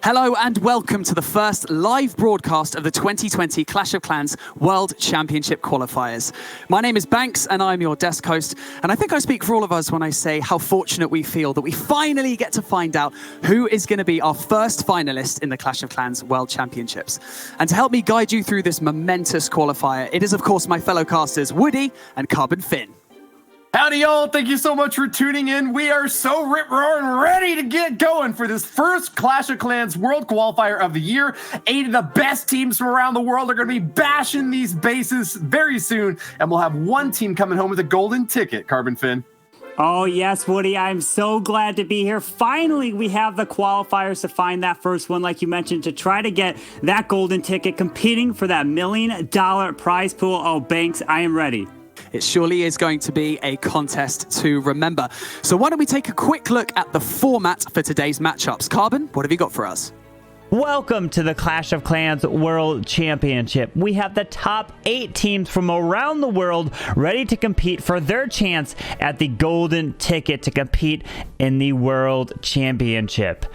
Hello and welcome to the first live broadcast of the 2020 Clash of Clans World Championship Qualifiers. My name is Banks and I'm your desk host, and I think I speak for all of us when I say how fortunate we feel that we finally get to find out who is going to be our first finalist in the Clash of Clans World Championships. And to help me guide you through this momentous qualifier, it is of course my fellow casters Woody and Carbon Finn. Howdy, y'all. Thank you so much for tuning in. We are so rip-roaring ready to get going for this first Clash of Clans World Qualifier of the year. 8 of the best teams from around the world are going to be bashing these bases very soon, and we'll have one team coming home with a golden ticket, Carbon Finn. Oh, yes, Woody. I'm so glad to be here. Finally, we have the qualifiers to find that first one, like you mentioned, to try to get that golden ticket, competing for that $1 million prize pool. Oh, Banks, I am ready. It surely is going to be a contest to remember. So why don't we take a quick look at the format for today's matchups. Carbon, what have you got for us? Welcome to the Clash of Clans World Championship. We have the top 8 teams from around the world ready to compete for their chance at the golden ticket to compete in the World Championship.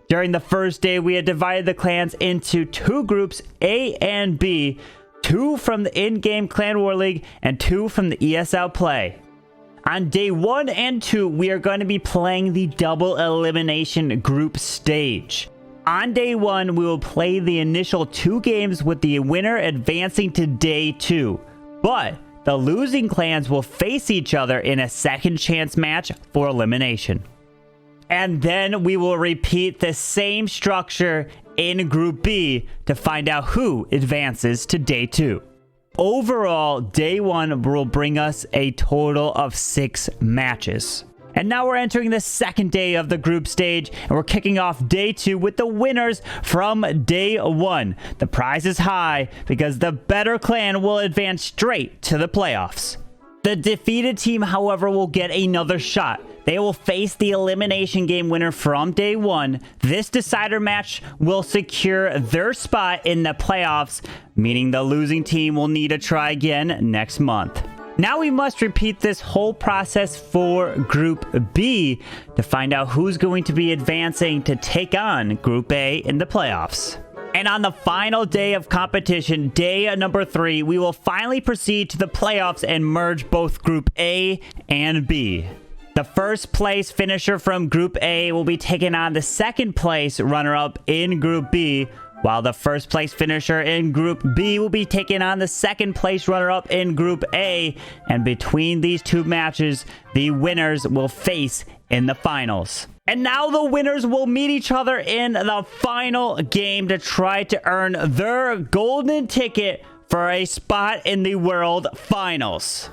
During the first day, we had divided the clans into 2 groups, A and B, 2 from the in-game Clan War League and 2 from the ESL play. On day 1 and 2, we are going to be playing the double elimination group stage. On day 1, we will play the initial 2 games with the winner advancing to day 2. But the losing clans will face each other in a second chance match for elimination. And then we will repeat the same structure in Group B to find out who advances to Day 2. Overall, Day 1 will bring us a total of 6 matches. And now we're entering the second day of the group stage, and we're kicking off Day 2 with the winners from Day 1. The prize is high because the better clan will advance straight to the playoffs. The defeated team, however, will get another shot. They will face the elimination game winner from day 1. This decider match will secure their spot in the playoffs, meaning the losing team will need to try again next month. Now we must repeat this whole process for Group B to find out who's going to be advancing to take on Group A in the playoffs. And on the final day of competition, day number 3, we will finally proceed to the playoffs and merge both Group A and B. The first place finisher from Group A will be taking on the second place runner-up in Group B, while the first place finisher in Group B will be taking on the second place runner-up in Group A, and between these 2 matches, the winners will face in the finals. And now the winners will meet each other in the final game to try to earn their golden ticket for a spot in the World Finals.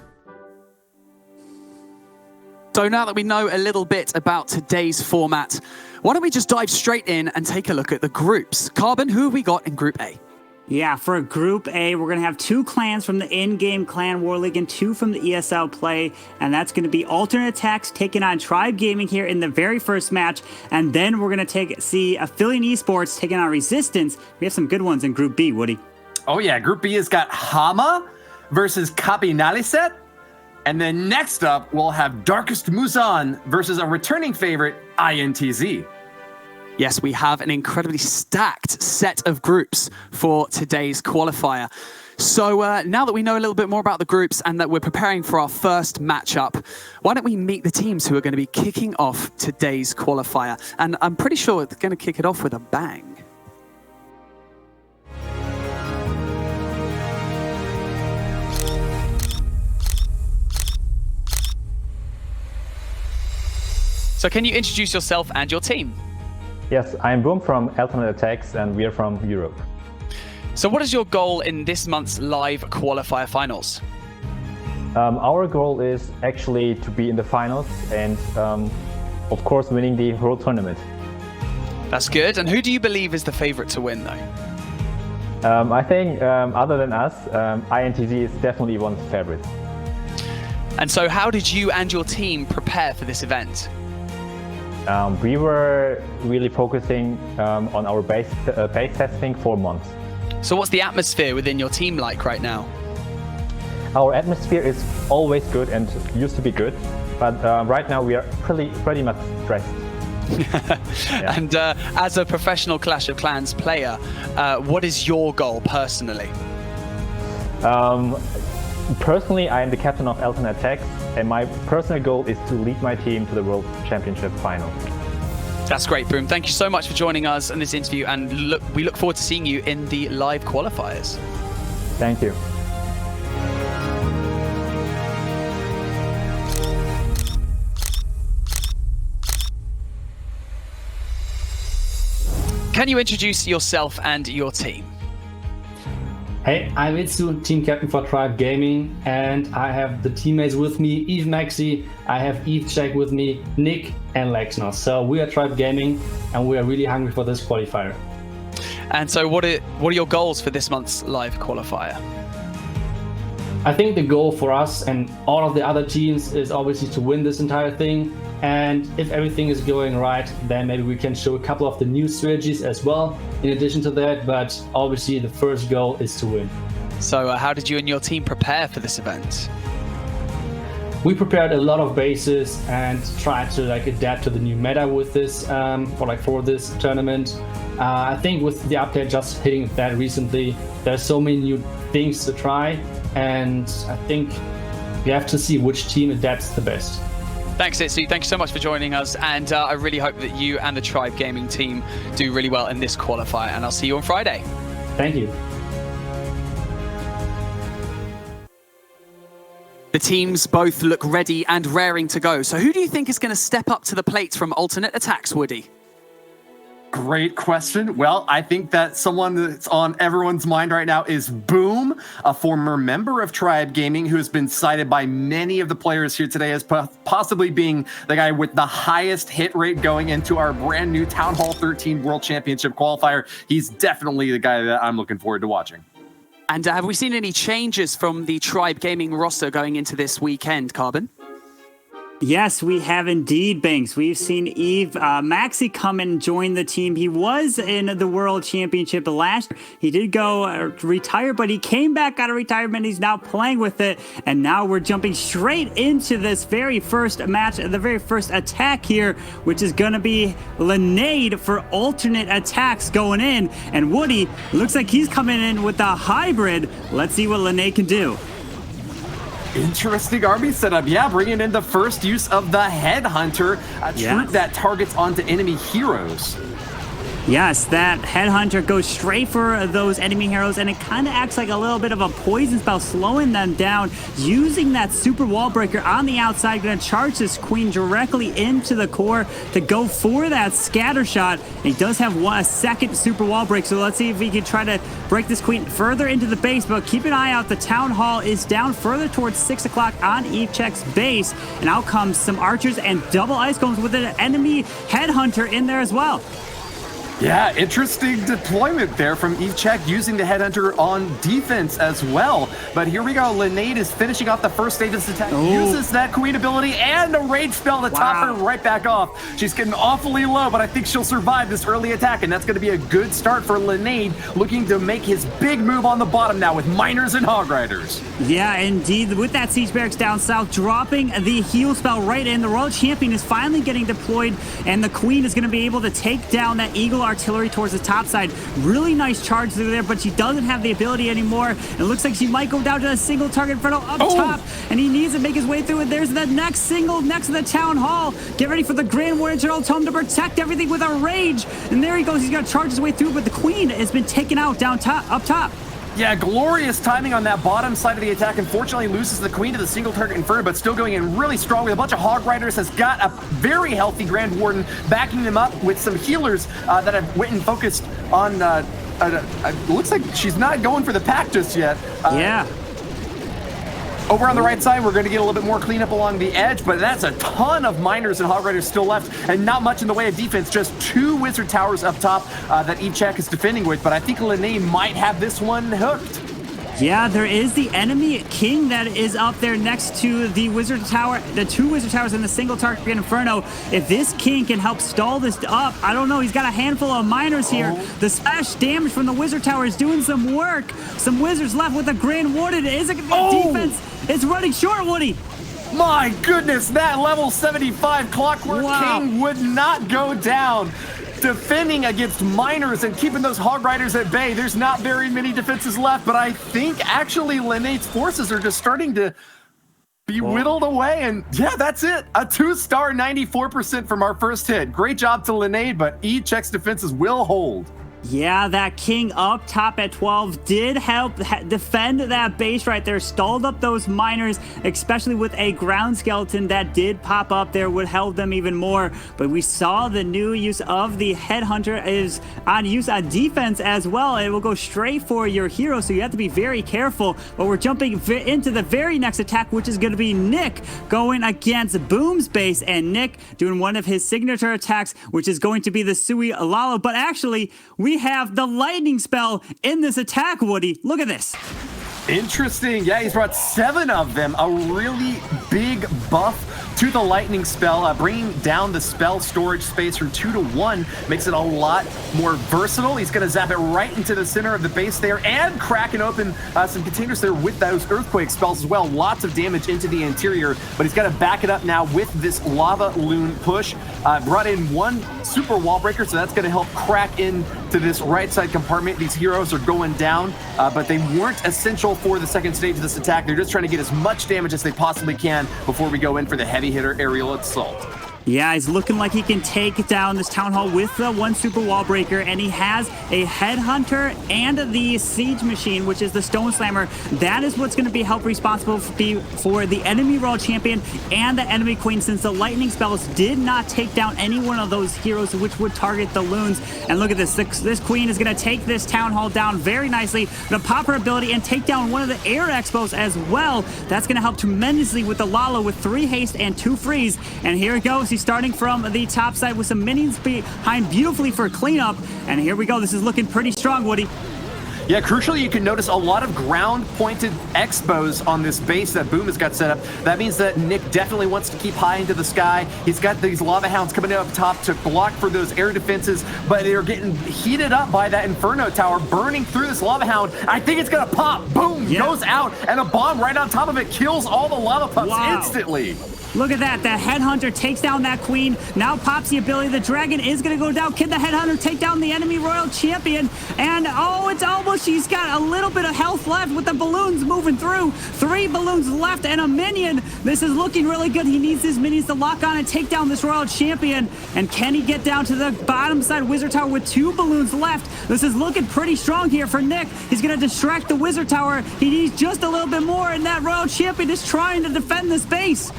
So now that we know a little bit about today's format, why don't we just dive straight in and take a look at the groups. Carbon, who have we got in Group A? Yeah, for Group A, we're going to have 2 clans from the in-game Clan War League and 2 from the ESL play, and that's going to be Alternate Attacks taking on Tribe Gaming here in the very first match, and then we're going to see Affiliate Esports taking on Resistance. We have some good ones in Group B, Woody. Oh, yeah. Group B has got Hama versus Capinaliset. And then next up, we'll have Darkest Musan versus a returning favorite, INTZ. Yes, we have an incredibly stacked set of groups for today's qualifier. So now that we know a little bit more about the groups and that we're preparing for our first matchup, why don't we meet the teams who are going to be kicking off today's qualifier? And I'm pretty sure they're going to kick it off with a bang. So can you introduce yourself and your team? Yes, I'm Boom from Alternate Attacks and we are from Europe. So what is your goal in this month's live qualifier finals? Our goal is actually to be in the finals and of course winning the whole tournament. That's good. And who do you believe is the favorite to win though? I think other than us, INTZ is definitely one of the favorites. And so how did you and your team prepare for this event? We were really focusing on our base testing for months. So what's the atmosphere within your team like right now? Our atmosphere is always good and used to be good, but right now we are pretty much stressed. And as a professional Clash of Clans player, what is your goal personally? Personally, I am the captain of Alternate Attacks, and my personal goal is to lead my team to the World Championship final. That's great, Boom. Thank you so much for joining us in this interview, and we look forward to seeing you in the live qualifiers. Thank you. Can you introduce yourself and your team? Hey, I'm Itsu, team captain for Tribe Gaming, and I have the teammates with me, Eve Maxi, I have Eve Check with me, Nick, and Lexnos. So we are Tribe Gaming, and we are really hungry for this qualifier. And so what are your goals for this month's live qualifier? I think the goal for us and all of the other teams is obviously to win this entire thing. And if everything is going right, then maybe we can show a couple of the new strategies as well in addition to that. But obviously the first goal is to win. So how did you and your team prepare for this event? We prepared a lot of bases and tried to adapt to the new meta with this for this tournament. I think with the update just hitting that recently, there's so many new things to try, and I think we have to see which team adapts the best. Thanks, Itsu. Thank you so much for joining us, and I really hope that you and the Tribe Gaming team do really well in this qualifier, and I'll see you on Friday. Thank you. The teams both look ready and raring to go. So who do you think is going to step up to the plate from Alternate Attacks, Woody? Great question. Well, I think that someone that's on everyone's mind right now is Boom, a former member of Tribe Gaming who has been cited by many of the players here today as possibly being the guy with the highest hit rate going into our brand new Town Hall 13 World Championship Qualifier. He's definitely the guy that I'm looking forward to watching. And have we seen any changes from the Tribe Gaming roster going into this weekend, Carbon? Yes, we have indeed, Banks. We've seen Eve Maxi come and join the team. He was in the World Championship last year. He did go retire, but he came back out of retirement. He's now playing with it, and now we're jumping straight into this very first match, the very first attack here, which is going to be Linade for Alternate Attacks going in. And Woody looks like he's coming in with a hybrid. Let's see what Linade can do. Interesting army setup. Yeah, bringing in the first use of the Headhunter, a troop that targets onto enemy heroes. Yes, that Headhunter goes straight for those enemy heroes, and it kind of acts like a little bit of a poison spell, slowing them down, using that super wall breaker on the outside, going to charge this queen directly into the core to go for that scatter shot. And he does have a second super wall break, so let's see if he can try to break this queen further into the base, but keep an eye out. The Town Hall is down further towards 6 o'clock on Evecheck's base, and out comes some archers and double ice golems with an enemy Headhunter in there as well. Yeah, interesting deployment there from Evecheck, using the Headhunter on defense as well. But here we go. Linade is finishing off the first stage of this attack. Uses that queen ability and a rage spell to top her right back off. She's getting awfully low, but I think she'll survive this early attack, and that's going to be a good start for Linade, looking to make his big move on the bottom now with Miners and Hog Riders. Yeah, indeed. With that Siege Barracks down south, dropping the heal spell right in. The World Champion is finally getting deployed, and the Queen is going to be able to take down that Eagle artillery towards the top side. Really nice charge through there, but she doesn't have the ability anymore. It looks like she might go down to a single target Inferno up top, and he needs to make his way through it. There's the next single next to the Town Hall. Get ready for the Grand Warrior General Tome to protect everything with a rage. And there he goes. He's going to charge his way through, but the Queen has been taken out down top, up top. Yeah, glorious timing on that bottom side of the attack. Unfortunately, loses the queen to the single target Inferno, but still going in really strong with a bunch of Hog Riders. Has got a very healthy Grand Warden backing them up with some healers that have went and focused on. Looks like she's not going for the pack just yet. Yeah. Over on the right side, we're going to get a little bit more cleanup along the edge, but that's a ton of Miners and Hog Riders still left, and not much in the way of defense. Just 2 Wizard Towers up top that Evecheck is defending with, but I think Linade might have this one hooked. Yeah, there is the enemy king that is up there next to the Wizard Tower, the 2 Wizard Towers and the single target Inferno. If this king can help stall this up, I don't know. He's got a handful of Miners here. The splash damage from the Wizard Tower is doing some work. Some Wizards left with a Grand Warden. Is it going to be defense? It's running short, Woody. My goodness, that level 75 Clockwork King would not go down. Defending against miners and keeping those Hog Riders at bay. There's not very many defenses left, but I think actually Linnae's forces are just starting to be whittled away. And yeah, that's it. A 2-star 94% from our first hit. Great job to Linnae, but E-Check's defenses will hold. Yeah, that king up top at 12 did help defend that base right there, stalled up those miners, especially with a ground skeleton that did pop up there, would help them even more. But we saw the new use of the Headhunter is on use on defense as well. It will go straight for your hero, so you have to be very careful. But we're jumping into the very next attack, which is going to be Nick going against Boom's base, and Nick doing one of his signature attacks, which is going to be the Sui Lalo. But actually, we have the lightning spell in this attack, Woody. Look at this. Interesting. Yeah, he's brought 7 of them. A really big buff to the lightning spell, bringing down the spell storage space from 2 to 1, makes it a lot more versatile. He's going to zap it right into the center of the base there and cracking open some containers there with those earthquake spells as well. Lots of damage into the interior, but he's got to back it up now with this lava loon push. Brought in 1 super wall breaker, so that's going to help crack into this right side compartment. These heroes are going down, but they weren't essential for the second stage of this attack. They're just trying to get as much damage as they possibly can before we go in for the heavy hitter aerial assault. Yeah, he's looking like he can take down this town hall with the 1 super wall breaker, and he has a Headhunter and the siege machine, which is the stone slammer. That is what's going to be help responsible for the enemy world champion and the enemy queen, since the lightning spells did not take down any one of those heroes, which would target the loons. And look at this. This queen is going to take this town hall down very nicely. Going to pop her ability and take down one of the air expos as well. That's going to help tremendously with the Lalo with 3 haste and 2 freeze. And here it goes. He's starting from the top side with some minions behind beautifully for cleanup. And here we go. This is looking pretty strong, Woody. Yeah, crucially, you can notice a lot of ground-pointed expos on this base that Boom has got set up. That means that Nick definitely wants to keep high into the sky. He's got these lava hounds coming up top to block for those air defenses, but they're getting heated up by that Inferno tower, burning through this lava hound. I think it's going to pop. Boom! Yep. Goes out, and a bomb right on top of it kills all the lava pups instantly. Look at that. The Headhunter takes down that queen. Now pops the ability. The dragon is going to go down. Can the Headhunter take down the enemy royal champion? And oh, it's almost, she's got a little bit of health left with the balloons moving through. 3 balloons left and a minion. This is looking really good. He needs his minions to lock on and take down this royal champion. And can he get down to the bottom side wizard tower with 2 balloons left? This is looking pretty strong here for Nick. He's going to distract the wizard tower. He needs just a little bit more, and that royal champion is trying to defend this base.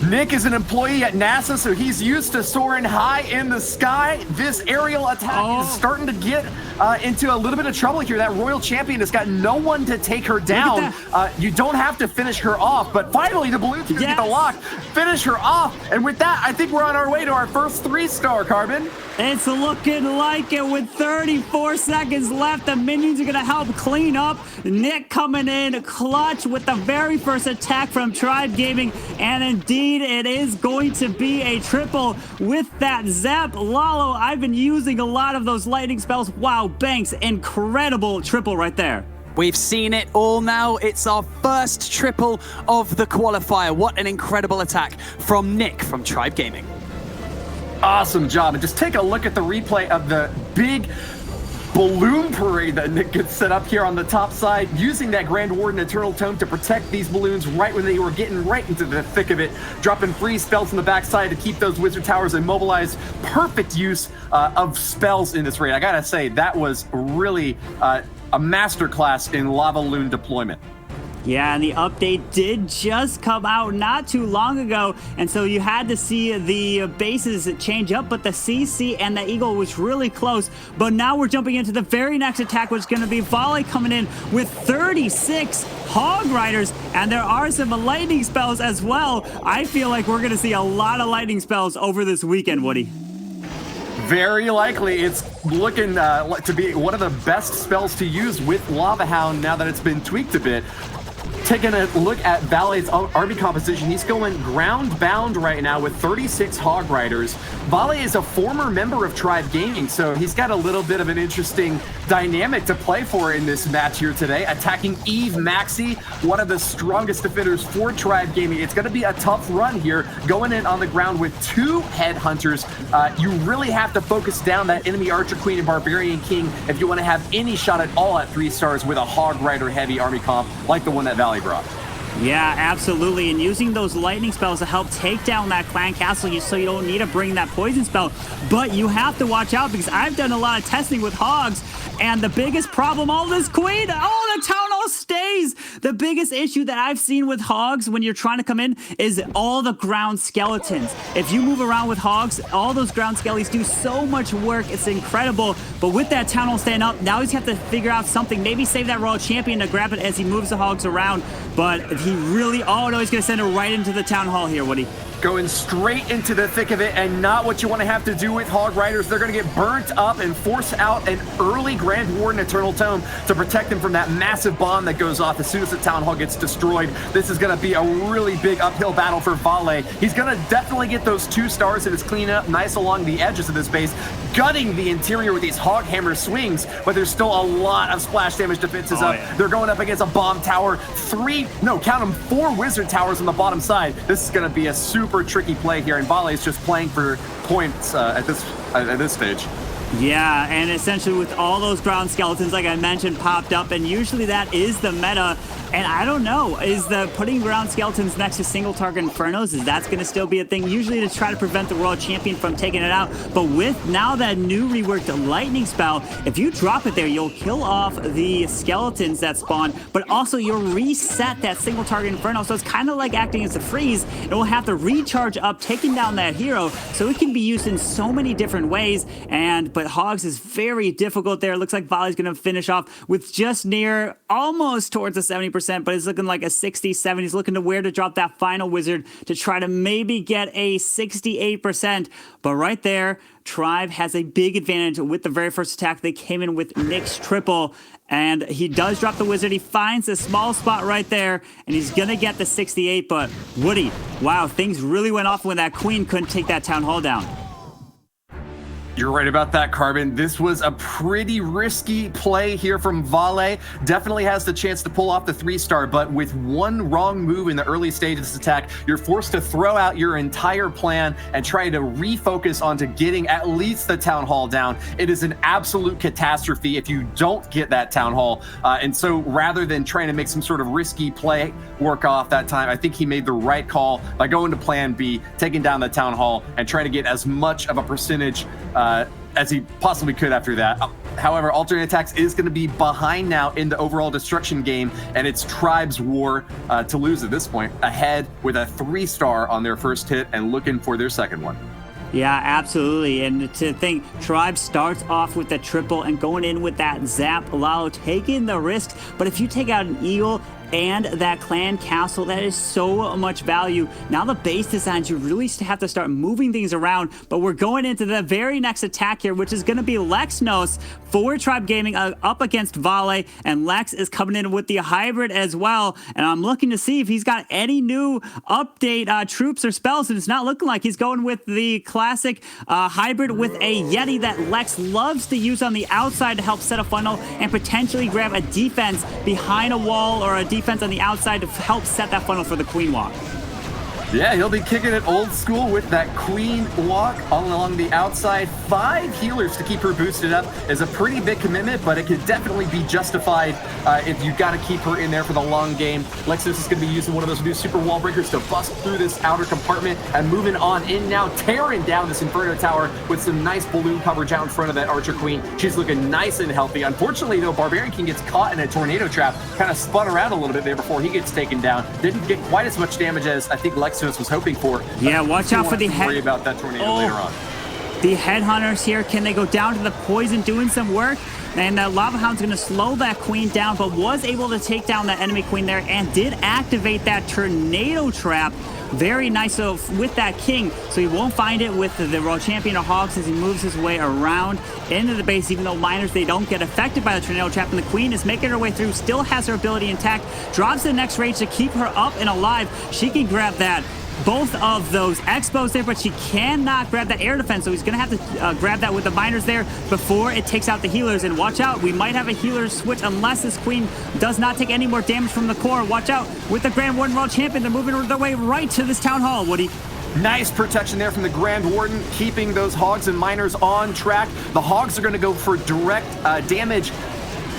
Nick is an employee at NASA, so he's used to soaring high in the sky. This aerial attack is starting to get into a little bit of trouble here. That royal champion has got no one to take her down. You don't have to finish her off, but finally the balloons get the lock. Finish her off, and with that, I think we're on our way to our first 3-star, Carbon. It's looking like it with 34 seconds left. The minions are going to help clean up. Nick coming in clutch with the very first attack from Tribe Gaming, and indeed, it is going to be a triple with that Zap Lalo. I've been using a lot of those lightning spells. Wow, Banks, incredible triple right there. We've seen it all now. It's our first triple of the qualifier. What an incredible attack from Nick from Tribe Gaming. Awesome job. And just take a look at the replay of the big balloon parade that Nick gets set up here on the top side, using that Grand Warden Eternal Tome to protect these balloons right when they were getting right into the thick of it, dropping free spells on the backside to keep those wizard towers immobilized. Perfect use of spells in this raid. I gotta say, that was really a masterclass in lava loon deployment. Yeah, and the update did just come out not too long ago, and so you had to see the bases change up, but the CC and the Eagle was really close. But now we're jumping into the very next attack, which is going to be Volley coming in with 36 Hog Riders, and there are some lightning spells as well. I feel like we're going to see a lot of lightning spells over this weekend, Woody. Very likely. It's looking to be one of the best spells to use with Lava Hound now that it's been tweaked a bit. Taking a look at Valet's army composition, he's going ground bound right now with 36 Hog Riders. Vale is a former member of Tribe Gaming, so he's got a little bit of an interesting dynamic to play for in this match here today. Attacking Eve Maxi, one of the strongest defenders for Tribe Gaming. It's going to be a tough run here, going in on the ground with 2 Headhunters. You really have to focus down that enemy Archer Queen and Barbarian King if you want to have any shot at all at 3 stars with a Hog Rider heavy army comp like the one that Valley brought. Yeah, absolutely. And using those lightning spells to help take down that clan castle so you don't need to bring that poison spell. But you have to watch out because I've done a lot of testing with hogs. And the biggest problem, all this queen, the town hall stays. The biggest issue that I've seen with hogs when you're trying to come in is all the ground skeletons. If you move around with hogs, all those ground skellies do so much work. It's incredible. But with that town hall staying up, now he's got to figure out something. Maybe save that royal champion to grab it as he moves the hogs around. But he really, oh no, he's going to send it right into the town hall here, Woody. Going straight into the thick of it, and not what you want to have to do with Hog Riders. They're going to get burnt up and force out an early Grand Warden Eternal Tome to protect them from that massive bomb that goes off as soon as the Town Hall gets destroyed. This is going to be a really big uphill battle for Vale. He's going to definitely get those 2 stars that is cleaning up nice along the edges of this base, gutting the interior with these Hog Hammer swings, but there's still a lot of splash damage defenses up. Yeah. They're going up against a bomb tower. 4 wizard towers on the bottom side. This is going to be a super tricky play here, and Vale is just playing for points at this stage. Yeah, and essentially with all those ground skeletons, like I mentioned, popped up, and usually that is the meta. And I don't know, is the putting ground skeletons next to single target Infernos, is that's going to still be a thing? Usually to try to prevent the world champion from taking it out. But with now that new reworked lightning spell, if you drop it there, you'll kill off the skeletons that spawn, but also you'll reset that single target Inferno. So it's kind of like acting as a freeze. It will have to recharge up, taking down that hero. So it can be used in so many different ways. But Hogs is very difficult there. It looks like Volley's going to finish off with just near almost towards the 70%. But it's looking like a 67. He's looking to where to drop that final wizard to try to maybe get a 68%. But right there, Tribe has a big advantage with the very first attack. They came in with Nick's triple, and he does drop the wizard. He finds a small spot right there, and he's going to get the 68. But Woody, wow, things really went off when that queen couldn't take that town hall down. You're right about that, Carbon. This was a pretty risky play here from Vale. Definitely has the chance to pull off the 3-star, but with one wrong move in the early stage of this attack, you're forced to throw out your entire plan and try to refocus onto getting at least the Town Hall down. It is an absolute catastrophe if you don't get that Town Hall. And so rather than trying to make some sort of risky play work off that time, I think he made the right call by going to plan B, taking down the Town Hall, and trying to get as much of a percentage as he possibly could after that. However, alternate attacks is going to be behind now in the overall destruction game, and it's Tribe's war to lose at this point, ahead with a 3-star on their first hit and looking for their second one. Yeah, absolutely. And to think, Tribe starts off with the triple and going in with that Zap Lao, taking the risks. But if you take out an Eagle and that clan castle, that is so much value. Now the base designs, you really have to start moving things around. But we're going into the very next attack here, which is going to be Lexnos for Tribe Gaming up against Vale. And Lex is coming in with the hybrid as well. And I'm looking to see if he's got any new update troops or spells. And it's not looking like he's going with the classic hybrid with a Yeti that Lex loves to use on the outside to help set a funnel and potentially grab a defense behind a wall or a defense on the outside to help set that funnel for the Queen Walk. Yeah, he'll be kicking it old school with that Queen Walk all along the outside. 5 healers to keep her boosted up is a pretty big commitment, but it could definitely be justified if you've got to keep her in there for the long game. Lexus is going to be using one of those new super wall breakers to bust through this outer compartment and moving on in now, tearing down this Inferno Tower with some nice balloon coverage out in front of that Archer Queen. She's looking nice and healthy. Unfortunately, though, Barbarian King gets caught in a tornado trap, kind of spun around a little bit there before he gets taken down. Didn't get quite as much damage as I think Lexus was hoping for. Yeah, watch out for the head. Worry about that tornado later on. The Headhunters here, can they go down to the poison doing some work? And that Lava Hound's going to slow that Queen down, but was able to take down that enemy Queen there and did activate that tornado trap. Very nice so with that King, so he won't find it with the World Champion or Hogs as he moves his way around into the base, even though miners, they don't get affected by the tornado trap, and the Queen is making her way through, still has her ability intact, drops the next rage to keep her up and alive. She can grab that both of those expos there, but she cannot grab that air defense, so he's going to have to grab that with the miners there before it takes out the healers. And watch out, we might have a healer switch unless this queen does not take any more damage from the core. Watch out with the Grand Warden World Champion. They're moving their way right to this town hall, Woody. Nice protection there from the Grand Warden, keeping those hogs and miners on track. The hogs are going to go for direct damage,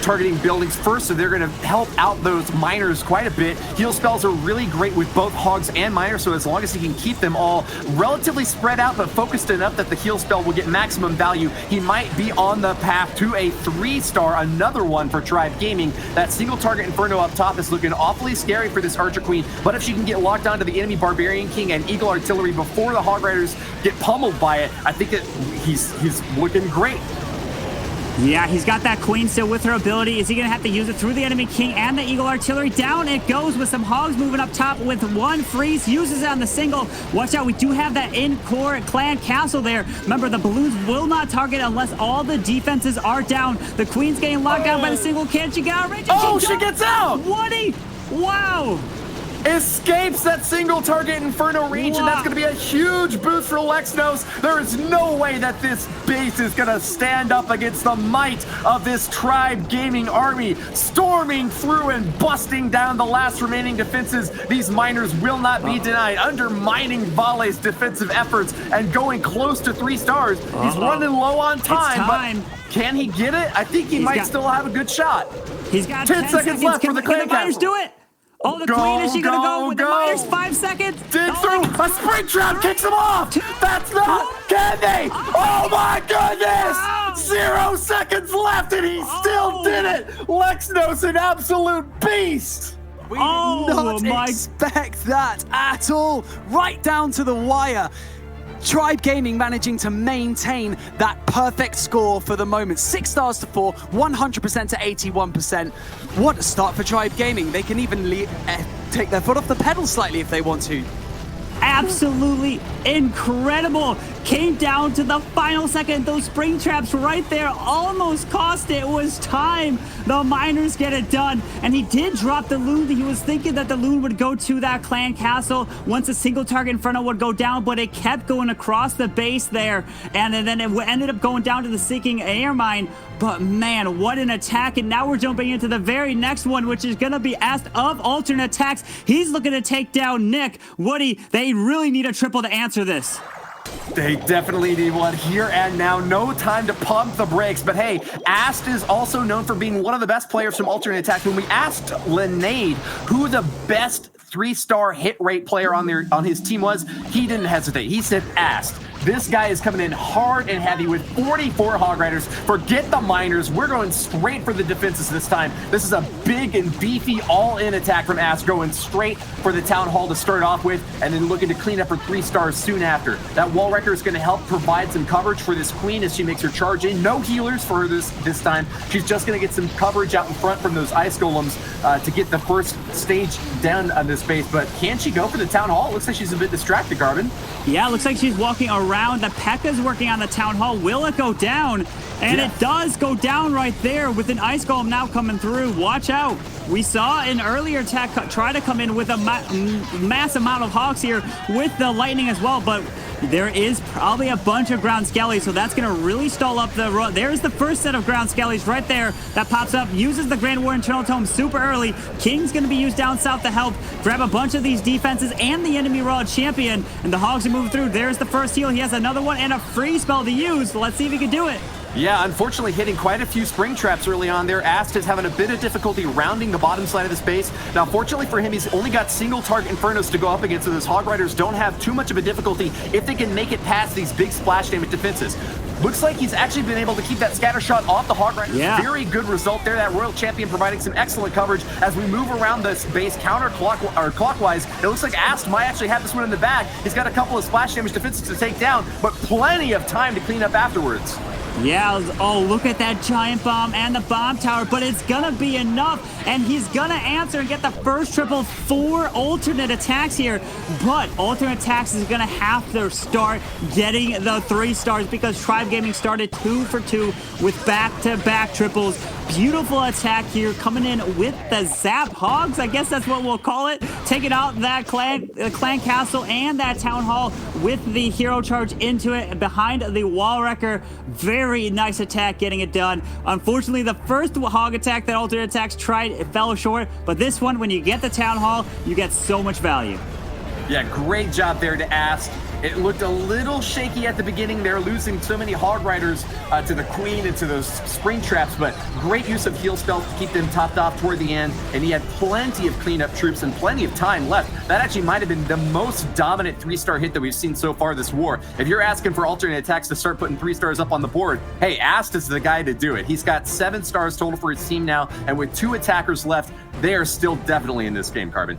targeting buildings first, so they're going to help out those miners quite a bit. Heal spells are really great with both hogs and miners, so as long as he can keep them all relatively spread out but focused enough that the heal spell will get maximum value, he might be on the path to a 3-star, another one for Tribe Gaming. That single target Inferno up top is looking awfully scary for this Archer Queen, but if she can get locked onto the enemy Barbarian King and Eagle Artillery before the Hog Riders get pummeled by it, I think that he's looking great. Yeah, he's got that queen still with her ability. Is he going to have to use it through the enemy king and the Eagle Artillery? Down it goes with some hogs moving up top with one freeze. Uses it on the single. Watch out, we do have that in-core clan castle there. Remember, the balloons will not target unless all the defenses are down. The queen's getting locked down by the single. Can she get out? She gets out! Woody! Wow! Escapes that single target Inferno range, and that's going to be a huge boost for Lexnos. There is no way that this base is going to stand up against the might of this Tribe Gaming army, storming through and busting down the last remaining defenses. These miners will not be denied, undermining Vale's defensive efforts and going close to 3 stars. He's running low on time, but can he get it? I think he might still have a good shot. He's got 10 seconds left for the clan miners castle. do it. Oh, the queen, is she going to go with the miners? 5 seconds. Dig through. A spring trap kicks him off. That's not. Can they? Oh, my goodness. 0 seconds left, and he still did it. Lexnos, an absolute beast. We did not expect that at all. Right down to the wire. Tribe Gaming managing to maintain that perfect score for the moment. 6 stars to 4, 100% to 81%. What a start for Tribe Gaming. They can even take their foot off the pedal slightly if they want to. Absolutely incredible. Came down to the final second. Those spring traps right there almost cost it. It was time. The miners get it done. And he did drop the loon. He was thinking that the loon would go to that clan castle once a single target Inferno would go down, but it kept going across the base there. And then it ended up going down to the sinking air mine. But man, what an attack. And now we're jumping into the very next one, which is going to be asked of alternate attacks. He's looking to take down Nick. Woody, they really need a triple to answer this. They definitely need one here and now. No time to pump the brakes. But hey, Ast is also known for being one of the best players from alternate attack. When we asked Linade who the best 3-star hit rate player on his team was, he didn't hesitate. He said Ast. This guy is coming in hard and heavy with 44 Hog Riders. Forget the miners. We're going straight for the defenses this time. This is a big and beefy all-in attack from Ast, going straight for the Town Hall to start off with, and then looking to clean up for 3 stars soon after. That Wall Wrecker is going to help provide some coverage for this Queen as she makes her charge in. No healers for her this time. She's just going to get some coverage out in front from those Ice Golems to get the first stage down on this base. But can she go for the Town Hall? It looks like she's a bit distracted, Garvin. Yeah, it looks like she's walking around. The P.E.K.K.A.'s working on the Town Hall. Will it go down? And it does go down right there with an Ice Golem now coming through. Watch out. We saw an earlier attack try to come in with a mass amount of hogs here with the lightning as well, but there is probably a bunch of ground skellies, so that's going to really stall up the road. There's the first set of ground skellies right there that pops up, uses the Grand War Internal Tome super early. King's going to be used down south to help grab a bunch of these defenses and the enemy World Champion, and the hogs are moving through. There's the first heal. He has another one and a free spell to use. Let's see if he can do it. Yeah, unfortunately hitting quite a few spring traps early on there. Ast is having a bit of difficulty rounding the bottom side of the space. Now, fortunately for him, he's only got single target Infernos to go up against, so those Hog Riders don't have too much of a difficulty if they can make it past these big splash damage defenses. Looks like he's actually been able to keep that scatter shot off the Hog Riders. Yeah. Very good result there. That Royal Champion providing some excellent coverage as we move around this base clockwise. It looks like Ast might actually have this one in the bag. He's got a couple of splash damage defenses to take down, but plenty of time to clean up afterwards. Yeah, oh, look at that giant bomb and the bomb tower, but it's gonna be enough, and he's gonna answer and get the first triple. 4 alternate attacks here, but alternate attacks is gonna have to start getting the 3 stars because Tribe Gaming started 2 for 2 with back-to-back triples. Beautiful attack here, coming in with the Zap Hogs, I guess that's what we'll call it, taking out that clan castle and that town hall with the hero charge into it behind the wall wrecker. Very nice attack getting it done. Unfortunately, the first hog attack that alternate attacks tried, it fell short, but this one, when you get the town hall, you get so much value. Yeah, great job there to Ask. It looked a little shaky at the beginning. They're losing so many hog riders to the queen and to those spring traps, but great use of heal spells to keep them topped off toward the end, and he had plenty of cleanup troops and plenty of time left. That actually might have been the most dominant 3-star hit that we've seen so far this war. If you're asking for alternate attacks to start putting 3 stars up on the board, hey, Ast is the guy to do it. He's got 7 stars total for his team now, and with 2 attackers left, they are still definitely in this game, Carbon.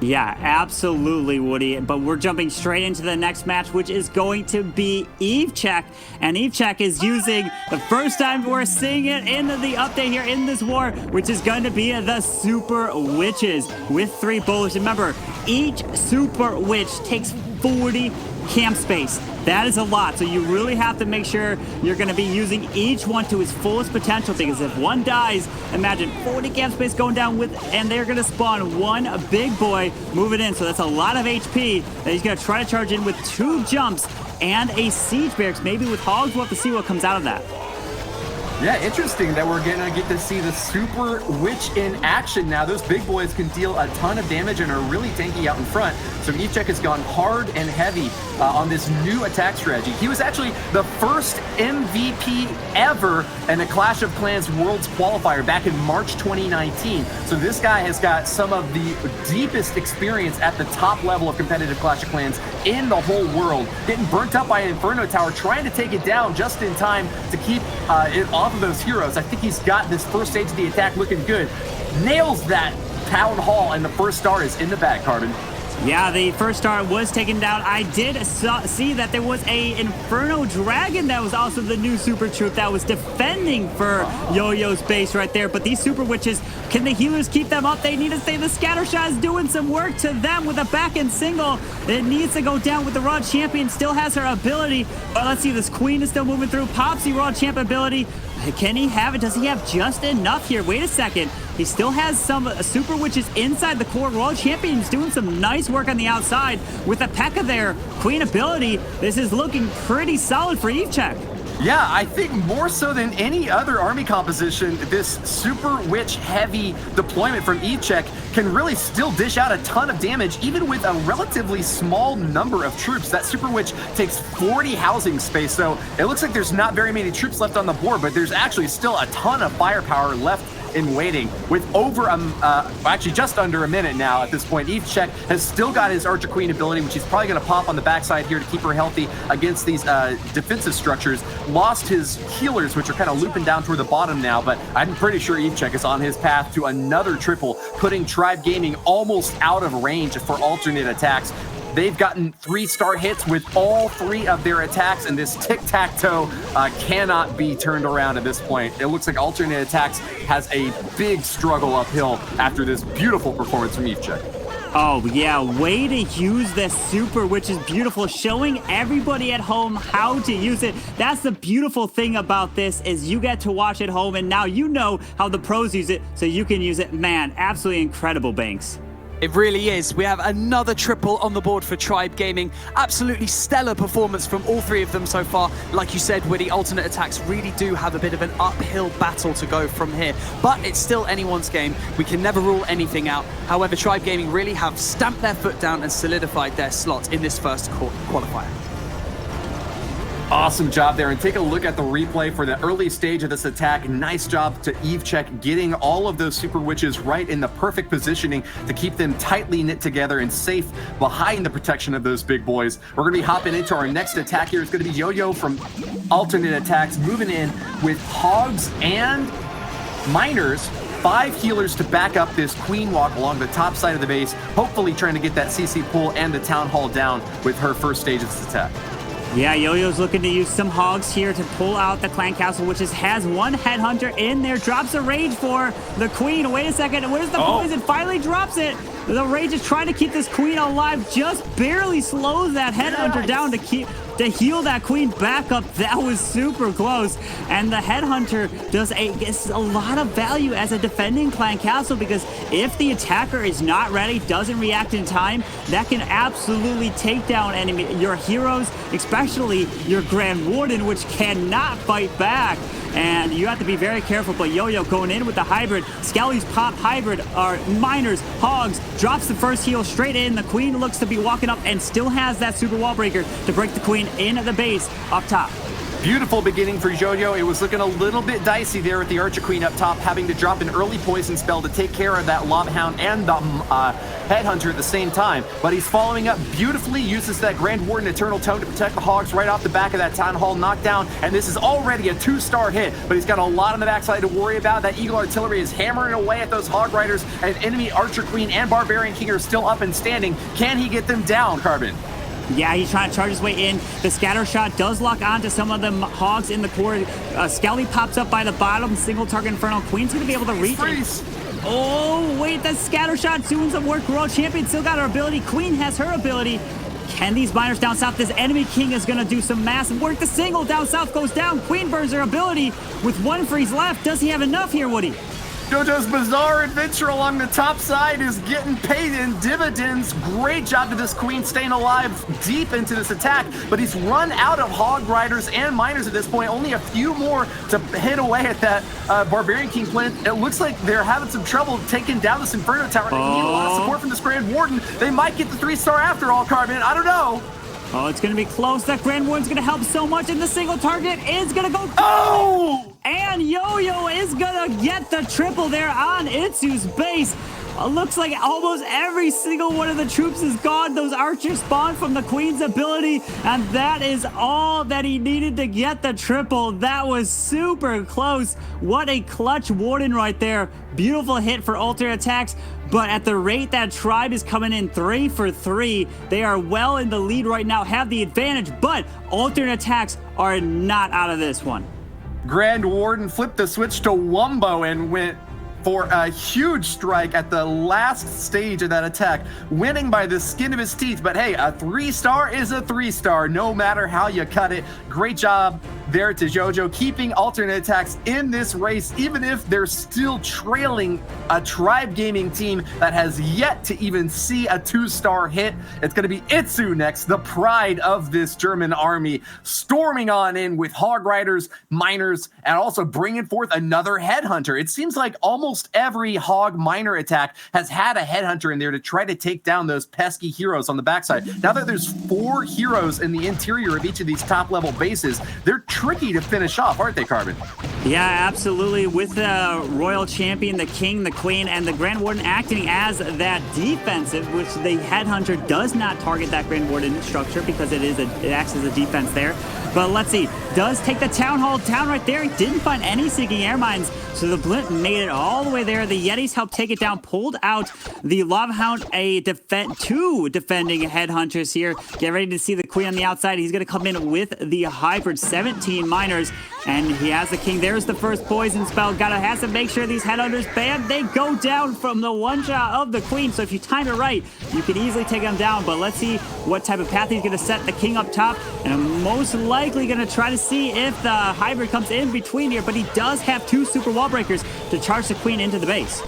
Yeah, absolutely, Woody. But we're jumping straight into the next match, which is going to be Evechek. And Evechek is using, the first time we're seeing it in the update here in this war, which is going to be the Super Witches with 3 bullets. Remember, each Super Witch takes 40 camp space. That is a lot, so you really have to make sure you're going to be using each one to its fullest potential, because if one dies, imagine 40 camp space going down with, and they're going to spawn one big boy moving in, so that's a lot of HP that he's going to try to charge in with 2 jumps and a siege barracks. Maybe with hogs, we'll have to see what comes out of that. Yeah, interesting that we're gonna get to see the Super Witch in action now. Those big boys can deal a ton of damage and are really tanky out in front. So Evechek has gone hard and heavy on this new attack strategy. He was actually the first MVP ever in a Clash of Clans Worlds qualifier back in March 2019. So this guy has got some of the deepest experience at the top level of competitive Clash of Clans in the whole world. Getting burnt up by an Inferno Tower, trying to take it down just in time to keep it off of those heroes. I think he's got this first stage of the attack looking good. Nails that town hall, and the first star is in the bag, Carbon. Yeah, the first star was taken down. I did see that there was a Inferno Dragon that was also the new super troop that was defending for Yo-Yo's base right there. But these super witches, can the healers keep them up? They need to stay. The scatter shot is doing some work to them with a back end single. It needs to go down with the World Champion. Still has her ability. But let's see, this queen is still moving through. Pops the World Champ ability. Can he have it? Does he have just enough here? Wait a second. He still has some super witches inside the core. World Champion's doing some nice work on the outside with a P.E.K.K.A there. Queen ability. This is looking pretty solid for Evechek. Yeah, I think more so than any other army composition, this Super Witch heavy deployment from Evechek can really still dish out a ton of damage, even with a relatively small number of troops. That Super Witch takes 40 housing space, so it looks like there's not very many troops left on the board, but there's actually still a ton of firepower left in waiting. With over actually just under a minute now at this point, Evechek has still got his Archer Queen ability, which he's probably going to pop on the backside here to keep her healthy against these defensive structures. Lost his healers, which are kind of looping down toward the bottom now, but I'm pretty sure Evechek is on his path to another triple, putting Tribe Gaming almost out of range for alternate attacks. They've gotten 3-star hits with all 3 of their attacks, and this tic-tac-toe cannot be turned around at this point. It looks like alternate attacks has a big struggle uphill after this beautiful performance from Evechek. Oh, yeah, way to use this super, which is beautiful, showing everybody at home how to use it. That's the beautiful thing about this, is you get to watch at home, and now you know how the pros use it, so you can use it. Man, absolutely incredible, Banks. It really is. We have another triple on the board for Tribe Gaming. Absolutely stellar performance from all 3 of them so far. Like you said, Woody, alternate attacks really do have a bit of an uphill battle to go from here. But it's still anyone's game. We can never rule anything out. However, Tribe Gaming really have stamped their foot down and solidified their slot in this first qualifier. Awesome job there, and take a look at the replay for the early stage of this attack. Nice job to Evechek getting all of those super witches right in the perfect positioning to keep them tightly knit together and safe behind the protection of those big boys. We're going to be hopping into our next attack here. It's going to be Yo-Yo from alternate attacks, moving in with hogs and miners. 5 healers to back up this queen walk along the top side of the base, hopefully trying to get that CC pull and the town hall down with her first stage of this attack. Yeah, Yo-Yo's looking to use some hogs here to pull out the clan castle, which has one headhunter in there. Drops a rage for the queen. Wait a second. Where's the poison? Finally drops it. The rage is trying to keep this queen alive. Just barely slows that headhunter down to heal that queen back up. That was super close. And the headhunter gets a lot of value as a defending clan castle, because if the attacker is not ready, doesn't react in time, that can absolutely take down your heroes, especially your Grand Warden, which cannot fight back. And you have to be very careful. But Yo-Yo going in with the hybrid. Skelly's pop hybrid are miners, hogs, drops the first heal straight in. The queen looks to be walking up and still has that super wall breaker to break the queen in the base up top. Beautiful beginning for Yo-Yo. It was looking a little bit dicey there with the Archer Queen up top, having to drop an early poison spell to take care of that Lava Hound and the Headhunter at the same time. But he's following up beautifully, uses that Grand Warden Eternal Tome to protect the Hogs right off the back of that Town Hall knockdown. And this is already a 2-star hit, but he's got a lot on the backside to worry about. That Eagle Artillery is hammering away at those Hog Riders, and enemy Archer Queen and Barbarian King are still up and standing. Can he get them down, Carbon? Yeah, he's trying to charge his way in. The scatter shot does lock onto some of the hogs in the core. Skelly pops up by the bottom. Single target Inferno. Queen's going to be able to reach it. Oh, wait, the scatter shot doing some work. World Champion still got her ability. Queen has her ability. Can these miners down south? This enemy king is going to do some massive work. The single down south goes down. Queen burns her ability with one freeze left. Does he have enough here, Woody? JoJo's bizarre adventure along the top side is getting paid in dividends. Great job to this queen staying alive deep into this attack, but he's run out of Hog Riders and Miners at this point. Only a few more to hit away at that Barbarian King plant. It looks like they're having some trouble taking down this Inferno Tower. They need a lot of support from this Grand Warden. They might get the 3-star after all, Carbon. I don't know. Oh, it's going to be close. That Grand Warden's going to help so much, and the single target is going to go. Oh! And Yo-Yo is going to get the triple there on Itsu's base. Looks like almost every single one of the troops is gone. Those archers spawned from the queen's ability, and that is all that he needed to get the triple. That was super close. What a clutch warden right there. Beautiful hit for alternate attacks. But at the rate that Tribe is coming in 3 for 3, they are well in the lead right now, have the advantage, but alternate attacks are not out of this one. Grand Warden flipped the switch to Wumbo and went for a huge strike at the last stage of that attack, winning by the skin of his teeth. But hey, a 3-star is a 3-star, no matter how you cut it. Great job there to JoJo, keeping alternate attacks in this race, even if they're still trailing a Tribe Gaming team that has yet to even see a 2-star hit. It's going to be Itsu next, the pride of this German army, storming on in with Hog Riders, Miners, and also bringing forth another Headhunter. It seems like almost every Hog Miner attack has had a Headhunter in there to try to take down those pesky heroes on the backside. Now that there's 4 heroes in the interior of each of these top-level bases, they're tricky to finish off, aren't they, Carbon? Yeah, absolutely. With the Royal Champion, the King, the Queen, and the Grand Warden acting as that defensive, which the Headhunter does not target that Grand Warden structure because it acts as a defense there. But let's see, does take the Town Hall down right there. He didn't find any sinking air mines, so the Blimp made it all the way there. The Yetis helped take it down, pulled out the Lava Hound, two defending Headhunters here. Get ready to see the Queen on the outside. He's going to come in with the hybrid 17 miners, and he has the King. There's the first poison spell. Has to make sure these Headhunters, bam, they go down from the one-shot of the Queen. So if you time it right, you can easily take them down. But let's see what type of path he's going to set the King up top, and most likely going to try to see if the hybrid comes in between here, but he does have 2 super wall breakers to charge the Queen into the base.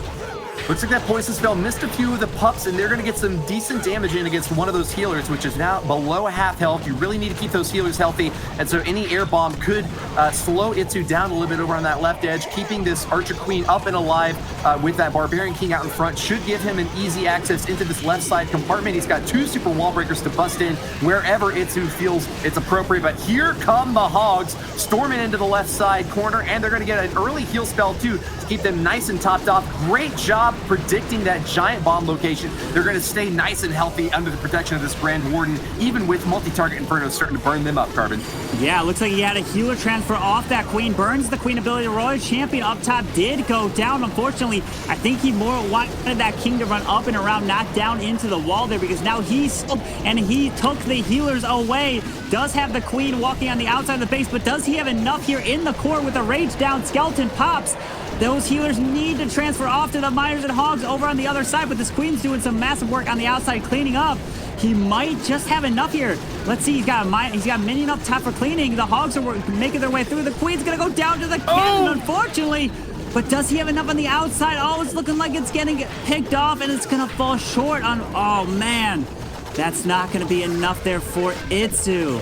Looks like that poison spell missed a few of the pups, and they're going to get some decent damage in against one of those healers, which is now below a half health. You really need to keep those healers healthy, and so any air bomb could slow Itsu down a little bit over on that left edge. Keeping this Archer Queen up and alive with that Barbarian King out in front should give him an easy access into this left side compartment. He's got 2 super wall breakers to bust in wherever Itsu feels it's appropriate, but here come the Hogs storming into the left side corner, and they're going to get an early heal spell too to keep them nice and topped off. Great job job predicting that giant bomb location. They're going to stay nice and healthy under the protection of this Grand Warden, even with multi-target Inferno starting to burn them up, Carbon. Yeah, looks like he had a healer transfer off that Queen. Burns the Queen ability. Royal Champion up top did go down. Unfortunately, I think he more wanted that King to run up and around, not down into the wall there, because now he's and he took the healers away. Does have the Queen walking on the outside of the base, but does he have enough here in the core with a rage down? Skeleton pops. Those healers need to transfer off to the Miners and Hogs over on the other side, but this Queen's doing some massive work on the outside cleaning up. He might just have enough here. Let's see, he's got a minion up top for cleaning. The Hogs are making their way through. The Queen's gonna go down to the cannon, unfortunately. But does he have enough on the outside? Oh, it's looking like it's getting picked off, and it's gonna fall short on, oh man. That's not gonna be enough there for Itsu.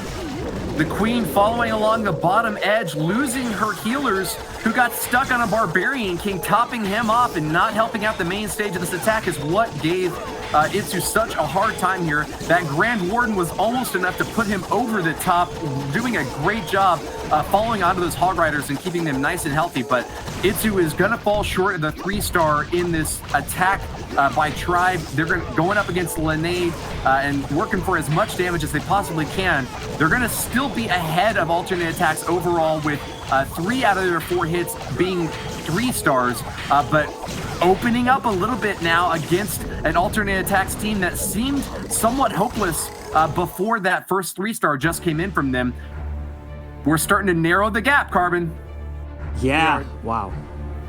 The Queen following along the bottom edge, losing her healers, who got stuck on a Barbarian King. Topping him off and not helping out the main stage of this attack is what gave Itsu such a hard time here. That Grand Warden was almost enough to put him over the top, doing a great job following onto those Hog Riders and keeping them nice and healthy. But Itsu is going to fall short of the 3-star in this attack by Tribe. They're going up against Linnaeus and working for as much damage as they possibly can. They're going to still be ahead of alternate attacks overall, with 3 out of their 4 hits being 3-stars, but opening up a little bit now against an alternate attacks team that seemed somewhat hopeless before that first 3-star just came in from them. We're starting to narrow the gap, Carbon. Yeah, wow.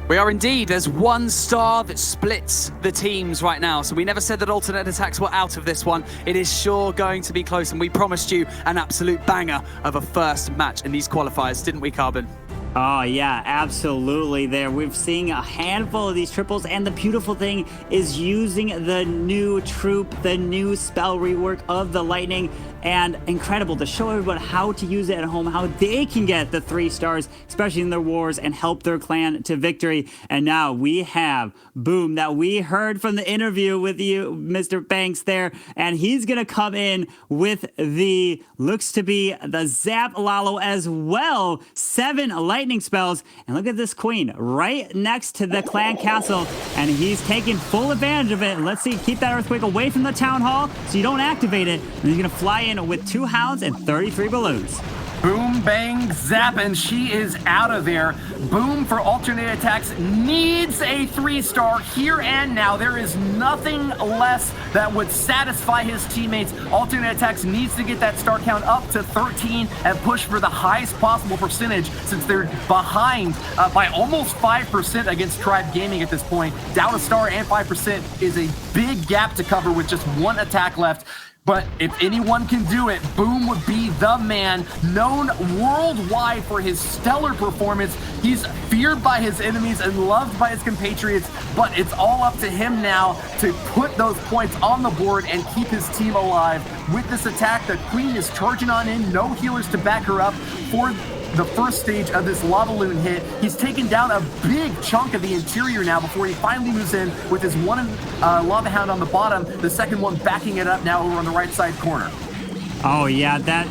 We are indeed. There's 1 star that splits the teams right now. So we never said that alternate attacks were out of this one. It is sure going to be close, and we promised you an absolute banger of a first match in these qualifiers, didn't we, Carbon? Oh, yeah, absolutely there. We've seen a handful of these triples, and the beautiful thing is using the new troop, the new spell rework of the Lightning, and incredible to show everyone how to use it at home, how they can get the 3 stars, especially in their wars, and help their clan to victory. And now we have Boom, that we heard from the interview with you, Mr. Banks there, and he's going to come in with the, looks to be the Zap Lalo as well. 7 lightning spells, and look at this Queen right next to the clan castle, and he's taking full advantage of it. Let's see, keep that Earthquake away from the Town Hall so you don't activate it, and he's going to fly in with 2 hounds and 33 balloons. Boom, bang, zap, and she is out of there. Boom for alternate attacks needs a 3-star here and now. There is nothing less that would satisfy his teammates. Alternate attacks needs to get that star count up to 13 and push for the highest possible percentage, since they're behind by almost 5% against Tribe Gaming at this point. Down a star and 5% is a big gap to cover with just 1 attack left. But if anyone can do it, Boom would be the man, known worldwide for his stellar performance. He's feared by his enemies and loved by his compatriots, but it's all up to him now to put those points on the board and keep his team alive. With this attack, the Queen is charging on in, no healers to back her up for the first stage of this Lava Loon hit. He's taken down a big chunk of the interior now before he finally moves in with his 1 Lava Hound on the bottom, the second one backing it up now over on the right side corner. Oh yeah, the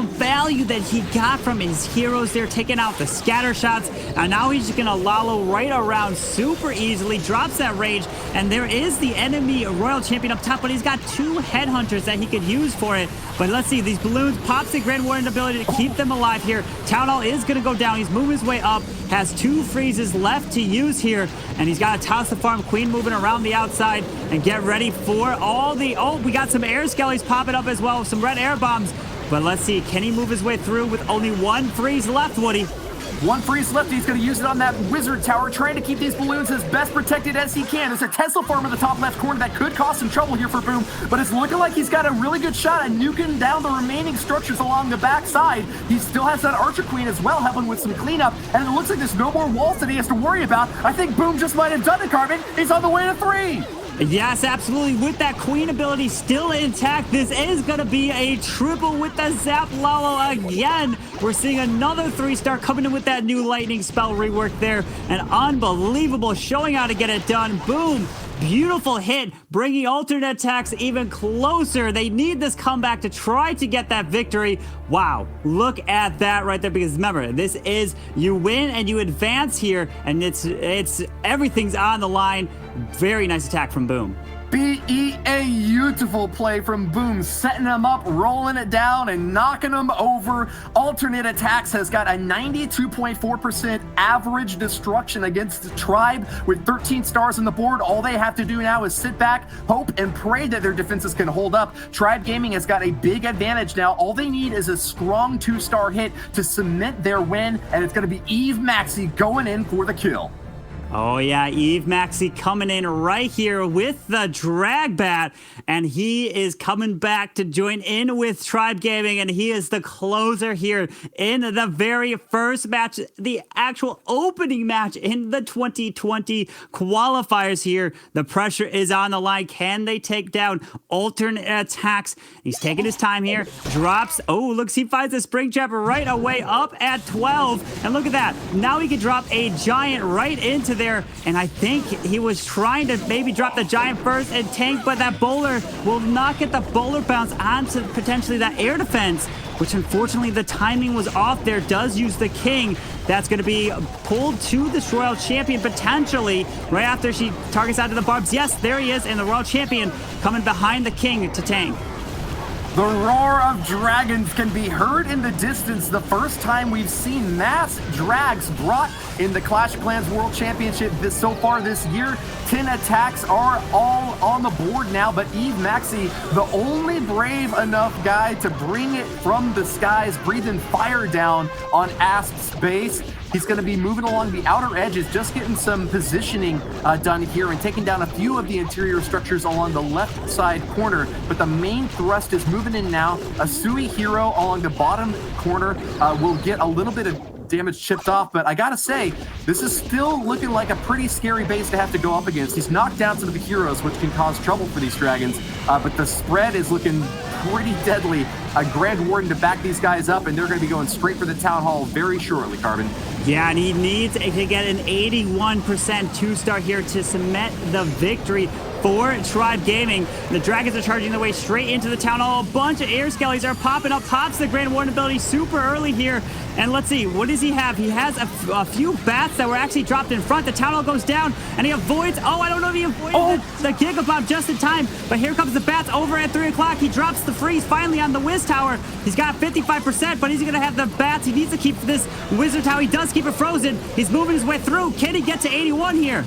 value that he got from his heroes there, taking out the scatter shots, and now he's just gonna Lalo right around super easily, drops that rage, and there is the enemy Royal Champion up top, but he's got 2 Headhunters that he could use for it. But let's see, these balloons pops the Grand Warden ability to keep them alive here. Town Hall is gonna go down, he's moving his way up, has 2 freezes left to use here, and he's got to toss the farm. Queen moving around the outside and get ready for all the, oh, we got some air skellies popping up as well, some red air bombs. But let's see, can he move his way through with only 1 freeze left, Woody? 1 freeze left. He's going to use it on that wizard tower, trying to keep these balloons as best protected as he can. There's a Tesla farm in the top left corner that could cause some trouble here for Boom, but it's looking like he's got a really good shot at nuking down the remaining structures along the back side. He still has that Archer Queen as well, helping with some cleanup, and it looks like there's no more walls that he has to worry about. I think Boom just might have done it, Carbon. He's on the way to 3. Yes, absolutely. With that Queen ability still intact, this is going to be a triple with the Zap Lalo again. We're seeing another 3-star coming in with that new lightning spell rework there. An unbelievable showing how to get it done. Boom Beautiful hit, bringing alternate attacks even closer. They need this comeback to try to get that victory. Wow, look at that right there, because remember, this is, you win and you advance here, and it's everything's on the line. Very nice attack from Boom. A beautiful play from Boom, setting him up, rolling it down, and knocking him over. Alternate Attacks has got a 92.4% average destruction against the Tribe with 13 stars on the board. All they have to do now is sit back, hope, and pray that their defenses can hold up. Tribe Gaming has got a big advantage now. All they need is a strong 2-star hit to cement their win, and it's going to be Eve Maxi going in for the kill. Oh yeah, Eve Maxi coming in right here with the drag bat, and he is coming back to join in with Tribe Gaming, and he is the closer here in the very first match, the actual opening match in the 2020 qualifiers here. The pressure is on the line. Can they take down alternate attacks? He's taking his time here, drops, oh, looks, he finds a spring trap right away up at 12, and look at that. Now he can drop a giant right into there, and I think he was trying to maybe drop the giant first and tank, but that bowler will not get the bowler bounce onto potentially that air defense, which unfortunately the timing was off there. Does use the king. That's going to be pulled to this Royal Champion potentially right after she targets out to the barbs. Yes, there he is, and the Royal Champion coming behind the king to tank. The roar of dragons can be heard in the distance. The first time we've seen mass drags brought in the Clash of Clans World Championship so far this year. 10 attacks are all on the board now, but Eve Maxi, the only brave enough guy to bring it from the skies, breathing fire down on Asp's base. He's going to be moving along the outer edges, just getting some positioning done here and taking down a few of the interior structures along the left side corner. But the main thrust is moving in now. A Sui hero along the bottom corner will get a little bit of damage chipped off, but I gotta say, this is still looking like a pretty scary base to have to go up against. He's knocked down some of the heroes, which can cause trouble for these dragons, but the spread is looking pretty deadly. A Grand Warden to back these guys up, and they're going to be going straight for the Town Hall very shortly, Carbon. Yeah, and he needs to get an 81% 2-star here to cement the victory for Tribe Gaming. The Dragons are charging their way straight into the Town Hall. A bunch of air skellies are popping up. Pops the Grand Warden ability super early here. And let's see, what does he have? He has a few bats that were actually dropped in front. The Town Hall goes down, and he avoids, oh, I don't know if he avoided the Gigabomb just in time, but here comes the bats over at 3 o'clock. He drops the freeze finally on the Wiz Tower. He's got 55%, but he's going to have the bats. He needs to keep this Wizard Tower. He does keep it frozen. He's moving his way through. Can he get to 81 here?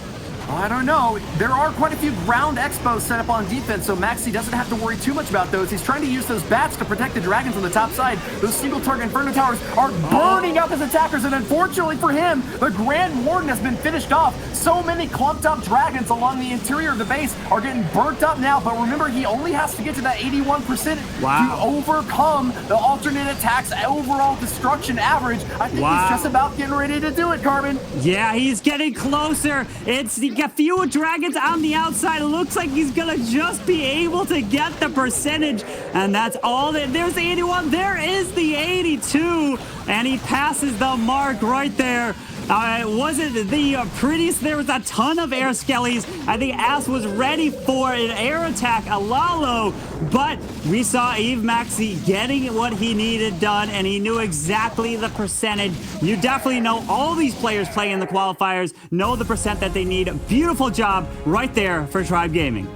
I don't know. There are quite a few ground expos set up on defense, so Maxi doesn't have to worry too much about those. He's trying to use those bats to protect the dragons on the top side. Those single target Inferno towers are burning up his attackers, and unfortunately for him, the Grand Warden has been finished off. So many clumped up dragons along the interior of the base are getting burnt up now, but remember, he only has to get to that 81% to overcome the alternate attacks overall destruction average. I think he's just about getting ready to do it, Carbon. Yeah, he's getting closer. It's a few dragons on the outside. It looks like he's gonna just be able to get the percentage, and that's all. There's the 81. There is the 82, and he passes the mark right there. It wasn't the prettiest. There was a ton of air skellies. I think Ass was ready for an air attack, a Lalo, but we saw Eve Maxi getting what he needed done, and he knew exactly the percentage. You definitely know all these players playing in the qualifiers know the percent that they need. Beautiful job right there for Tribe Gaming.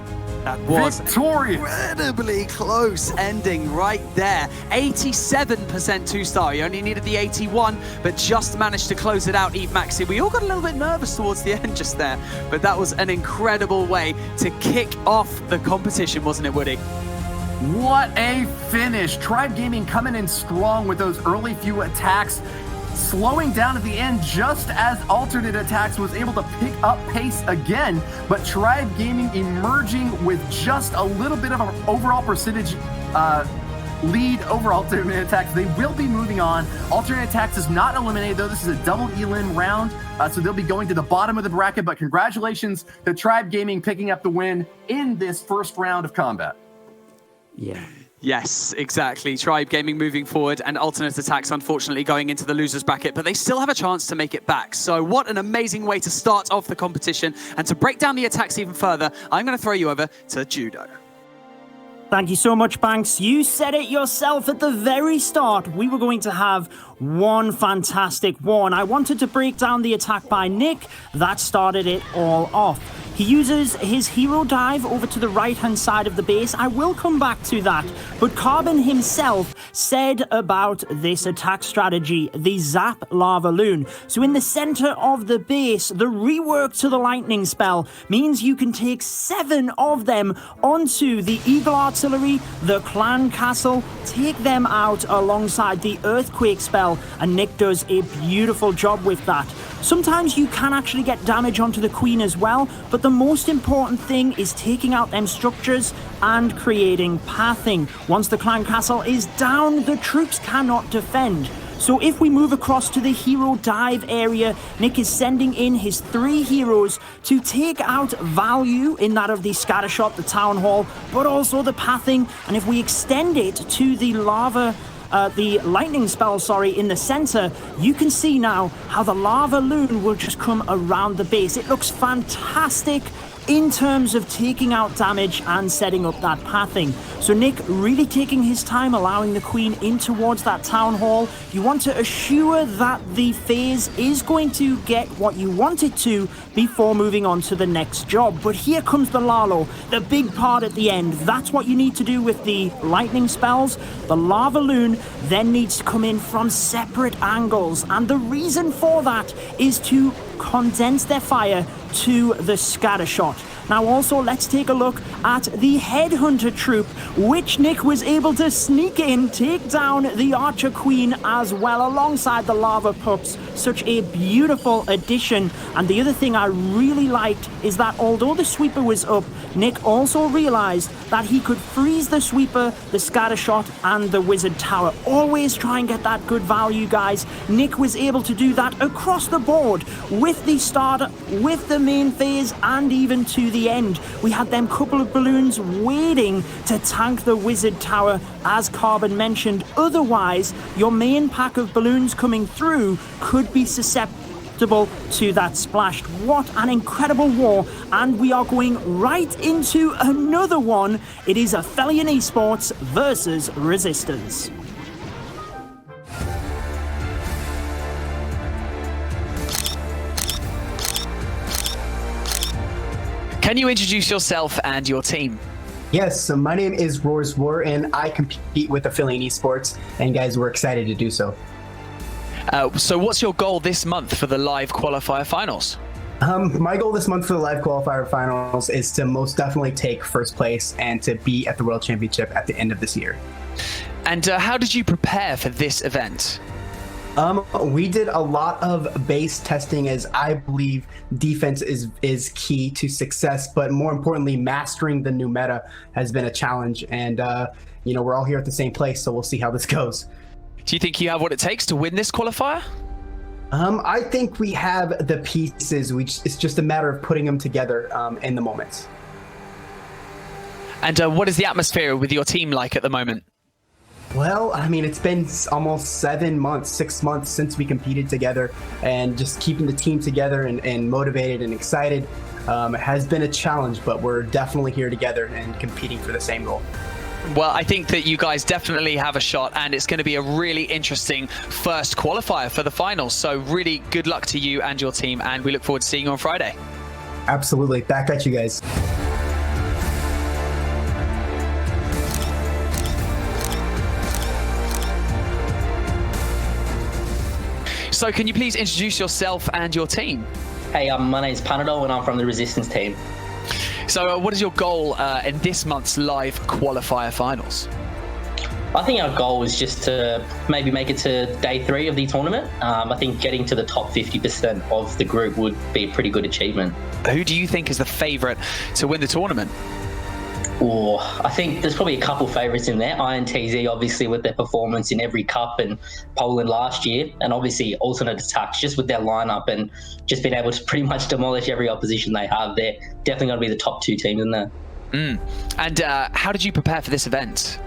That was victorious. Incredibly close ending right there. 87% 2-star. He only needed the 81, but just managed to close it out, Eve Maxi. We all got a little bit nervous towards the end just there, but that was an incredible way to kick off the competition, wasn't it, Woody? What a finish. Tribe Gaming coming in strong with those early few attacks, slowing down at the end just as alternate attacks was able to pick up pace again, but Tribe Gaming emerging with just a little bit of an overall percentage lead over alternate attacks. They will be moving on. Alternate attacks is not eliminated, though. This is a double elim round, so they'll be going to the bottom of the bracket, but congratulations to Tribe Gaming picking up the win in this first round of combat. Yeah. Yes, exactly. Tribe Gaming moving forward and alternate attacks unfortunately going into the losers bracket, but they still have a chance to make it back. So what an amazing way to start off the competition. And to break down the attacks even further, I'm going to throw you over to Judo. Thank you so much, Banks. You said it yourself at the very start. We were going to have one fantastic one. I wanted to break down the attack by Nick. That started it all off. He uses his hero dive over to the right-hand side of the base. I will come back to that. But Carbon himself said about this attack strategy, the Zap Lava Loon. So in the center of the base, the rework to the lightning spell means you can take 7 of them onto the Eagle Artillery, the Clan Castle, take them out alongside the Earthquake spell, and Nick does a beautiful job with that. Sometimes you can actually get damage onto the Queen as well, but the most important thing is taking out them structures and creating pathing. Once the Clan Castle is down, the troops cannot defend. So if we move across to the hero dive area, Nick is sending in his 3 heroes to take out value in that of the Scattershot, the Town Hall, but also the pathing. And if we extend it to the the lightning spell, in the center, you can see now how the lava loon will just come around the base. It looks fantastic in terms of taking out damage and setting up that pathing. So Nick really taking his time, allowing the Queen in towards that Town Hall. You want to assure that the phase is going to get what you want it to before moving on to the next job. But here comes the Lalo, the big part at the end. That's what you need to do with the lightning spells. The lava loon then needs to come in from separate angles, and the reason for that is to condense their fire to the Scattershot. Now also, let's take a look at the Headhunter troop, which Nick was able to sneak in, take down the Archer Queen as well, alongside the Lava Pups. Such a beautiful addition. And the other thing I really liked is that although the Sweeper was up, Nick also realized that he could freeze the Sweeper, the Scattershot, and the Wizard Tower. Always try and get that good value, guys. Nick was able to do that across the board with the starter, with the main phase, and even to the end. We had them couple of balloons waiting to tank the Wizard Tower, as Carbon mentioned. Otherwise, your main pack of balloons coming through could be susceptible to that splash. What an incredible war, and we are going right into another one. It is Aphelion Esports versus Resistance. Can you introduce yourself and your team? Yes, so my name is Roars War, and I compete with Aphelion Esports, and guys, we're excited to do so. So what's your goal this month for the live qualifier finals? My goal this month for the live qualifier finals is to most definitely take first place and to be at the World Championship at the end of this year. And how did you prepare for this event? We did a lot of base testing, as I believe defense is key to success, but more importantly, mastering the new meta has been a challenge. And, we're all here at the same place, so we'll see how this goes. Do you think you have what it takes to win this qualifier? I think we have the pieces. It's just a matter of putting them together in the moments. And what is the atmosphere with your team like at the moment? Well, I mean, it's been almost 6 months since we competed together, and just keeping the team together and motivated and excited has been a challenge, but we're definitely here together and competing for the same goal. Well, I think that you guys definitely have a shot, and it's going to be a really interesting first qualifier for the finals. So really good luck to you and your team, and we look forward to seeing you on Friday. Absolutely. Back at you guys. So can you please introduce yourself and your team? Hey, my name's Panadol, and I'm from the Resistance team. So what is your goal in this month's live qualifier finals? I think our goal is just to maybe make it to day 3 of the tournament. I think getting to the top 50% of the group would be a pretty good achievement. Who do you think is the favourite to win the tournament? Or I think there's probably a couple favourites in there. INTZ, obviously, with their performance in every cup and Poland last year, and obviously alternate attacks, just with their lineup and just being able to pretty much demolish every opposition they have. They're definitely going to be the top 2 teams in there. And how did you prepare for this event?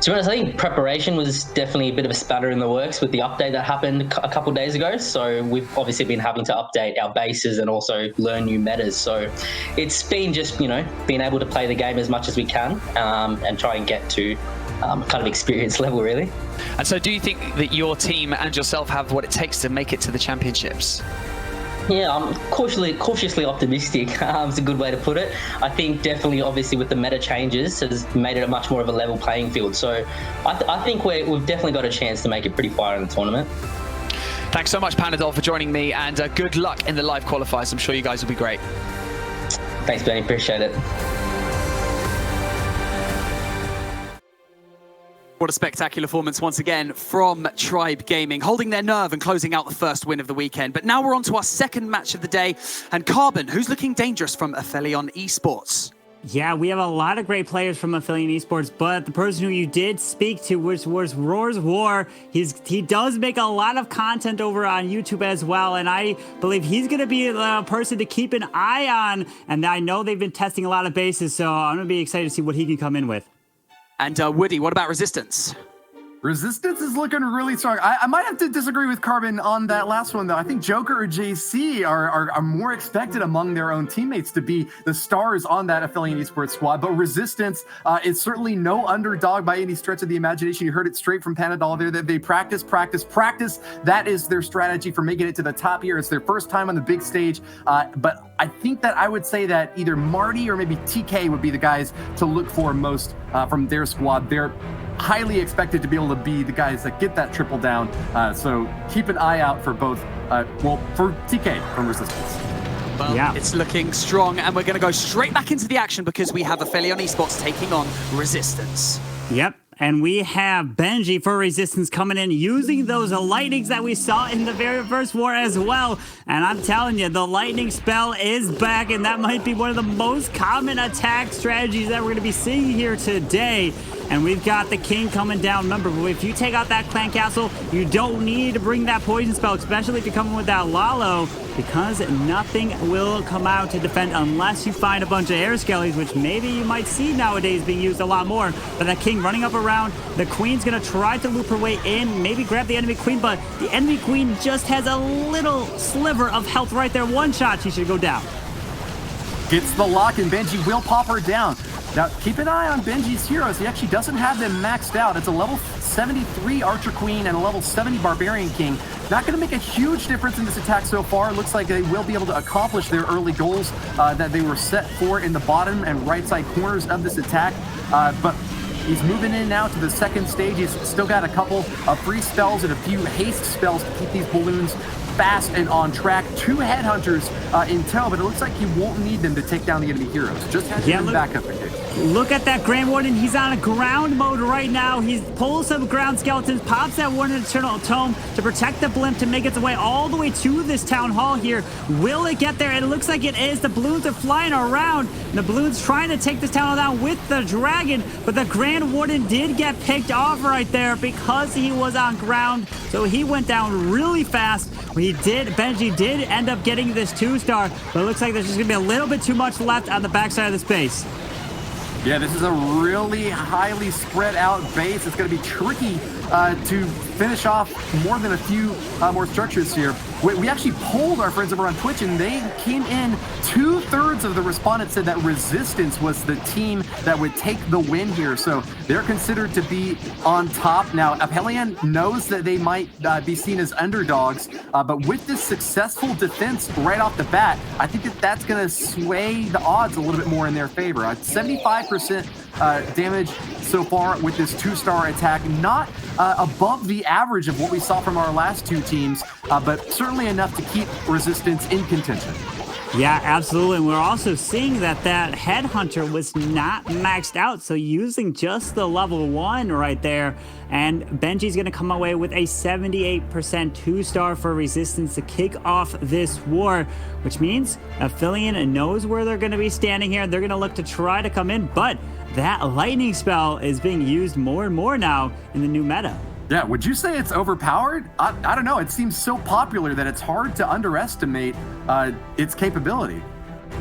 To be honest, I think preparation was definitely a bit of a spatter in the works with the update that happened a couple of days ago. So we've obviously been having to update our bases and also learn new metas. So it's been just, being able to play the game as much as we can and try and get to kind of experience level, really. And so do you think that your team and yourself have what it takes to make it to the championships? Yeah, I'm cautiously optimistic. It's a good way to put it. I think definitely, obviously, with the meta changes, has made it a much more of a level playing field. So I think we've definitely got a chance to make it pretty fire in the tournament. Thanks so much, Panadol, for joining me, and good luck in the live qualifiers. I'm sure you guys will be great. Thanks, Benny. Appreciate it. What a spectacular performance once again from Tribe Gaming, holding their nerve and closing out the first win of the weekend. But now we're on to our second match of the day, and Carbon, who's looking dangerous from Aphelion Esports. Yeah, we have a lot of great players from Aphelion Esports, but the person who you did speak to, which was Roar's War, he does make a lot of content over on YouTube as well, and I believe he's going to be a person to keep an eye on, and I know they've been testing a lot of bases, so I'm going to be excited to see what he can come in with. And Woody, what about Resistance? Resistance is looking really strong. I might have to disagree with Carbon on that last one, though. I think Joker or JC are more expected among their own teammates to be the stars on that Aphelion Esports squad. But Resistance is certainly no underdog by any stretch of the imagination. You heard it straight from Panadol there that they practice. That is their strategy for making it to the top here. It's their first time on the big stage. But I think that I would say that either Marty or maybe TK would be the guys to look for most from their squad. They're highly expected to be able to be the guys that get that triple down. So keep an eye out for both, for TK from Resistance. Well, yeah, it's looking strong, and we're going to go straight back into the action because we have Aphelion Esports taking on Resistance. Yep. And we have Benji for Resistance coming in using those lightnings that we saw in the very first war as well. And I'm telling you, the lightning spell is back, and that might be one of the most common attack strategies that we're going to be seeing here today. And we've got the king coming down. Remember, if you take out that clan castle, you don't need to bring that poison spell, especially if you're coming with that Lalo, because nothing will come out to defend unless you find a bunch of air skellies, which maybe you might see nowadays being used a lot more. But that king running up around, the queen's gonna try to loop her way in, maybe grab the enemy queen, but the enemy queen just has a little sliver of health right there. One shot, she should go down. Gets the lock, and Benji will pop her down. Now, keep an eye on Benji's heroes. He actually doesn't have them maxed out. It's a level 73 Archer Queen and a level 70 Barbarian King. Not going to make a huge difference in this attack so far. It looks like they will be able to accomplish their early goals that they were set for in the bottom and right side corners of this attack. But he's moving in now to the second stage. He's still got a couple of free spells and a few haste spells to keep these balloons fast and on track. 2 Headhunters in tow, but it looks like he won't need them to take down the enemy heroes. Just has them back up again. Look at that Grand Warden. He's on a ground mode right now. He's pulls some ground skeletons, pops that one Eternal Tome to protect the blimp to make its way all the way to this town hall here. Will it get there? And it looks like it is. The balloons are flying around. The balloons trying to take this town down with the dragon, but the Grand Warden did get picked off right there because he was on ground. So he went down really fast. Benji did end up getting this 2-star, but it looks like there's just gonna be a little bit too much left on the backside of the space. Yeah, this is a really highly spread out base. It's going to be tricky to finish off more than a few more structures here. We actually polled our friends over on Twitch, and they came in 2/3 of the respondents said that Resistance was the team that would take the win here. So they're considered to be on top. Now, Aphelion knows that they might be seen as underdogs, but with this successful defense right off the bat, I think that that's going to sway the odds a little bit more in their favor. 75% damage so far with this 2-star attack, not above the average of what we saw from our last two teams, but certainly enough to keep Resistance in contention. Yeah, absolutely. And we're also seeing that Headhunter was not maxed out, so using just the level 1 right there, and Benji's going to come away with a 78% 2-star for Resistance to kick off this war, which means Aphelion knows where they're going to be standing here. They're going to look to try to come in, but that lightning spell is being used more and more now in the new meta. Yeah, would you say it's overpowered? I don't know. It seems so popular that it's hard to underestimate its capability.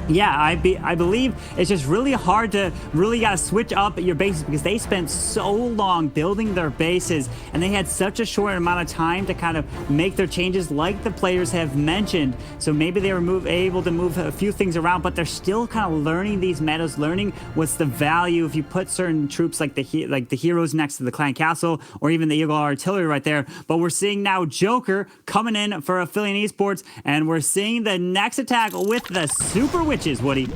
Yeah, I believe it's just really hard to really gotta switch up your bases because they spent so long building their bases and they had such a short amount of time to kind of make their changes like the players have mentioned. So maybe they were able to move a few things around, but they're still kind of learning these metas, learning what's the value if you put certain troops like the heroes next to the clan castle or even the Eagle Artillery right there. But we're seeing now Joker coming in for Affiliate Esports, and we're seeing the next attack with the Super Witches, Woody.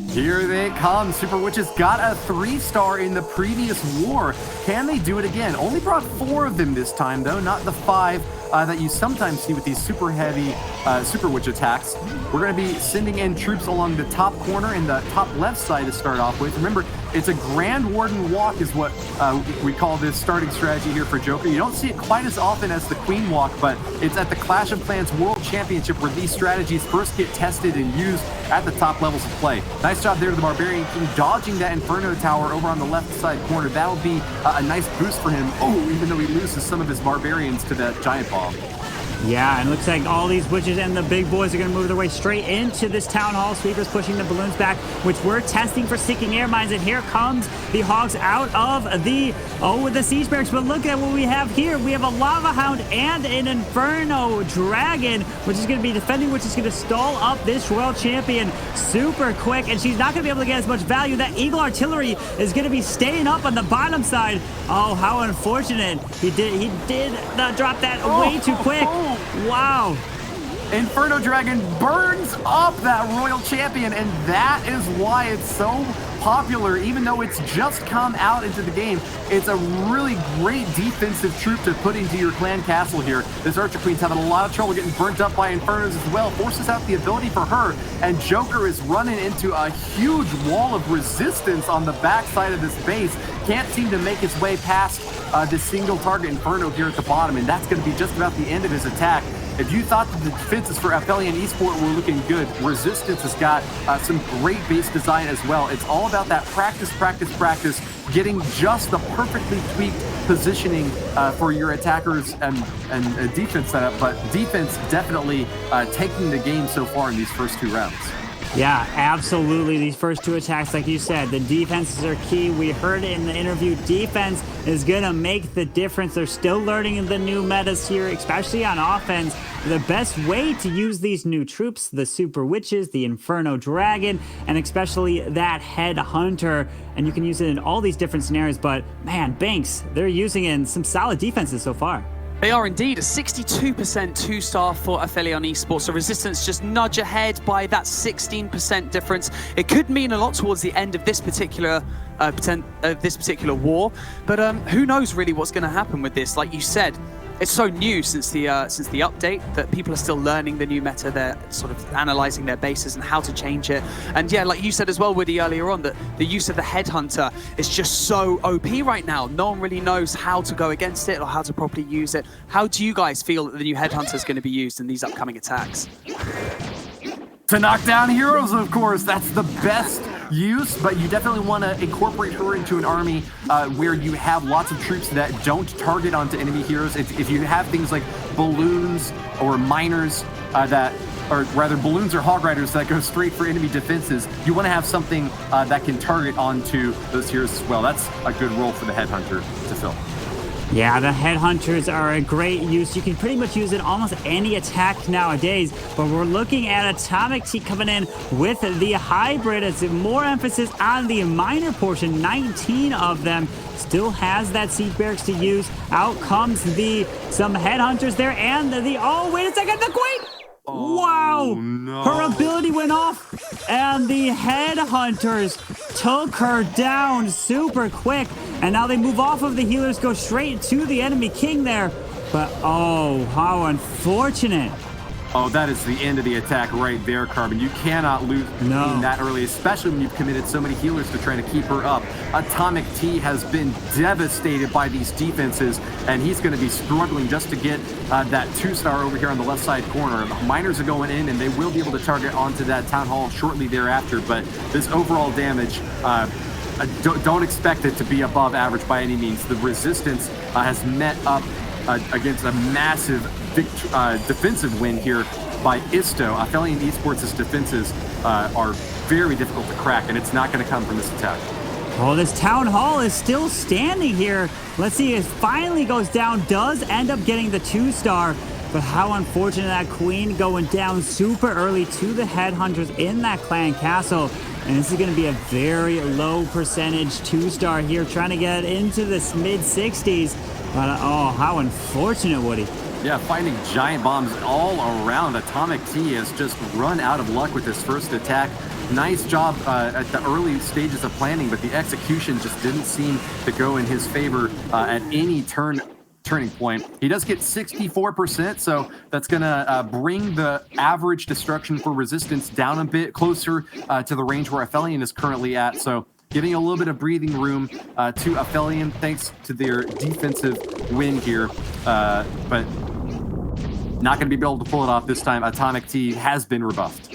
Here they come. Super Witches got a 3-star in the previous war. Can they do it again? Only brought 4 of them this time, though, not the 5 that you sometimes see with these super heavy Super Witch attacks. We're going to be sending in troops along the top corner and the top left side to start off with. Remember, it's a Grand Warden Walk is what we call this starting strategy here for Joker. You don't see it quite as often as the Queen Walk, but it's at the Clash of Clans World Championship where these strategies first get tested and used at the top levels of play. Nice job there to the Barbarian King, dodging that Inferno Tower over on the left side corner. That'll be a nice boost for him. Oh, even though he loses some of his Barbarians to that Giant Bomb. Yeah, and it looks like all these witches and the big boys are going to move their way straight into this Town Hall. Sweepers pushing the balloons back, which we're testing for sinking air mines. And here comes the Hogs out of the siege barracks. But look at what we have here. We have a Lava Hound and an Inferno Dragon, which is going to be defending, which is going to stall up this World Champion super quick. And she's not going to be able to get as much value. That Eagle Artillery is going to be staying up on the bottom side. Oh, how unfortunate. He did drop that way too quick. Wow. Inferno Dragon burns up that Royal Champion, and that is why it's so popular. Even though it's just come out into the game, it's a really great defensive troop to put into your clan castle here. This Archer Queen's having a lot of trouble getting burnt up by Infernos as well. Forces out the ability for her, and Joker is running into a huge wall of resistance on the back side of this base. Can't seem to make his way past this single target Inferno here at the bottom, and that's going to be just about the end of his attack. If you thought that the defenses for Affiliate Esport were looking good, Resistance has got some great base design as well. It's all about that practice, getting just the perfectly tweaked positioning for your attackers and defense setup, but defense definitely taking the game so far in these first 2 rounds. Yeah, absolutely. These first 2 attacks, like you said, the defenses are key. We heard it in the interview. Defense is going to make the difference. They're still learning the new metas here, especially on offense. The best way to use these new troops, the Super Witches, the Inferno Dragon, and especially that Headhunter. And you can use it in all these different scenarios. But man, Banks, they're using it in some solid defenses so far. They are indeed. A 62% 2-star for Affiliate Esports. So Resistance just nudge ahead by that 16% difference. It could mean a lot towards the end of this particular war, but who knows really what's going to happen with this? Like you said, it's so new since the update that people are still learning the new meta. They're sort of analyzing their bases and how to change it. And yeah, like you said as well, Woody, earlier on, that the use of the Headhunter is just so OP right now. No one really knows how to go against it or how to properly use it. How do you guys feel that the new Headhunter is going to be used in these upcoming attacks? To knock down heroes, of course. That's the best use, but you definitely want to incorporate her into an army where you have lots of troops that don't target onto enemy heroes. If you have things like balloons or miners balloons or hog riders that go straight for enemy defenses, you want to have something that can target onto those heroes as well. That's a good role for the Headhunter to fill. Yeah, the Headhunters are a great use. You can pretty much use it almost any attack nowadays, but we're looking at Atomic T coming in with the hybrid. It's more emphasis on the minor portion. 19 of them still has that siege barracks to use. Out comes some Headhunters there, and oh, wait a second, the Queen! Oh, wow! No. Her ability went off, and the Headhunters took her down super quick. And now they move off of the healers, go straight to the enemy king there. But oh, how unfortunate. Oh, that is the end of the attack right there, Carbon. You cannot lose that early, especially when you've committed so many healers to trying to keep her up. Atomic T has been devastated by these defenses, and he's going to be struggling just to get that 2-star over here on the left side corner. The miners are going in, and they will be able to target onto that town hall shortly thereafter, but this overall damage, don't expect it to be above average by any means. The Resistance has met up against a massive defensive win here by Isto. Aphelion Esports' defenses are very difficult to crack, and it's not going to come from this attack. Well, this Town Hall is still standing here. Let's see, it finally goes down, does end up getting the 2-star, but how unfortunate that Queen going down super early to the Headhunters in that clan castle. And this is going to be a very low percentage 2-star here, trying to get into this mid-60s. But oh, how unfortunate, Woody. Yeah, finding giant bombs all around. Atomic T has just run out of luck with this first attack. Nice job at the early stages of planning, but the execution just didn't seem to go in his favor at any turning point. He does get 64%, so that's going to bring the average destruction for resistance down a bit closer to the range where Aphelion is currently at. So giving a little bit of breathing room to Aphelion thanks to their defensive win here, but not going to be able to pull it off this time. Atomic T has been rebuffed.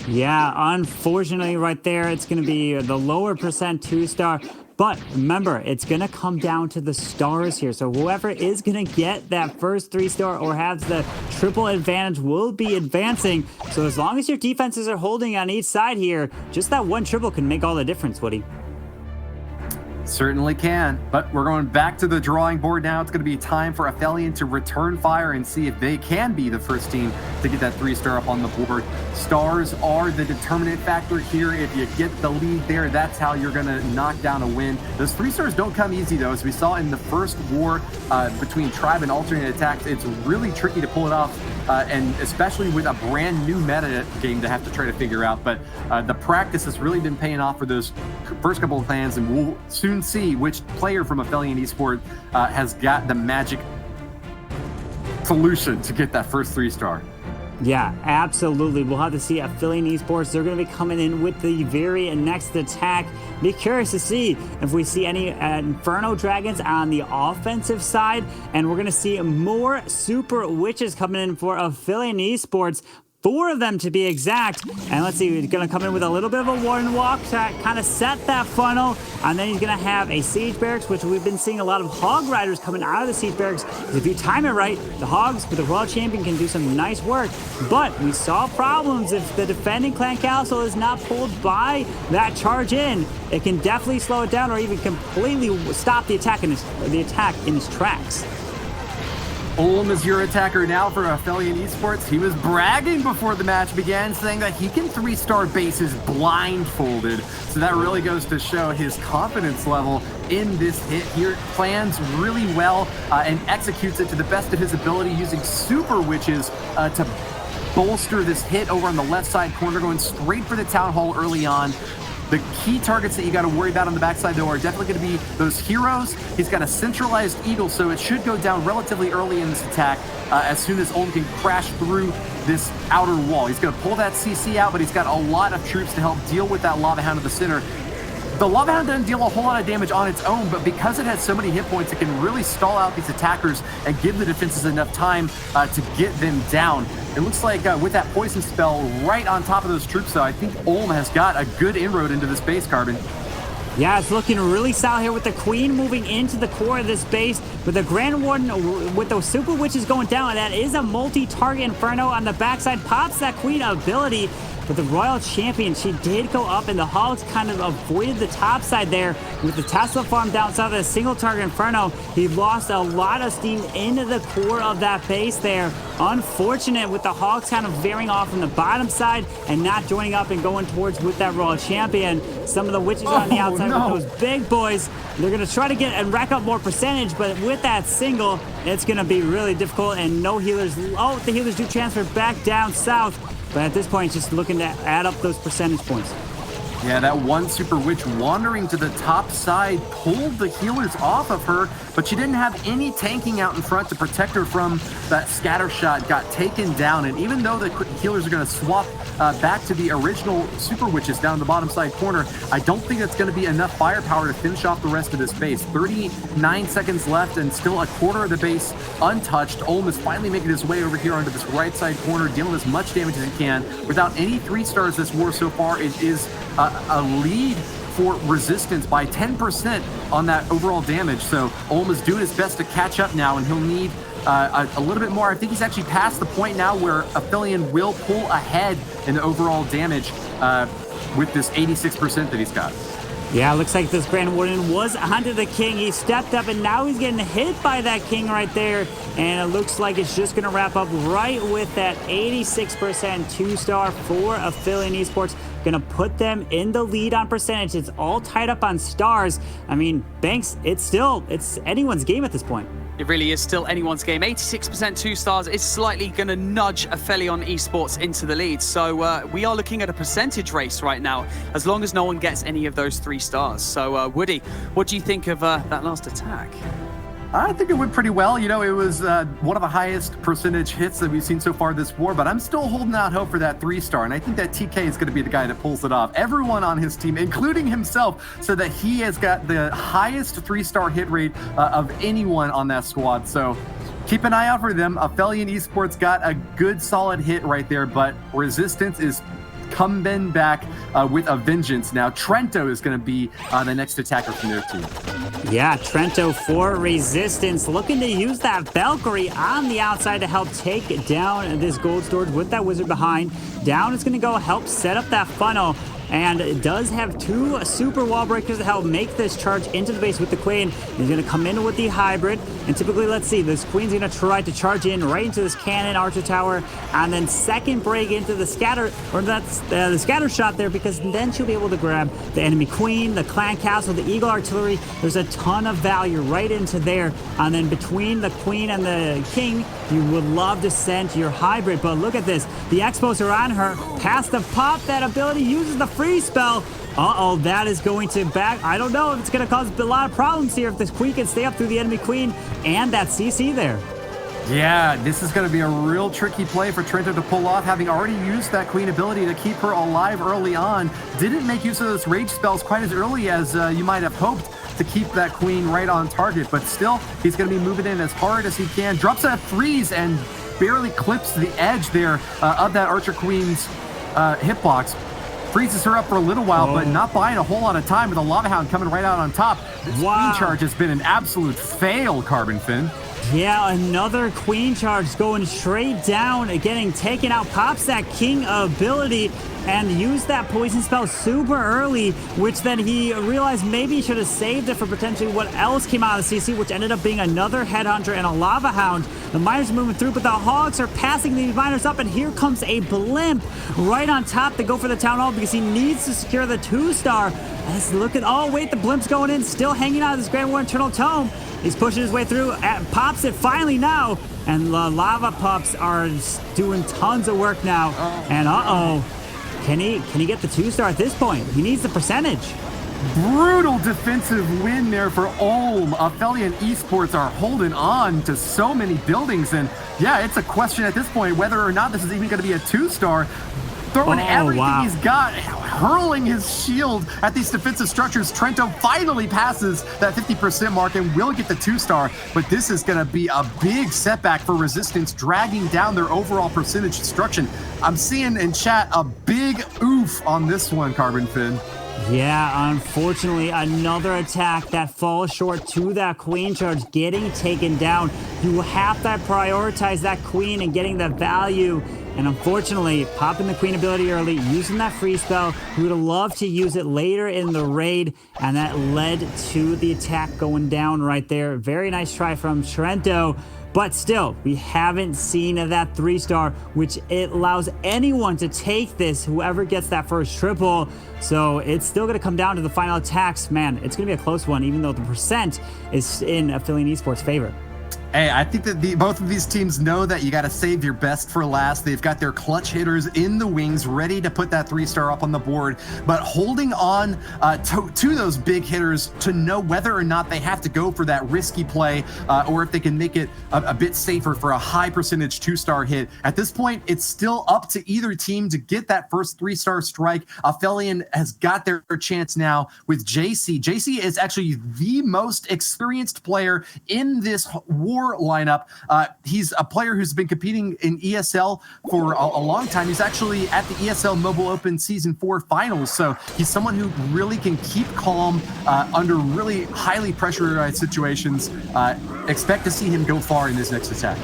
Yeah, unfortunately right there, it's going to be the lower percent 2-star. But remember, it's going to come down to the stars here. So whoever is going to get that first 3-star or has the triple advantage will be advancing. So as long as your defenses are holding on each side here, just that one triple can make all the difference, Woody. Certainly can, but we're going back to the drawing board now. It's going to be time for Aphelion to return fire and see if they can be the first team to get that 3-star up on the board. Stars are the determinant factor here. If you get the lead there, that's how you're going to knock down a win. Those 3-stars don't come easy, though. As we saw in the first war between Tribe and alternate attacks, it's really tricky to pull it off, and especially with a brand new meta game to have to try to figure out. But the practice has really been paying off for those first couple of clans, and we'll soon see which player from Aphelion Esports has got the magic solution to get that first 3-star. Yeah, absolutely. We'll have to see Aphelion Esports. They're going to be coming in with the very next attack. Be curious to see if we see any Inferno Dragons on the offensive side. And we're going to see more Super Witches coming in for Aphelion Esports. 4 of them to be exact. And let's see, he's going to come in with a little bit of a warden walk to kind of set that funnel. And then he's going to have a siege barracks, which we've been seeing a lot of hog riders coming out of the siege barracks. If you time it right, the hogs with the World Champion can do some nice work. But we saw problems if the defending clan castle is not pulled by that charge in. It can definitely slow it down or even completely stop the attack in its tracks. Olm is your attacker now for Aphelion Esports. He was bragging before the match began, saying that he can 3-star bases blindfolded. So that really goes to show his confidence level in this hit. He plans really well and executes it to the best of his ability, using Super Witches to bolster this hit over on the left side corner, going straight for the Town Hall early on. The key targets that you got to worry about on the backside, though, are definitely going to be those heroes. He's got a centralized eagle, so it should go down relatively early in this attack as soon as Olm can crash through this outer wall. He's going to pull that CC out, but he's got a lot of troops to help deal with that Lava Hound in the center. The Lava Hound doesn't deal a whole lot of damage on its own, but because it has so many hit points, it can really stall out these attackers and give the defenses enough time to get them down. It looks like with that poison spell right on top of those troops, though, I think Olm has got a good inroad into this base, Carbon. Yeah, it's looking really solid here with the Queen moving into the core of this base. With the Grand Warden, with those Super Witches going down, that is a multi-target Inferno on the backside. Pops that Queen ability. But the Royal Champion, she did go up, and the Hogs kind of avoided the top side there. With the Tesla farm down south of a single target Inferno, he lost a lot of steam into the core of that base there. Unfortunate with the Hogs kind of veering off from the bottom side and not joining up and going towards with that Royal Champion. Some of the Witches on the outside with those big boys. They're going to try to get and rack up more percentage, but with that single, it's going to be really difficult, and no healers. Oh, the healers do transfer back down south. But at this point, just looking to add up those percentage points. Yeah, that one Super Witch wandering to the top side pulled the healers off of her, but she didn't have any tanking out in front to protect her from that scatter shot. Got taken down, and even though the healers are going to swap back to the original Super Witches down the bottom side corner, I don't think that's going to be enough firepower to finish off the rest of this base. 39 seconds left and still a quarter of the base untouched. Olm is finally making his way over here onto this right side corner, dealing as much damage as he can. Without any 3-stars this war so far, it is a lead for resistance by 10% on that overall damage. So Olm is doing his best to catch up now, and he'll need a little bit more. I think he's actually past the point now where Aphelion will pull ahead in overall damage with this 86% that he's got. Yeah, looks like this Grand Warden was onto the King. He stepped up, and now he's getting hit by that King right there. And it looks like it's just going to wrap up right with that 86% 2-star for Aphelion Esports. Going to put them in the lead on percentage. It's all tied up on stars. I mean, Banks, it's anyone's game at this point. It really is still anyone's game. 86% 2 stars is slightly going to nudge Aphelion Esports into the lead. So we are looking at a percentage race right now, as long as no one gets any of those 3 stars. So Woody, what do you think of that last attack? I think it went pretty well. You know, it was one of the highest percentage hits that we've seen so far this war, but I'm still holding out hope for that 3-star, and I think that TK is going to be the guy that pulls it off. Everyone on his team, including himself, said that he has got the highest 3-star hit rate of anyone on that squad. So keep an eye out for them. Aphelion Esports got a good solid hit right there, but Resistance is coming back with a vengeance. Now Trento is going to be the next attacker from their team. Yeah, Trento for Resistance, looking to use that Valkyrie on the outside to help take down this gold storage with that wizard behind. Down is going to go help set up that funnel. And it does have 2 super wall breakers to help make this charge into the base with the Queen. He's going to come in with the hybrid. And typically, let's see, this Queen's going to try to charge in right into this cannon archer tower. And then second break into the scatter, or that's the scatter shot there, because then she'll be able to grab the enemy Queen, the clan castle, the eagle artillery. There's a ton of value right into there. And then between the Queen and the King, you would love to send your hybrid. But look at this. The expos are on her. Past the pop, that ability uses the free spell. Uh-oh, that is going to back. I don't know if it's going to cause a lot of problems here if this Queen can stay up through the enemy Queen and that CC there. Yeah, this is going to be a real tricky play for Trento to pull off, having already used that Queen ability to keep her alive early on. Didn't make use of those rage spells quite as early as you might have hoped to keep that Queen right on target, but still, he's going to be moving in as hard as he can. Drops a freeze and barely clips the edge there of that Archer Queen's hitbox. Freezes her up for a little while, but not buying a whole lot of time with a Lava Hound coming right out on top. This Queen charge has been an absolute fail, Carbon Fin. Yeah, another Queen charge going straight down, getting taken out. Pops that King ability and used that poison spell super early, which then he realized maybe he should have saved it for potentially what else came out of the CC, which ended up being another Headhunter and a Lava Hound. The miners are moving through, but the Hogs are passing these miners up, and here comes a Blimp right on top to go for the Town Hall because he needs to secure the 2-star. Let's look at, oh wait, the Blimp's going in, still hanging out of this Grand War Eternal Tome. He's pushing his way through, pops it finally now, and the Lava Pups are doing tons of work now. And can he get the 2-star at this point? He needs the percentage. Brutal defensive win there for Ulm. Aphelion Esports are holding on to so many buildings, and yeah, it's a question at this point whether or not this is even going to be a 2-star. Throwing everything he's got, hurling his shield at these defensive structures. Trento finally passes that 50% mark and will get the 2-star, but this is going to be a big setback for Resistance, dragging down their overall percentage destruction. I'm seeing in chat a big oof on this one, Carbon Fin. Yeah, unfortunately, another attack that falls short to that Queen charge, getting taken down. You have to prioritize that Queen and getting the value. And unfortunately, popping the Queen ability early, using that free spell, we would have loved to use it later in the raid, and that led to the attack going down right there. Very nice try from Trento. But still, we haven't seen that 3-star, which it allows anyone to take this, whoever gets that first triple. So it's still going to come down to the final attacks. Man, it's going to be a close one, even though the percent is in Aphelion Esports' favor. Hey, I think that both of these teams know that you got to save your best for last. They've got their clutch hitters in the wings ready to put that 3-star up on the board, but holding on to those big hitters to know whether or not they have to go for that risky play or if they can make it a bit safer for a high percentage 2-star hit. At this point, it's still up to either team to get that first 3-star strike. Aphelion has got their chance now with JC. JC is actually the most experienced player in this war 4 lineup. He's a player who's been competing in ESL for a long time. He's actually at the ESL Mobile Open Season 4 finals, so he's someone who really can keep calm under really highly pressurized situations. Expect to see him go far in this next attack.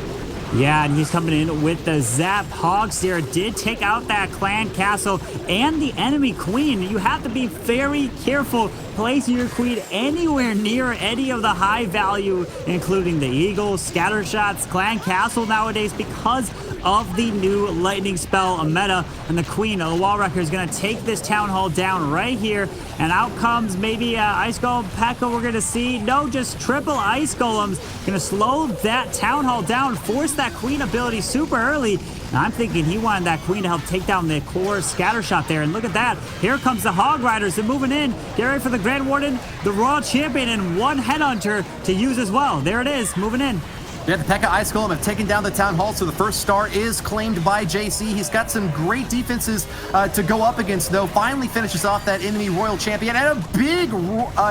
Yeah, and he's coming in with the Zap Hogs there. Did take out that clan castle and the enemy queen. You have to be very careful placing your queen anywhere near any of the high value, including the eagle, scatter shots, clan castle nowadays, because of the new lightning spell meta. And the queen, the wall wrecker, is going to take this town hall down right here. And out comes maybe Ice Golem P.E.K.K.A. we're going to see. No, just triple Ice Golems. Going to slow that town hall down, force that queen ability super early. And I'm thinking he wanted that queen to help take down the core scatter shot there. And look at that. Here comes the Hog Riders. They're moving in. Get ready for the Grand Warden, the Royal Champion, and one Headhunter to use as well. There it is, moving in. Yeah, the P.E.K.K.A. Ice Golem have taken down the Town Hall, so the first star is claimed by JC. He's got some great defenses to go up against, though. Finally finishes off that enemy Royal Champion, and a big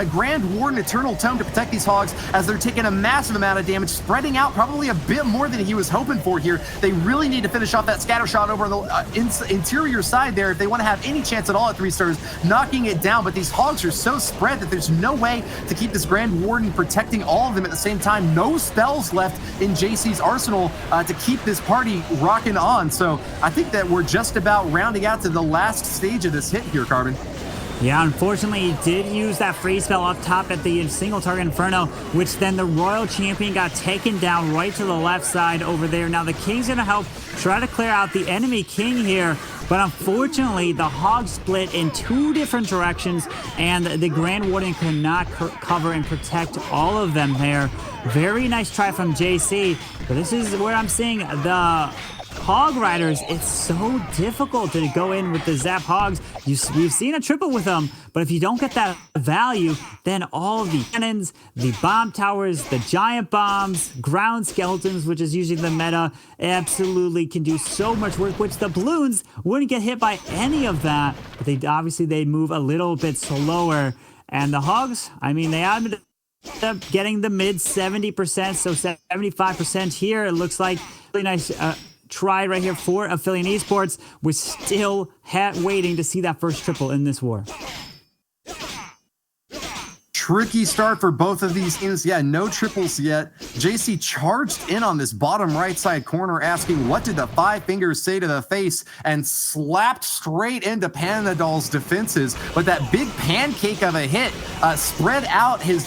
Grand Warden Eternal Tome to protect these Hogs as they're taking a massive amount of damage, spreading out probably a bit more than he was hoping for here. They really need to finish off that scatter shot over on the interior side there if they want to have any chance at all at 3 stars, knocking it down. But these Hogs are so spread that there's no way to keep this Grand Warden protecting all of them at the same time. No spells left in JC's arsenal to keep this party rocking on. So I think that we're just about rounding out to the last stage of this hit here, Carbon. Yeah, unfortunately, he did use that freeze spell up top at the single target Inferno, which then the Royal Champion got taken down right to the left side over there. Now the King's going to help try to clear out the enemy King here, but unfortunately, the Hogs split in 2 different directions, and the Grand Warden could not cover and protect all of them there. Very nice try from JC, but this is where I'm seeing the Hog Riders. It's so difficult to go in with the Zap Hogs. We've seen a triple with them, but if you don't get that value, then all of the cannons, the bomb towers, the giant bombs, ground skeletons, which is usually the meta, absolutely can do so much work, which the balloons wouldn't get hit by any of that, but they move a little bit slower. And the Hogs, I mean, they end up getting the mid 70%, so 75% here. It looks like really nice try right here for Affiliate Esports. We're still waiting to see that first triple in this war. Tricky start for both of these teams. Yeah, no triples yet. JC charged in on this bottom right side corner, asking what did the 5 fingers say to the face, and slapped straight into Panadol's defenses. But that big pancake of a hit spread out his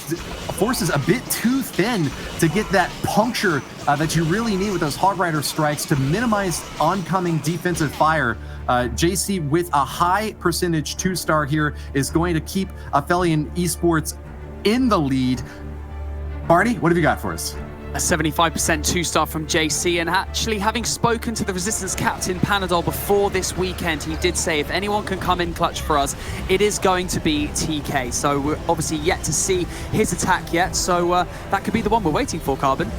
forces a bit too thin to get that puncture that you really need with those Hog Rider strikes to minimize oncoming defensive fire. JC with a high percentage 2-star here is going to keep Affiliate Esports in the lead. Barney, what have you got for us? A 75% 2-star from JC, and actually having spoken to the Resistance captain Panadol before this weekend, he did say if anyone can come in clutch for us, it is going to be TK. So we're obviously yet to see his attack yet, so that could be the one we're waiting for, Carbon.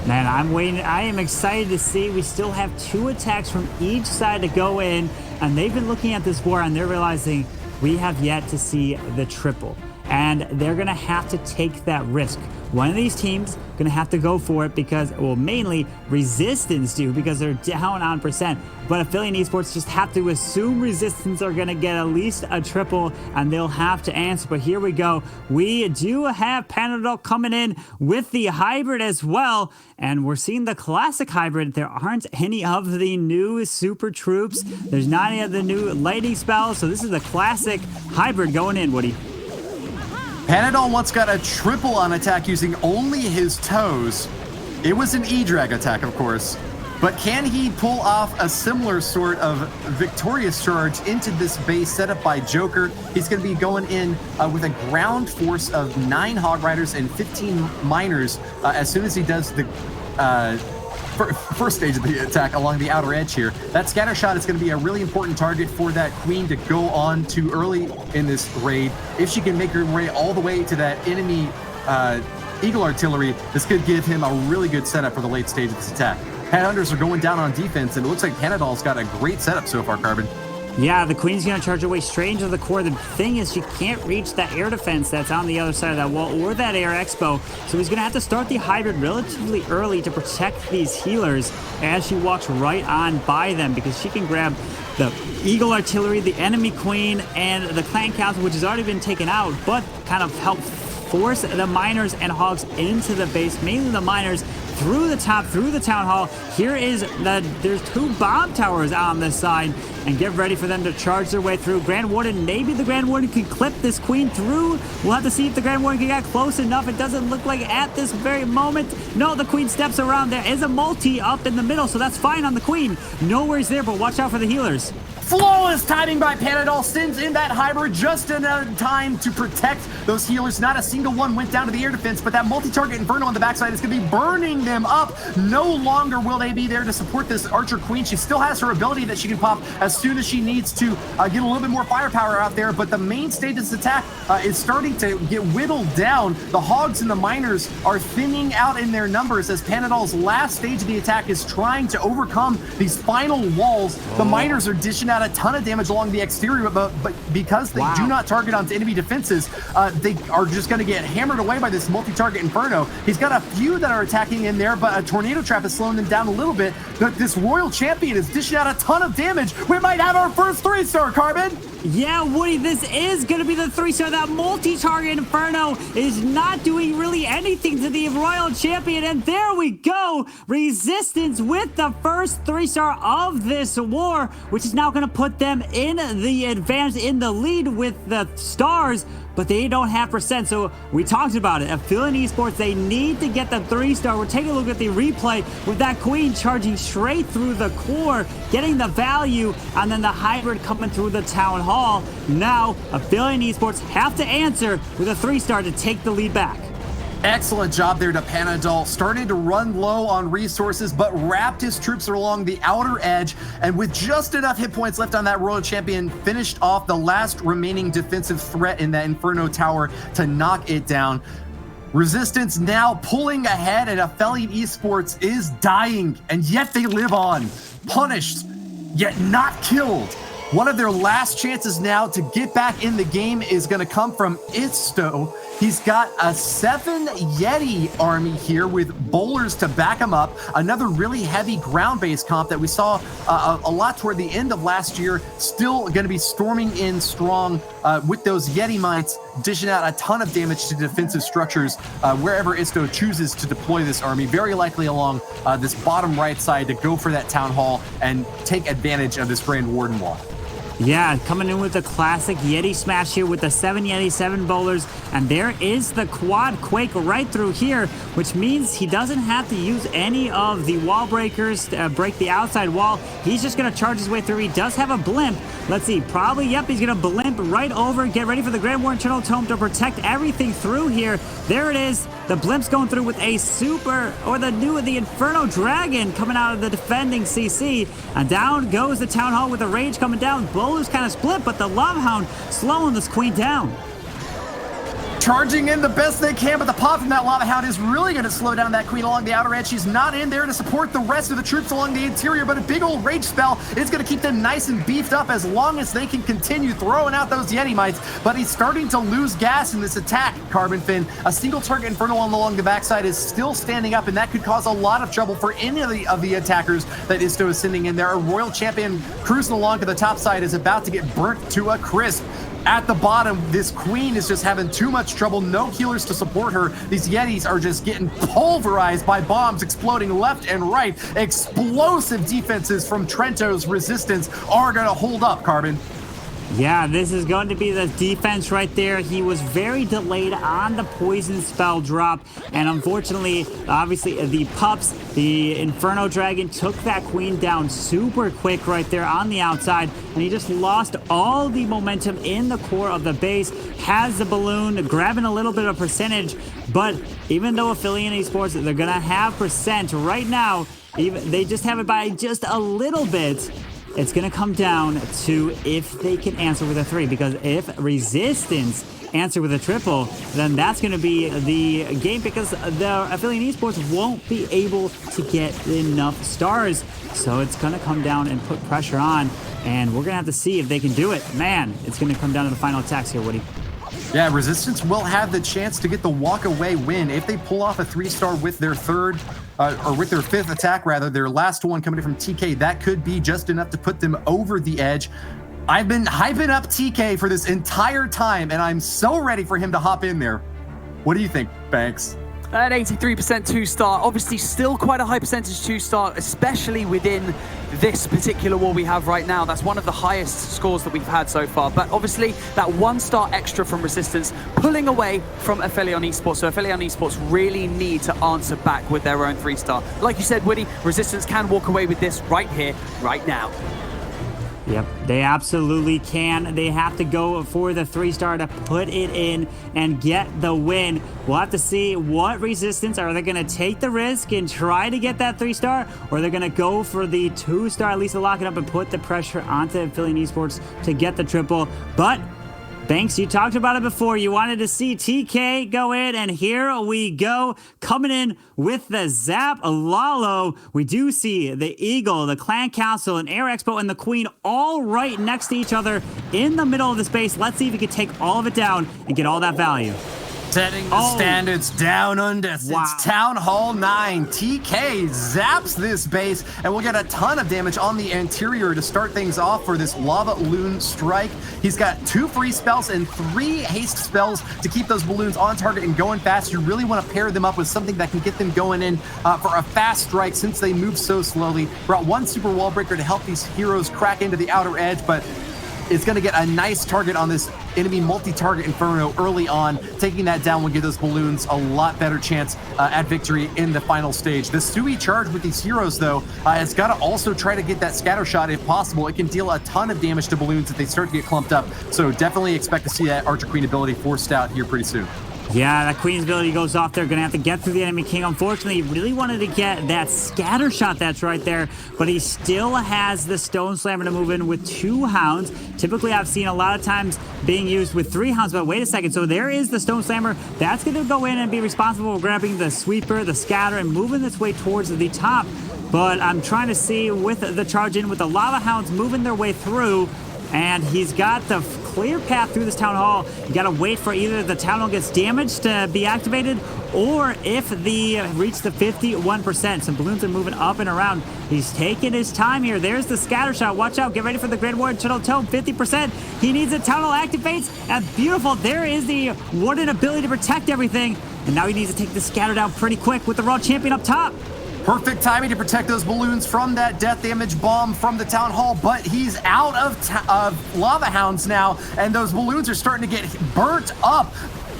Man, I'm waiting. I am excited to see. We still have 2 attacks from each side to go in, and they've been looking at this war and they're realizing we have yet to see the triple. And they're going to have to take that risk. One of these teams going to have to go for it because, well, mainly Resistance do because they're down on percent. But Affiliate Esports just have to assume Resistance are going to get at least a triple and they'll have to answer. But here we go. We do have Panadol coming in with the hybrid as well. And we're seeing the classic hybrid. There aren't any of the new super troops. There's not any of the new lightning spells. So this is the classic hybrid going in, Woody. Panadol once got a triple on attack using only his toes. It was an E-drag attack, of course. But can he pull off a similar sort of victorious charge into this base set up by Joker? He's going to be going in with a ground force of 9 Hog Riders and 15 Miners as soon as he does the first stage of the attack along the outer edge here. That scatter shot is going to be a really important target for that queen to go on to early in this raid. If she can make her way all the way to that enemy Eagle Artillery, this could give him a really good setup for the late stage of this attack. Headhunters are going down on defense, and it looks like Panadol's got a great setup so far, Carbon. Yeah, the Queen's going to charge her way straight into the core. The thing is, she can't reach that air defense that's on the other side of that wall or that air expo. So he's going to have to start the hybrid relatively early to protect these healers as she walks right on by them, because she can grab the Eagle Artillery, the enemy Queen, and the Clan Council, which has already been taken out, but kind of help force the miners and hogs into the base, mainly the miners, through the top, through the town hall. There's 2 bomb towers on this side, and get ready for them to charge their way through. Grand Warden, maybe the Grand Warden can clip this Queen through. We'll have to see if the Grand Warden can get close enough. It doesn't look like at this very moment. No, the Queen steps around. There is a multi up in the middle, so that's fine on the Queen. No worries there, but watch out for the healers. Flawless timing by Panadol sends in that hybrid just in time to protect those healers. Not a single one went down to the air defense, but that multi-target Inferno on the backside is going to be burning them up. No longer will they be there to support this Archer Queen. She still has her ability that she can pop as soon as she needs to get a little bit more firepower out there, but the main stage of this attack is starting to get whittled down. The Hogs and the Miners are thinning out in their numbers as Panadol's last stage of the attack is trying to overcome these final walls. The Miners are dishing out a ton of damage along the exterior, but because they do not target onto enemy defenses, they are just going to get hammered away by this multi-target Inferno. He's got a few that are attacking in there, but a tornado trap is slowing them down a little bit. But this Royal Champion is dishing out a ton of damage. We might have our first 3-star, Carbon. Yeah, Woody, this is going to be the 3-star. That multi-target Inferno is not doing really anything to the Royal Champion. And there we go. Resistance with the first 3-star of this war, which is now going to put them in the advantage, in the lead with the stars. But they don't have percent, so we talked about it. Affiliate Esports, they need to get the 3-star. We're taking a look at the replay with that Queen charging straight through the core, getting the value, and then the hybrid coming through the town hall. Now, Affiliate Esports have to answer with a 3-star to take the lead back. Excellent job there to Panadol, starting to run low on resources, but wrapped his troops along the outer edge, and with just enough hit points left on that Royal Champion, finished off the last remaining defensive threat in that Inferno Tower to knock it down. Resistance now pulling ahead, and Affiliate Esports is dying, and yet they live on. Punished, yet not killed. One of their last chances now to get back in the game is going to come from Isto. He's got a 7 Yeti army here with bowlers to back him up. Another really heavy ground-based comp that we saw a lot toward the end of last year. Still going to be storming in strong with those Yeti mites, dishing out a ton of damage to defensive structures wherever Isto chooses to deploy this army. Very likely along this bottom right side to go for that town hall and take advantage of this Grand Warden wall. Yeah, coming in with the classic Yeti smash here with the 7 Yeti, 7 bowlers. And there is the quad quake right through here, which means he doesn't have to use any of the wall breakers to break the outside wall. He's just going to charge his way through. He does have a blimp. Let's see, probably, yep, he's going to blimp right over. Get ready for the Grand Warden Eternal Tome to protect everything through here. There it is. The blimp's going through with a the Inferno Dragon coming out of the defending CC. And down goes the Town Hall with the rage coming down. Bowlers kind of split, but the Love Hound slowing this Queen down. Charging in the best they can, but the pop from that Lava Hound is really going to slow down that Queen along the outer edge. She's not in there to support the rest of the troops along the interior, but a big old rage spell is going to keep them nice and beefed up as long as they can continue throwing out those Yeti mites. But he's starting to lose gas in this attack, Carbon Fin. A single target Inferno along the backside is still standing up, and that could cause a lot of trouble for any of the attackers that Isto is sending in there. A Royal Champion cruising along to the top side is about to get burnt to a crisp. At the bottom, this Queen is just having too much trouble. No healers to support her. These Yetis are just getting pulverized by bombs exploding left and right. Explosive defenses from Trento's Resistance are going to hold up, Carbon. Yeah, this is going to be the defense right there. He was very delayed on the poison spell drop, and unfortunately, obviously, the pups, the Inferno Dragon took that Queen down super quick right there on the outside, and he just lost all the momentum in the core of the base. Has the balloon, grabbing a little bit of percentage, but even though Affiliate Esports, they're going to have percent right now, they just have it by just a little bit. It's going to come down to if they can answer with a 3, because if Resistance answer with a triple, then that's going to be the game, because the Affiliate Esports won't be able to get enough stars. So it's going to come down and put pressure on. and we're going to have to see if they can do it. Man, it's going to come down to the final attacks here, Woody. Yeah, Resistance will have the chance to get the walk-away win if they pull off a 3-star with their third, or with their 5th attack, rather, their last one coming in from TK. That could be just enough to put them over the edge. I've been hyping up TK for this entire time, and I'm so ready for him to hop in there. What do you think, Banks? At 83% 2-star, obviously still quite a high percentage 2-star, especially within this particular war we have right now. That's one of the highest scores that we've had so far. But obviously that 1-star extra from Resistance pulling away from Aphelion Esports. So Aphelion Esports really need to answer back with their own 3-star. Like you said, Woody, Resistance can walk away with this right here, right now. Yep, they absolutely can. They have to go for the 3-star to put it in and get the win. We'll have to see what Resistance. Are they going to take the risk and try to get that 3-star? Or they're going to go for the 2-star, at least to lock it up and put the pressure onto Aphelion Esports to get the triple. But Banks, you talked about it before. You wanted to see TK go in, and here we go. Coming in with the Zap Lalo. We do see the Eagle, the Clan Council, and Air Expo, and the Queen all right next to each other in the middle of the space. Let's see if we can take all of it down and get all that value. Setting the standards down under. It's Town Hall 9. TK zaps this base, and we'll get a ton of damage on the interior to start things off for this Lava Loon Strike. He's got 2 free spells and 3 haste spells to keep those balloons on target and going fast. You really want to pair them up with something that can get them going in for a fast strike since they move so slowly. Brought 1 super wall breaker to help these heroes crack into the outer edge, but it's going to get a nice target on this enemy multi-target Inferno early on. Taking that down will give those balloons a lot better chance at victory in the final stage. The Sui charge with these heroes, though, has got to also try to get that scatter shot if possible. It can deal a ton of damage to balloons if they start to get clumped up. So definitely expect to see that Archer Queen ability forced out here pretty soon. Yeah, that Queen's ability goes off. They're going to have to get through the enemy king. Unfortunately, he really wanted to get that scatter shot that's right there, but he still has the Stone Slammer to move in with 2 hounds. Typically, I've seen a lot of times being used with 3 hounds, but wait a second. So there is the Stone Slammer. That's going to go in and be responsible for grabbing the sweeper, the scatter, and moving this way towards the top. But I'm trying to see with the charge in, with the Lava Hounds moving their way through, and he's got the clear path through this Town Hall. You gotta wait for either the Town Hall gets damaged to be activated, or if the reach the 51%. Some balloons are moving up and around. He's taking his time here. There's the scatter shot. Watch out. Get ready for the Great Warden Shuttle Tome. 50%. He needs it. Town Hall activates. And beautiful. There is the Warden ability to protect everything. And now he needs to take the scatter down pretty quick with the World Champion up top. Perfect timing to protect those balloons from that death damage bomb from the Town Hall, but he's out of Lava Hounds now, and those balloons are starting to get burnt up.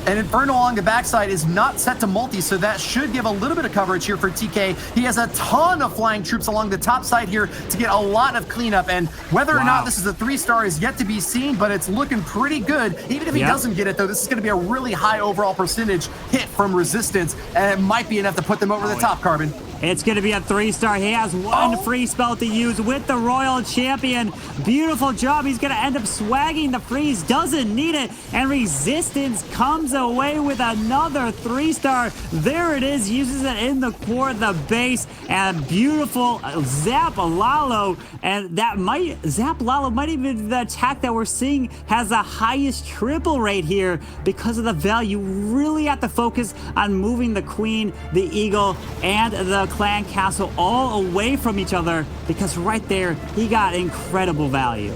And Inferno along the backside is not set to multi, so that should give a little bit of coverage here for TK. He has a ton of flying troops along the top side here to get a lot of cleanup, and whether or not this is a 3-star is yet to be seen, but it's looking pretty good. Even if he doesn't get it, though, this is going to be a really high overall percentage hit from Resistance, and it might be enough to put them over the top, Carbon. It's going to be a 3-star. He has 1 free spell to use with the Royal Champion. Beautiful job. He's going to end up swagging the freeze. Doesn't need it. And Resistance comes away with another 3-star. There it is. Uses it in the core of the base. And beautiful Zap Lalo. And that Zap Lalo might even be the attack that we're seeing has the highest triple rate here because of the value. Really have to focus on moving the Queen, the Eagle, and the Clan Castle all away from each other, because right there he got incredible value.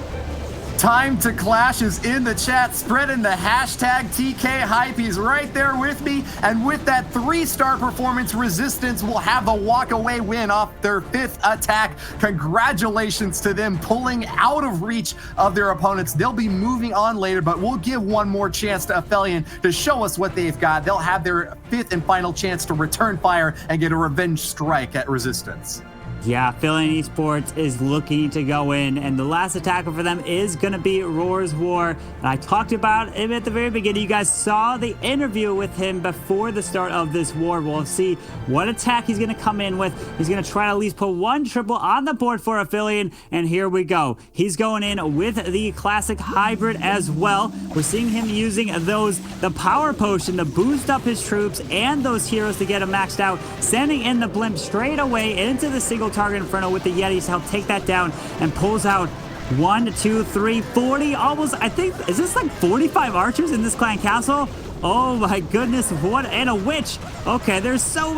Time to Clash is in the chat, spreading the hashtag TK hype. He's right there with me, and with that 3-star performance, Resistance will have the walk-away win off their 5th attack. Congratulations to them, pulling out of reach of their opponents. They'll be moving on later, but we'll give one more chance to Aphelion to show us what they've got. They'll have their 5th and final chance to return fire and get a revenge strike at Resistance. Yeah, Aphelion Esports is looking to go in, and the last attacker for them is going to be Roar's War. And I talked about him at the very beginning. You guys saw the interview with him before the start of this war. We'll see what attack he's going to come in with. He's going to try to at least put 1 triple on the board for Aphelion, and here we go. He's going in with the classic hybrid as well. We're seeing him using the power potion to boost up his troops and those heroes to get him maxed out, sending in the blimp straight away into the single target Inferno with the Yetis to help take that down, and pulls out 1, 2, 3, 40, almost, I think, is this like 45 archers in this clan castle? Oh my goodness, what, and a witch. Okay, there's so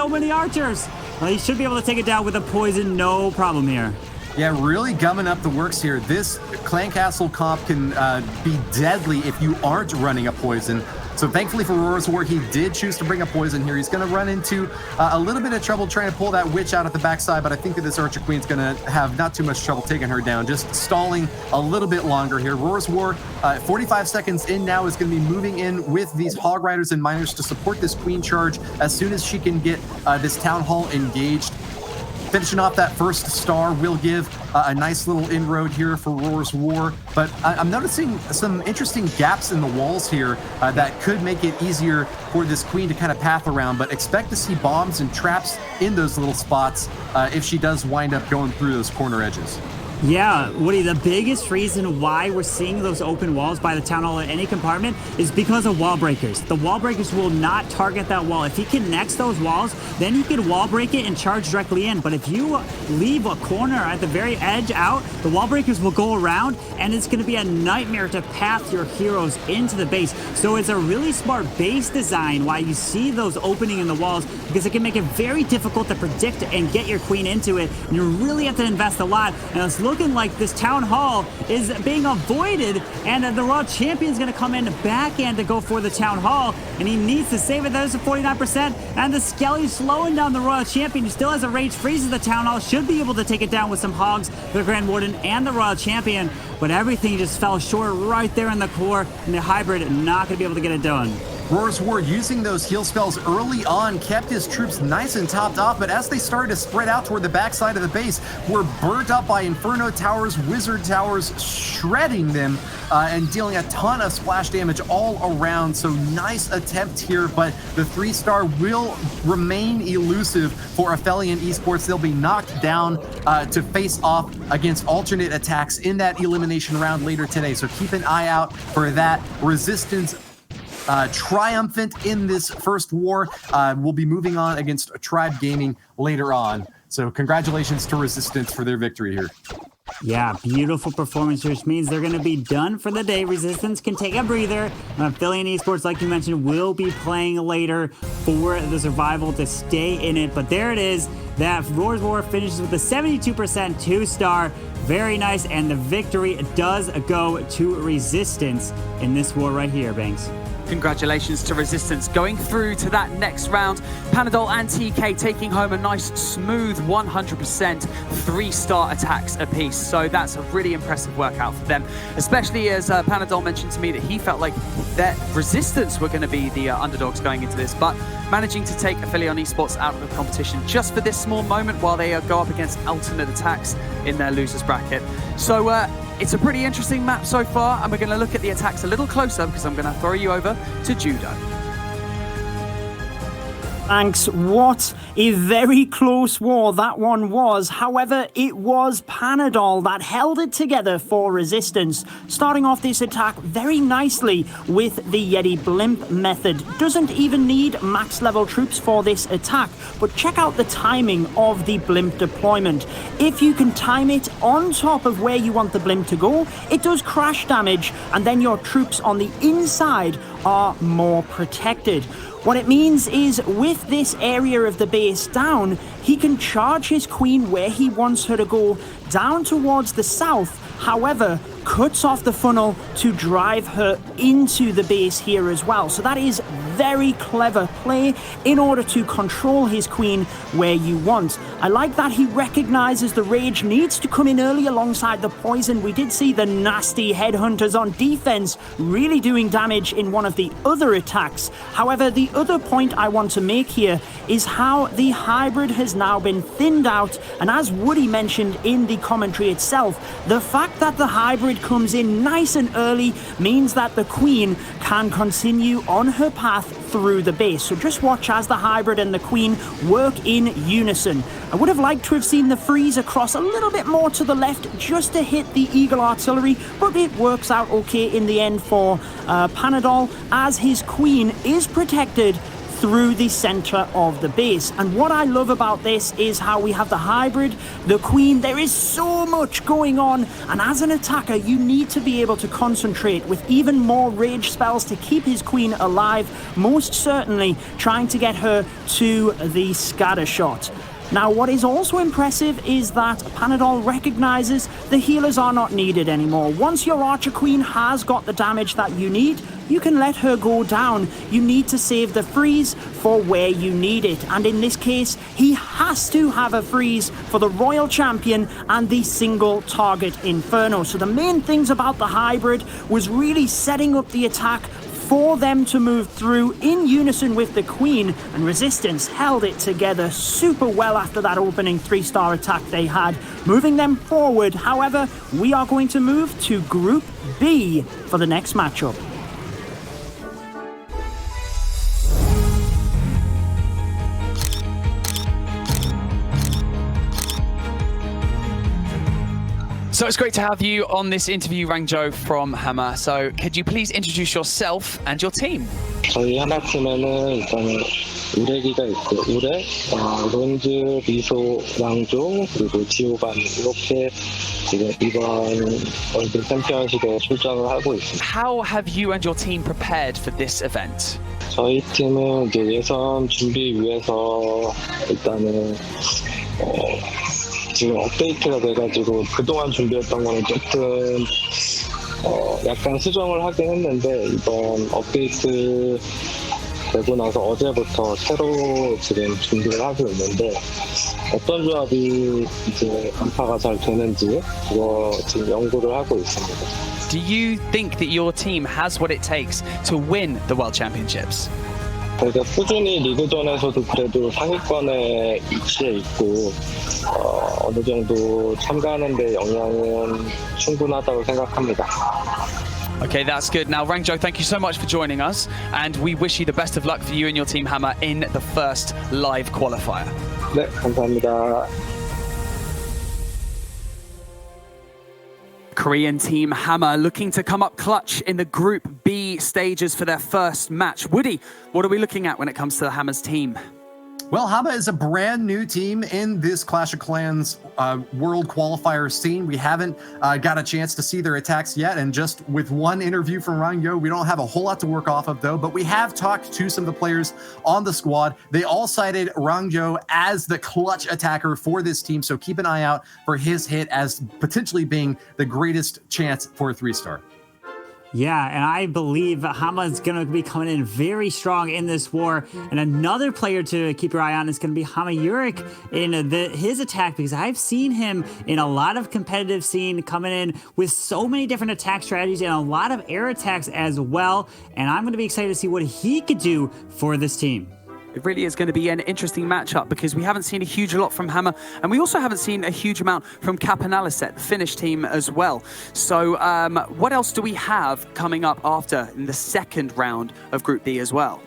many archers. Well, he should be able to take it down with a poison, no problem here. Yeah, really gumming up the works here. This clan castle comp can be deadly if you aren't running a poison. So thankfully for Roar's War, he did choose to bring a poison here. He's going to run into a little bit of trouble trying to pull that witch out at the backside, but I think that this Archer Queen's going to have not too much trouble taking her down, just stalling a little bit longer here. Roar's War, 45 seconds in now, is going to be moving in with these Hog Riders and Miners to support this Queen charge as soon as she can get this Town Hall engaged. Finishing off that first star will give a nice little inroad here for Roar's War, but I'm noticing some interesting gaps in the walls here that could make it easier for this queen to kind of path around, but expect to see bombs and traps in those little spots if she does wind up going through those corner edges. Yeah, Woody, the biggest reason why we're seeing those open walls by the Town Hall at any compartment is because of wall breakers. The wall breakers will not target that wall. If he connects those walls, then he can wall break it and charge directly in. But if you leave a corner at the very edge out, the wall breakers will go around, and it's going to be a nightmare to path your heroes into the base. So it's a really smart base design why you see those opening in the walls, because it can make it very difficult to predict and get your queen into it. And you really have to invest a lot. And it's looking like this Town Hall is being avoided, and the World Champion's going to come in the back end to go for the Town Hall, and he needs to save it. There's a 49%, and the Skelly's slowing down the Royal Champion, who still has a rage freeze of the Town Hall, should be able to take it down with some Hogs, the Grand Warden, and the Royal Champion, but everything just fell short right there in the core, and the Hybrid not going to be able to get it done. Roar's War, using those heal spells early on, kept his troops nice and topped off, but as they started to spread out toward the backside of the base, were burnt up by Inferno Towers, Wizard Towers, shredding them and dealing a ton of splash damage all around. So nice attempt here, but the 3-star will remain elusive for Aphelion Esports. They'll be knocked down to face off against alternate attacks in that elimination round later today. So keep an eye out for that. Resistance triumphant in this first war. We'll be moving on against Tribe Gaming later on. So congratulations to Resistance for their victory here. Yeah, beautiful performance, which means they're going to be done for the day. Resistance can take a breather. Aphelion Esports, like you mentioned, will be playing later for the survival to stay in it. But there it is. That Roar's War finishes with a 72% 2-star. Very nice. And the victory does go to Resistance in this war right here, Banks. Congratulations to Resistance going through to that next round. Panadol and TK taking home a nice smooth 100% 3-star attacks apiece. So that's a really impressive workout for them, especially as Panadol mentioned to me that he felt like that Resistance were going to be the underdogs going into this, but managing to take Aphelion Esports out of the competition just for this small moment while they go up against alternate attacks in their losers bracket. So it's a pretty interesting map so far, and we're going to look at the attacks a little closer because I'm going to throw you over to Judo. Thanks. What a very close war that one was. However, it was Panadol that held it together for Resistance, starting off this attack very nicely with the Yeti Blimp method. Doesn't even need max level troops for this attack, but check out the timing of the Blimp deployment. If you can time it on top of where you want the Blimp to go, it does crash damage, and then your troops on the inside are more protected. What it means is, with this area of the base down, he can charge his queen where he wants her to go, down towards the south, however, cuts off the funnel to drive her into the base here as well. So that is very clever play in order to control his queen where you want. I like that he recognizes the rage needs to come in early alongside the poison. We did see the nasty Headhunters on defense really doing damage in one of the other attacks. However, the other point I want to make here is how the Hybrid has now been thinned out, and as Woody mentioned in the commentary itself, the fact that the Hybrid comes in nice and early means that the Queen can continue on her path through the base. So just watch as the Hybrid and the Queen work in unison. I would have liked to have seen the freeze across a little bit more to the left just to hit the Eagle Artillery, but it works out okay in the end for Panadol, as his Queen is protected through the center of the base. And what I love about this is how we have the hybrid, the queen. There is so much going on, and as an attacker you need to be able to concentrate with even more rage spells to keep his queen alive, most certainly trying to get her to the scatter shot. Now, what is also impressive is that Panadol recognizes the healers are not needed anymore. Once your Archer Queen has got the damage that you need, you can let her go down. You need to save the freeze for where you need it. And in this case, he has to have a freeze for the Royal Champion and the single target Inferno. So the main things about the hybrid was really setting up the attack for them to move through in unison with the Queen, and Resistance held it together super well after that opening 3-star attack they had, moving them forward. However, we are going to move to Group B for the next matchup. So it's great to have you on this interview, Rangjo from Hama. So could you please introduce yourself and your team? 저희 하나팀에는 일단은 우레기가 있고 우레, 론즈, 미소, 랑조, 그리고 지오반 이렇게 지금 이번 월드 챔피언십에 출전을 하고 있습니다. How have you and your team prepared for this event? 저희 팀은 이제 예선 준비 위해서 일단은 지금 업데이트가 돼가지고 그동안 준비했던 거는 조금 약간 수정을 하긴 했는데 이번 업데이트 되고 나서 어제부터 새로 지금 준비를 하고 있는데 어떤 조합이 이제 안파가 잘 되는지 그거 지금 연구를 하고 있습니다. Do you think that your team has what it takes to win the World Championships? 저희가 꾸준히 리그전에서도 그래도 상위권에 위치해 있고 어느 정도 참가하는 데 영향은 충분하다고 생각합니다. Okay, that's good. Now, Rangjo, thank you so much for joining us, and we wish you the best of luck for you and your team Hama in the first live qualifier. 네, 감사합니다. Korean team Hama looking to come up clutch in the Group B stages for their first match. Woody, what are we looking at when it comes to the Hama's team? Well, Hama is a brand new team in this Clash of Clans World Qualifier scene. We haven't got a chance to see their attacks yet, and just with one interview from Rangjo, we don't have a whole lot to work off of though, but we have talked to some of the players on the squad. They all cited Rangjo as the clutch attacker for this team, so keep an eye out for his hit as potentially being the greatest chance for a 3-star. Yeah, and I believe Hama is going to be coming in very strong in this war. And another player to keep your eye on is going to be Hama Yurik in his attack, because I've seen him in a lot of competitive scene coming in with so many different attack strategies and a lot of air attacks as well. And I'm going to be excited to see what he could do for this team. It really is going to be an interesting matchup because we haven't seen a huge lot from Hama, and we also haven't seen a huge amount from Analyst, the Finnish team as well. So what else do we have coming up after in the second round of Group B as well?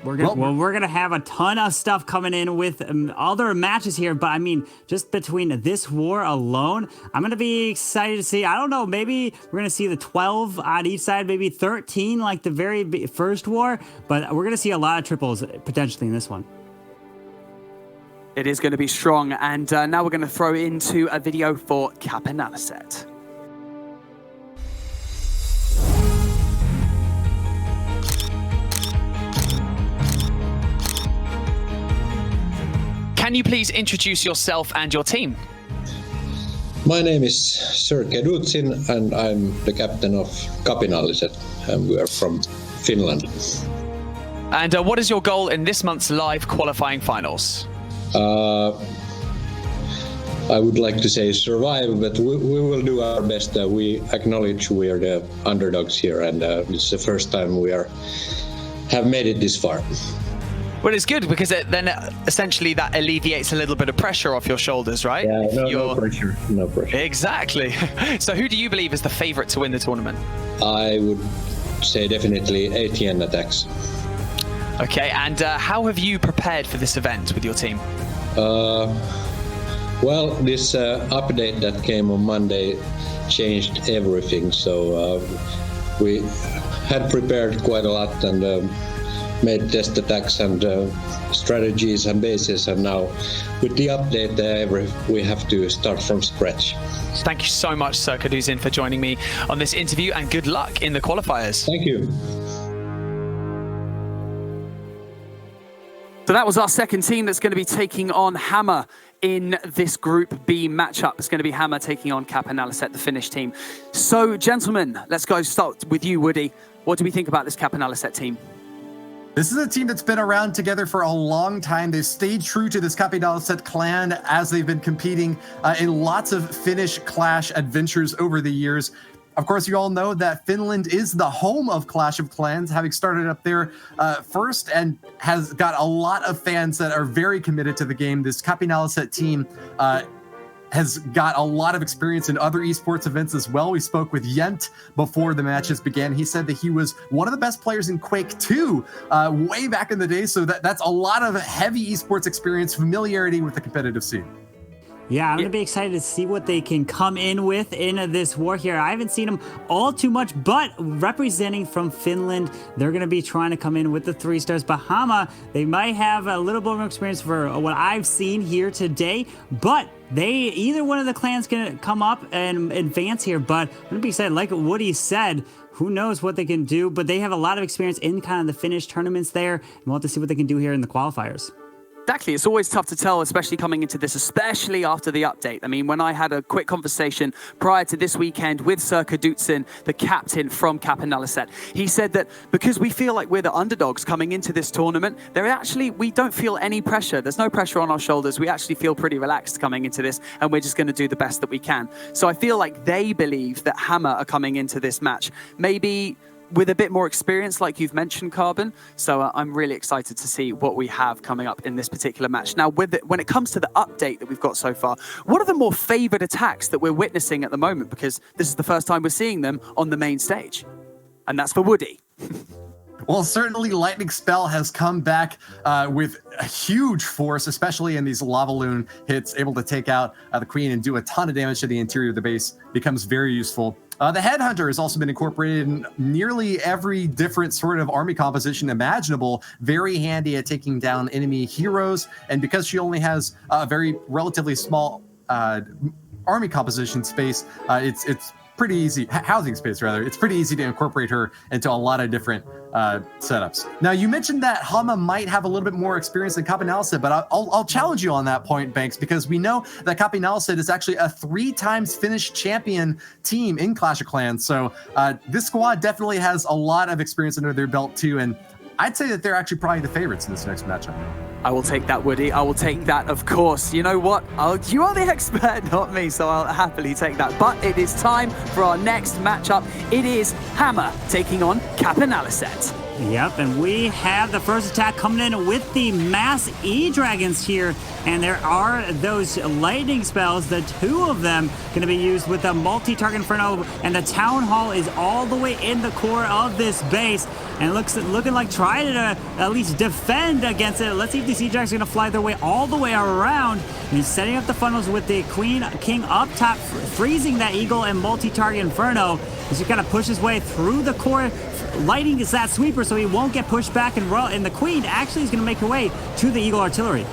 We're gonna have a ton of stuff coming in with other matches here, but I mean, just between this war alone, I'm gonna be excited to see. I don't know, maybe we're gonna see the 12 on each side, maybe 13 like the very first war, but we're gonna see a lot of triples potentially in this one. It is going to be strong, and now we're going to throw into a video for Analyst. Can you please introduce yourself and your team? My name is Sir Kedutsin, and I'm the captain of Analyst, and we are from Finland. And what is your goal in this month's live qualifying finals? I would like to say survive, but we will do our best. We acknowledge we are the underdogs here, and it's the first time we have made it this far. Well, it's good because then essentially that alleviates a little bit of pressure off your shoulders, right? Yeah, no pressure. No pressure. Exactly. So who do you believe is the favorite to win the tournament? I would say definitely ATN attacks. Okay, and how have you prepared for this event with your team? Well, this update that came on Monday changed everything. So we had prepared quite a lot and made test attacks and strategies and bases, and now with the update we have to start from scratch. Thank you so much, Sir Kaduzin, for joining me on this interview, and good luck in the qualifiers. Thank you. So that was our second team that's going to be taking on Hama in this Group B matchup. It's going to be Hama taking on Cap and Analyst, the Finnish team. So, gentlemen, let's go start with you, Woody. What do we think about this Cap and Analyst team? This is a team that's been around together for a long time. They've stayed true to this Kapinalliset clan as they've been competing in lots of Finnish Clash adventures over the years. Of course, you all know that Finland is the home of Clash of Clans, having started up there first, and has got a lot of fans that are very committed to the game. This Kapinalliset team has got a lot of experience in other esports events as well. We spoke with Yent before the matches began. He said that he was one of the best players in Quake 2 way back in the day. So that's a lot of heavy esports experience, familiarity with the competitive scene. Yeah, I'm going to be excited to see what they can come in with in this war here. I haven't seen them all too much, but representing from Finland, they're going to be trying to come in with the 3 stars. Bahama, they might have a little bit more experience for what I've seen here today, but either one of the clans can come up and advance here. But I'm going to be excited. Like Woody said, who knows what they can do, but they have a lot of experience in kind of the Finnish tournaments there, and we'll have to see what they can do here in the qualifiers. Exactly. It's always tough to tell, especially coming into this, especially after the update. I mean, when I had a quick conversation prior to this weekend with Sir Kaduzin, the captain from Cap and Analyst, he said that because we feel like we're the underdogs coming into this tournament, we don't feel any pressure. There's no pressure on our shoulders. We actually feel pretty relaxed coming into this, and we're just going to do the best that we can. So I feel like they believe that Hama are coming into this match, maybe with a bit more experience, like you've mentioned, Carbon. So I'm really excited to see what we have coming up in this particular match. Now, when it comes to the update that we've got so far, what are the more favored attacks that we're witnessing at the moment? Because this is the first time we're seeing them on the main stage. And that's for Woody. Well, certainly Lightning Spell has come back with a huge force, especially in these Lava Loon hits, able to take out the Queen and do a ton of damage to the interior of the base, becomes very useful. The Headhunter has also been incorporated in nearly every different sort of army composition imaginable, very handy at taking down enemy heroes. And because she only has a very relatively small army composition space, it's pretty easy, housing space rather, it's pretty easy to incorporate her into a lot of different setups. Now, you mentioned that Hama might have a little bit more experience than Kapinalliset, but I'll challenge you on that point, Banks, because we know that Kapinalliset is actually a 3-time Finnish champion team in Clash of Clans. So this squad definitely has a lot of experience under their belt too, and I'd say that they're actually probably the favorites in this next matchup. I will take that, Woody. I will take that, of course. You know what? You are the expert, not me, so I'll happily take that. But it is time for our next matchup. It is Hama taking on Cap and Analyst. Yep, and we have the first attack coming in with the Mass E-Dragons here, and there are those lightning spells, the 2 of them going to be used with the multi-target Inferno, and the Town Hall is all the way in the core of this base, and looking like trying to at least defend against it. Let's see if these E-Dragons are going to fly their way all the way around, and he's setting up the funnels with the King up top, freezing that Eagle and multi-target Inferno as he kind of pushes his way through the core. Lighting is that sweeper, so he won't get pushed back, and the Queen actually is going to make her way to the Eagle Artillery.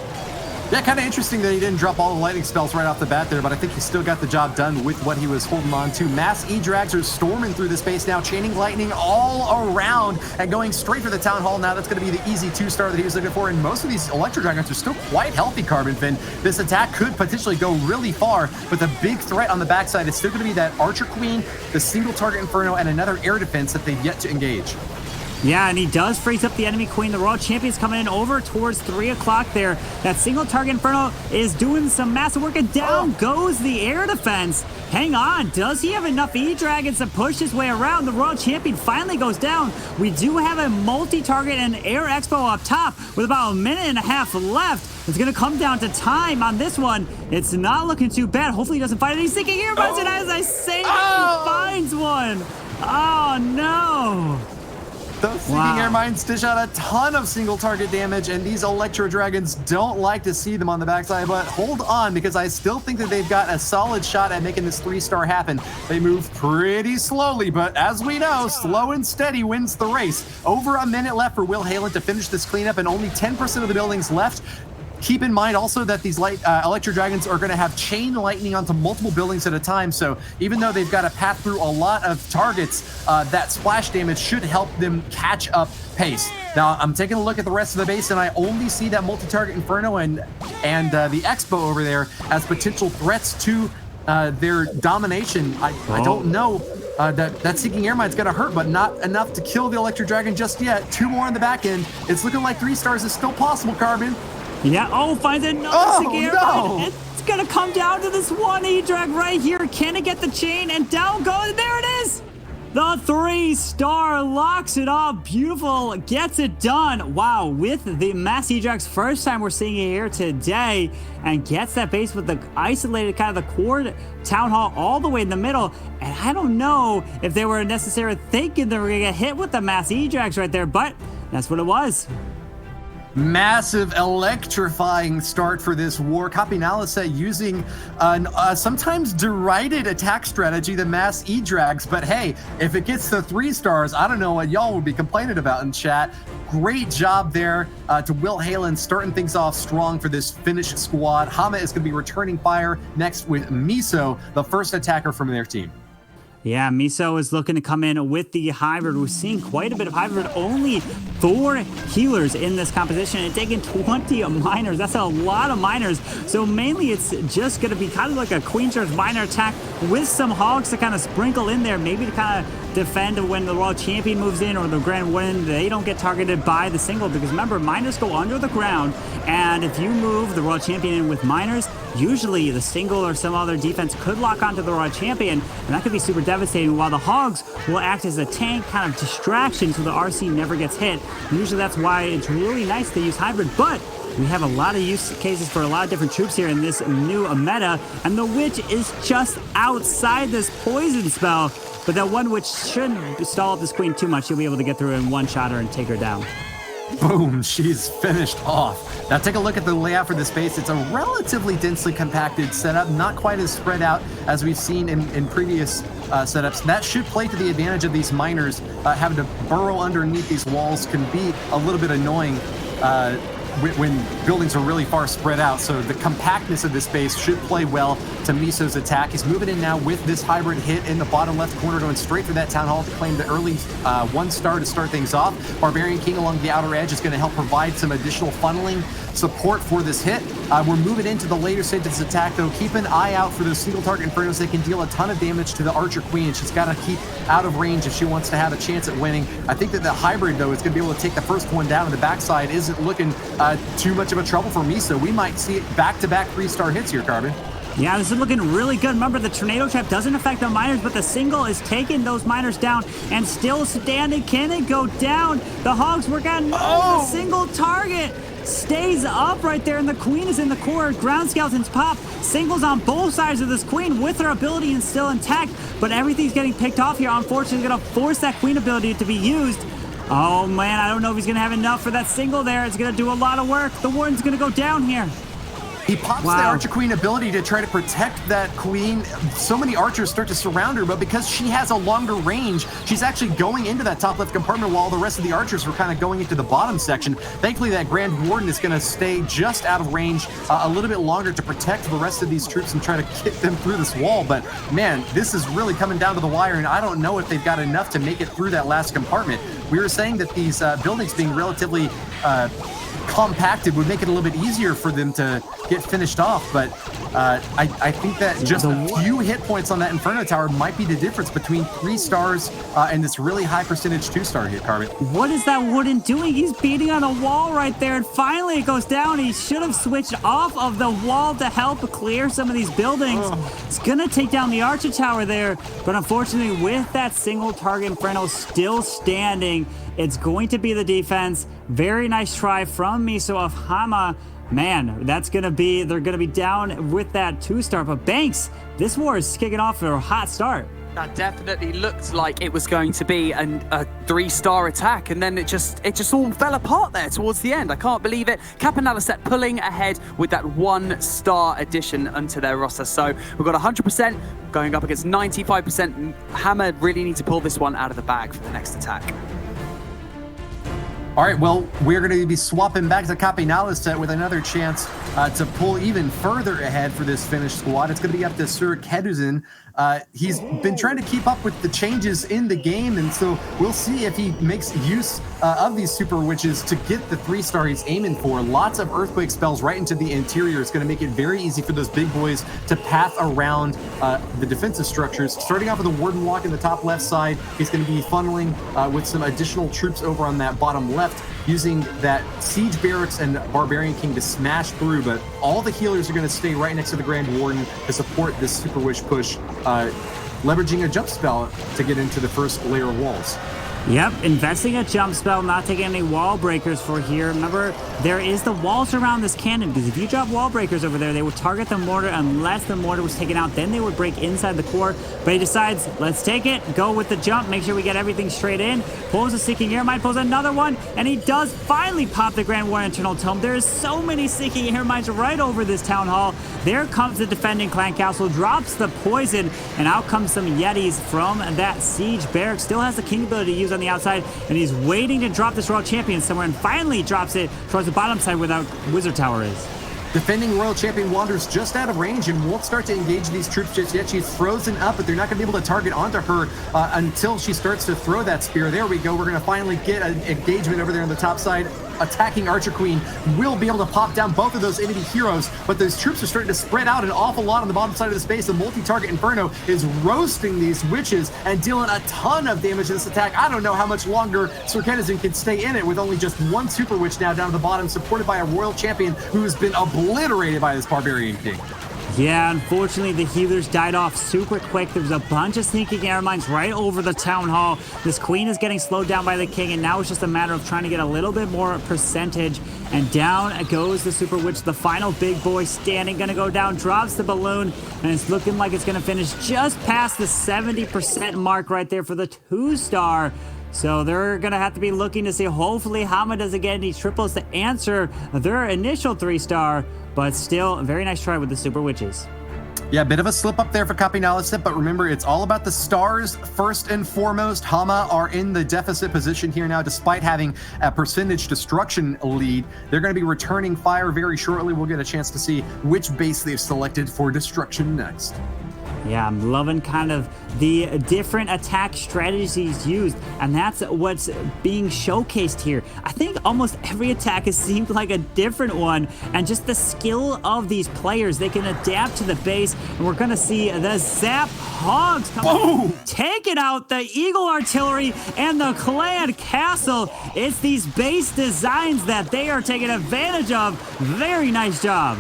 Yeah, kind of interesting that he didn't drop all the lightning spells right off the bat there, but I think he still got the job done with what he was holding on to. Mass E-Drags are storming through the space now, chaining lightning all around and going straight for the Town Hall. Now that's going to be the easy 2-star that he was looking for, and most of these Electro Dragons are still quite healthy, Carbon Fin. This attack could potentially go really far, but the big threat on the backside is still going to be that Archer Queen, the single target Inferno, and another air defense that they've yet to engage. Yeah, and he does freeze up the enemy Queen. The World Champion's coming in over towards 3 o'clock there. That single target Inferno is doing some massive work, and down goes the air defense. Hang on, does he have enough E-Dragons to push his way around? The World Champion finally goes down. We do have a multi-target and air expo up top with about 1.5 minutes left. It's going to come down to time on this one. It's not looking too bad. Hopefully he doesn't find it. He's thinking here, and as I say, he finds one. Oh, no. Those Seeking Air Mines dish out a ton of single target damage, and these Electro Dragons don't like to see them on the backside, but hold on, because I still think that they've got a solid shot at making this 3-star happen. They move pretty slowly, but as we know, slow and steady wins the race. Over a minute left for Will Halen to finish this cleanup, and only 10% of the buildings left. Keep in mind also that these Electro Dragons are going to have chain lightning onto multiple buildings at a time, so even though they've got to pass through a lot of targets, that splash damage should help them catch up pace. Now, I'm taking a look at the rest of the base, and I only see that multi-target Inferno and the Expo over there as potential threats to their domination. I don't know. That Seeking Air Mine's gonna hurt, but not enough to kill the Electro Dragon just yet. 2 more on the back end. It's looking like 3 stars is still possible, Carbon. Yeah, finds another Seeking Air Mine. It's gonna come down to this one E-Drag right here. Can it get the chain? And down goes, there it is! The 3-star locks it up. Beautiful, gets it done. Wow, with the Mass E-Drags, first time we're seeing it here today, and gets that base with the isolated kind of the core town hall all the way in the middle. And I don't know if they were necessarily thinking they were gonna get hit with the Mass E-Drags right there, but that's what it was. Massive electrifying start for this war. Copy Analyst using a sometimes derided attack strategy, the Mass E-Drags. But hey, if it gets to 3 stars, I don't know what y'all would be complaining about in chat. Great job there to Will Halen, starting things off strong for this Finnish squad. Hama is going to be returning fire next with Miso, the first attacker from their team. Yeah, Miso is looking to come in with the hybrid. We're seeing quite a bit of hybrid. Only 4 healers in this composition and taking 20 miners. That's a lot of miners. So mainly it's just going to be kind of like a Queen Charge miner attack with some hogs to kind of sprinkle in there, maybe to kind of defend when the World Champion moves in or the Grand Win. They don't get targeted by the single, because remember, miners go under the ground, and if you move the World Champion in with miners, usually the single or some other defense could lock onto the World Champion, and that could be super devastating, while the hogs will act as a tank kind of distraction so the RC never gets hit. Usually that's why it's really nice to use hybrid, but we have a lot of use cases for a lot of different troops here in this new meta, and the Witch is just outside this poison spell, but that one Witch shouldn't stall up this Queen too much. You'll be able to get through and one-shot her and take her down. Boom, she's finished off. Now take a look at the layout for this base. It's a relatively densely compacted setup, not quite as spread out as we've seen in previous setups. That should play to the advantage of these miners. Having to burrow underneath these walls can be a little bit annoying when buildings are really far spread out. So the compactness of this base should play well to Miso's attack. He's moving in now with this hybrid hit in the bottom left corner, going straight for that Town Hall to claim the early 1-star to start things off. Barbarian King along the outer edge is going to help provide some additional funneling support for this hit. We're moving into the later stage of this attack, though. Keep an eye out for those single target Infernos. They can deal a ton of damage to the Archer Queen. She's got to keep out of range if she wants to have a chance at winning. I think that the hybrid, though, is going to be able to take the first one down, and the backside isn't looking too much of a trouble for Miso. We might see back-to-back 3-star hits here, Carbon. Yeah, this is looking really good. Remember, the Tornado Trap doesn't affect the miners, but the single is taking those miners down and still standing. Can it go down? The hogs work out. No, the single target stays up right there, and the Queen is in the core. Ground Skeletons pop. Singles on both sides of this Queen with her ability and still intact, but everything's getting picked off here. Unfortunately, going to force that Queen ability to be used. Oh, man, I don't know if he's going to have enough for that single there. It's going to do a lot of work. The Warden's going to go down here. He pops the Archer Queen ability to try to protect that Queen. So many archers start to surround her, but because she has a longer range, she's actually going into that top left compartment while the rest of the archers were kind of going into the bottom section. Thankfully, that Grand Warden is going to stay just out of range a little bit longer to protect the rest of these troops and try to get them through this wall. But man, this is really coming down to the wire, and I don't know if they've got enough to make it through that last compartment. We were saying that these buildings being relatively compacted would make it a little bit easier for them to get finished off, but I think that just a few hit points on that Inferno Tower might be the difference between 3 stars and this really high percentage 2-star hit, Carbon. What is that Wooden doing? He's beating on a wall right there, and finally it goes down. He should have switched off of the wall to help clear some of these buildings. It's gonna take down the Archer Tower there, but unfortunately with that single target Inferno still standing, it's going to be the defense. Very nice try from Miso of Hama. Man, that's gonna be, they're gonna be down with that 2-star, but Banks, this war is kicking off for a hot start. That definitely looked like it was going to be a 3-star attack, and then it just all fell apart there towards the end. I can't believe it. Cap and Analyst pulling ahead with that 1-star addition onto their roster. So we've got 100% going up against 95%. Hama really need to pull this one out of the bag for the next attack. All right, well, we're going to be swapping back to Capinales set with another chance to pull even further ahead for this Finnish squad. It's going to be up to Sir Keduzen. He's been trying to keep up with the changes in the game, and so we'll see if he makes use of these super witches to get the 3-star he's aiming for. Lots of earthquake spells right into the interior. It's going to make it very easy for those big boys to path around the defensive structures. Starting off with a warden walk in the top left side, he's going to be funneling with some additional troops over on that bottom left, using that siege barracks and barbarian king to smash through, but all the healers are going to stay right next to the grand warden to support this super wish push, leveraging a jump spell to get into the first layer of walls. Yep, investing a jump spell, not taking any wall breakers for here. Remember, there is the walls around this cannon, because if you drop wall breakers over there, they would target the mortar unless the mortar was taken out. Then they would break inside the core. But he decides, let's take it, go with the jump, make sure we get everything straight in. Pulls a Seeking Airmine, pulls another one, and he does finally pop the Grand War Internal Tome. There's so many Seeking Airmines right over this town hall. There comes the defending clan castle, drops the poison, and out comes some Yetis from that siege barrack. Still has the king ability to use on the outside, and he's waiting to drop this Royal Champion somewhere, and finally drops it towards the bottom side where that Wizard Tower is. Defending Royal Champion wanders just out of range and won't start to engage these troops just yet. She's frozen up, but they're not going to be able to target onto her until she starts to throw that spear. There we go. We're going to finally get an engagement over there on the top side. Attacking Archer Queen will be able to pop down both of those enemy heroes, but those troops are starting to spread out an awful lot on the bottom side of the space. The multi-target Inferno is roasting these witches and dealing a ton of damage to this attack. I don't know how much longer Sir Keduzen can stay in it with only just one super witch now down at the bottom, supported by a Royal Champion who has been obliterated by this Barbarian King. Yeah, unfortunately, the healers died off super quick. There was a bunch of sneaking air mines right over the town hall. This queen is getting slowed down by the king, and now it's just a matter of trying to get a little bit more percentage. And down goes the super witch, the final big boy standing, gonna go down, drops the balloon, and it's looking like it's gonna finish just past the 70% mark right there for the 2-star. So they're going to have to be looking to see, hopefully Hama doesn't get any triples to answer their initial 3-star, but still a very nice try with the Super Witches. Yeah, a bit of a slip up there for Capinales, but remember, it's all about the stars first and foremost. Hama are in the deficit position here now, despite having a percentage destruction lead. They're going to be returning fire very shortly. We'll get a chance to see which base they've selected for destruction next. Yeah, I'm loving kind of the different attack strategies used, and that's what's being showcased here. I think almost every attack has seemed like a different one, and just the skill of these players, they can adapt to the base, and we're going to see the Zap Hogs come taking out the Eagle Artillery and the Clan Castle. It's these base designs that they are taking advantage of. Very nice job.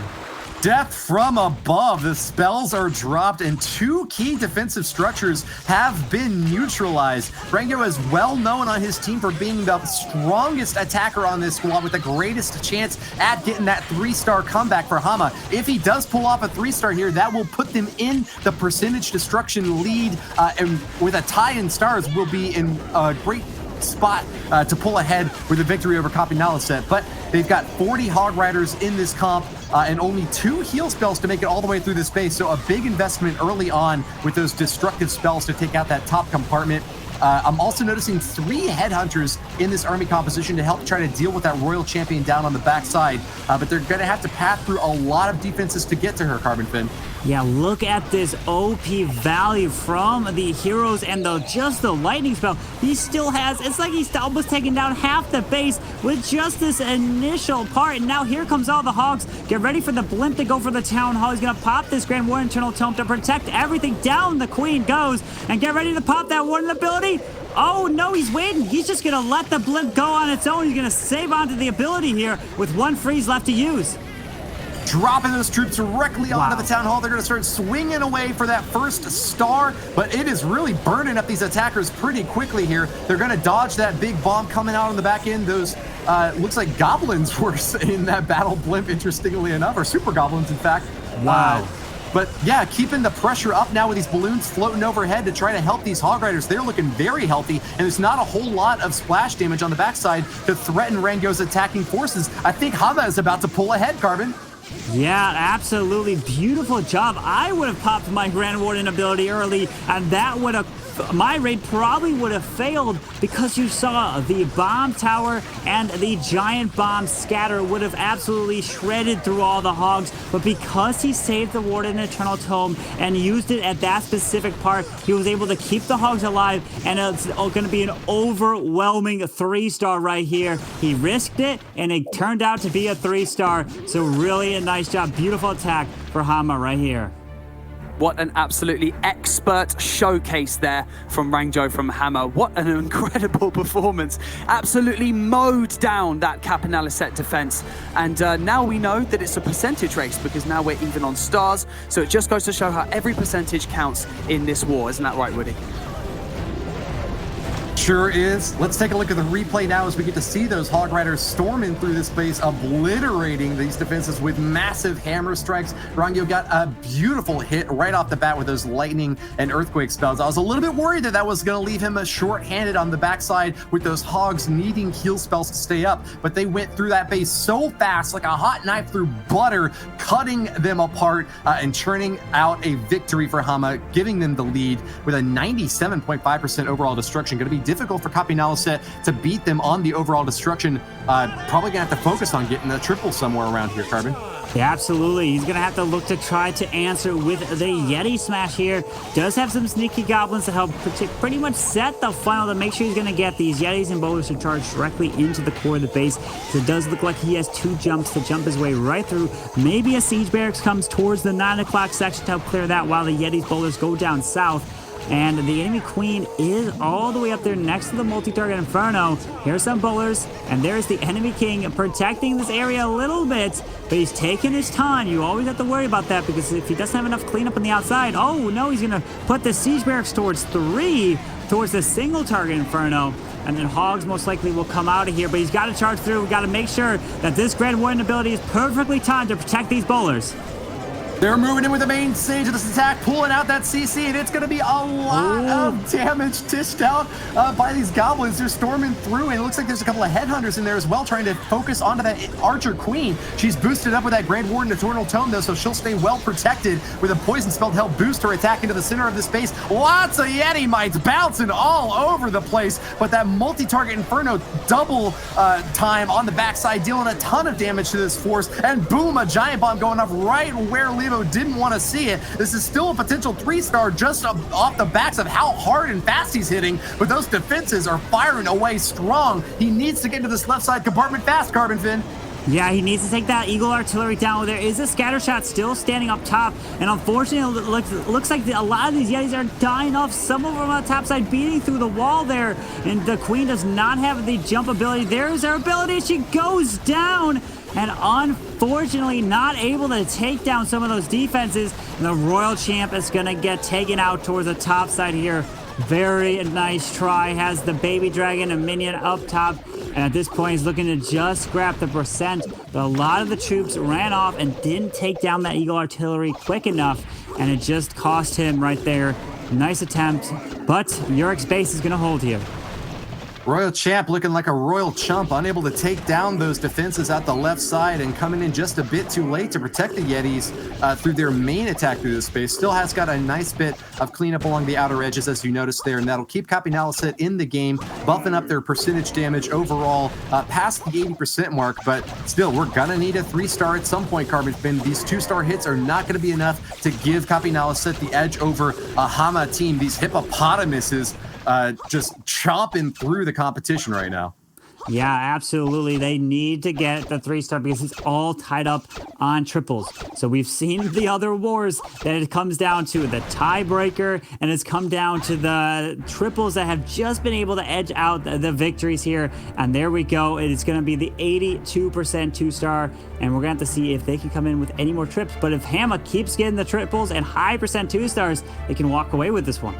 Death from above. The spells are dropped and 2 key defensive structures have been neutralized. Rango is well known on his team for being the strongest attacker on this squad with the greatest chance at getting that 3-star comeback for Hama. If he does pull off a 3-star here, that will put them in the percentage destruction lead, and with a tie in stars will be in a great spot to pull ahead with a victory over Capinales set. But they've got 40 Hog Riders in this comp and only 2 heal spells to make it all the way through this space. So a big investment early on with those destructive spells to take out that top compartment. I'm also noticing 3 Headhunters in this army composition to help try to deal with that Royal Champion down on the backside. But they're going to have to pass through a lot of defenses to get to her, Carbon Fin. Yeah, look at this OP value from the heroes and just the lightning spell. He still has, it's like he's almost taking down half the base with just this initial part. And now here comes all the hogs. Get ready for the blimp to go for the town hall. He's going to pop this Grand War Internal Tome to protect everything. Down the queen goes, and get ready to pop that warden ability. Oh no, he's waiting. He's just going to let the blimp go on its own. He's going to save onto the ability here with 1 freeze left to use. Dropping those troops directly onto the town hall. They're going to start swinging away for that 1st star, but it is really burning up these attackers pretty quickly here. They're going to dodge that big bomb coming out on the back end. Those looks like goblins were in that battle blimp, interestingly enough, or super goblins, in fact. Wow. But yeah, keeping the pressure up now with these balloons floating overhead to try to help these Hog Riders. They're looking very healthy, and there's not a whole lot of splash damage on the backside to threaten Rango's attacking forces. I think Hama is about to pull ahead, Carbon. Yeah, absolutely. Beautiful job. I would have popped my Grand Warden ability early, and that would have, my raid probably would have failed, because you saw the bomb tower and the giant bomb scatter would have absolutely shredded through all the hogs. But because he saved the Warden Eternal Tome and used it at that specific part, he was able to keep the hogs alive, and it's going to be an overwhelming 3-star right here. He risked it, and it turned out to be a 3-star. So really a nice job. Beautiful attack for Hama right here. What an absolutely expert showcase there from Rangjo from Hama. What an incredible performance. Absolutely mowed down that Cap Analyst defense. And now we know that it's a percentage race, because now we're even on stars. So it just goes to show how every percentage counts in this war. Isn't that right, Woody? Sure is. Let's take a look at the replay now as we get to see those Hog Riders storming through this place, obliterating these defenses with massive hammer strikes. Rangyo got a beautiful hit right off the bat with those lightning and earthquake spells. I was a little bit worried that was going to leave him short-handed on the backside with those Hogs needing heal spells to stay up, but they went through that base so fast, like a hot knife through butter, cutting them apart and churning out a victory for Hama, giving them the lead with a 97.5% overall destruction. Going to be difficult for Kapinala to beat them on the overall destruction. Probably gonna have to focus on getting a triple somewhere around here, Carbon. Yeah, absolutely. He's gonna have to look to try to answer with the Yeti Smash here. Does have some sneaky goblins to help pretty much set the funnel to make sure he's gonna get these Yetis and boulders to charge directly into the core of the base. So it does look like he has 2 jumps to jump his way right through. Maybe a siege barracks comes towards the 9 o'clock section to help clear that, while the Yetis boulders go down south. And the enemy queen is all the way up there next to the multi-target Inferno. Here's some bowlers, and there's the enemy king protecting this area a little bit, but he's taking his time. You always have to worry about that, because if he doesn't have enough cleanup on the outside, oh no, he's gonna put the siege barracks towards 3, towards the single target Inferno. And then Hogs most likely will come out of here, but he's got to charge through. We got to make sure that this Grand Warden ability is perfectly timed to protect these bowlers. They're moving in with the main stage of this attack, pulling out that CC, and it's going to be a lot of damage dished out by these goblins. They're storming through, and it looks like there's a couple of headhunters in there as well, trying to focus onto that Archer Queen. She's boosted up with that Grand Warden Eternal Tome, though, so she'll stay well protected with a poison spell to help boost her attack into the center of the space. Lots of Yeti Mites bouncing all over the place, but that multi-target Inferno double time on the backside, dealing a ton of damage to this force, and boom, a giant bomb going off right where didn't want to see it. This is still a potential 3-star just off the backs of how hard and fast he's hitting, but those defenses are firing away strong. He needs to get into this left side compartment fast, Carbon Fin. Yeah, he needs to take that Eagle Artillery down. There is a scatter shot still standing up top, and unfortunately, it looks like a lot of these Yetis are dying off. Some of them on the top side beating through the wall there, and the Queen does not have the jump ability. There's her ability. She goes down, and unfortunately not able to take down some of those defenses. And the Royal Champ is going to get taken out towards the top side here. Very nice try. Has the baby dragon and minion up top, and at this point he's looking to just grab the percent. But a lot of the troops ran off and didn't take down that Eagle Artillery quick enough, and it just cost him right there. Nice attempt, but Yurik's base is going to hold here. Royal Champ looking like a royal chump, unable to take down those defenses at the left side, and coming in just a bit too late to protect the Yetis through their main attack through this space. Still has got a nice bit of cleanup along the outer edges, as you noticed there, and that'll keep Kapinala in the game, buffing up their percentage damage overall past the 80% mark. But still, we're gonna need a 3-star at some point, Carbon Fin. These 2-star hits are not gonna be enough to give Kapinala the edge over a Hama team. These hippopotamuses just chomping through the competition right now. Yeah, absolutely. They need to get the 3-star because it's all tied up on triples. So we've seen the other wars that it comes down to the tiebreaker, and it's come down to the triples that have just been able to edge out the victories here. And there we go. It is going to be the 82% 2-star, and we're going to have to see if they can come in with any more trips. But if Hama keeps getting the triples and high percent 2-stars, they can walk away with this one.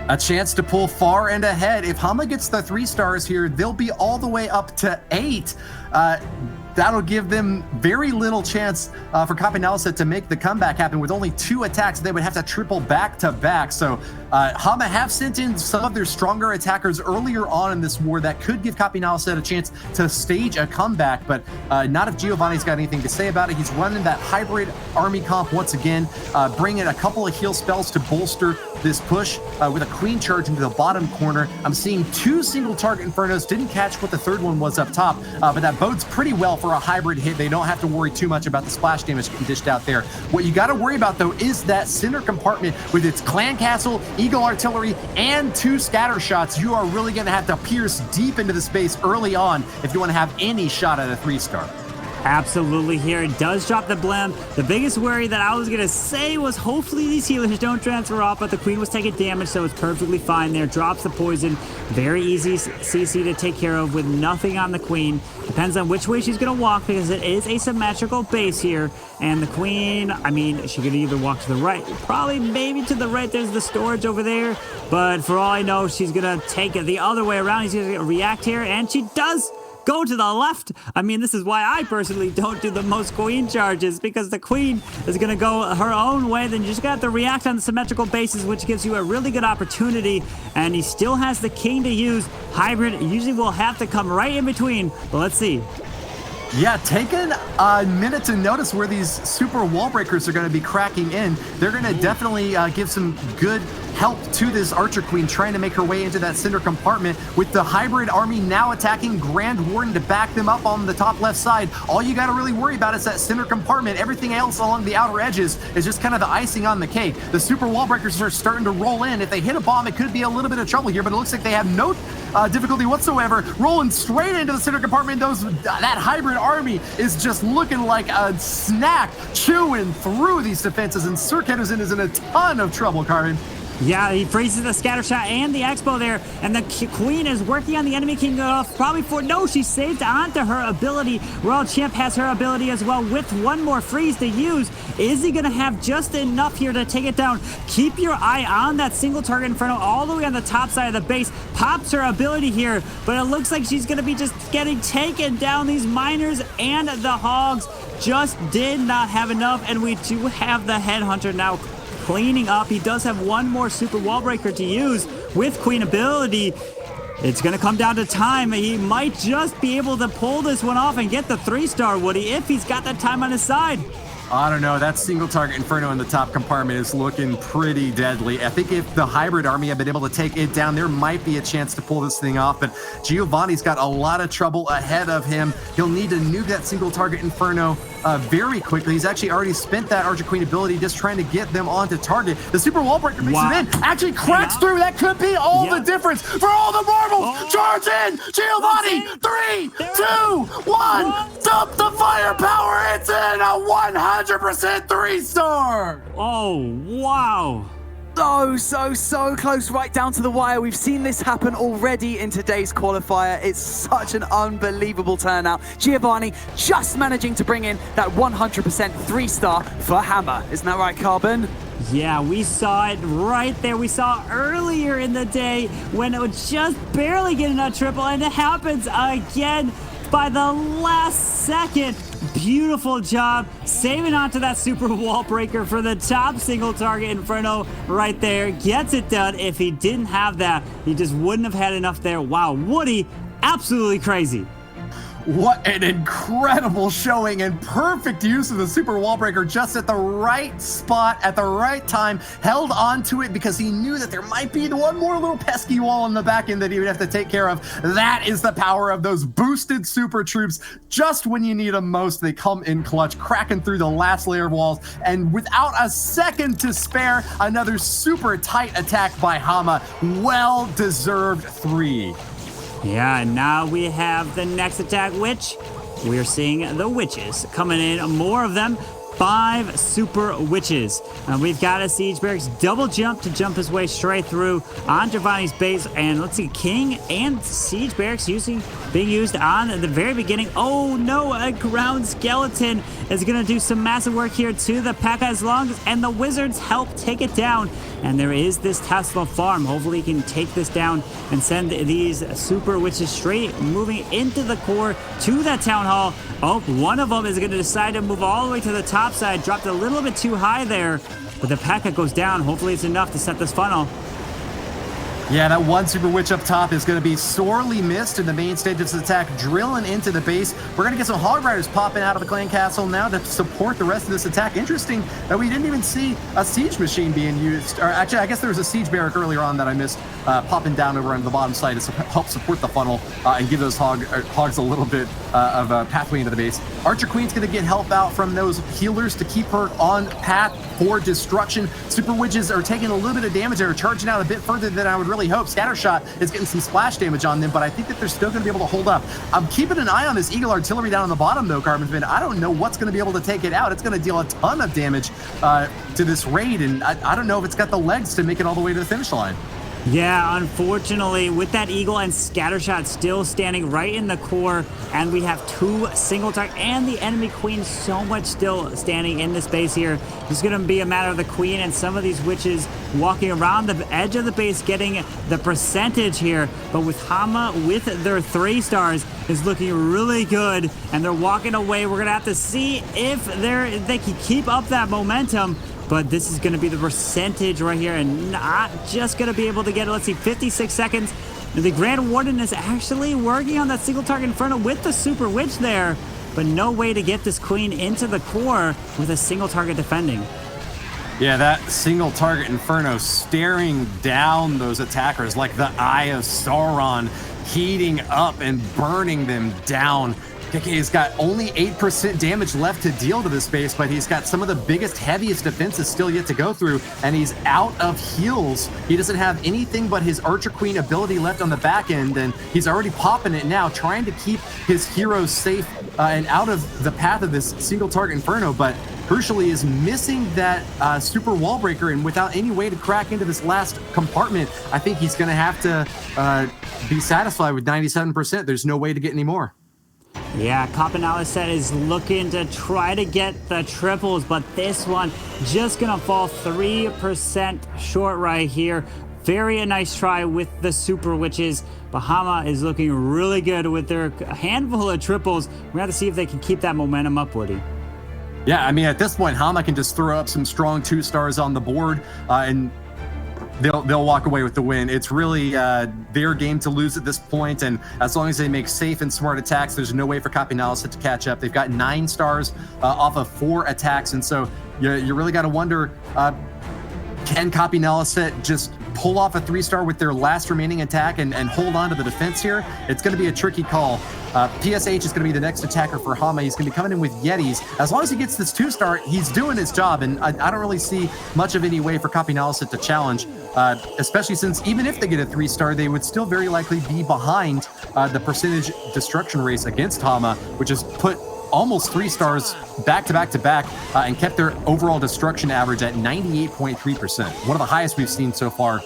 A chance to pull far and ahead. If Hama gets the 3 stars here, they'll be all the way up to 8. that'll give them very little chance for Copy Analysis to make the comeback happen. With only 2 attacks, they would have to triple back to back. So Hama have sent in some of their stronger attackers earlier on in this war that could give Copy Analysis a chance to stage a comeback, but not if Giovanni's got anything to say about it. He's running that hybrid army comp once again, bringing a couple of heal spells to bolster this push with a queen charge into the bottom corner. I'm seeing 2 single target Infernos. Didn't catch what the third one was up top, but that bodes pretty well for a hybrid hit. They don't have to worry too much about the splash damage getting dished out there. What you got to worry about, though, is that center compartment with its clan castle, eagle artillery, and 2 scatter shots. You are really going to have to pierce deep into the space early on if you want to have any shot at a 3-star. Absolutely here. It does drop the blim. The biggest worry that I was going to say was hopefully these healers don't transfer off, but the queen was taking damage, so it's perfectly fine there. Drops the poison. Very easy CC to take care of with nothing on the queen. Depends on which way she's going to walk because it is a symmetrical base here. And the queen, I mean, she could either walk to the right, probably maybe to the right. There's the storage over there. But for all I know, she's going to take it the other way around. He's going to react here, and she does go to the left. I mean, this is why I personally don't do the most queen charges, because the queen is going to go her own way. Then you just got to react on the symmetrical bases, which gives you a really good opportunity. And he still has the king to use. Hybrid usually will have to come right in between, but let's see. Yeah, taking a minute to notice where these super wall breakers are going to be cracking in. They're going to definitely give some good help to this Archer Queen trying to make her way into that center compartment with the hybrid army now attacking Grand Warden to back them up on the top left side. All you got to really worry about is that center compartment. Everything else along the outer edges is just kind of the icing on the cake. The super wall breakers are starting to roll in. If they hit a bomb, it could be a little bit of trouble here, but it looks like they have no difficulty whatsoever rolling straight into the center compartment. That hybrid army is just looking like a snack chewing through these defenses, and Sir Henderson is in a ton of trouble, Carbon. Yeah, he freezes the scatter shot and the expo there, and the queen is working on the enemy king probably for, no, she saved onto her ability. World Champ has her ability as well with one more freeze to use. Is he going to have just enough here to take it down? Keep your eye on that single target Inferno all the way on the top side of the base. Pops her ability here, but it looks like she's going to be just getting taken down. These miners and the hogs just did not have enough, and we do have the Headhunter now cleaning up. He does have one more super wall breaker to use with queen ability. It's going to come down to time. He might just be able to pull this one off and get the 3-star, Woody, if he's got that time on his side. I don't know. That single target Inferno in the top compartment is looking pretty deadly. I think if the hybrid army had been able to take it down, there might be a chance to pull this thing off, but Giovanni's got a lot of trouble ahead of him. He'll need to nuke that single target Inferno very quickly. He's actually already spent that Archer Queen ability just trying to get them onto target. The super wall breaker makes it in, actually cracks through. That could be all the difference for all the marbles. Charge in, Giovanni. 3, 2, 1. Dump the firepower. It's in a 100% 3-star. Oh, wow. So close, right down to the wire. We've seen this happen already in today's qualifier. It's such an unbelievable turnout. Giovanni just managing to bring in that 100% 3-star for Hama. Isn't that right, Carbon? Yeah, we saw it right there. We saw earlier in the day when it was just barely getting a triple, and it happens again by the last second. Beautiful job saving onto that super wall breaker for the top single target Inferno right there. Gets it done. If he didn't have that, he just wouldn't have had enough there. Wow, Woody, absolutely crazy. What an incredible showing and perfect use of the super wall breaker just at the right spot at the right time. Held on to it because he knew that there might be one more little pesky wall in the back end that he would have to take care of. That is the power of those boosted super troops. Just when you need them most, they come in clutch, cracking through the last layer of walls. And without a second to spare, another super tight attack by Hama. Well-deserved 3. Yeah, and now we have the next attack, which we're seeing the witches coming in. More of them. 5 Super Witches. We've got a Siege Barracks double jump to jump his way straight through on Giovanni's base. And let's see, King and Siege Barracks being used on the very beginning. Oh no, a ground skeleton is going to do some massive work here to the P.E.K.K.A. as long as, and the Wizards help take it down. And there is this Tesla farm. Hopefully he can take this down and send these Super Witches straight moving into the core to that Town Hall. Oh, one of them is going to decide to move all the way to the top side. Dropped a little bit too high there, but the P.E.K.K.A. goes down. Hopefully it's enough to set this funnel. Yeah, that one Super Witch up top is going to be sorely missed in the main stage of this attack, drilling into the base. We're going to get some Hog Riders popping out of the Clan Castle now to support the rest of this attack. Interesting that we didn't even see a Siege Machine being used. Or actually, I guess there was a Siege Barrack earlier on that I missed, popping down over on the bottom side to help support the funnel and give those Hogs a little bit of a pathway into the base. Archer Queen's going to get help out from those healers to keep her on path for destruction. Super Witches are taking a little bit of damage. They're charging out a bit further than I would really hope. Scattershot is getting some splash damage on them, but I think that they're still going to be able to hold up. I'm keeping an eye on this Eagle Artillery down on the bottom, though, Carbon. I don't know what's going to be able to take it out. It's going to deal a ton of damage to this raid, and I don't know if it's got the legs to make it all the way to the finish line. Yeah, unfortunately, with that Eagle and Scattershot still standing right in the core, and we have 2 single target and the enemy Queen so much still standing in this base here. It's going to be a matter of the Queen and some of these Witches walking around the edge of the base getting the percentage here. But with Hama, with their 3 stars, is looking really good, and they're walking away. We're going to have to see if they can keep up that momentum. But this is going to be the percentage right here, and not just going to be able to get it. Let's see, 56 seconds. And the Grand Warden is actually working on that single target Inferno with the Super Witch there, but no way to get this Queen into the core with a single target defending. Yeah, that single target Inferno staring down those attackers like the Eye of Sauron, heating up and burning them down. KK's got only 8% damage left to deal to this base, but he's got some of the biggest, heaviest defenses still yet to go through, and he's out of heals. He doesn't have anything but his Archer Queen ability left on the back end, and he's already popping it now, trying to keep his heroes safe and out of the path of this single target Inferno, but crucially is missing that super wall breaker, and without any way to crack into this last compartment, I think he's going to have to be satisfied with 97%. There's no way to get any more. Yeah, Analyst is looking to try to get the triples, but this one just going to fall 3% short right here. Very nice try with the Super Witches. Bahama is looking really good with their handful of triples. We're going to have to see if they can keep that momentum up, Woody. Yeah, I mean, at this point, Hama can just throw up some strong 2 stars on the board and they'll walk away with the win. It's really their game to lose at this point, and as long as they make safe and smart attacks, there's no way for Analyst to catch up. They've got 9 stars off of 4 attacks, and so you really got to wonder, can Analyst just pull off a 3-star with their last remaining attack and hold on to the defense here? It's going to be a tricky call. PSH is going to be the next attacker for Hama. He's going to be coming in with Yetis. As long as he gets this 2-star, he's doing his job, and I don't really see much of any way for Analyst to challenge, especially since even if they get a 3-star, they would still very likely be behind the percentage destruction race against Hama, which has put almost 3 stars back to back to back and kept their overall destruction average at 98.3%. One of the highest we've seen so far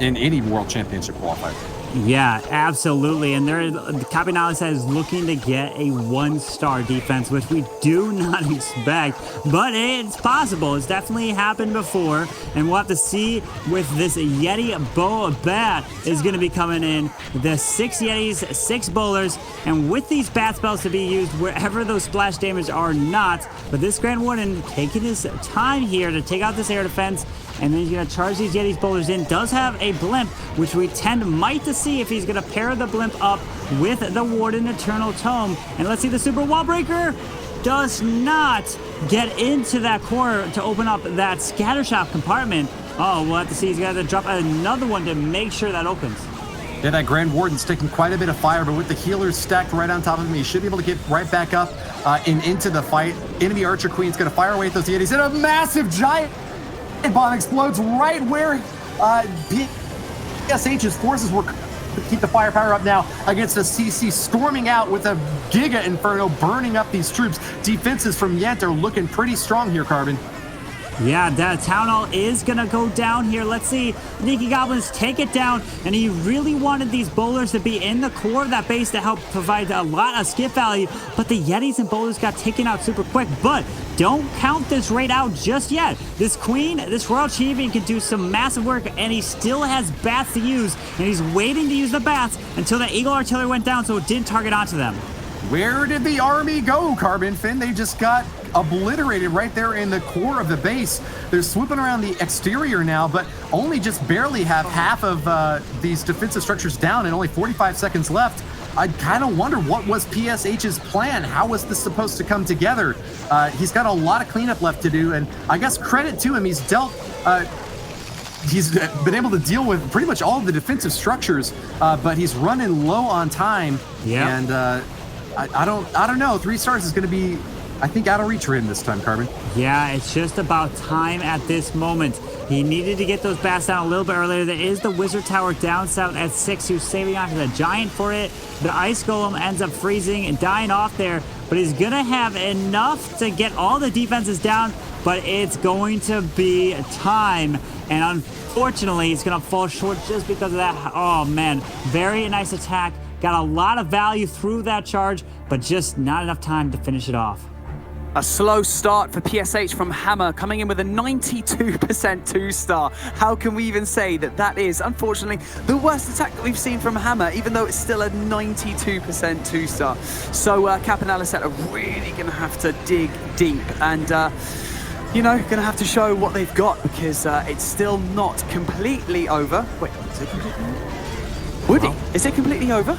in any World Championship qualifier. Yeah, absolutely. And Analyst is looking to get a 1-star defense, which we do not expect, but it's possible. It's definitely happened before, and we'll have to see with this Yeti Boa Bat is going to be coming in. The 6 Yetis, 6 bowlers, and with these bat spells to be used wherever those splash damage are not. But this Grand Warden taking his time here to take out this air defense, and then he's going to charge these Yetis bowlers in. Does have a blimp, which we might to see if he's going to pair the blimp up with the Warden Eternal Tome. And let's see, the Super Wall Breaker does not get into that core to open up that Scattershot compartment. Oh, we'll have to see. He's got to drop another one to make sure that opens. Yeah, that Grand Warden's taking quite a bit of fire, but with the healers stacked right on top of him, he should be able to get right back up and into the fight. Enemy Archer Queen's going to fire away at those Yetis, and a massive giant bomb explodes right where PSH's forces were keep the firepower up now against a CC storming out with a Giga Inferno burning up these troops. Defenses from Yent are looking pretty strong here, Carbon. Yeah, that Town Hall is going to go down here. Let's see. Sneaky Goblins take it down, and he really wanted these bowlers to be in the core of that base to help provide a lot of skip value, but the Yetis and bowlers got taken out super quick. But don't count this raid out just yet. This Queen, this World Champion can do some massive work, and he still has bats to use, and he's waiting to use the bats until the Eagle Artillery went down so it didn't target onto them. Where did the army go, Carbon Finn? They just got obliterated right there in the core of the base. They're swooping around the exterior now, but only just barely have half of these defensive structures down and only 45 seconds left. I kind of wonder, what was PSH's plan? How was this supposed to come together? He's got a lot of cleanup left to do, and I guess credit to him, he's been able to deal with pretty much all of the defensive structures, but he's running low on time. Yeah. And I don't know. 3 stars is going to be, I think, out of reach for him this time, Carbon. Yeah, it's just about time at this moment. He needed to get those bats down a little bit earlier. There is the Wizard Tower down south at 6, who's saving onto the Giant for it. The Ice Golem ends up freezing and dying off there, but he's going to have enough to get all the defenses down, but it's going to be time. And unfortunately, he's going to fall short just because of that. Oh, man. Very nice attack. Got a lot of value through that charge, but just not enough time to finish it off. A slow start for PSH from Hama, coming in with a 92% 2-star. How can we even say that that is, unfortunately, the worst attack that we've seen from Hama, even though it's still a 92% 2-star. So Cap and Alicet are really going to have to dig deep and, you know, going to have to show what they've got, because it's still not completely over. Wait, is it completely over? Woody, is it completely over?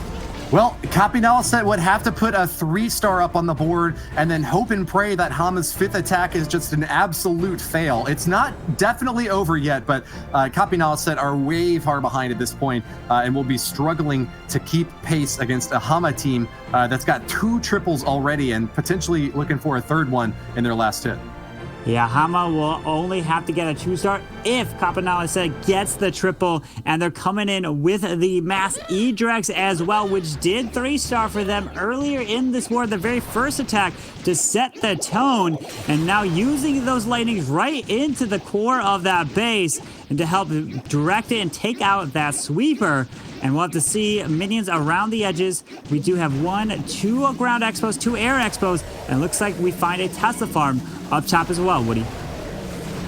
Well, Capinala would have to put a 3-star up on the board and then hope and pray that Hama's 5th attack is just an absolute fail. It's not definitely over yet, but Capinala are way far behind at this point, and will be struggling to keep pace against a Hama team that's got 2 triples already and potentially looking for a 3rd one in their last hit. Yeah, Hama will only have to get a 2-star if Capanala gets the triple, and they're coming in with the Mass E-Drex as well, which did 3-star for them earlier in this war, the very first attack, to set the tone, and now using those lightnings right into the core of that base and to help direct it and take out that sweeper. And we'll have to see minions around the edges. We do have 2 ground expos, 2 air expos, and it looks like we find a Tesla farm up top as well, Woody.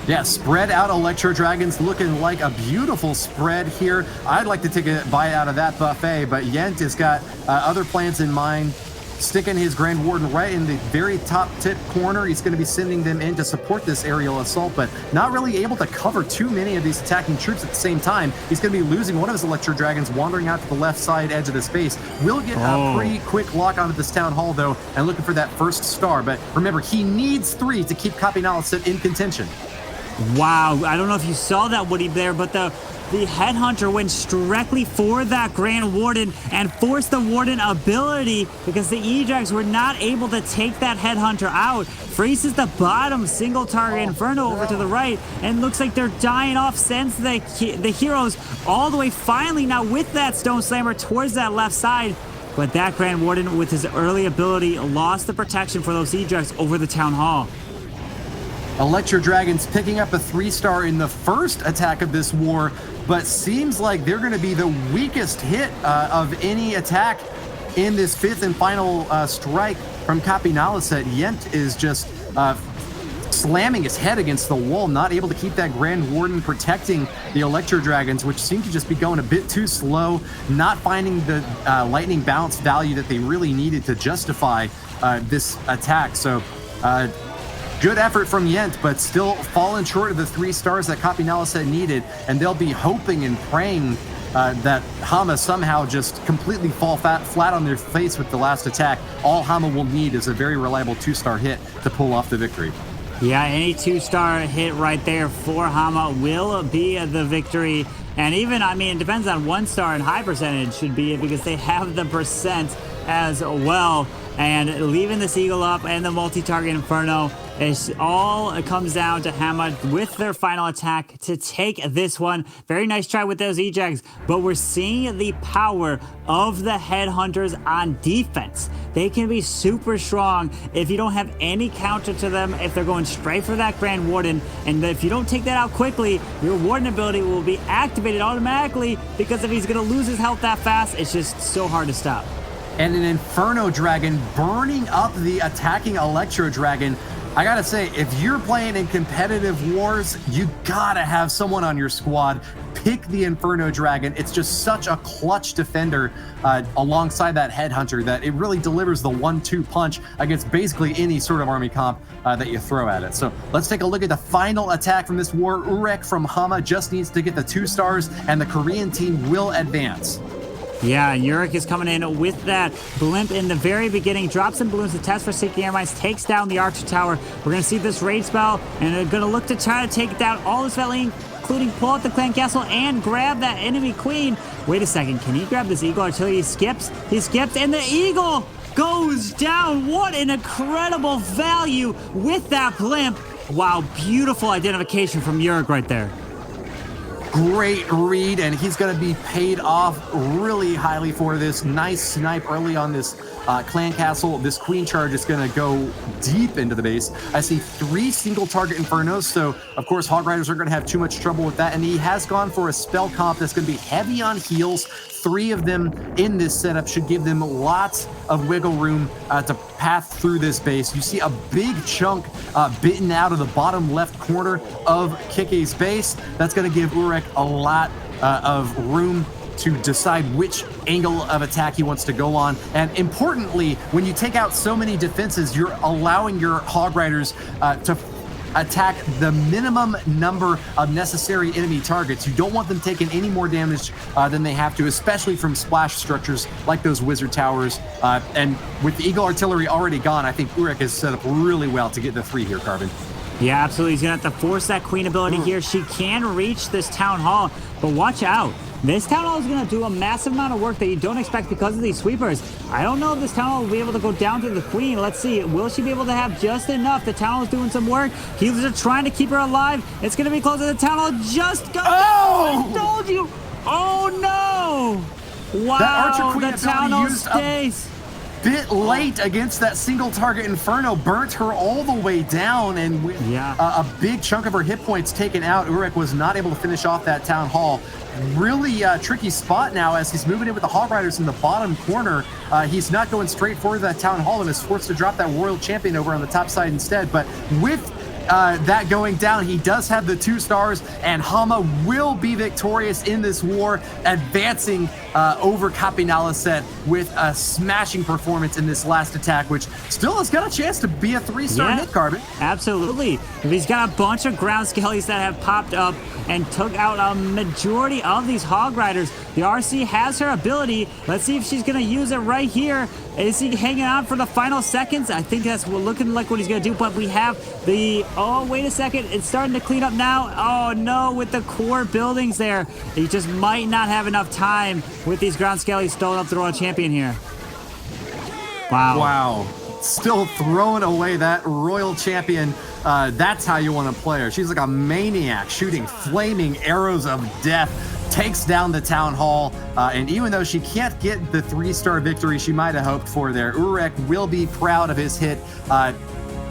Yeah, spread out Electro Dragons looking like a beautiful spread here. I'd like to take a bite out of that buffet, but Yent has got other plans in mind. Sticking his Grand Warden right in the very top tip corner. He's going to be sending them in to support this aerial assault, but not really able to cover too many of these attacking troops at the same time. He's going to be losing one of his Electro Dragons, wandering out to the left side edge of the space. Will get a pretty quick lock onto this Town Hall, though, and looking for that 1st star. But remember, he needs 3 to keep Capinala in contention. Wow, I don't know if you saw that, Woody, there, but the Headhunter went directly for that Grand Warden and forced the Warden ability because the E-Drags were not able to take that Headhunter out. Freezes the bottom single target Inferno over to the right, and looks like they're dying off, sends the heroes all the way finally now with that Stone Slammer towards that left side. But that Grand Warden with his early ability lost the protection for those E-Drags over the Town Hall. Electro Dragons picking up a 3-star in the first attack of this war, but seems like they're going to be the weakest hit of any attack in this 5th and final strike from Capinala. Yent is just slamming his head against the wall, not able to keep that Grand Warden protecting the Electro Dragons, which seem to just be going a bit too slow, not finding the lightning bounce value that they really needed to justify this attack. So good effort from Yent, but still falling short of the 3 stars that Capinala needed, and they'll be hoping and praying that Hama somehow just completely fall flat on their face with the last attack. All Hama will need is a very reliable 2-star hit to pull off the victory. Yeah, any 2-star hit right there for Hama will be the victory. And even, I mean, it depends on 1-star and high percentage should be it, because they have the percent as well. and leaving this Eagle up and the multi-target Inferno. It comes down to Hama with their final attack to take this one. Very nice try with those ejects, but we're seeing the power of the Headhunters on defense. They can be super strong if you don't have any counter to them, if they're going straight for that Grand Warden, and if you don't take that out quickly, your Warden ability will be activated automatically, because if he's going to lose his health that fast, it's just so hard to stop. And an Inferno Dragon burning up the attacking Electro Dragon. I gotta say, if you're playing in competitive wars, you gotta have someone on your squad. Pick the Inferno Dragon. It's just such a clutch defender alongside that Headhunter that it really delivers the 1-2 punch against basically any sort of army comp that you throw at it. So let's take a look at the final attack from this war. Urek from Hama just needs to get the 2 stars, and the Korean team will advance. Yeah, Yurik is coming in with that blimp in the very beginning, drops some balloons to test for Seeking Air Mines, takes down the Archer Tower. We're going to see this raid spell, and they're going to look to try to take down all this Valley, including pull out the Clan Castle and grab that enemy Queen. Wait a second, can he grab this Eagle Artillery? He skips, and the Eagle goes down. What an incredible value with that blimp. Wow, beautiful identification from Yurik right there. Great read, and he's going to be paid off really highly for this. Nice snipe early on this Clan Castle. This Queen charge is going to go deep into the base. I see 3 single target Infernos, so of course Hog Riders aren't going to have too much trouble with that, and he has gone for a spell comp that's going to be heavy on heals. 3 of them in this setup should give them lots of wiggle room to path through this base. You see a big chunk bitten out of the bottom left corner of Kike's base. That's going to give Urek a lot of room to decide which angle of attack he wants to go on. And importantly, when you take out so many defenses, you're allowing your Hog Riders to attack the minimum number of necessary enemy targets. You don't want them taking any more damage than they have to, especially from splash structures like those wizard towers. And with the Eagle Artillery already gone, I think Urek is set up really well to get the 3 here, Carbon. Yeah, absolutely. He's going to have to force that Queen ability here. She can reach this Town Hall, but watch out. This Town Hall is going to do a massive amount of work that you don't expect because of these sweepers. I don't know if this Town Hall will be able to go down to the Queen. Let's see. Will she be able to have just enough? The Town Hall is doing some work. He's just trying to keep her alive. It's going to be close to the Town Hall. Just go. Oh! I told you. Oh, no. Wow. That Archer Queen the Town Hall stays. Bit late against that single target Inferno, burnt her all the way down, and with a big chunk of her hit points taken out, Urek was not able to finish off that Town Hall. Really tricky spot now as he's moving in with the Hog Riders in the bottom corner. He's not going straight for that Town Hall and is forced to drop that Royal Champion over on the top side instead. But with that going down, he does have the 2 stars, and Hama will be victorious in this war, advancing over Kapinalaset with a smashing performance in this last attack, which still has got a chance to be a 3-star hit, Carbon. Absolutely. He's got a bunch of ground skellies that have popped up and took out a majority of these Hog Riders. The RC has her ability. Let's see if she's going to use it right here. Is he hanging on for the final seconds? I think that's looking like what he's going to do, but we have the... Oh, wait a second. It's starting to clean up now. Oh, no, with the core buildings there. He just might not have enough time with these ground skellies stolen up the Royal Champion here. Wow. Wow. Still throwing away that Royal Champion. That's how you want to play her. She's like a maniac, shooting flaming arrows of death. Takes down the Town Hall, and even though she can't get the 3-star victory she might have hoped for there, Urek will be proud of his hit,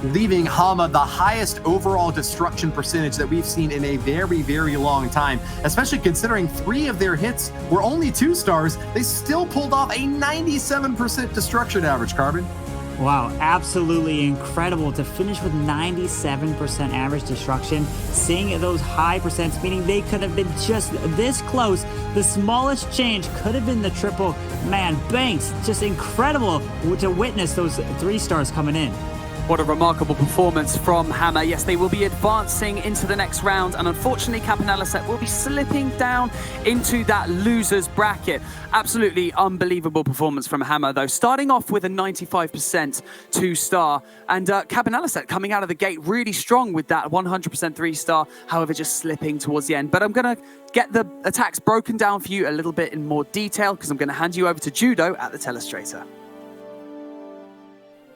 leaving Hama the highest overall destruction percentage that we've seen in a very, very long time, especially considering 3 of their hits were only 2 stars. They still pulled off a 97% destruction average, Carbon. Wow, absolutely incredible to finish with 97% average destruction. Seeing those high percents, meaning they could have been just this close. The smallest change could have been the triple. Man, Banks, just incredible to witness those 3 stars coming in. What a remarkable performance from Hama. Yes, they will be advancing into the next round, and unfortunately Kapinalaset will be slipping down into that loser's bracket. Absolutely unbelievable performance from Hama, though. Starting off with a 95% 2-star, and Kapinalaset coming out of the gate really strong with that 100% 3-star, however, just slipping towards the end. But I'm going to get the attacks broken down for you a little bit in more detail, because I'm going to hand you over to Judo at the telestrator.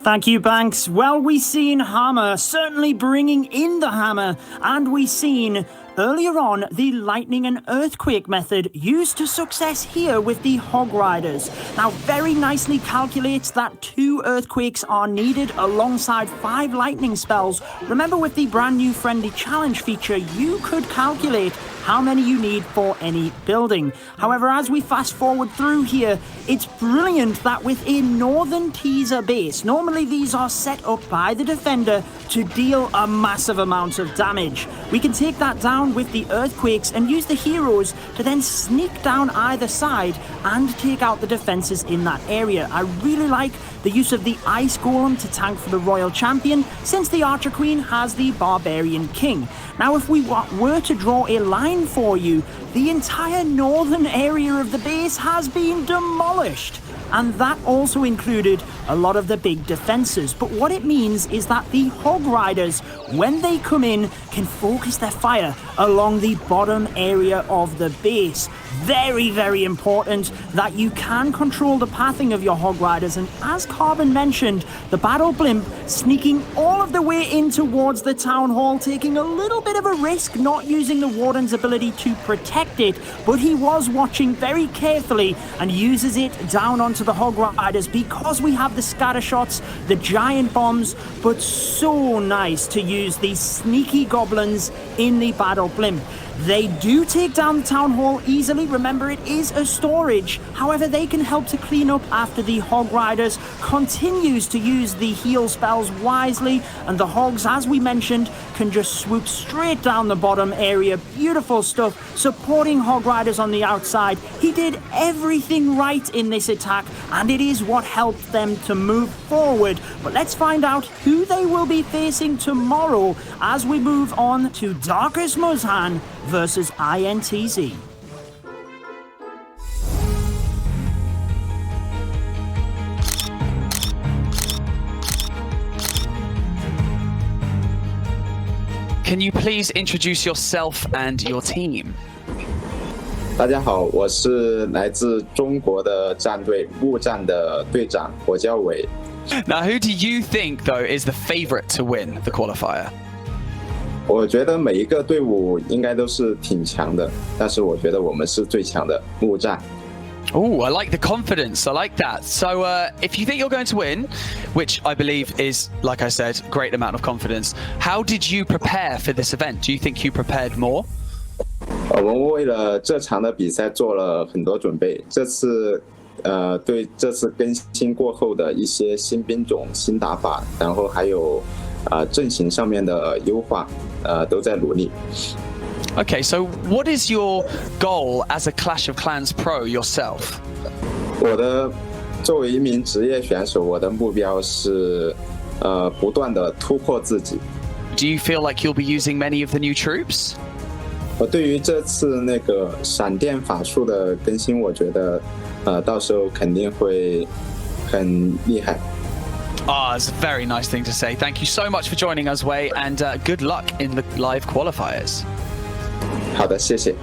Thank you, Banks. Well, we seen Hama certainly bringing in the hammer, and we seen earlier on the lightning and earthquake method used to success here with the Hog Riders. Now, very nicely calculates that 2 earthquakes are needed alongside 5 lightning spells. Remember, with the brand new friendly challenge feature, you could calculate how many you need for any building. However, as we fast forward through here, it's brilliant that with a northern teaser base, normally these are set up by the defender to deal a massive amount of damage. We can take that down with the earthquakes and use the heroes to then sneak down either side and take out the defenses in that area. I really like the use of the ice golem to tank for the royal champion, since the archer queen has the barbarian king. Now, if we were to draw a line for you, the entire northern area of the base has been demolished. And that also included a lot of the big defenses. But what it means is that the Hog Riders, when they come in, can focus their fire along the bottom area of the base. Very, very important that you can control the pathing of your Hog Riders. And as Carbon mentioned, the Battle Blimp sneaking all of the way in towards the Town Hall, taking a little bit of a risk not using the Warden's ability to protect it, but he was watching very carefully and uses it down onto the Hog Riders because we have the scatter shots, the giant bombs, but so nice to use these sneaky goblins in the Battle Blimp. They do take down the Town Hall easily. Remember, it is a storage. However, they can help to clean up after the Hog Riders continues to use the heal spells wisely. And the Hogs, as we mentioned, can just swoop straight down the bottom area. Beautiful stuff. Supporting Hog Riders on the outside. He did everything right in this attack, and it is what helped them to move forward. But let's find out who they will be facing tomorrow as we move on to Darkest Muzhan versus INTZ. Can you please introduce yourself and your team? 大家好，我是来自中国的战队木战的队长，我叫伟。 Now, who do you think, though, is the favorite to win the qualifier? 我觉得每一个队伍应该都是挺强的，但是我觉得我们是最强的木战。 Oh, I like the confidence. I like that. So if you think you're going to win, which I believe is, like I said, great amount of confidence, how did you prepare for this event? Do you think you prepared more? 我们为了这场的比赛做了很多准备。这次对这次更新过后的一些新兵种、新打法，然后还有阵型上面的优化，都在努力。 Okay, so what is your goal as a Clash of Clans pro yourself? 我的作为一名职业选手，我的目标是不断的突破自己。 Do you feel like you'll be using many of the new troops? 我对于这次那个闪电法术的更新，我觉得到时候肯定会很厉害。 Ah, it's a very nice thing to say. Thank you so much for joining us, Wei, and good luck in the live qualifiers. 好的，谢谢。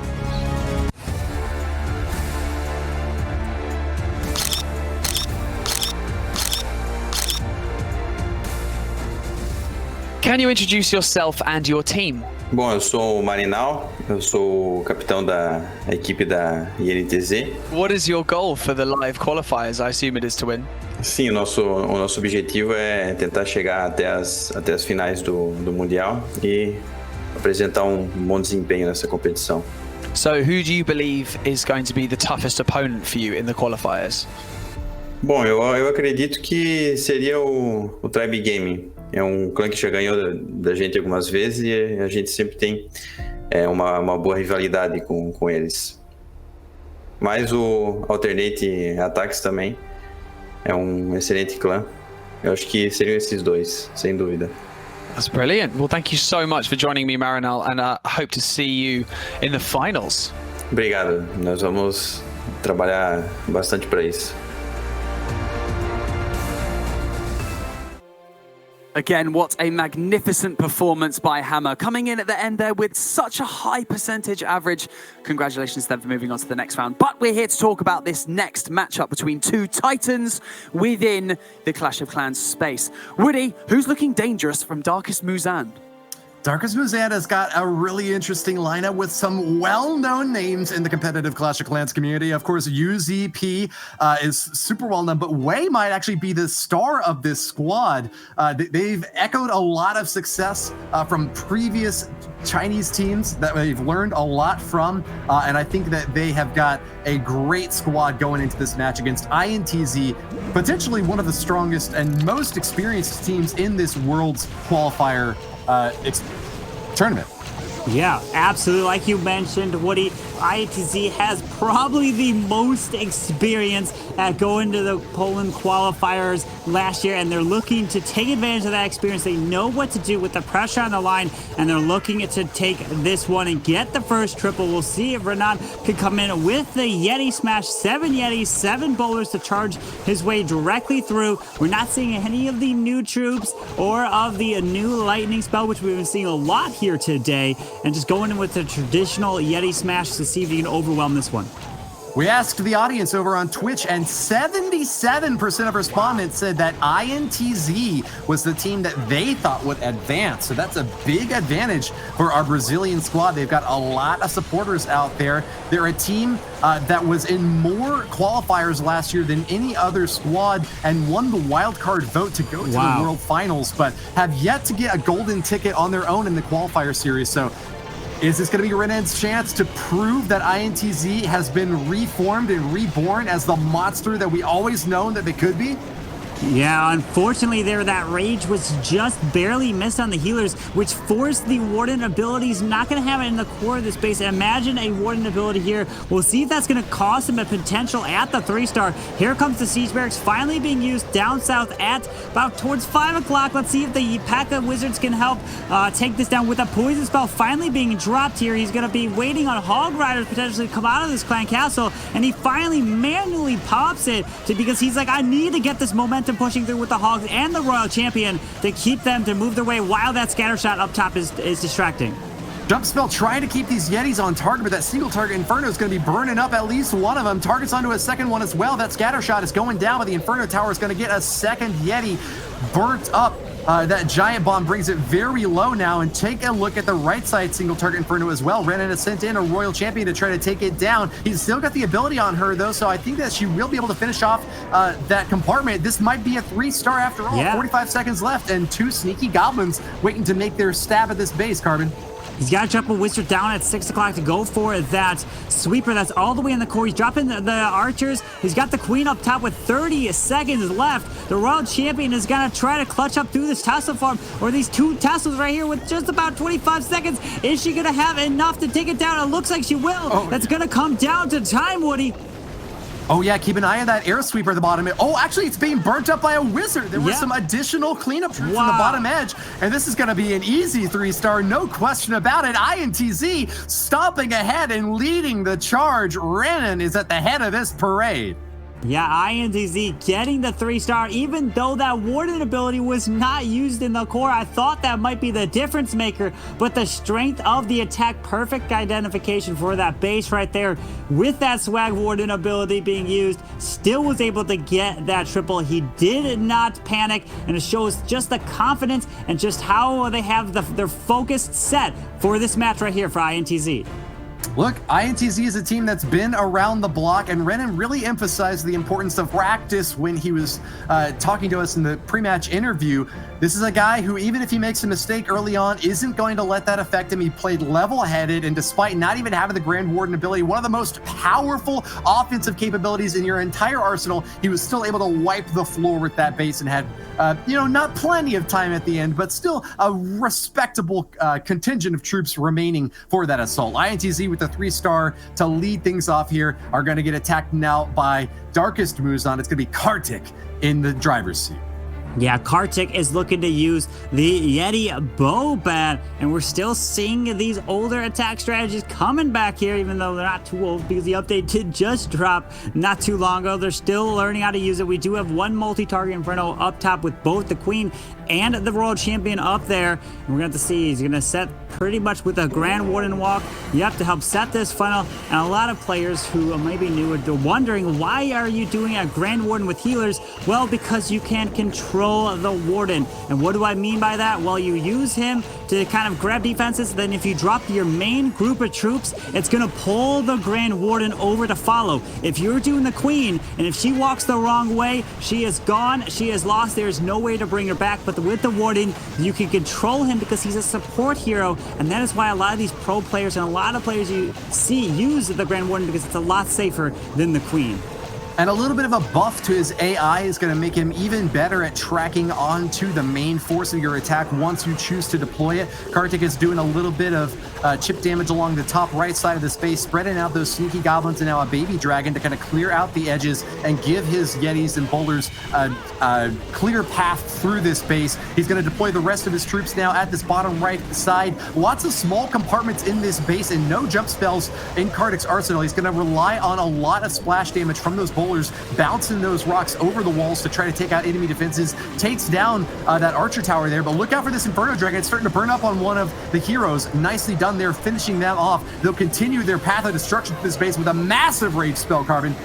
Can you introduce yourself and your team? Bom, eu sou o Marinal, eu sou o capitão da equipe da INTZ. What is your goal for the live qualifiers? I assume it is to win. Sim, o nosso objetivo é tentar chegar até as finais do Mundial e apresentar bom desempenho nessa competição. So who do you believe is going to be the toughest opponent for you in the qualifiers? Bom, eu acredito que seria o Tribe Gaming. É clã que já ganhou da gente algumas vezes e a gente sempre tem uma boa rivalidade com eles. Mas o Alternate Attacks também é excelente clã. Eu acho que seriam esses dois, sem dúvida. That's brilliant. Well, thank you so much for joining me, Marinal, and I hope to see you in the finals. Obrigado. Nós vamos trabalhar bastante para isso. Again, what a magnificent performance by Hama. Coming in at the end there with such a high percentage average. Congratulations to them for moving on to the next round. But we're here to talk about this next matchup between two titans within the Clash of Clans space. Woody, who's looking dangerous from Darkest Muzan? Darkest Muzan has got a really interesting lineup with some well-known names in the competitive Clash of Clans community. Of course, UZP is super well-known, but Wei might actually be the star of this squad. They've echoed a lot of success from previous Chinese teams that they've learned a lot from, and I think that they have got a great squad going into this match against INTZ, potentially one of the strongest and most experienced teams in this World's Qualifier tournament. Yeah, absolutely. Like you mentioned, Woody, INTZ has probably the most experience at going to the Poland qualifiers last year, and they're looking to take advantage of that experience. They know what to do with the pressure on the line, and they're looking to take this one and get the first triple. We'll see if Renan can come in with the Yeti smash. 7 Yetis, 7 bowlers to charge his way directly through. We're not seeing any of the new troops or of the new lightning spell, which we've been seeing a lot here today, and just going in with the traditional Yeti smash to see if you can overwhelm this one. We asked the audience over on Twitch, and 77% of respondents said that INTZ was the team that they thought would advance. So that's a big advantage for our Brazilian squad. They've got a lot of supporters out there. They're a team that was in more qualifiers last year than any other squad and won the wildcard vote to go to the World Finals, but have yet to get a golden ticket on their own in the qualifier series. So is this going to be Renan's chance to prove that INTZ has been reformed and reborn as the monster that we always known that they could be? Yeah, unfortunately there, that rage was just barely missed on the healers, which forced the Warden abilities. Not going to have it in the core of this base. Imagine a Warden ability here. We'll see if that's going to cost him a potential at the 3-star. Here comes the Siege Barracks finally being used down south at about towards 5 o'clock. Let's see if the P.E.K.K.A. Wizards can help take this down with a poison spell finally being dropped here. He's going to be waiting on Hog Riders potentially to come out of this clan castle, and he finally manually pops it because he's like, I need to get this momentum pushing through with the Hogs and the Royal Champion to keep them to move their way while that scatter shot up top is distracting. Jump spell trying to keep these Yetis on target, but that single target Inferno is going to be burning up at least one of them. Targets onto a second one as well. That scatter shot is going down, but the Inferno Tower is going to get a second Yeti burnt up. That giant bomb brings it very low now, and take a look at the right side single target Inferno as well. Renan has sent in a Royal Champion to try to take it down. He's still got the ability on her though, so I think that she will be able to finish off that compartment. This might be a 3-star after all. 45 seconds left, and 2 sneaky goblins waiting to make their stab at this base, Carbon. He's got to drop a Wizard down at 6 o'clock to go for that sweeper that's all the way in the core. He's dropping the archers. He's got the queen up top with 30 seconds left. The Royal Champion is going to try to clutch up through this tassel farm, or these 2 tassels right here with just about 25 seconds. Is she going to have enough to take it down? It looks like she will. That's going to come down to time, Woody. Oh yeah, keep an eye on that air sweeper at the bottom. Oh, actually, it's being burnt up by a wizard. There was some additional cleanup troops on the bottom edge, and this is going to be an easy 3-star, no question about it. INTZ stomping ahead and leading the charge. Renan is at the head of this parade. Yeah, INTZ getting the 3-star, even though that Warden ability was not used in the core. I thought that might be the difference maker, but the strength of the attack, perfect identification for that base right there with that Swag Warden ability being used, still was able to get that triple. He did not panic, and it shows just the confidence and just how they have their focus set for this match right here for INTZ. Look, INTZ is a team that's been around the block, and Renan really emphasized the importance of practice when he was talking to us in the pre-match interview. This is a guy who, even if he makes a mistake early on, isn't going to let that affect him. He played level-headed, and despite not even having the Grand Warden ability, one of the most powerful offensive capabilities in your entire arsenal, he was still able to wipe the floor with that base and had, not plenty of time at the end, but still a respectable contingent of troops remaining for that assault. INTZ with the 3-star to lead things off here are going to get attacked now by Darkest Muzan. It's going to be Kartik in the driver's seat. Yeah, Kartik is looking to use the Yeti bow bat, and we're still seeing these older attack strategies coming back here, even though they're not too old because the update did just drop not too long ago. They're still learning how to use it. We do have one multi-target Inferno up top with both the Queen and the World Champion up there. And we're going to see he's going to set pretty much with a Grand Warden walk. You have to help set this funnel, and a lot of players who may be new are wondering, why are you doing a Grand Warden with healers? Well, because you can control the Warden. And what do I mean by that? Well, you use him to kind of grab defenses, then if you drop your main group of troops, it's going to pull the Grand Warden over to follow. If you're doing the Queen, and if she walks the wrong way, she is gone, she is lost, there's no way to bring her back. But with the Warden, you can control him because he's a support hero, and that is why a lot of these pro players and a lot of players you see use the Grand Warden, because it's a lot safer than the Queen. And a little bit of a buff to his AI is going to make him even better at tracking onto the main force of your attack once you choose to deploy it. Kartik is doing a little bit of chip damage along the top right side of the space, spreading out those sneaky goblins and now a baby dragon to kind of clear out the edges and give his Yetis and boulders a clear path through this base. He's going to deploy the rest of his troops now at this bottom right side. Lots of small compartments in this base and no jump spells in Kartik's arsenal. He's going to rely on a lot of splash damage from those boulders, bouncing those rocks over the walls to try to take out enemy defenses. Takes down that archer tower there, but look out for this Inferno Dragon. It's starting to burn up on one of the heroes. Nicely done there, finishing them off. They'll continue their path of destruction to this base with a massive rage spell, Carbon.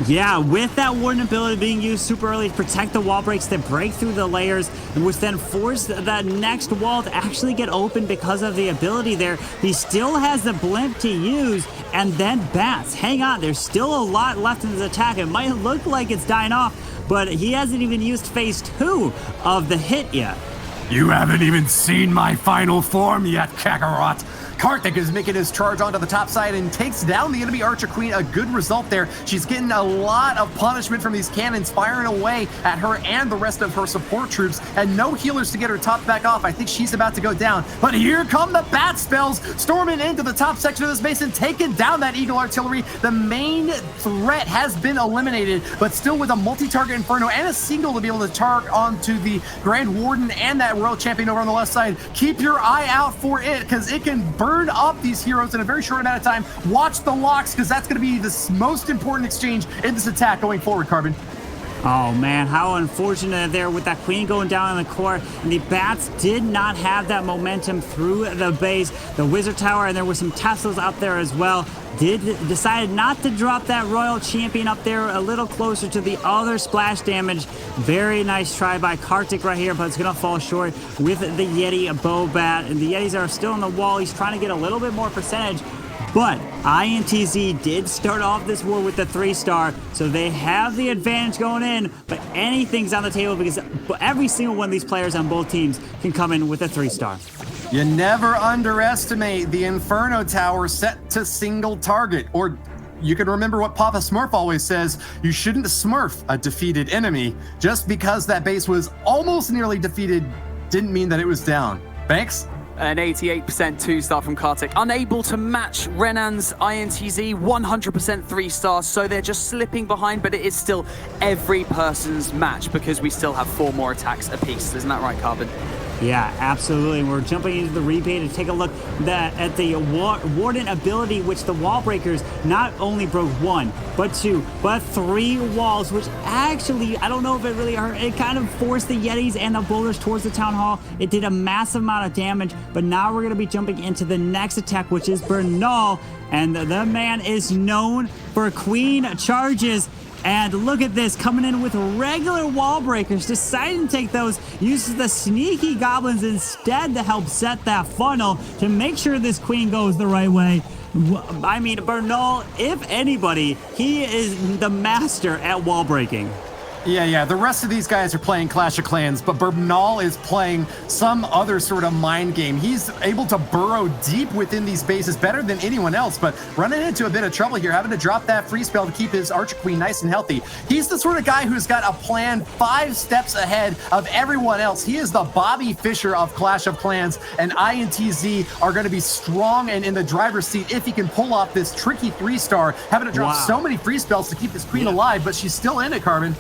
Yeah, with that Warden ability being used super early to protect the wall breaks that break through the layers, which then force that next wall to actually get open because of the ability there. He still has the blimp to use, and then bats. Hang on, there's still a lot left in his attack. It might look like it's dying off, but he hasn't even used phase 2 of the hit yet. You haven't even seen my final form yet, Kakarot. Kartik is making his charge onto the top side and takes down the enemy Archer Queen. A good result there. She's getting a lot of punishment from these cannons firing away at her and the rest of her support troops, and no healers to get her top back off. I think she's about to go down, but here come the bat spells storming into the top section of this base and taking down that Eagle Artillery. The main threat has been eliminated, but still with a multi-target Inferno and a single to be able to target onto the Grand Warden and that World Champion over on the left side. Keep your eye out for it, because it can burn up these heroes in a very short amount of time. Watch the locks, because that's going to be the most important exchange in this attack going forward, Carbon. Oh man, how unfortunate there with that Queen going down in the core. And the bats did not have that momentum through the base. The Wizard Tower, and there were some Teslas up there as well, decided not to drop that Royal Champion up there a little closer to the other splash damage. Very nice try by Kartik right here, but it's going to fall short with the Yeti bow bat. And the Yetis are still on the wall. He's trying to get a little bit more percentage. But INTZ did start off this war with the 3-star, so they have the advantage going in, but anything's on the table because every single one of these players on both teams can come in with a 3-star. You never underestimate the Inferno Tower set to single target, or you can remember what Papa Smurf always says, you shouldn't smurf a defeated enemy. Just because that base was almost nearly defeated didn't mean that it was down. Banks? An 88% 2-star from Kartik. Unable to match Renan's INTZ, 100% 3-star, so they're just slipping behind, but it is still every person's match because we still have 4 more attacks apiece. Isn't that right, Carbon? Yeah, absolutely. We're jumping into the replay to take a look at the Warden ability, which the wall breakers not only broke 1, but 2, but 3 walls, which actually, I don't know if it really hurt. It kind of forced the Yetis and the boulders towards the town hall. It did a massive amount of damage, but now we're going to be jumping into the next attack, which is Bernal, and the man is known for Queen charges. And look at this, coming in with regular wall breakers, deciding to take those, uses the sneaky goblins instead to help set that funnel to make sure this Queen goes the right way. I mean, Bernal, if anybody, he is the master at wall breaking. Yeah. The rest of these guys are playing Clash of Clans, but Bernal is playing some other sort of mind game. He's able to burrow deep within these bases better than anyone else, but running into a bit of trouble here, having to drop that free spell to keep his Archer Queen nice and healthy. He's the sort of guy who's got a plan 5 steps ahead of everyone else. He is the Bobby Fischer of Clash of Clans, and INTZ are going to be strong and in the driver's seat if he can pull off this tricky 3-star, having to drop so many free spells to keep this Queen alive, but she's still in it, Carbon.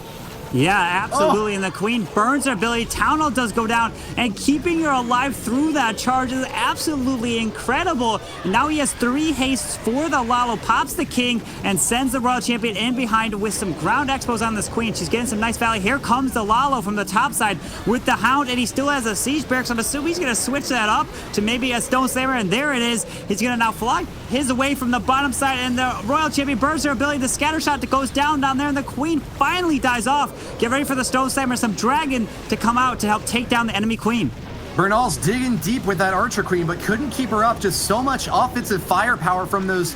Yeah, absolutely. And the Queen burns her ability. Town Hall does go down, and keeping her alive through that charge is absolutely incredible. Now he has 3 hastes for the Lalo, pops the King, and sends the Royal Champion in behind with some ground expos on this Queen. She's getting some nice value. Here comes the Lalo from the top side with the Hound, and he still has a Siege Barracks. I'm assuming he's going to switch that up to maybe a Stone Slammer, and there it is. He's going to now fly his away from the bottom side, and the Royal Champion burns her ability. The scatter shot that goes down there, and the Queen finally dies off. Get ready for the Stone Slammer, some Dragon to come out to help take down the enemy Queen. Bernal's digging deep with that Archer Queen, but couldn't keep her up. Just so much offensive firepower from those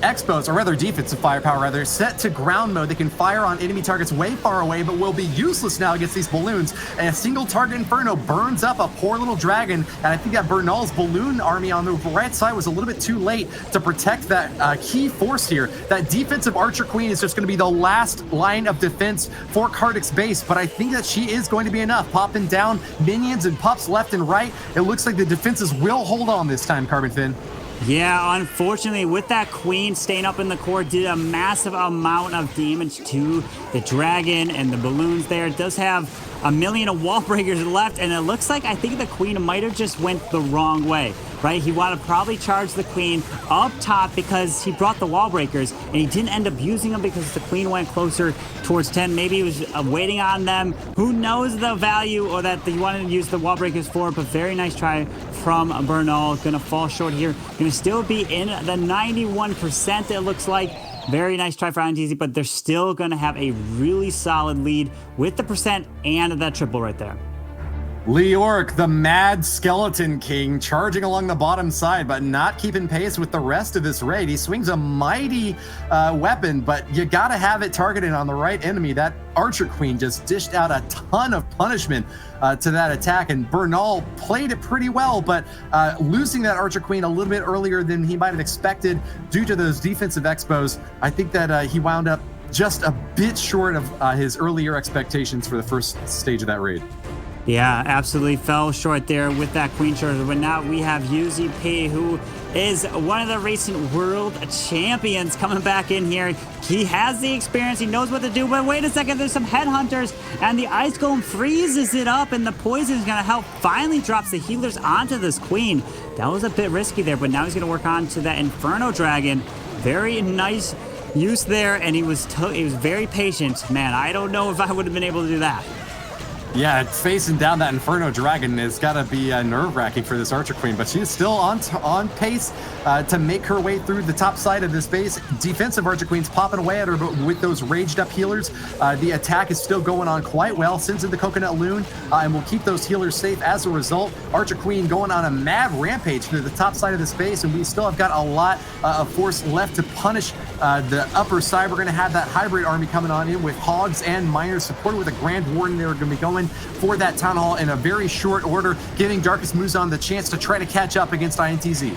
expos, or rather defensive firepower, rather, set to ground mode. They can fire on enemy targets way far away, but will be useless now against these balloons. And a single target Inferno burns up a poor little dragon. And I think that Bernal's balloon army on the right side was a little bit too late to protect that key force here. That defensive Archer Queen is just going to be the last line of defense for Kardic's base, but I think that she is going to be enough. Popping down minions and pups left and right. It looks like the defenses will hold on this time, Carbon Finn. Yeah, unfortunately, with that Queen staying up in the core, did a massive amount of damage to the Dragon and the balloons there. It does have a million of wall breakers left, and it looks like I think the Queen might have just went the wrong way, right? He wanted to probably charge the Queen up top because he brought the wall breakers, and he didn't end up using them because the Queen went closer towards 10. Maybe he was waiting on them. Who knows the value or that he wanted to use the wall breakers for, but very nice try from Bernal. Gonna fall short here. Gonna still be in the 91%, it looks like. Very nice try for INTZ, but they're still going to have a really solid lead with the percent and that triple right there. Leoric, the mad skeleton king, charging along the bottom side, but not keeping pace with the rest of this raid. He swings a mighty weapon, but you got to have it targeted on the right enemy. That Archer Queen just dished out a ton of punishment to that attack, and Bernal played it pretty well, but losing that Archer Queen a little bit earlier than he might have expected due to those defensive expos, I think that he wound up just a bit short of his earlier expectations for the first stage of that raid. Yeah, absolutely fell short there with that Queen charger. But now we have UZP, who is one of the recent world champions, coming back in here. He has the experience. He knows what to do. But wait a second, there's some Headhunters, and the Ice Golem freezes it up, and the poison is going to help. Finally drops the healers onto this Queen. That was a bit risky there, but now he's going to work on to that Inferno Dragon. Very nice use there, and he was very patient. Man, I don't know if I would have been able to do that. Yeah, facing down that Inferno Dragon has got to be nerve-wracking for this Archer Queen, but she's still on pace to make her way through the top side of this base. Defensive Archer Queen's popping away at her, but with those raged-up healers, the attack is still going on quite well. Sends in the Coconut Loon, and will keep those healers safe as a result. Archer Queen going on a mad rampage through the top side of this base, and we still have got a lot of force left to punish the upper side. We're going to have that hybrid army coming on in with Hogs and Miners, supported with a Grand Warden. They're going to be going for that Town Hall in a very short order, giving Darkest Muzan the chance to try to catch up against INTZ.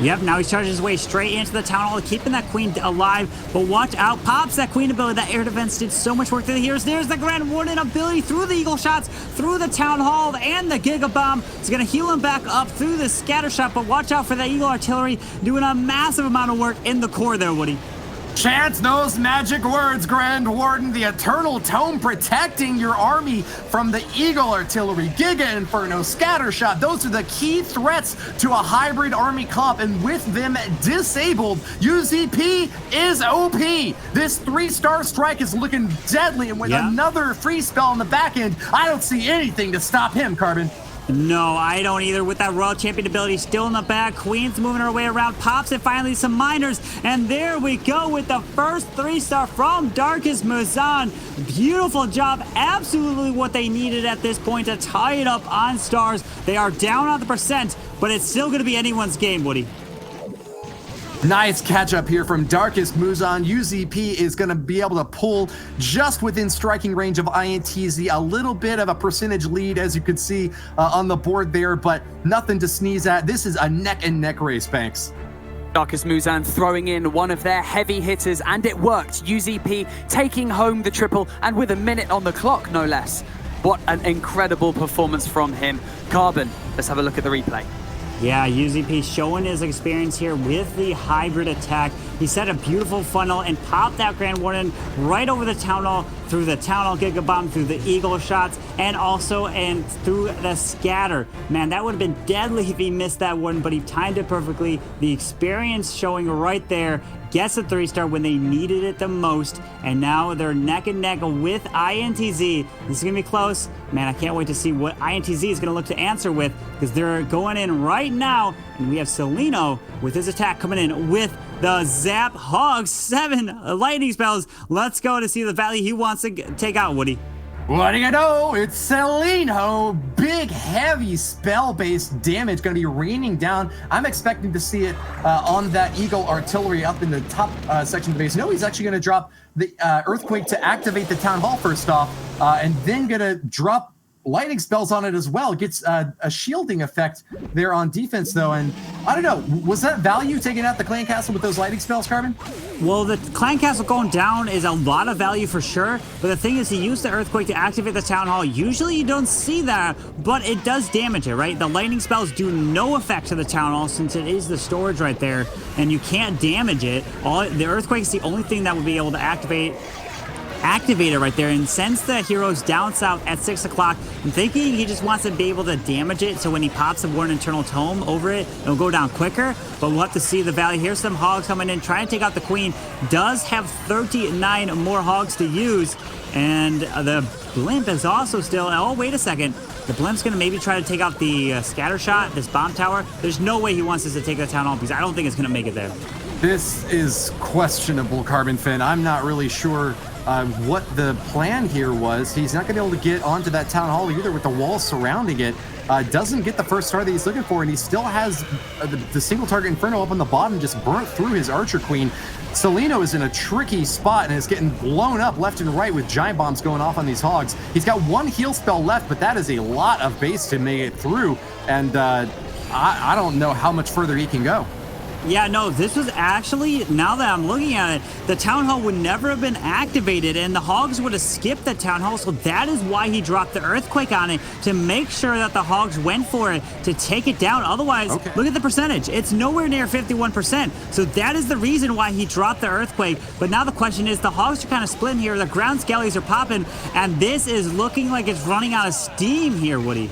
Yep, now he charges his way straight into the Town Hall, keeping that Queen alive, but watch out, pops that Queen ability. That air defense did so much work to the heroes. There's the Grand Warden ability through the Eagle Shots, through the Town Hall, and the Giga Bomb. It's going to heal him back up through the Scatter Shot, but watch out for that Eagle Artillery, doing a massive amount of work in the core there, Woody. Chant those magic words, Grand Warden. The Eternal Tome protecting your army from the Eagle Artillery, Giga Inferno, Scatter Shot. Those are the key threats to a hybrid army comp, and with them disabled, UZP is OP. This 3-star strike is looking deadly, and with another free spell on the back end, I don't see anything to stop him, Carbon. No, I don't either. With that Royal Champion ability still in the back, Queen's moving her way around, pops it, finally some Miners, and there we go with the first 3-star from Darkest Muzan. Beautiful job, absolutely what they needed at this point to tie it up on stars. They are down on the percent, but it's still going to be anyone's game, Woody. Nice catch up here from Darkest Muzan. UZP is going to be able to pull just within striking range of INTZ. A little bit of a percentage lead, as you could see on the board there, but nothing to sneeze at. This is a neck and neck race, Banks. Darkest Muzan throwing in one of their heavy hitters, and it worked. UZP taking home the triple, and with a minute on the clock, no less. What an incredible performance from him. Carbon, let's have a look at the replay. Yeah, UZP showing his experience here with the hybrid attack. He set a beautiful funnel and popped that Grand Warden right over the Town Hall, through the Town Hall Giga Bomb, through the Eagle shots, and also through the scatter. Man, that would have been deadly if he missed that one, but he timed it perfectly. The experience showing right there. Gets a 3-star when they needed it the most, and now they're neck and neck with INTZ. This is gonna be close. Man, I can't wait to see what INTZ is gonna look to answer with, because they're going in right now, and we have Celino with his attack coming in with the Zap Hog, 7 lightning spells. Let's go to see the value he wants to take out, Woody. What do you know? It's Celino. Big, heavy spell-based damage going to be raining down. I'm expecting to see it on that Eagle artillery up in the top section of the base. No, he's actually going to drop the Earthquake to activate the Town Hall first off, and then going to drop lightning spells on it as well. It gets a shielding effect there on defense, though. And I don't know, was that value taking out the Clan Castle with those lightning spells, Carbon? Well, the Clan Castle going down is a lot of value for sure, but the thing is, he used the Earthquake to activate the Town Hall. Usually you don't see that, but it does damage it, right? The lightning spells do no effect to the Town Hall since it is the storage right there, and you can't damage it. The Earthquake is the only thing that would be able to activate it right there, and sends the heroes down south at 6 o'clock. I'm thinking he just wants to be able to damage it, so when he pops a Warden Internal Tome over it, it'll go down quicker, but we'll have to see the value. Here's some hogs coming in, trying to take out the Queen. Does have 39 more hogs to use, and the Blimp is also still, oh, wait a second. The Blimp's going to maybe try to take out the scatter shot, this bomb tower. There's no way he wants us to take the Town Hall, because I don't think it's going to make it there. This is questionable, Carbon Fin. I'm not really sure what the plan here was. He's not going to be able to get onto that Town Hall either with the wall surrounding it. Doesn't get the first star that he's looking for, and he still has the single target Inferno up on the bottom, just burnt through his Archer Queen. Celino is in a tricky spot and is getting blown up left and right with giant bombs going off on these hogs. He's got one heal spell left, but that is a lot of base to make it through, and I don't know how much further he can go. Yeah, no, this was actually, now that I'm looking at it, the Town Hall would never have been activated, and the Hogs would have skipped the Town Hall, so that is why he dropped the Earthquake on it, to make sure that the Hogs went for it, to take it down. Otherwise, Look at the percentage. It's nowhere near 51%, so that is the reason why he dropped the Earthquake. But now the question is, the Hogs are kind of splitting here, the ground skellies are popping, and this is looking like it's running out of steam here, Woody.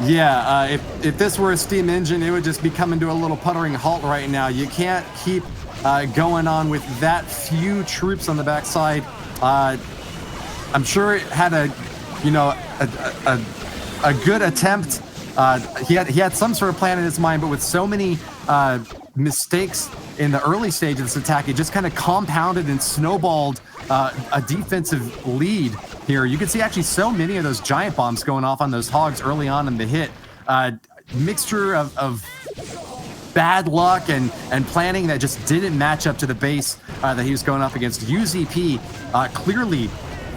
Yeah, if this were a steam engine, it would just be coming to a little puttering halt right now. You can't keep going on with that few troops on the backside. I'm sure it had a good attempt. He had some sort of plan in his mind, but with so many mistakes in the early stage of this attack, it just kind of compounded and snowballed a defensive lead here. You can see actually so many of those giant bombs going off on those hogs early on in the hit. Mixture of bad luck and planning that just didn't match up to the base that he was going up against. UZP clearly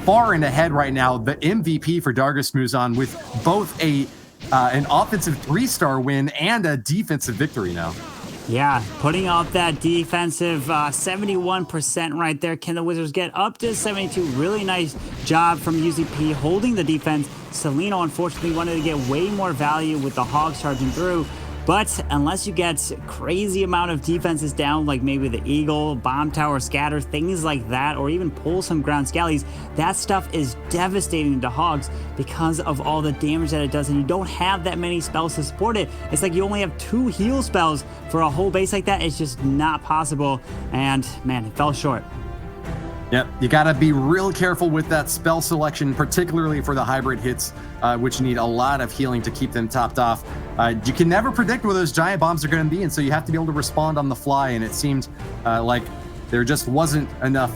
far and ahead right now, the MVP for Dargus Muzan, with both an offensive 3-star win and a defensive victory now. Yeah, putting up that defensive 71% right there. Can the Wizards get up to 72? Really nice job from UZP holding the defense. Celino, unfortunately, wanted to get way more value with the Hogs charging through. But unless you get crazy amount of defenses down, like maybe the Eagle, Bomb Tower, Scatter, things like that, or even pull some ground skellies, that stuff is devastating to Hogs because of all the damage that it does, and you don't have that many spells to support it. It's like you only have 2 heal spells for a whole base like that. It's just not possible, and man, it fell short. Yep, you got to be real careful with that spell selection, particularly for the hybrid hits, which need a lot of healing to keep them topped off. You can never predict where those giant bombs are going to be, and so you have to be able to respond on the fly, and it seemed like there just wasn't enough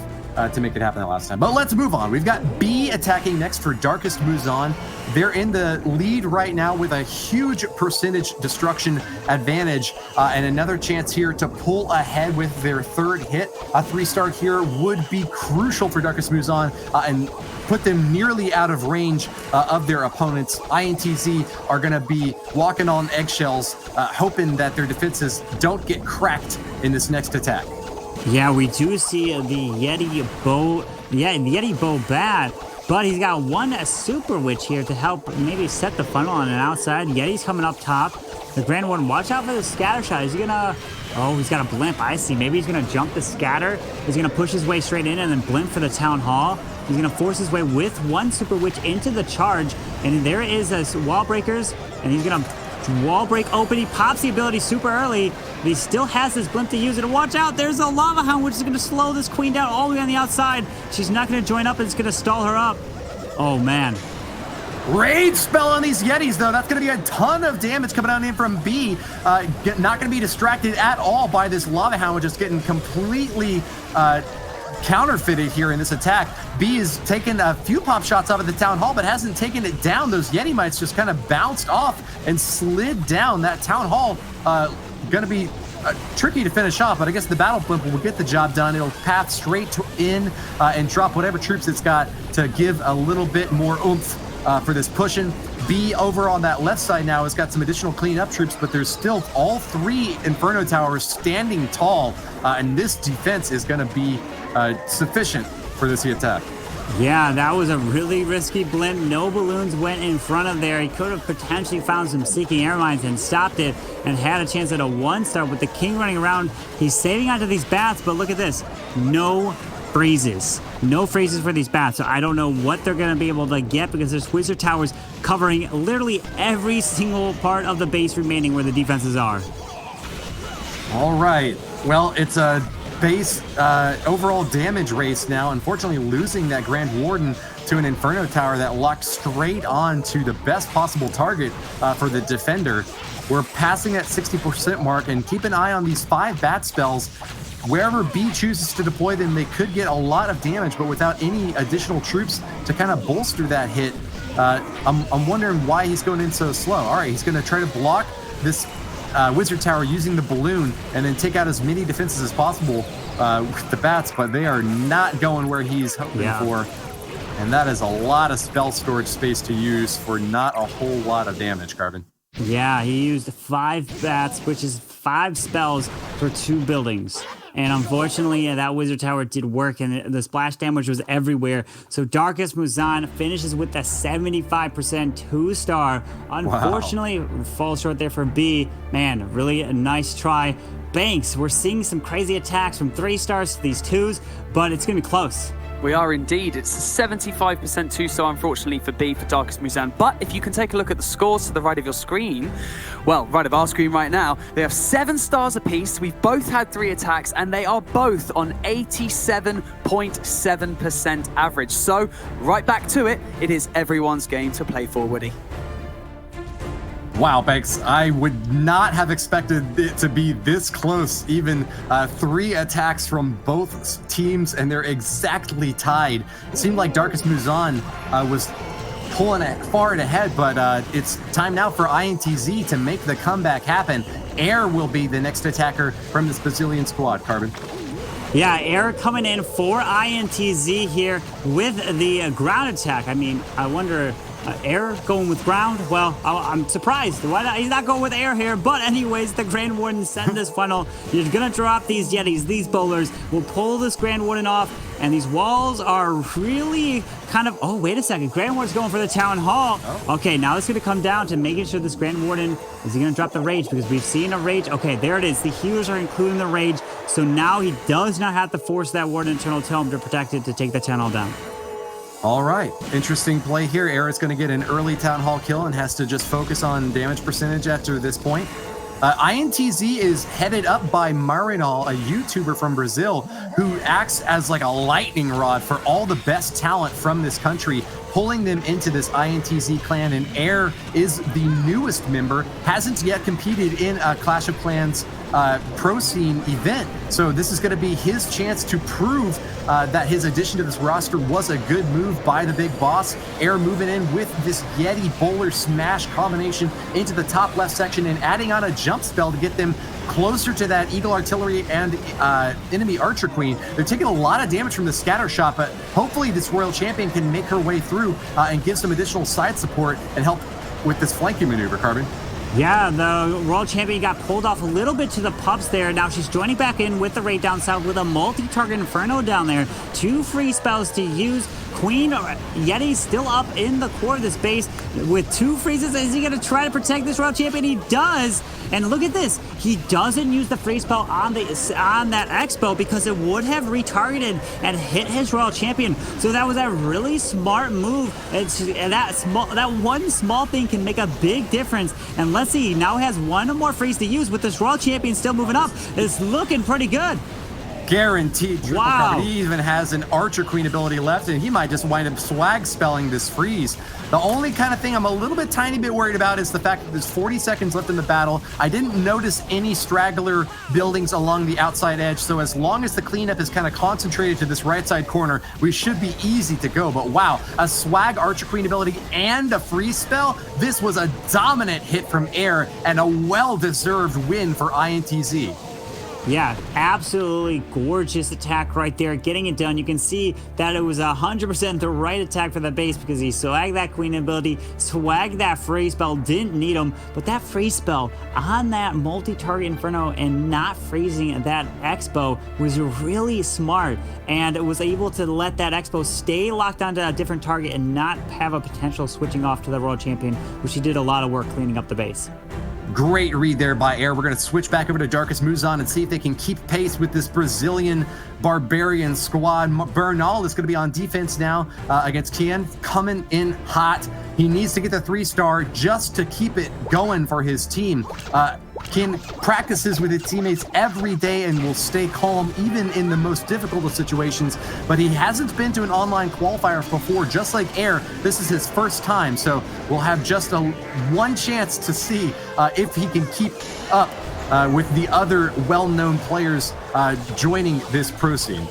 to make it happen that last time. But let's move on. We've got B attacking next for Darkest Muzan. They're in the lead right now with a huge percentage destruction advantage, and another chance here to pull ahead with their 3rd hit. A 3-star here would be crucial for Darkest Muzan and put them nearly out of range of their opponents. INTZ are going to be walking on eggshells, hoping that their defenses don't get cracked in this next attack. Yeah, we do see the Yeti bow. Yeah, the Yeti bow bad, but he's got one Super Witch here to help maybe set the funnel on an outside. Yeti's coming up top. The Grand Warden, watch out for the scatter shot. Is he gonna... Oh, he's got a blimp. I see. Maybe he's gonna jump the scatter. He's gonna push his way straight in and then blimp for the Town Hall. He's gonna force his way with one Super Witch into the charge. And there is a wall breakers. And he's gonna wall break open. He pops the ability super early. But he still has this blimp to use it. And watch out. There's a Lava Hound, which is gonna slow this queen down all the way on the outside. She's not gonna join up. And it's gonna stall her up. Oh, man. Rage spell on these Yetis, though. That's going to be a ton of damage coming out in from B. Not going to be distracted at all by this Lava Hound, which is getting completely counterfeited here in this attack. B is taking a few pop shots out of the Town Hall, but hasn't taken it down. Those Yeti mites just kind of bounced off and slid down. That Town Hall going to be tricky to finish off, but I guess the Battle Blimp will get the job done. It'll path straight in and drop whatever troops it's got to give a little bit more oomph for this pushing. B over on that left side now has got some additional cleanup troops, but there's still all 3 Inferno Towers standing tall, and this defense is going to be sufficient for this attack. Yeah, that was a really risky blimp. No balloons went in front of there. He could have potentially found some Seeking Air Mines and stopped it and had a chance at a 1-star with the King running around. He's saving onto these bats, but look at this. No freezes. No freezes for these bats, so I don't know what they're going to be able to get because there's Wizard Towers covering literally every single part of the base remaining where the defenses are. All right. Well, it's a base overall damage race now. Unfortunately, losing that Grand Warden to an Inferno Tower that locked straight on to the best possible target for the defender. We're passing that 60% mark, and keep an eye on these 5 bat spells. Wherever B chooses to deploy them, they could get a lot of damage, but without any additional troops to kind of bolster that hit, I'm wondering why he's going in so slow. All right, he's going to try to block this Wizard Tower using the balloon and then take out as many defenses as possible with the bats, but they are not going where he's hoping for. And that is a lot of spell storage space to use for not a whole lot of damage, Carbon. Yeah, he used 5 bats, which is 5 spells for 2 buildings. And unfortunately, that Wizard Tower did work, and the splash damage was everywhere. So Darkest Muzan finishes with a 75% 2-star. Unfortunately, falls short there for B. Man, really a nice try. Banks, we're seeing some crazy attacks from 3 stars to these 2s, but it's going to be close. We are indeed. It's a 75% 2-star, unfortunately, for B for Darkest Muzan. But if you can take a look at the scores to the right of your screen, well, right of our screen right now, they have 7 stars apiece. We've both had 3 attacks, and they are both on 87.7% average. So, right back to it, it is everyone's game to play for, Woody. Wow, Banks, I would not have expected it to be this close. Even 3 attacks from both teams, and they're exactly tied. It seemed like Darkest Muzan was pulling it far and ahead, but it's time now for INTZ to make the comeback happen. Air will be the next attacker from this Bazillion squad, Carbon. Yeah, Air coming in for INTZ here with the ground attack. I mean, I wonder... Air going with ground? Well, I'm surprised. Why not? He's not going with air here. But anyways, the Grand Warden sent this funnel. You're going to drop these Yetis, these bowlers. We'll pull this Grand Warden off. And these walls are really kind of... Oh, wait a second. Grand Warden's going for the Town Hall. Okay, now it's going to come down to making sure this Grand Warden... Is he going to drop the Rage? Because we've seen a Rage. Okay, there it is. The healers are including the Rage. So now he does not have to force that Warden Eternal Tome to protect it to take the Town Hall down. All right, interesting play here. Air's going to get an early Town Hall kill and has to just focus on damage percentage after this point. INTZ is headed up by Marinal, a YouTuber from Brazil, who acts as like a lightning rod for all the best talent from this country, pulling them into this INTZ clan. And Air is the newest member, hasn't yet competed in a Clash of Clans pro scene event. So this is going to be his chance to prove that his addition to this roster was a good move by the big boss. Air moving in with this Yeti Bowler Smash combination into the top left section and adding on a jump spell to get them closer to that Eagle Artillery and enemy Archer Queen. They're taking a lot of damage from the scatter shot, but hopefully this Royal Champion can make her way through and give some additional side support and help with this flanking maneuver, Carbon. Yeah, the World Champion got pulled off a little bit to the pups there. Now she's joining back in with the raid down south with a multi-target Inferno down there. 2 free spells to use. Queen Yeti still up in the core of this base with 2 freezes. Is he going to try to protect this World Champion? He does. And look at this. He doesn't use the freeze spell on that Expo because it would have retargeted and hit his Royal Champion. So that was a really smart move. That one small thing can make a big difference. And let's see, he now has 1 more freeze to use with this Royal Champion still moving up. It's looking pretty good. Guaranteed triple Wow. cover. He even has an Archer Queen ability left, and he might just wind up swag spelling this freeze. The only kind of thing I'm a little bit tiny bit worried about is the fact that there's 40 seconds left in the battle. I didn't notice any straggler buildings along the outside edge, so as long as the cleanup is kind of concentrated to this right side corner, we should be easy to go. But wow, a swag Archer Queen ability and a freeze spell, this was a dominant hit from Air and a well-deserved win for INTZ. Yeah, absolutely gorgeous attack right there, getting it done. You can see that it was 100% the right attack for the base because he swagged that Queen ability, swagged that freeze spell, didn't need him, but that freeze spell on that multi-target Inferno and not freezing that Expo was really smart, and it was able to let that Expo stay locked onto a different target and not have a potential switching off to the World Champion, which he did a lot of work cleaning up the base. Great read there by Air. We're going to switch back over to Darkest Muzan and see if they can keep pace with this Brazilian Barbarian squad. Bernal is going to be on defense now against Tien, coming in hot. He needs to get the 3-star just to keep it going for his team. Tien practices with his teammates every day and will stay calm even in the most difficult of situations, but he hasn't been to an online qualifier before. Just like Air, this is his first time, so we'll have just one chance to see if he can keep up with the other well-known players joining this pro scene.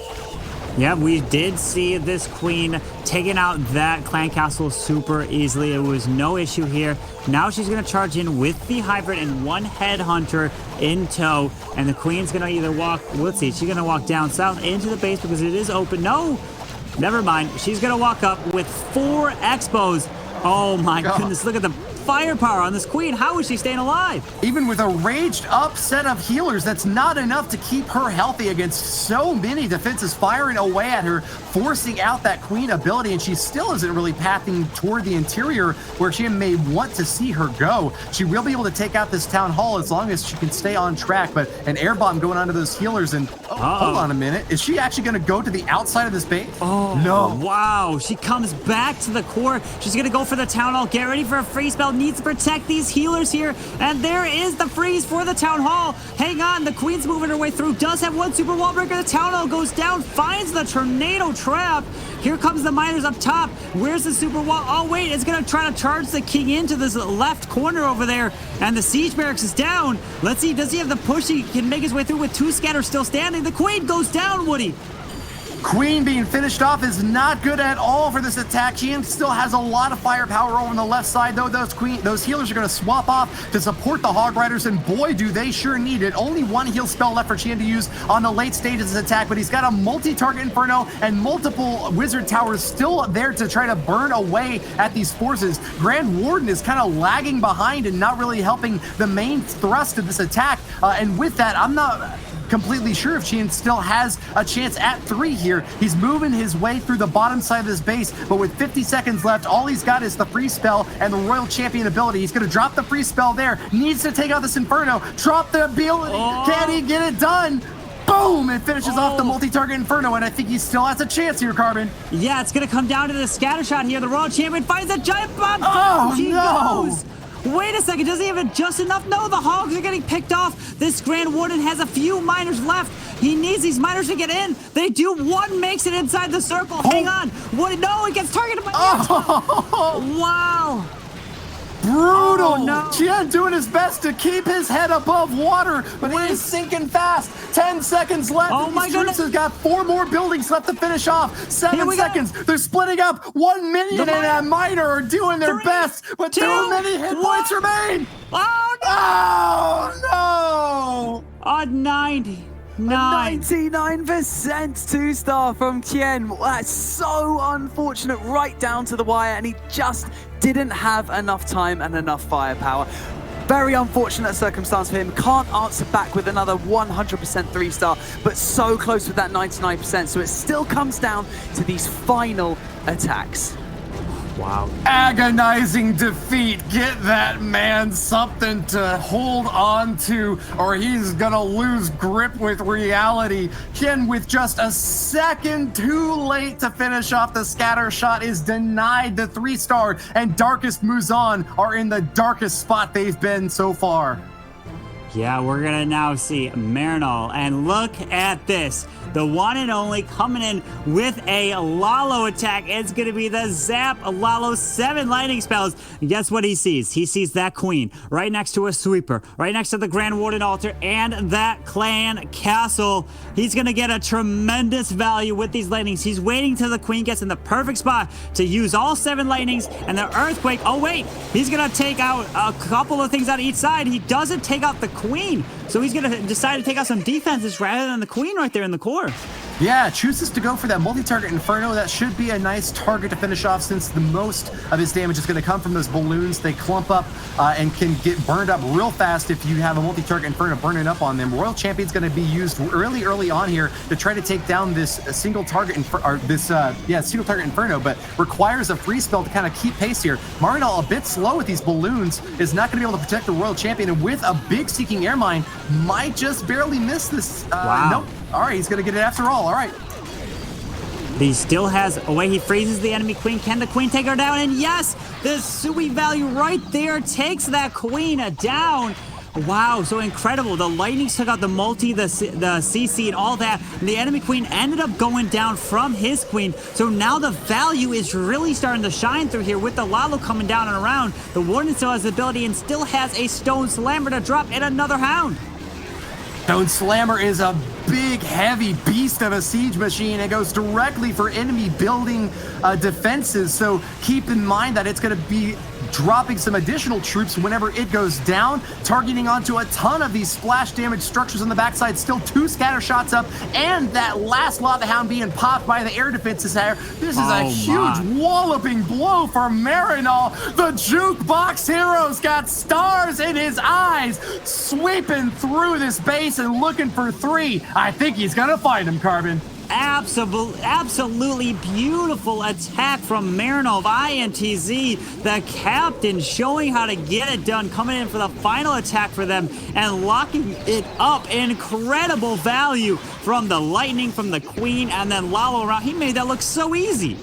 Yeah, we did see this Queen taking out that clan castle super easily. It was no issue here. Now she's going to charge in with the hybrid and 1 Headhunter in tow. And the Queen's going to either walk, let's see, she's going to walk down south into the base because it is open. No, never mind. She's going to walk up with 4 Expos. Oh my goodness, look at the firepower on this Queen. How is she staying alive? Even with a raged up set of healers, that's not enough to keep her healthy against so many defenses firing away at her, forcing out that Queen ability, and she still isn't really pathing toward the interior where she may want to see her go. She will be able to take out this town hall as long as she can stay on track, but an air bomb going onto those healers, and hold on a minute. Is she actually going to go to the outside of this base? Oh, no. Wow. She comes back to the core. She's going to go for the town hall. Get ready for a freeze spell. Needs to protect these healers here. And there is the freeze for the town hall. Hang on. The Queen's moving her way through. Does have 1 super wall breaker. The town hall goes down. Finds the tornado trap. Here comes the miners up top. Where's the super wall? Oh, wait. It's going to try to charge the king into this left corner over there. And the siege barracks is down. Let's see. Does he have the push? He can make his way through with 2 scatters still standing. The Queen goes down, Woody. Queen being finished off is not good at all for this attack. She still has a lot of firepower over on the left side, though. Those healers are going to swap off to support the Hog Riders, and boy, do they sure need it. Only 1 heal spell left for Chien to use on the late stages of this attack, but he's got a multi-target Inferno and multiple Wizard Towers still there to try to burn away at these forces. Grand Warden is kind of lagging behind and not really helping the main thrust of this attack, and with that, I'm not completely sure if Chien still has a chance at 3 here. He's moving his way through the bottom side of this base, but with 50 seconds left, all he's got is the free spell and the Royal Champion ability. He's going to drop the free spell there. Needs to take out this Inferno. Drop the ability. Can he get it done? Boom! It finishes off the multi-target Inferno, and I think he still has a chance here, Carbon. Yeah, it's going to come down to the scatter shot here. The Royal Champion finds a giant bomb. Oh, she no! goes. Wait a second, does he have it just enough? No, the Hogs are getting picked off. This Grand Warden has a few miners left. He needs these miners to get in. They do. 1 makes it inside the circle. Hang on. What? No, it gets targeted by Wow. Brutal. Oh, no. Chien doing his best to keep his head above water, but he is sinking fast. 10 seconds left. Oh, my goodness. Has got 4 more buildings left to finish off. 7 seconds. They're splitting up. 1 minion and a miner are doing their best, but too many hit points remain. Oh, no. Oh, no. On 90. 99% 2-star from Tien. That's so unfortunate, right down to the wire, and he just didn't have enough time and enough firepower. Very unfortunate circumstance for him. Can't answer back with another 100% 3-star, but so close with that 99%. So it still comes down to these final attacks. Wow. Agonizing defeat. Get that man something to hold on to, or he's gonna lose grip with reality. Ken, with just a second too late to finish off the scatter shot, is denied the 3-star, and Darkest Muzan are in the darkest spot they've been so far. Yeah, we're gonna now see Marinol, and look at this. The one and only coming in with a Lalo attack. It's gonna be the Zap Lalo 7 lightning spells. And guess what he sees? He sees that queen right next to a sweeper, right next to the Grand Warden altar and that clan castle. He's gonna get a tremendous value with these lightnings. He's waiting till the queen gets in the perfect spot to use all 7 lightnings and the earthquake. Oh wait, he's gonna take out a couple of things on each side. He doesn't take out the queen. So he's gonna decide to take out some defenses rather than the queen right there in the core. Yeah, chooses to go for that multi-target Inferno. That should be a nice target to finish off, since the most of his damage is going to come from those balloons. They clump up and can get burned up real fast if you have a multi-target Inferno burning up on them. Royal Champion's going to be used early on here to try to take down this single target single target Inferno, but requires a free spell to kind of keep pace here. Marinol, a bit slow with these balloons, is not going to be able to protect the Royal Champion, and with a big Seeking Air Mine, might just barely miss this. Wow. Nope. All right, he's going to get it after all. All right. He still has a way. He freezes the enemy queen. Can the queen take her down? And yes, the Sui value right there takes that queen down. Wow, so incredible. The lightnings took out the multi, the CC, and all that. And the enemy queen ended up going down from his queen. So now the value is really starting to shine through here with the Lalo coming down and around. The Warden still has the ability and still has a Stone Slammer to drop and another Hound. Stone Slammer is a big, heavy beast of a siege machine. It goes directly for enemy building defenses. So keep in mind that it's going to be dropping some additional troops whenever it goes down, targeting onto a ton of these splash damage structures on the backside. Still 2 scatter shots up, and that last Lava Hound being popped by the air defenses there. This is a huge walloping blow for Marinol. The jukebox hero's got stars in his eyes, sweeping through this base and looking for 3. I think he's gonna find him, Carbon. Absolutely beautiful attack from Marinol of INTZ, the captain, showing how to get it done, coming in for the final attack for them and locking it up. Incredible value from the lightning, from the queen, and then Lalo around. He made that look so easy.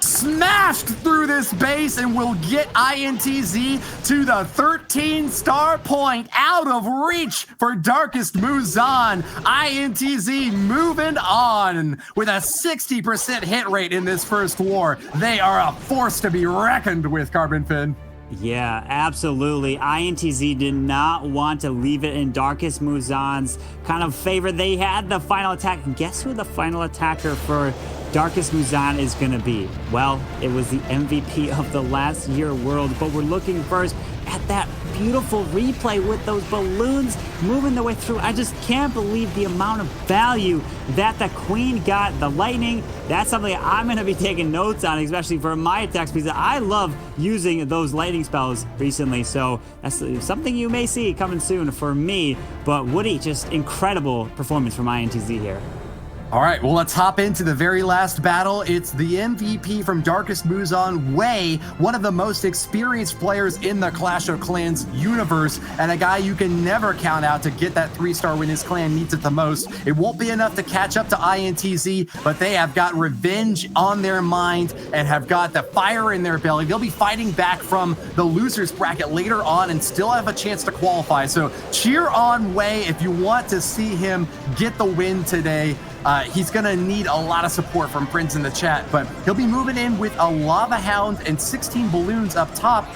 Smashed through this base and will get INTZ to the 13-star point, out of reach for Darkest Muzan. INTZ moving on with a 60% hit rate in this first war. They are a force to be reckoned with, Carbon Fin. Yeah, absolutely. INTZ did not want to leave it in Darkest Muzan's kind of favor. They had the final attack. And guess who the final attacker for Darkest Muzan is going to be? Well, it was the MVP of the last year World, but we're looking first at that beautiful replay with those balloons moving their way through. I just can't believe the amount of value that the queen got. The lightning, that's something I'm going to be taking notes on, especially for my attacks, because I love using those lightning spells recently. So that's something you may see coming soon for me. But Woody, just incredible performance from INTZ here. All right, well, let's hop into the very last battle. It's the MVP from Darkest Muzan, Wei, one of the most experienced players in the Clash of Clans universe, and a guy you can never count out to get that 3-star when his clan needs it the most. It won't be enough to catch up to INTZ, but they have got revenge on their mind and have got the fire in their belly. They'll be fighting back from the losers bracket later on and still have a chance to qualify. So cheer on Wei if you want to see him get the win today. He's going to need a lot of support from friends in the chat, but he'll be moving in with a Lava Hound and 16 balloons up top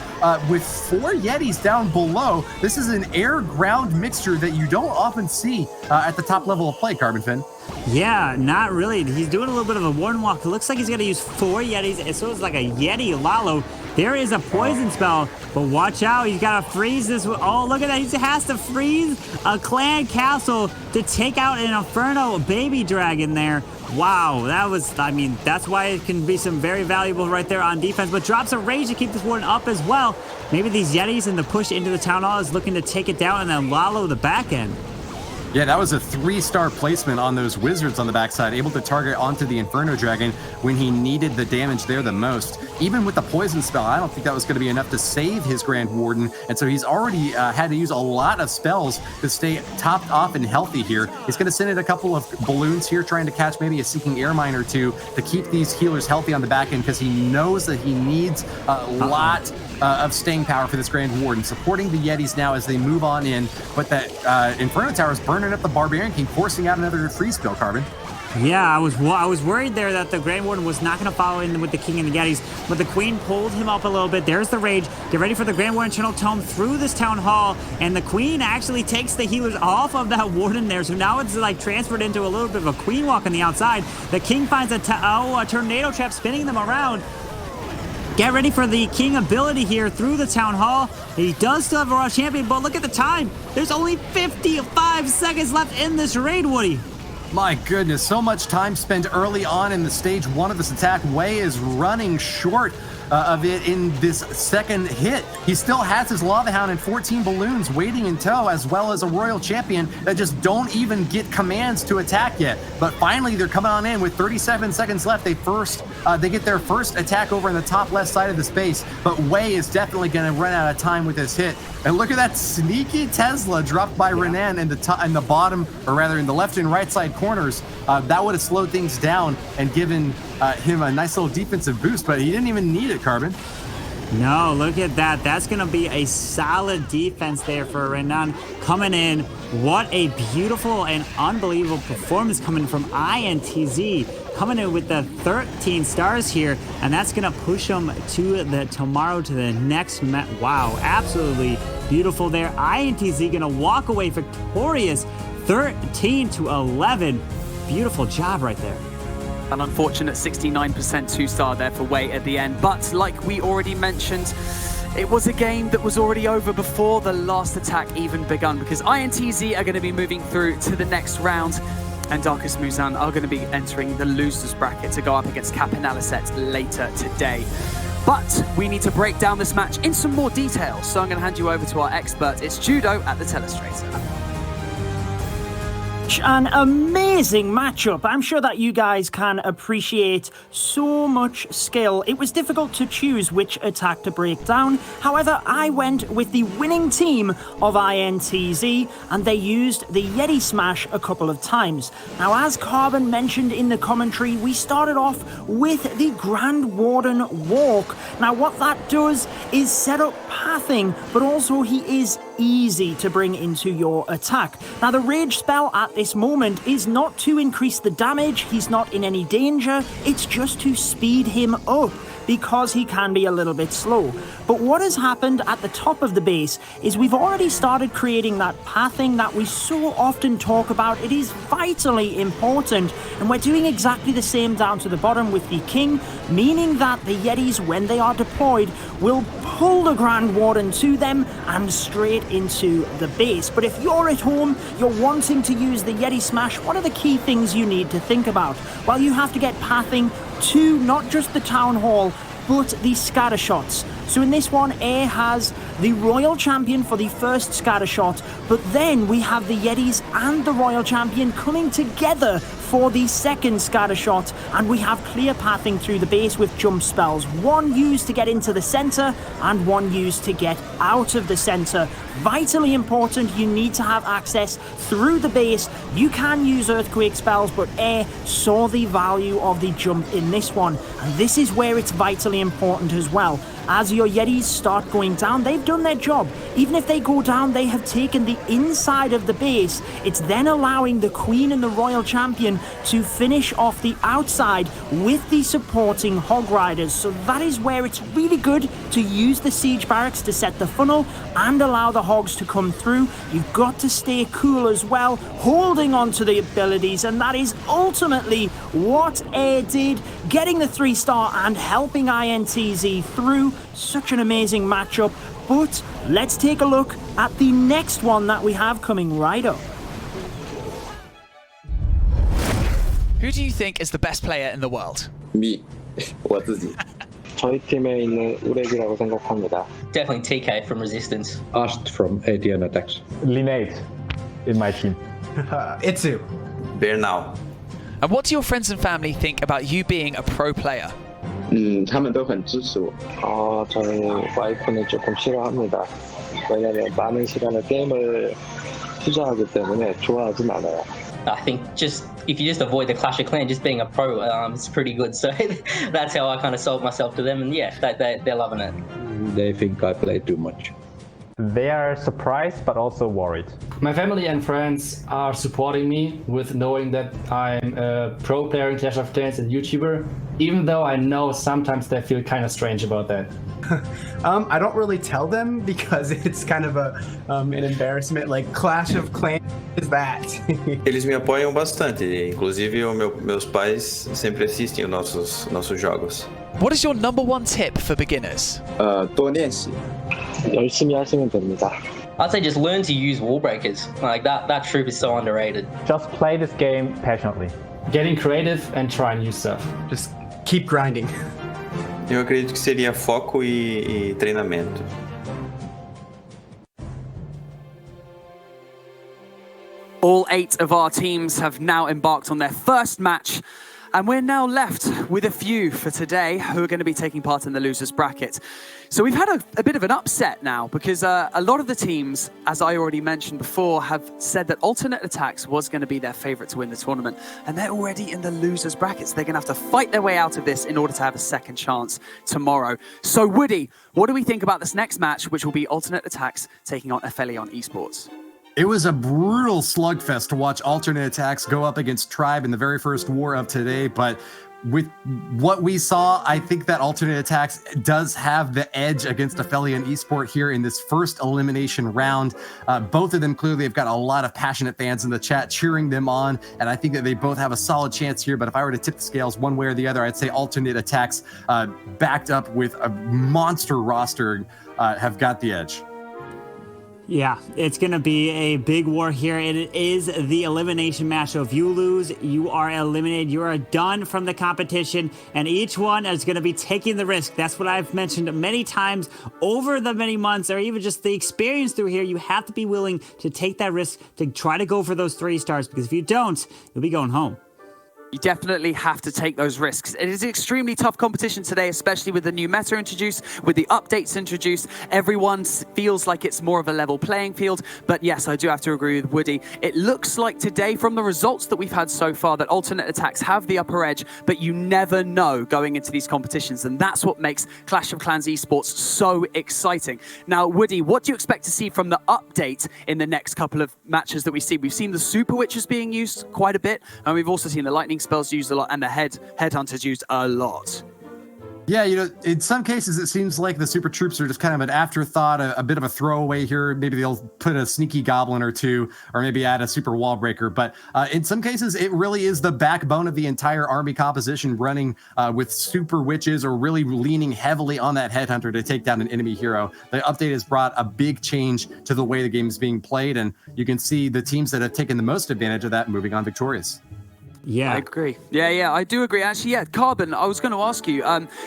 with 4 Yetis down below. This is an air-ground mixture that you don't often see at the top level of play, Carbon Fin. Yeah, not really. He's doing a little bit of a warden walk. It looks like he's going to use 4 Yetis. So it's like a Yeti Lalo. There is a poison spell, but watch out. He's got to freeze this. Oh, look at that. He has to freeze a clan castle to take out an Inferno baby dragon there. Wow, that was, I mean, that's why it can be some very valuable right there on defense, but drops a rage to keep this warden up as well. Maybe these Yetis and the push into the Town Hall is looking to take it down and then Lalo the back end. Yeah, that was a 3-star placement on those wizards on the backside, able to target onto the Inferno Dragon when he needed the damage there the most. Even with the poison spell, I don't think that was going to be enough to save his Grand Warden, and so he's already had to use a lot of spells to stay topped off and healthy here. He's going to send in a couple of balloons here, trying to catch maybe a Seeking Air Mine or two to keep these healers healthy on the back end, because he knows that he needs a lot of staying power for this Grand Warden, supporting the Yetis now as they move on in, but that Inferno Tower is burning up the Barbarian King, forcing out another freeze spell, Carbon. Yeah, I was worried there that the Grand Warden was not going to follow in with the King and the Yetis, but the Queen pulled him up a little bit. There's the Rage. Get ready for the Grand Warden Eternal Tome through this Town Hall, and the Queen actually takes the healers off of that Warden there, so now it's like transferred into a little bit of a Queen walk on the outside. The King finds a Tornado Trap spinning them around. Get ready for the King ability here through the Town Hall. He does still have a World Champion, but look at the time. There's only 55 seconds left in this raid, Woody. My goodness, so much time spent early on in the stage 1 of this attack. Wei is running short of it in this second hit. He still has his Lava Hound and 14 balloons waiting in tow, as well as a Royal Champion that just don't even get commands to attack yet. But finally, they're coming on in with 37 seconds left. They get their first attack over in the top left side of the space, but Wei is definitely going to run out of time with this hit. And look at that sneaky Tesla dropped by Renan in the bottom, or rather in the left and right side corners. That would have slowed things down and given him a nice little defensive boost, but he didn't even need it, Carbon. No, look at that. That's going to be a solid defense there for Renan coming in. What a beautiful and unbelievable performance coming from INTZ. Coming in with the 13 stars here, and that's going to push them to the next match. Wow, absolutely beautiful there. INTZ going to walk away victorious 13-11. Beautiful job right there. An unfortunate 69% 2-star there for Wei at the end. But like we already mentioned, it was a game that was already over before the last attack even begun, because INTZ are going to be moving through to the next round, and Darkus Muzan are going to be entering the losers bracket to go up against Cap and Alicet later today. But we need to break down this match in some more detail, so I'm going to hand you over to our expert. It's Judo at the Telestrator. An amazing matchup. I'm sure that you guys can appreciate so much skill. It was difficult to choose which attack to break down. However, I went with the winning team of INTZ, and they used the Yeti Smash a couple of times. Now, as Carbon mentioned in the commentary, we started off with the Grand Warden Walk. Now, what that does is set up pathing, but also he is easy to bring into your attack. Now, the Rage spell at this moment is not to increase the damage, he's not in any danger, it's just to speed him up, because he can be a little bit slow. But what has happened at the top of the base is we've already started creating that pathing that we so often talk about. It is vitally important, and we're doing exactly the same down to the bottom with the King, meaning that the Yetis, when they are deployed, will pull the Grand Warden to them and straight into the base. But if you're at home, you're wanting to use the Yeti Smash, what are the key things you need to think about? Well, you have to get pathing to not just the Town Hall, but the scatter shots. So in this one, A has the Royal Champion for the first scatter shot, but then we have the Yetis and the Royal Champion coming together for the second scatter shot, and we have clear pathing through the base with jump spells. One used to get into the center and one used to get out of the center. Vitally important, you need to have access through the base. You can use earthquake spells, but A saw the value of the jump in this one, and this is where it's vitally important as well. As your Yetis start going down, they've done their job. Even if they go down, they have taken the inside of the base. It's then allowing the Queen and the Royal Champion to finish off the outside with the supporting Hog Riders. So that is where it's really good to use the Siege Barracks to set the funnel and allow the Hogs to come through. You've got to stay cool as well, holding on to the abilities, and that is ultimately what A did, getting the 3-star and helping INTZ through. Such an amazing matchup, but let's take a look at the next one that we have coming right up. Who do you think is the best player in the world? Me, 我自己。 저희 팀에 있는 우렉이라고 생각합니다. Definitely TK from Resistance. Ast from ATN Attacks. Linnate in my team. Itsu. Bear now. And what do your friends and family think about you being a pro player? 他们都很支持我。 저희 와이프는 조금 싫어합니다. 왜냐면 많은 시간을 게임을 투자하기 때문에 좋아하진 않아요. I think just if you just avoid the Clash of Clans, just being a pro, it's pretty good. So that's how I kind of sold myself to them, and yeah, they're loving it. They think I play too much. They are surprised but also worried. My family and friends are supporting me with knowing that I'm a pro player in Clash of Clans and YouTuber, even though I know sometimes they feel kind of strange about that. I don't really tell them because it's kind of an embarrassment. Like Clash of Clans is that. Eles me apoiam bastante, inclusive meus pais sempre assistem os nossos jogos. What is your number one tip for beginners? 多练习。 열심히 하시면 됩니다. I'd say just learn to use wall breakers. Like that troop is so underrated. Just play this game passionately. Getting creative and try new stuff. Just keep grinding. Eu acredito que seria foco e treinamento. All 8 of our teams have now embarked on their first match, and we're now left with a few for today who are going to be taking part in the losers bracket. So we've had a bit of an upset now because a lot of the teams, as I already mentioned before, have said that alternate attacks was going to be their favorite to win the tournament, and they're already in the losers brackets. They're going to have to fight their way out of this in order to have a second chance tomorrow. So Woody, what do we think about this next match, which will be alternate attacks taking on Aphelion Esports? It was a brutal slugfest to watch alternate attacks go up against Tribe in the very first war of today, but with what we saw, I think that alternate attacks does have the edge against Aphelion Esport here in this first elimination round. Both of them clearly have got a lot of passionate fans in the chat cheering them on, and I think that they both have a solid chance here, but if I were to tip the scales one way or the other, I'd say alternate attacks backed up with a monster roster have got the edge. Yeah, it's going to be a big war here. It is the elimination match. So if you lose, you are eliminated. You are done from the competition, and each one is going to be taking the risk. That's what I've mentioned many times over the many months, or even just the experience through here. You have to be willing to take that risk to try to go for those 3 stars, because if you don't, you'll be going home. You definitely have to take those risks. It is an extremely tough competition today, especially with the new meta introduced, with the updates introduced. Everyone feels like it's more of a level playing field. But yes, I do have to agree with Woody. It looks like today, from the results that we've had so far, that alternate attacks have the upper edge, but you never know going into these competitions. And that's what makes Clash of Clans esports so exciting. Now, Woody, what do you expect to see from the update in the next couple of matches that we see? We've seen the Super Witches being used quite a bit, and we've also seen the Lightning spells used a lot, and the Headhunters used a lot. Yeah, you know, in some cases it seems like the super troops are just kind of an afterthought, a bit of a throwaway here. Maybe they'll put a sneaky goblin or two, or maybe add a super wall breaker. But in some cases, it really is the backbone of the entire army composition, running with super witches or really leaning heavily on that Headhunter to take down an enemy hero. The update has brought a big change to the way the game is being played, and you can see the teams that have taken the most advantage of that moving on victorious. Yeah, I agree. Yeah, I do agree. Actually, yeah, Carbon, I was going to ask you,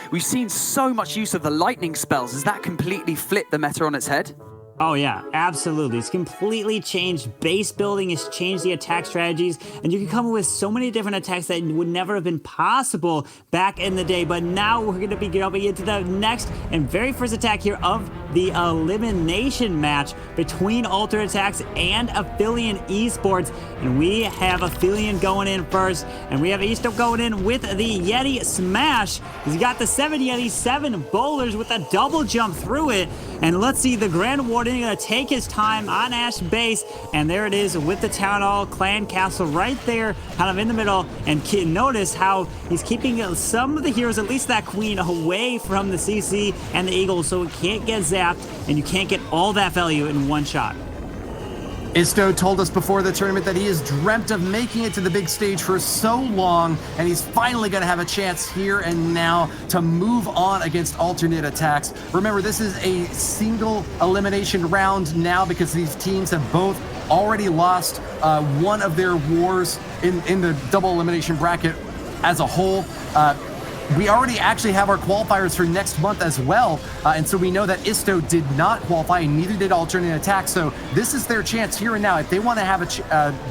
we've seen so much use of the lightning spells. Has that completely flipped the meta on its head? Oh yeah, absolutely. It's completely changed base building. It's changed the attack strategies, and you can come up with so many different attacks that would never have been possible back in the day. But now we're going to be jumping into the next and very first attack here of the elimination match between alternate attacks and Aphelion Esports. And we have Aphelion going in first, and we have Easter going in with the Yeti Smash. He's got the 7 Yeti, 7 bowlers with a double jump through it. And let's see, the Grand Warden going to take his time on Ash base, and there it is with the Town Hall Clan Castle right there, kind of in the middle. And notice how he's keeping some of the heroes, at least that Queen, away from the CC and the Eagle, so it can't get zapped, and you can't get all that value in one shot. Isto told us before the tournament that he has dreamt of making it to the big stage for so long, and he's finally going to have a chance here and now to move on against alternate attacks. Remember, this is a single elimination round now because these teams have both already lost one of their wars in the double elimination bracket as a whole. We already actually have our qualifiers for next month as well. And so we know that Isto did not qualify, and neither did Alternate Attack. So this is their chance here and now. If they want to have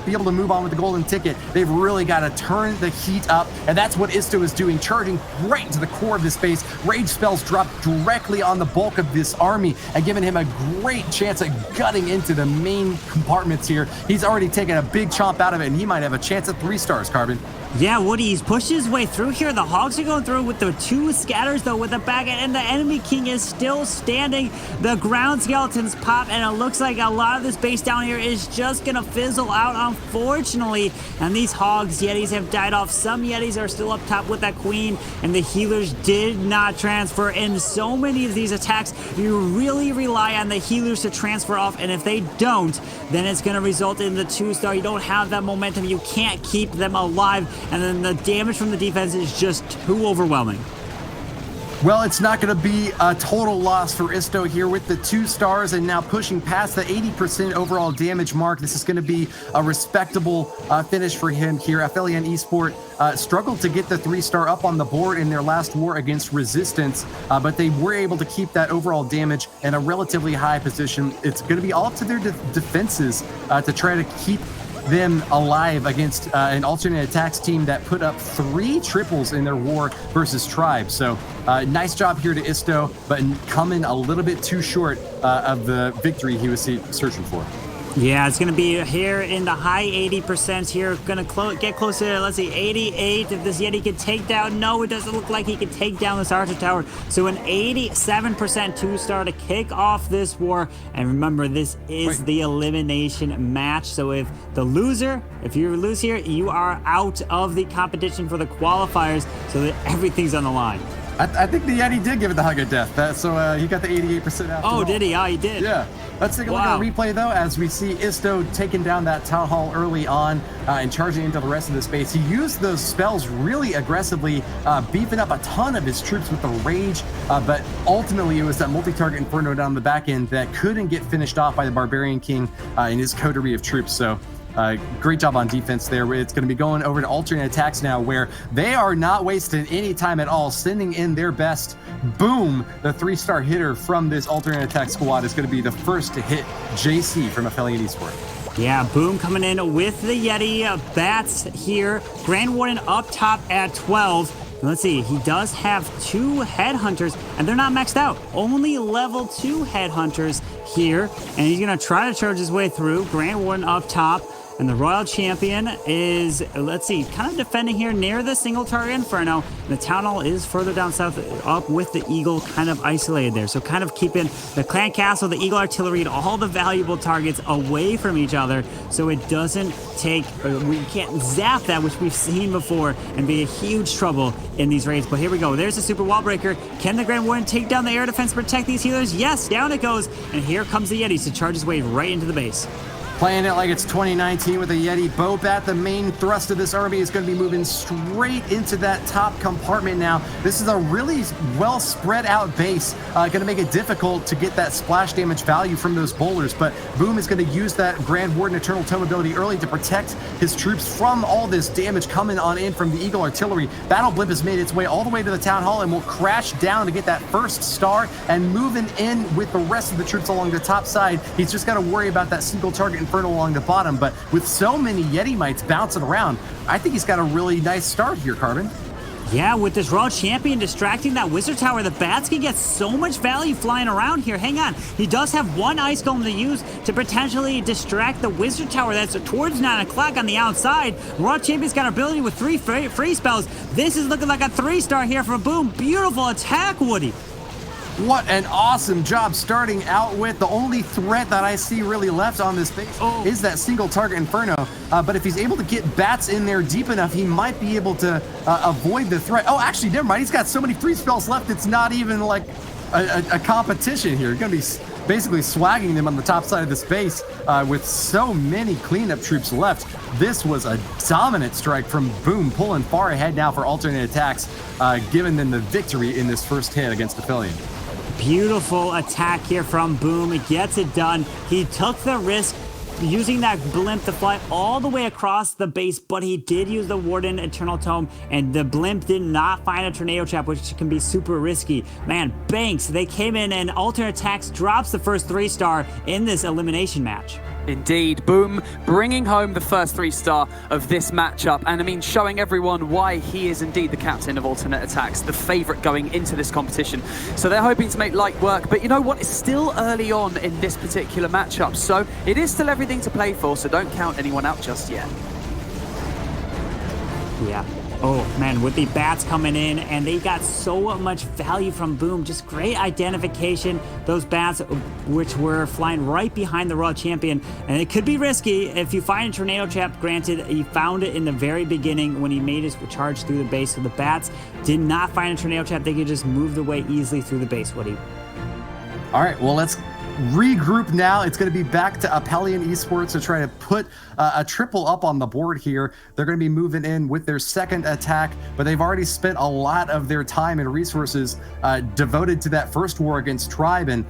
be able to move on with the golden ticket, they've really got to turn the heat up. And that's what Isto is doing, charging right into the core of this base. Rage spells drop directly on the bulk of this army and giving him a great chance at gutting into the main compartments here. He's already taken a big chomp out of it, and he might have a chance at 3 stars, Carbon. Yeah, Woody, he's pushed his way through here. The Hogs are going through with the 2 scatters, though, with the back end, and the enemy king is still standing. The ground skeletons pop, and it looks like a lot of this base down here is just going to fizzle out, unfortunately. And these Hogs, Yetis have died off. Some Yetis are still up top with that queen, and the healers did not transfer. In so many of these attacks, you really rely on the healers to transfer off, and if they don't, then it's going to result in the 2-star. You don't have that momentum. You can't keep them alive. And then the damage from the defense is just too overwhelming. Well, it's not going to be a total loss for Isto here with the 2 stars and now pushing past the 80% overall damage mark. This is going to be a respectable finish for him here. Aphelion Esport struggled to get the 3-star up on the board in their last war against Resistance, but they were able to keep that overall damage in a relatively high position. It's going to be all up to their defenses to try to keep them alive against an alternate attacks team that put up 3 triples in their war versus Tribe. So nice job here to Isto, but coming a little bit too short of the victory he was searching for. Yeah, it's going to be here in the high 80% here. Going to get closer to, let's see, 88. If this Yeti can take down, no, it doesn't look like he can take down this Archer Tower. So an 87% 2-star to kick off this war. And remember, this is the elimination match. So if you lose here, you are out of the competition for the qualifiers. So that everything's on the line. I think the Yeti did give it the hug of death. So he got the 88% after all. Did he? Oh, he did. Yeah. Let's take a look at the replay, though, as we see Isto taking down that Town Hall early on and charging into the rest of the space. He used those spells really aggressively, beefing up a ton of his troops with the Rage, but ultimately it was that multi-target Inferno down the back end that couldn't get finished off by the Barbarian King in his coterie of troops. So great job on defense there. It's going to be going over to alternate attacks now, where they are not wasting any time at all, sending in their best. Boom, the 3-star hitter from this alternate attack squad is going to be the first to hit JC from Aphelion Esport. Yeah, Boom coming in with the Yeti bats here. Grand Warden up top at 12. Let's see, he does have 2 Headhunters, and they're not maxed out. Only level 2 Headhunters here, and he's going to try to charge his way through. Grand Warden up top. And the Royal Champion is, let's see, kind of defending here near the single target Inferno. The Town Hall is further down south, up with the Eagle kind of isolated there. So kind of keeping the Clan Castle, the Eagle Artillery, and all the valuable targets away from each other. So it doesn't take, we can't zap that, which we've seen before, and be a huge trouble in these raids. But here we go. There's the Super Wall Breaker. Can the Grand Warden take down the air defense, protect these healers? Yes, down it goes. And here comes the Yetis to charge his way right into the base. Playing it like it's 2019 with a Yeti Bobat. The main thrust of this army is going to be moving straight into that top compartment now. This is a really well spread out base. Going to make it difficult to get that splash damage value from those bowlers, but Boom is going to use that Grand Warden Eternal Tome ability early to protect his troops from all this damage coming on in from the Eagle Artillery. Battle Blimp has made its way all the way to the Town Hall and will crash down to get that 1st star, and moving in with the rest of the troops along the top side. He's just got to worry about that single target Inferno along the bottom, but with so many Yeti Mites bouncing around, I think he's got a really nice start here, Carbon. Yeah, with this Royal Champion distracting that Wizard Tower, the bats can get so much value flying around here. Hang on. He does have 1 Ice Golem to use to potentially distract the Wizard Tower that's towards 9 o'clock on the outside. Royal Champion's got ability with 3 free spells. This is looking like a 3-star here for Boom. Beautiful attack, Woody. What an awesome job starting out with. The only threat that I see really left on this base is that single target Inferno. But if he's able to get bats in there deep enough, he might be able to avoid the threat. Oh, actually, never mind. He's got so many free spells left, it's not even like a competition here. You're going to be basically swagging them on the top side of this base with so many cleanup troops left. This was a dominant strike from Boom, pulling far ahead now for alternate attacks, giving them the victory in this first hit against Aphelion. Beautiful attack here from Boom. He gets it done. He took the risk using that blimp to fly all the way across the base, but he did use the Warden Eternal Tome, and the blimp did not find a tornado trap, which can be super risky. Man, Banks, they came in and alternate attacks drops the first 3-star in this elimination match. Indeed, Boom bringing home the first 3-star of this matchup, and I mean showing everyone why he is indeed the captain of alternate attacks, the favorite going into this competition. So they're hoping to make light work, but you know what, it's still early on in this particular matchup, so it is still everything to play for, so don't count anyone out just yet. Yeah. Oh man, with the bats coming in, and they got so much value from Boom. Just great identification. Those bats, which were flying right behind the World Champion, and it could be risky if you find a tornado trap. Granted, he found it in the very beginning when he made his charge through the base. So the bats did not find a tornado trap. They could just move the way easily through the base. Woody. All right, well, let's regroup now. It's going to be back to Apellion Esports to try to put a triple up on the board here. They're going to be moving in with their second attack, but they've already spent a lot of their time and resources devoted to that first war against Tribe, and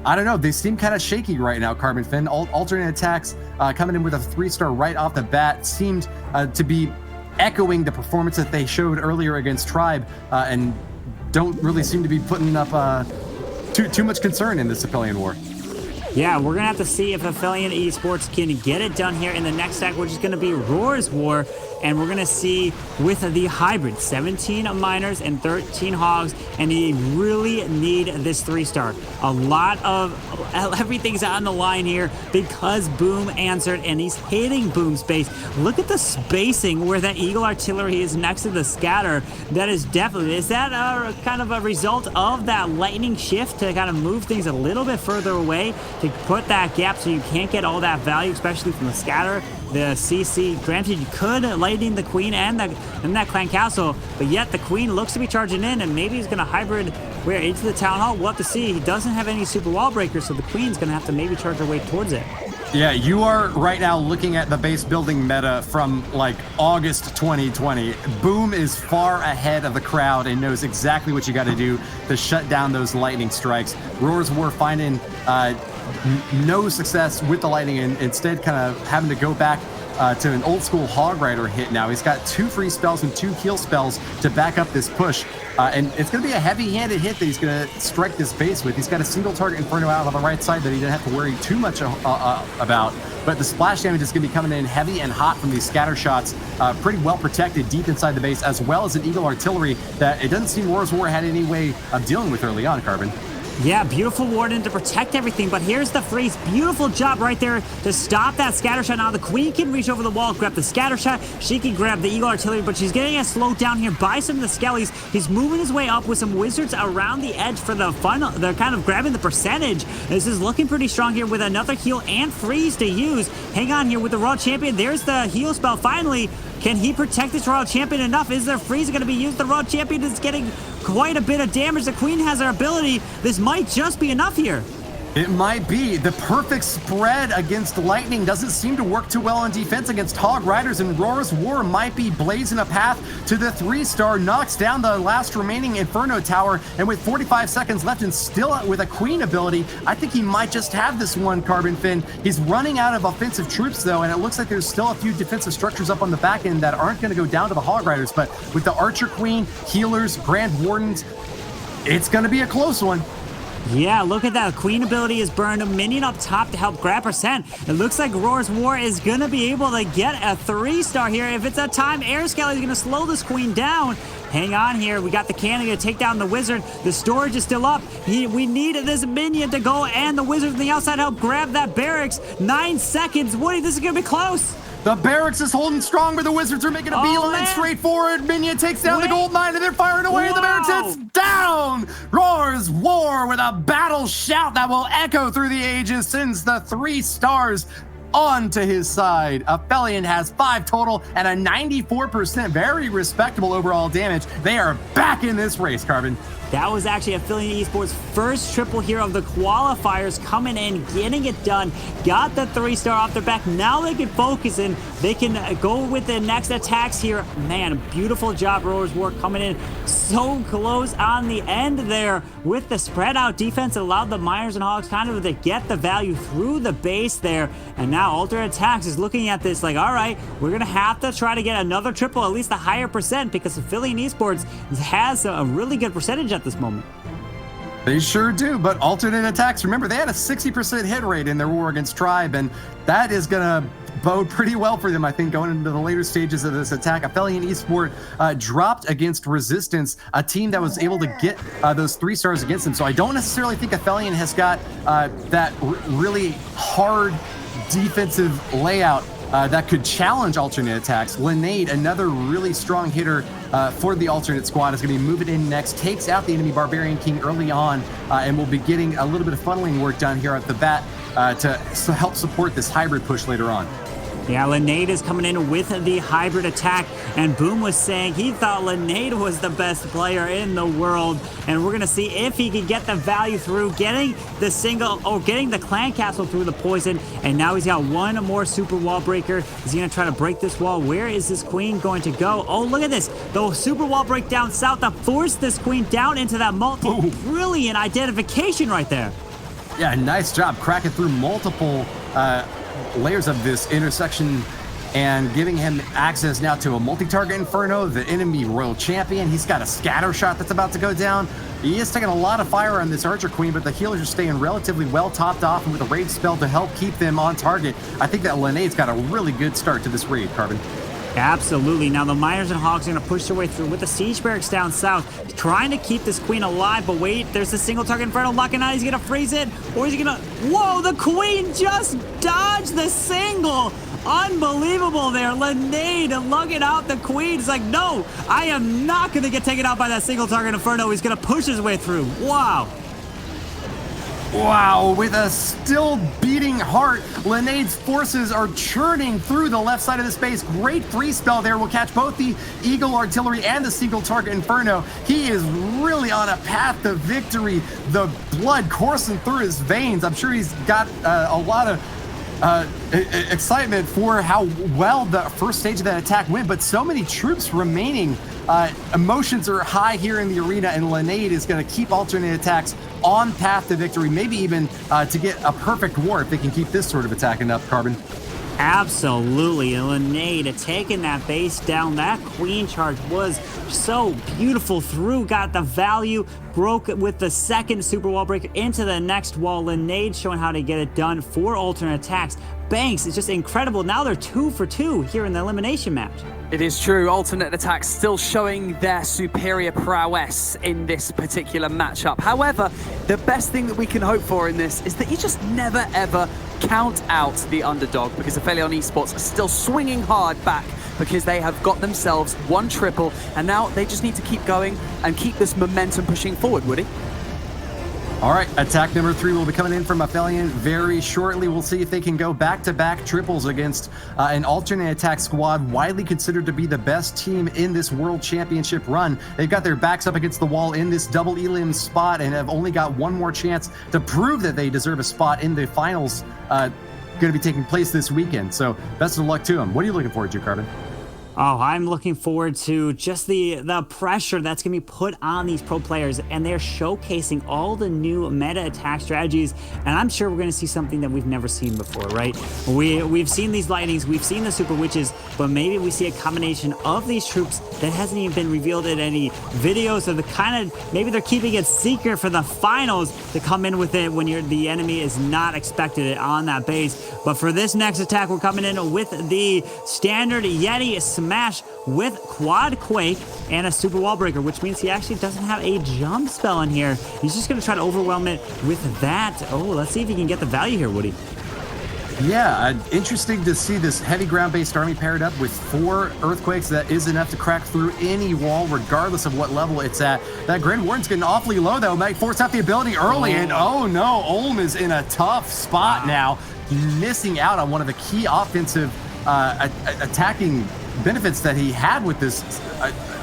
I don't know, they seem kind of shaky right now, Carbon Fin. Alternate attacks coming in with a 3-star right off the bat seemed to be echoing the performance that they showed earlier against Tribe, and don't really seem to be putting up too much concern in this Apellion war. Yeah, we're going to have to see if Apellion Esports can get it done here in the next act, which is going to be Roar's War. And we're going to see with the hybrid, 17 miners and 13 hogs, and they really need this 3-star. A lot of everything's on the line here because Boom answered, and he's hitting Boom space. Look at the spacing where that Eagle Artillery is next to the scatter. That is definitely, is that kind of a result of that lightning shift to kind of move things a little bit further away to put that gap so you can't get all that value, especially from the scatter? The CC, granted, you could lightning the Queen and that Clan Castle, but yet the Queen looks to be charging in, and maybe he's going to hybrid where into the Town Hall. We'll have to see. He doesn't have any super wall breakers, so the Queen's going to have to maybe charge her way towards it. Yeah, you are right now looking at the base building meta from like August 2020. Boom is far ahead of the crowd and knows exactly what you got to do to shut down those lightning strikes. Roar's War finding no success with the lightning, and instead kind of having to go back to an old school Hog Rider hit now. He's got 2 free spells and 2 heal spells to back up this push. And it's going to be a heavy-handed hit that he's going to strike this base with. He's got a single target Inferno out on the right side that he didn't have to worry too much about. But the splash damage is going to be coming in heavy and hot from these scatter shots. Pretty well protected deep inside the base, as well as an Eagle Artillery that it doesn't seem Roar's War had any way of dealing with early on, Carbon. Yeah, beautiful Warden to protect everything, but here's the freeze. Beautiful job right there to stop that scatter shot. Now the Queen can reach over the wall, grab the scatter shot. She can grab the Eagle Artillery, but she's getting slowed down here by some of the skellies. He's moving his way up with some wizards around the edge for the final. They're kind of grabbing the percentage. This is looking pretty strong here with another heal and freeze to use. Hang on here with the Royal Champion. There's the heal spell finally. Can he protect this Royal Champion enough? Is there freeze going to be used? The Royal Champion is getting quite a bit of damage. The Queen has her ability. This might just be enough here. It might be. The perfect spread against lightning doesn't seem to work too well on defense against Hog Riders, and Roar's War might be blazing a path to the 3-star, knocks down the last remaining Inferno Tower, and with 45 seconds left and still with a Queen ability, I think he might just have this one, Carbon Fin. He's running out of offensive troops, though, and it looks like there's still a few defensive structures up on the back end that aren't going to go down to the Hog Riders, but with the Archer Queen, healers, Grand Wardens, it's going to be a close one. Yeah, look at that. Queen ability is burned. A minion up top to help grab percent. It looks like Roar's War is going to be able to get a 3-star here. If it's a time, Air Skelly is going to slow this Queen down. Hang on here. We got the cannon to take down the wizard. The storage is still up. We need this minion to go, and the wizard on the outside help grab that barracks. 9 seconds. Woody, this is going to be close. The barracks is holding strong, but the wizards are making a beeline straight forward. Minion takes down the gold mine, and they're firing away. The barracks hits down. Roar's War with a battle shout that will echo through the ages sends the 3 stars onto his side. Apellion has 5 total and a 94%, very respectable overall damage. They are back in this race, Carbon. That was actually Apellion Esports' first triple here of the qualifiers, coming in, getting it done, got the 3-star off their back. Now they can focus and they can go with the next attacks here. Man, beautiful job, Roar's War coming in so close on the end there with the spread out defense. It allowed the Miners and Hogs kind of to get the value through the base there. And now now alternate attacks is looking at this like, all right, we're going to have to try to get another triple, at least a higher percent, because Affiliate Esports has a really good percentage at this moment. They sure do, but alternate attacks, remember, they had a 60% hit rate in their war against Tribe, and that is going to bode pretty well for them, I think, going into the later stages of this attack. Affiliate Esport dropped against Resistance, a team that was able to get those 3 stars against them. So I don't necessarily think Affiliate has got that really hard defensive layout that could challenge alternate attacks. Linade, another really strong hitter for the alternate squad, is going to be moving in next, takes out the enemy Barbarian King early on, and will be getting a little bit of funneling work done here at the bat to help support this hybrid push later on. Yeah, Linade is coming in with the hybrid attack, and Boom was saying he thought Linade was the best player in the world, and we're going to see if he can get the value through, getting the single, or getting the clan castle through the poison, and now he's got one more super wall breaker. Is he going to try to break this wall? Where is this queen going to go? Oh, look at this. The super wall break down south to force this queen down into that multi. Brilliant identification right there. Yeah, nice job cracking through multiple layers of this intersection and giving him access now to a multi-target Inferno, the enemy Royal Champion. He's got a scatter shot that's about to go down. He is taking a lot of fire on this Archer Queen, but the healers are staying relatively well topped off, and with a raid spell to help keep them on target, I think that Linade's got a really good start to this raid, Carbon. Absolutely. Now the Miners and Hogs are going to push their way through with the Siege Barracks down south, trying to keep this Queen alive, but wait, there's a single target Inferno locking out. He's going to freeze it, or is he going to... Whoa, the Queen just dodged the single. Unbelievable there. Linade lugging out the Queen. He's like, no, I am not going to get taken out by that single target Inferno. He's going to push his way through. Wow. Wow, with a still beating heart, Linade's forces are churning through the left side of the space. Great free spell there will catch both the Eagle Artillery and the single target Inferno. He is really on a path to victory. The blood coursing through his veins. I'm sure he's got a lot of excitement for how well the first stage of that attack went, but so many troops remaining. Emotions are high here in the arena, and Linade is going to keep alternate attacks on path to victory, maybe even to get a perfect war if they can keep this sort of attacking up, Carbon. Absolutely. Linade taking that base down. That Queen charge was so beautiful through, got the value, broke with the second super wall breaker into the next wall. Linade showing how to get it done for alternate attacks. Banks is just incredible. Now they're 2 for 2 here in the elimination match. It is true. Alternate attacks still showing their superior prowess in this particular matchup. However, the best thing that we can hope for in this is that you just never, ever count out the underdog, because Affiliate Esports are still swinging hard back because they have got themselves 1 triple, and now they just need to keep going and keep this momentum pushing forward, Woody. All right, attack number 3 will be coming in from Affiliate very shortly. We'll see if they can go back-to-back triples against an alternate attack squad widely considered to be the best team in this World Championship run. They've got their backs up against the wall in this double elim spot and have only got one more chance to prove that they deserve a spot in the finals going to be taking place this weekend. So best of luck to them. What are you looking forward to, Carbon? Oh, I'm looking forward to just the pressure that's going to be put on these pro players, and they're showcasing all the new meta attack strategies, and I'm sure we're going to see something that we've never seen before, right? We've seen these lightnings, we've seen the super witches, but maybe we see a combination of these troops that hasn't even been revealed in any videos, or the kind of, maybe they're keeping it secret for the finals to come in with it when the enemy is not expected it on that base. But for this next attack, we're coming in with the standard Yeti Smash with Quad Quake and a super wall breaker, which means he actually doesn't have a jump spell in here. He's just going to try to overwhelm it with that. Oh, let's see if he can get the value here, Woody. Yeah, interesting to see this heavy ground-based army paired up with 4 earthquakes. That is enough to crack through any wall, regardless of what level it's at. That Grand Warden's getting awfully low, though. Might force out the ability early, and oh no, Ulm is in a tough spot now, missing out on one of the key offensive attacking benefits that he had with this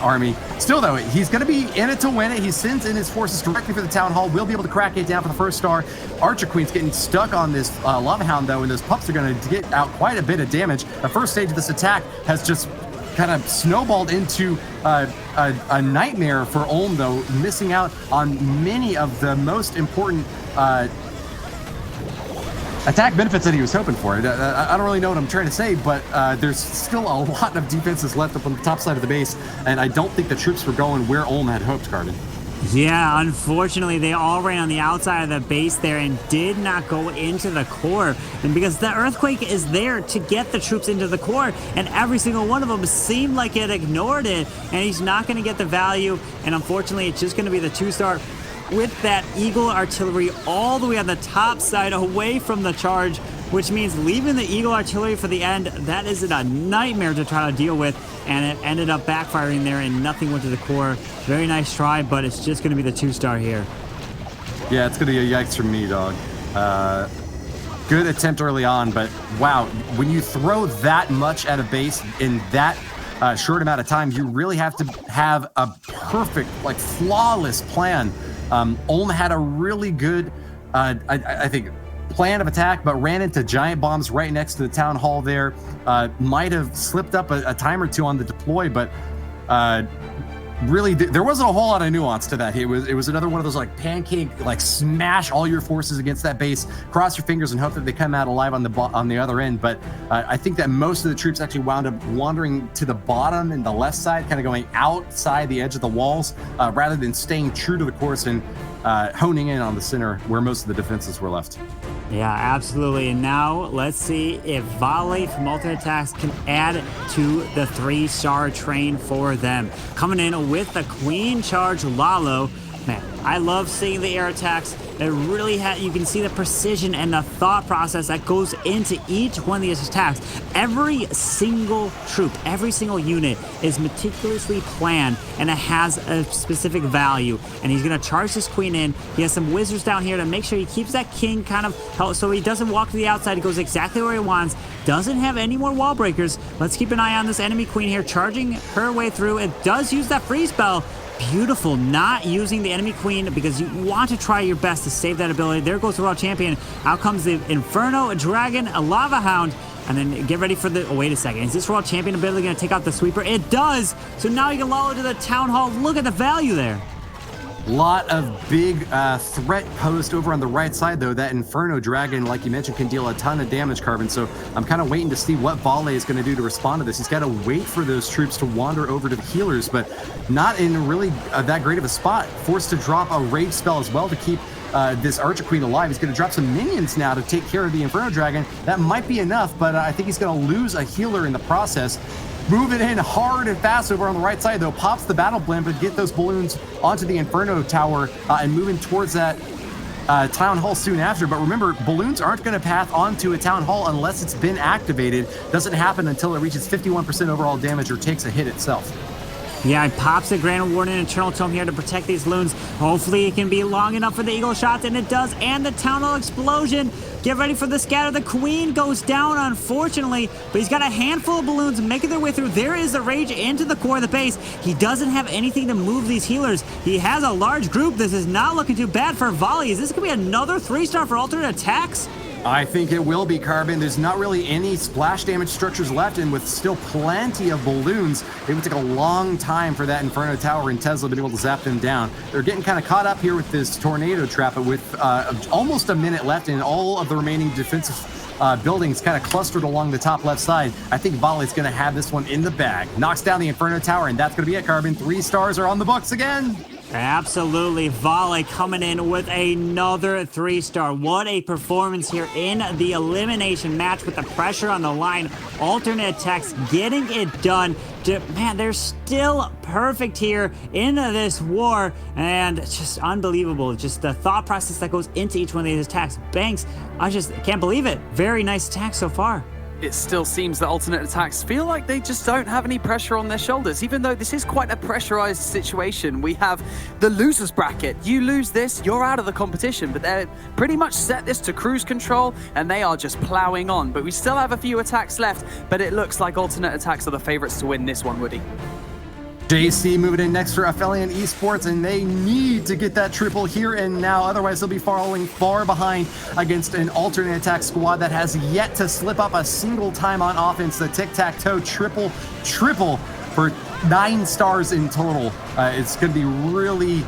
army. Still, though, he's going to be in it to win it. He sends in his forces directly for the town hall. Will be able to crack it down for the first star. Archer Queen's getting stuck on this lava hound, though, and those pups are going to get out quite a bit of damage. The first stage of this attack has just kind of snowballed into a nightmare for Ulm, though, missing out on many of the most important attack benefits that he was hoping for. I don't really know what I'm trying to say, but there's still a lot of defenses left up on the top side of the base, and I don't think the troops were going where Ulm had hoped, Carbon. Yeah, unfortunately, they all ran on the outside of the base there and did not go into the core. And because the earthquake is there to get the troops into the core, and every single one of them seemed like it ignored it, and he's not going to get the value. And unfortunately, it's just going to be the 2-star with that Eagle artillery all the way on the top side away from the charge, which means leaving the Eagle artillery for the end. That is a nightmare to try to deal with, and it ended up backfiring there and nothing went to the core. Very nice try, but it's just going to be the 2-star here. Yeah, it's going to be a yikes from me, dog. Good attempt early on, but wow, when you throw that much at a base in that short amount of time, you really have to have a perfect, like flawless plan. Ulm had a really good, I think, plan of attack, but ran into giant bombs right next to the town hall there. Might have slipped up a time or two on the deploy, but really there wasn't a whole lot of nuance to that. It was another one of those like pancake, like smash all your forces against that base, cross your fingers and hope that they come out alive on the other end. But I think that most of the troops actually wound up wandering to the bottom and the left side, kind of going outside the edge of the walls, rather than staying true to the course and honing in on the center where most of the defenses were left. Yeah, absolutely. And now let's see if Volley from Alternate Attacks can add to the 3-star train for them. Coming in with the Queen Charge Lalo. Man, I love seeing the air attacks. It really you can see the precision and the thought process that goes into each one of these attacks. Every single troop, every single unit is meticulously planned, and it has a specific value. And he's going to charge this queen in. He has some wizards down here to make sure he keeps that king kind of held, so he doesn't walk to the outside. He goes exactly where he wants. Doesn't have any more wall breakers. Let's keep an eye on this enemy queen here, charging her way through. It does use that freeze spell. Beautiful, not using the enemy queen because you want to try your best to save that ability. There goes the World Champion. Out comes the Inferno Dragon, a Lava Hound, and then get ready for the... Oh, wait a second. Is this World Champion ability going to take out the sweeper? It does! So now you can lull to the Town Hall. Look at the value there. Lot of big threat posed over on the right side, though. That Inferno Dragon, like you mentioned, can deal a ton of damage, Carbon. So I'm kind of waiting to see what Volley is going to do to respond to this. He's got to wait for those troops to wander over to the healers, but not in really that great of a spot. Forced to drop a rage spell as well to keep this Archer Queen alive. He's going to drop some minions now to take care of the Inferno Dragon. That might be enough, but I think he's going to lose a healer in the process. Moving in hard and fast over on the right side, though. Pops the battle blimp and get those balloons onto the Inferno Tower and moving towards that Town Hall soon after. But remember, balloons aren't going to path onto a Town Hall unless it's been activated. Doesn't happen until it reaches 51% overall damage or takes a hit itself. Yeah, it pops the Grand Warden and Eternal Tome here to protect these loons. Hopefully it can be long enough for the Eagle shots, and it does. And the Town Hall explosion. Get ready for the scatter. The Queen goes down, unfortunately, but he's got a handful of balloons making their way through. There is the rage into the core of the base. He doesn't have anything to move these healers. He has a large group. This is not looking too bad for Volley. Is this going to be another 3-star for alternate attacks? I think it will be, Carbon. There's not really any splash damage structures left, and with still plenty of balloons, it would take a long time for that Inferno Tower and Tesla to be able to zap them down. They're getting kind of caught up here with this tornado trap, but with almost a minute left and all of the remaining defensive buildings kind of clustered along the top left side, I think Volley's going to have this one in the bag. Knocks down the Inferno Tower, and that's going to be it, Carbon. 3 stars are on the books again. Absolutely. Volley coming in with another 3-star. What a performance here in the elimination match with the pressure on the line. Alternate attacks getting it done. Man, they're still perfect here in this war, and just unbelievable. Just the thought process that goes into each one of these attacks. Banks, I just can't believe it. Very nice attack so far. It still seems that alternate attacks feel like they just don't have any pressure on their shoulders, even though this is quite a pressurized situation. We have the losers bracket. You lose this, you're out of the competition, but they're pretty much set this to cruise control, and they are just plowing on. But we still have a few attacks left, but it looks like alternate attacks are the favorites to win this one, Woody. JC moving in next for Aphelion Esports, and they need to get that triple here and now. Otherwise, they'll be falling far behind against an alternate attack squad that has yet to slip up a single time on offense. The tic-tac-toe triple for 9 stars in total. It's going to be really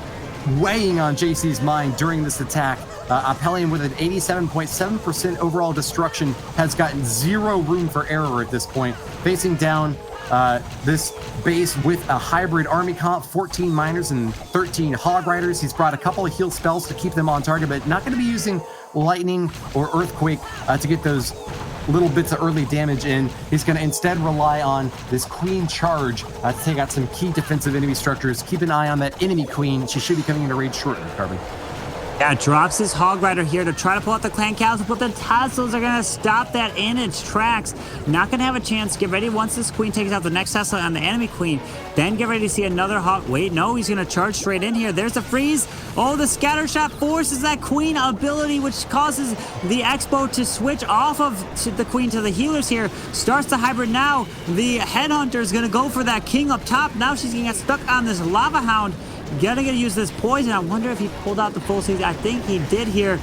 weighing on JC's mind during this attack. Apellion with an 87.7% overall destruction has gotten zero room for error at this point. Facing down this base with a hybrid army comp, 14 miners and 13 hog riders. He's brought a couple of heal spells to keep them on target, but not going to be using lightning or earthquake to get those little bits of early damage in. He's going to instead rely on this queen charge to take out some key defensive enemy structures. Keep an eye on that enemy queen. She should be coming into raid shortly, Carbon. Yeah, drops his Hog Rider here to try to pull out the Clan Council, but the Tassels are going to stop that in its tracks. Not going to have a chance. Get ready once this Queen takes out the next Tesla on the enemy Queen. Then get ready to see another Hog. Wait, no, he's going to charge straight in here. There's the freeze. Oh, the Scatter Shot forces that Queen ability, which causes the Expo to switch off of the Queen to the healers here. Starts the hybrid now. The Headhunter is going to go for that King up top. Now she's going to get stuck on this Lava Hound. Gonna use this poison. I wonder if he pulled out the full season. I think he did here.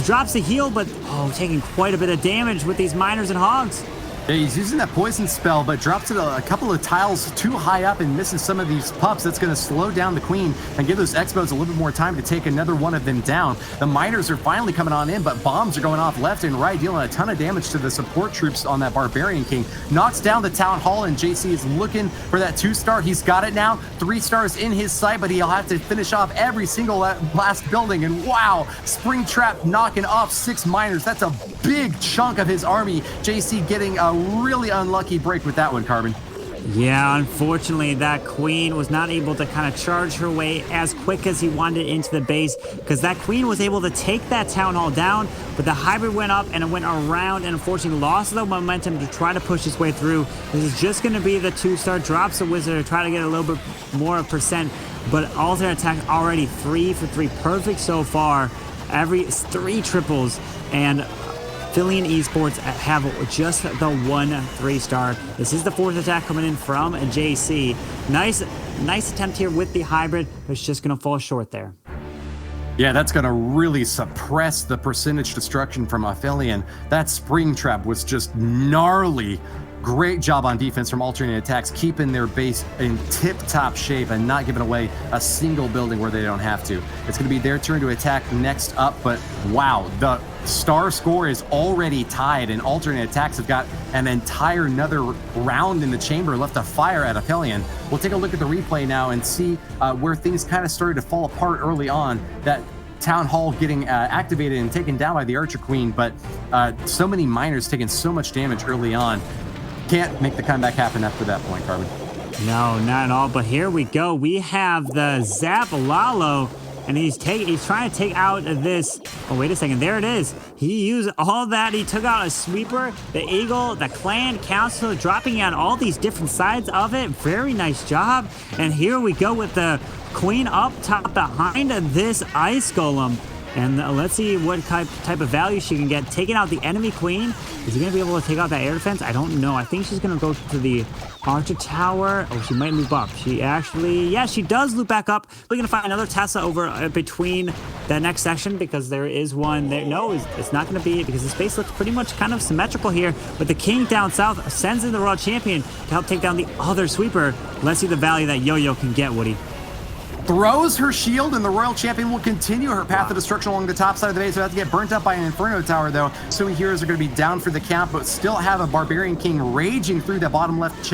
Drops the heal, but taking quite a bit of damage with these miners and hogs. Yeah, he's using that poison spell, but drops it a couple of tiles too high up and misses some of these pups. That's going to slow down the Queen and give those Expos a little bit more time to take another one of them down. The miners are finally coming on in, but bombs are going off left and right, dealing a ton of damage to the support troops on that Barbarian King. Knocks down the Town Hall, and JC is looking for that 2-star. He's got it now. 3 stars in his sight, but he'll have to finish off every single last building. And wow, Springtrap knocking off 6 miners. That's a big chunk of his army. JC getting a really unlucky break with that one, Carbon. Yeah, unfortunately, that Queen was not able to kind of charge her way as quick as he wanted into the base, because that Queen was able to take that Town Hall down, but the hybrid went up and it went around and unfortunately lost the momentum to try to push his way through. This is just going to be the 2-star, drops the Wizard to try to get a little bit more percent, but alternate attack already 3 for 3, perfect so far. Every 3 triples, and Phillian Esports have just the 1 3-star. This is the 4th attack coming in from JC. Nice attempt here with the hybrid, but it's just going to fall short there. Yeah, that's going to really suppress the percentage destruction from Phillian. That Springtrap was just gnarly. Great job on defense from alternate attacks, keeping their base in tip-top shape and not giving away a single building where they don't have to. It's going to be their turn to attack next up, but wow, the star score is already tied, and alternate attacks have got an entire another round in the chamber left to fire at Apellion. We'll take a look at the replay now and see where things kind of started to fall apart early on. That Town Hall getting activated and taken down by the Archer Queen, but so many miners taking so much damage early on. Can't make the comeback happen after that point, Carbon. No, not at all. But here we go. We have the Zap Lalo, and he's trying to take out this. Oh, wait a second. There it is. He used all that. He took out a sweeper, the Eagle, the Clan Council, dropping on all these different sides of it. Very nice job. And here we go with the Queen up top behind this Ice Golem. And let's see what type of value she can get. Taking out the enemy Queen. Is he going to be able to take out that air defense? I don't know. I think she's going to go to the Archer Tower. Oh, she might loop up. She actually, yeah, she does loop back up. We're going to find another Tesla over between that next section, because there is one there. No, it's not going to be, because the space looks pretty much kind of symmetrical here. But the King down south sends in the World Champion to help take down the other sweeper. Let's see the value that Yo-Yo can get, Woody. Throws her shield, and the Royal Champion will continue her path of destruction along the top side of the base. Without to get burnt up by an Inferno Tower, though. So heroes are going to be down for the count, but still have a Barbarian King raging through the bottom left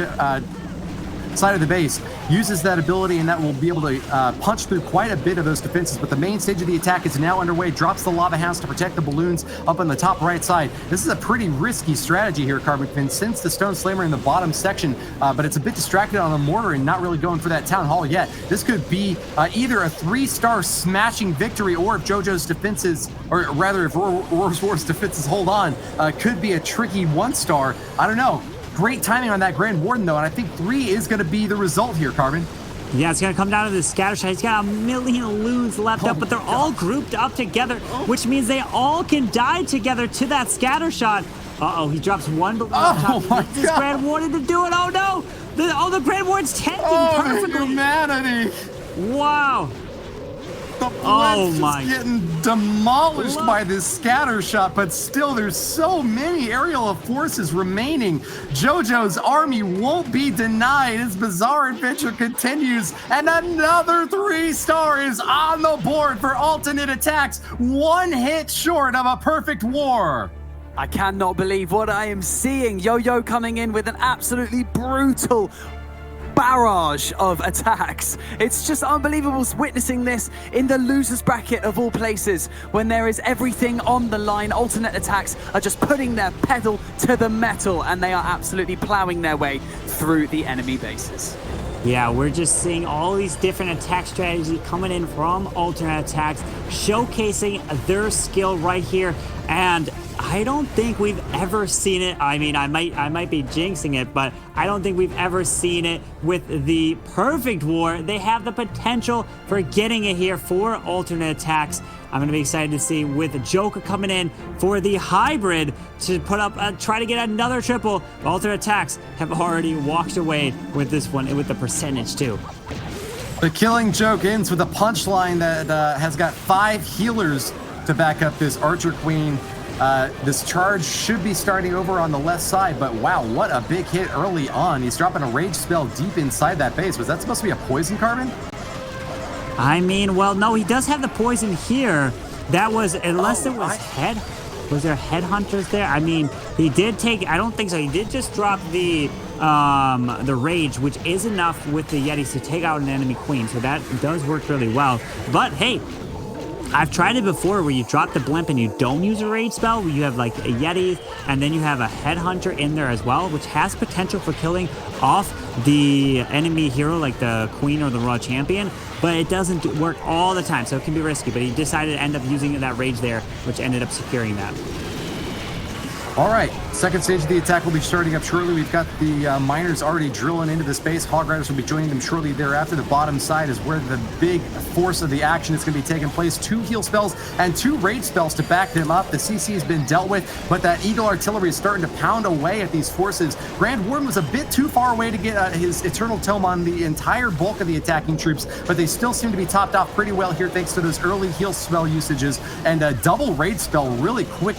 side of the base. Uses that ability, and that will be able to punch through quite a bit of those defenses. But the main stage of the attack is now underway. Drops the Lava House to protect the balloons up on the top right side. This is a pretty risky strategy here, Carbon Fin, since the Stone Slammer in the bottom section, but it's a bit distracted on the mortar and not really going for that Town Hall yet. This could be either a 3-star smashing victory, or if JoJo's defenses, or rather if Roar's War's defenses hold on, could be a tricky 1-star. I don't know. Great timing on that Grand Warden, though, and I think 3 is going to be the result here, Carbon. Yeah, it's going to come down to the scatter shot. He's got a million loons left up, but they're all grouped up together, which means they all can die together to that scatter shot. Uh-oh, he drops one below the top. My This Grand Warden to do it. Oh, no. The Grand Warden's tanking perfectly. Humanity. Wow. The Oh Let's my. just getting demolished by this scatter shot, but still there's so many aerial forces remaining. JoJo's army won't be denied. His bizarre adventure continues, and another 3-star is on the board for alternate attacks, one hit short of a perfect war. I cannot believe what I am seeing. Yo-Yo coming in with an absolutely brutal barrage of attacks. It's just unbelievable witnessing this in the losers bracket of all places, when there is everything on the line. Alternate attacks are just putting their pedal to the metal, and they are absolutely plowing their way through the enemy bases. Yeah, we're just seeing all these different attack strategies coming in from alternate attacks, showcasing their skill right here. And I don't think we've ever seen it. I mean, I might be jinxing it, but I don't think we've ever seen it with the perfect war. They have the potential for getting it here for alternate attacks. I'm going to be excited to see with Joker coming in for the hybrid to put up, try to get another triple. Alternate attacks have already walked away with this one, with the percentage too. The Killing Joke ends with a punchline that has got 5 healers to back up this Archer Queen. This charge should be starting over on the left side, but wow, what a big hit early on. He's dropping a rage spell deep inside that base. Was that supposed to be a poison, Carbon? I mean, well, no, he does have the poison here. That was, unless it was was there Headhunters there? I mean, he did take, I don't think so. He did just drop the rage, which is enough with the Yetis to take out an enemy queen. So that does work really well. But hey, I've tried it before where you drop the blimp and you don't use a rage spell, where you have like a Yeti and then you have a Headhunter in there as well, which has potential for killing off the enemy hero like the Queen or the Raw Champion, but it doesn't work all the time, so it can be risky. But he decided to end up using that rage there, which ended up securing that. All right, second stage of the attack will be starting up shortly. We've got the miners already drilling into the space. Hog Riders will be joining them shortly thereafter. The bottom side is where the big force of the action is going to be taking place. 2 heal spells and 2 rage spells to back them up. The CC has been dealt with, but that Eagle Artillery is starting to pound away at these forces. Grand Warden was a bit too far away to get his Eternal Tome on the entire bulk of the attacking troops, but they still seem to be topped off pretty well here thanks to those early heal spell usages, and a double rage spell, really quick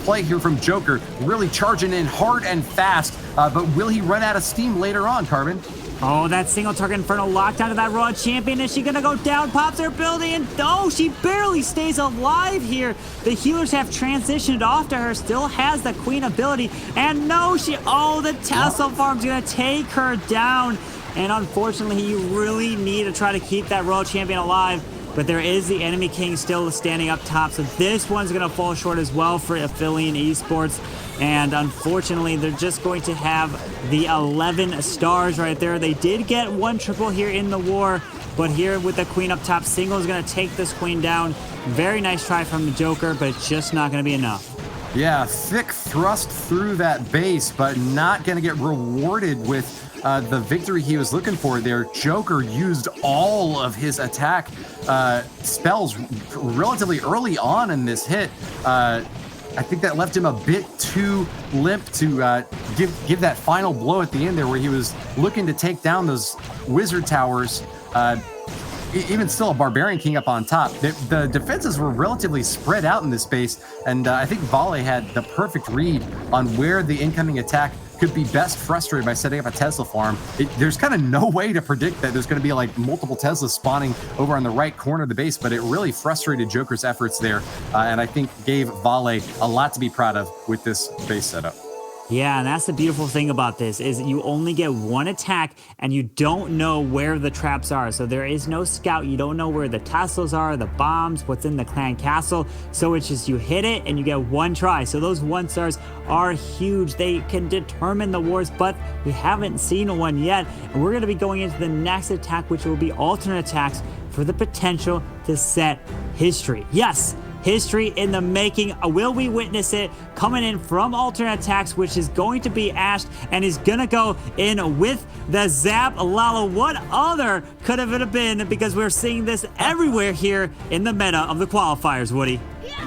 play here from Joker, really charging in hard and fast, but will he run out of steam later on, Carbon? Oh, that single target Inferno locked onto that Raw Champion. Is she gonna go down? Pops her ability, and oh, she barely stays alive here. The healers have transitioned off to her, still has the Queen ability, and no, the Tassel Farm's gonna take her down. And unfortunately, you really need to try to keep that Raw Champion alive. But there is the enemy king still standing up top, so this one's going to fall short as well for Affiliate Esports. And unfortunately, they're just going to have the 11 stars right there. They did get 1 triple here in the war, but here with the queen up top, single is going to take this queen down. Very nice try from the Joker, but it's just not going to be enough. Yeah, thick thrust through that base, but not going to get rewarded with the victory he was looking for there. Joker used all of his attack spells relatively early on in this hit. I think that left him a bit too limp to give that final blow at the end there, where he was looking to take down those wizard towers. Even still, a Barbarian King up on top. The defenses were relatively spread out in this space, and I think Vale had the perfect read on where the incoming attack could be best frustrated by setting up a Tesla farm. There's kind of no way to predict that there's going to be like multiple Teslas spawning over on the right corner of the base, but it really frustrated Joker's efforts there, and I think gave Vale a lot to be proud of with this base setup. Yeah, and that's the beautiful thing about this, is you only get 1 attack and you don't know where the traps are. So there is no scout. You don't know where the tassels are, the bombs, what's in the clan castle. So it's just you hit it and you get 1 try. So those 1 stars are huge. They can determine the wars, but we haven't seen one yet. And we're going to be going into the next attack, which will be alternate attacks for the potential to set history. Yes, history in the making. Will we witness it? Coming in from alternate attacks, which is going to be Ashed, and is gonna go in with the Zap Lala. What other could have it been? Because we're seeing this everywhere here in the meta of the qualifiers, Woody.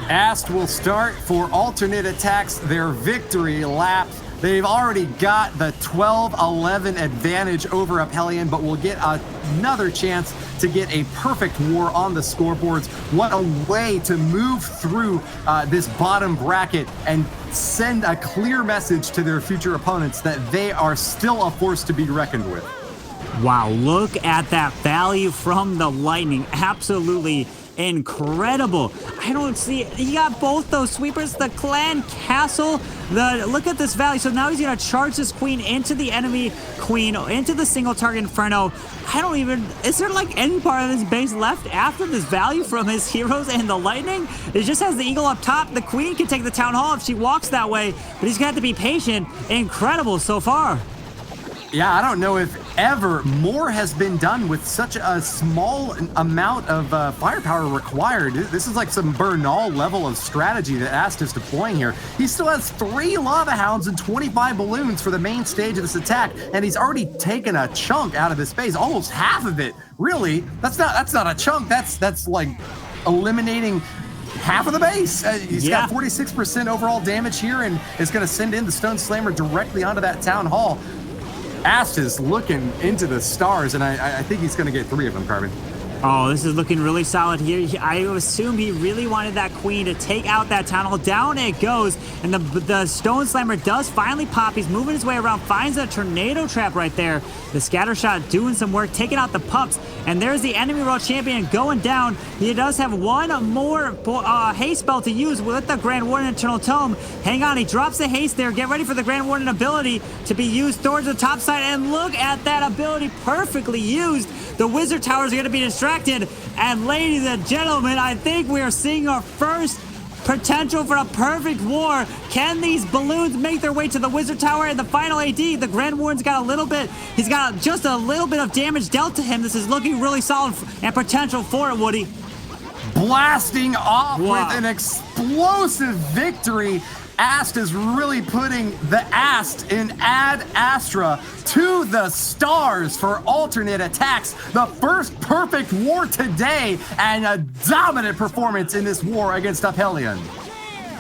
Ashed will start for alternate attacks their victory lap. They've already got the 12-11 advantage over Aphelion, but will get another chance to get a perfect war on the scoreboards. What a way to move through this bottom bracket and send a clear message to their future opponents that they are still a force to be reckoned with. Wow, look at that value from the Lightning. Absolutely incredible. I don't see it. He got both those sweepers, the clan castle. Look at this value. So now he's going to charge this queen into the enemy queen, into the single target Inferno. Is there like any part of his base left after this value from his heroes and the Lightning? It just has the eagle up top. The queen can take the town hall if she walks that way, but he's got to be patient. Incredible so far. Yeah, I don't know if ever more has been done with such a small amount of firepower required. This is like some Bernal level of strategy that Ast is deploying here. He still has 3 Lava Hounds and 25 balloons for the main stage of this attack, and he's already taken a chunk out of this base, almost half of it. Really? That's not a chunk. That's like eliminating half of the base. He's got 46% overall damage here, and is going to send in the Stone Slammer directly onto that town hall. Ast is looking into the stars, and I think he's going to get 3 of them, Carbon. Oh, this is looking really solid here. I assume he really wanted that queen to take out that town hall. Down it goes, and the Stone Slammer does finally pop. He's moving his way around, finds a tornado trap right there. The scatter shot doing some work, taking out the pups, and there's the enemy world champion going down. He does have one more haste spell to use with the Grand Warden Eternal Tome. Hang on, he drops the haste there. Get ready for the Grand Warden ability to be used towards the top side, and look at that ability perfectly used. The wizard towers are going to be distracted, and ladies and gentlemen, I think we are seeing our first potential for a perfect war. Can these balloons make their way to the wizard tower and the final AD? The Grand Warden's got he's got just a little bit of damage dealt to him. This is looking really solid and potential for it, Woody. Blasting off with an explosive victory. Ast is really putting the Ast in Ad Astra to the stars for alternate attacks. The first perfect war today, and a dominant performance in this war against Aphelion.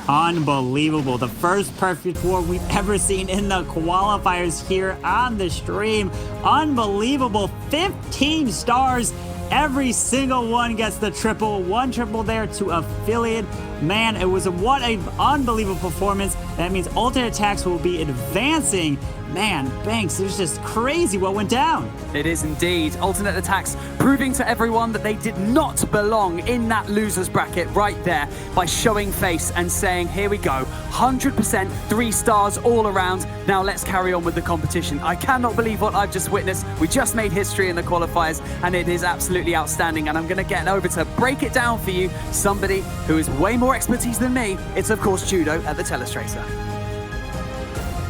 Unbelievable. The first perfect war we've ever seen in the qualifiers here on the stream. Unbelievable. 15 stars. Every single one gets the triple. 1 triple there to Affiliate. Man, it was what an unbelievable performance. That means alternate attacks will be advancing. Man, Banks, it was just crazy what went down. It is indeed. Alternate attacks proving to everyone that they did not belong in that losers bracket right there by showing face and saying, here we go, 100% 3 stars all around. Now let's carry on with the competition. I cannot believe what I've just witnessed. We just made history in the qualifiers, and it is absolutely outstanding. And I'm going to get over to break it down for you, somebody who is way more expertise than me. It's, of course, Judo at the Telestracer.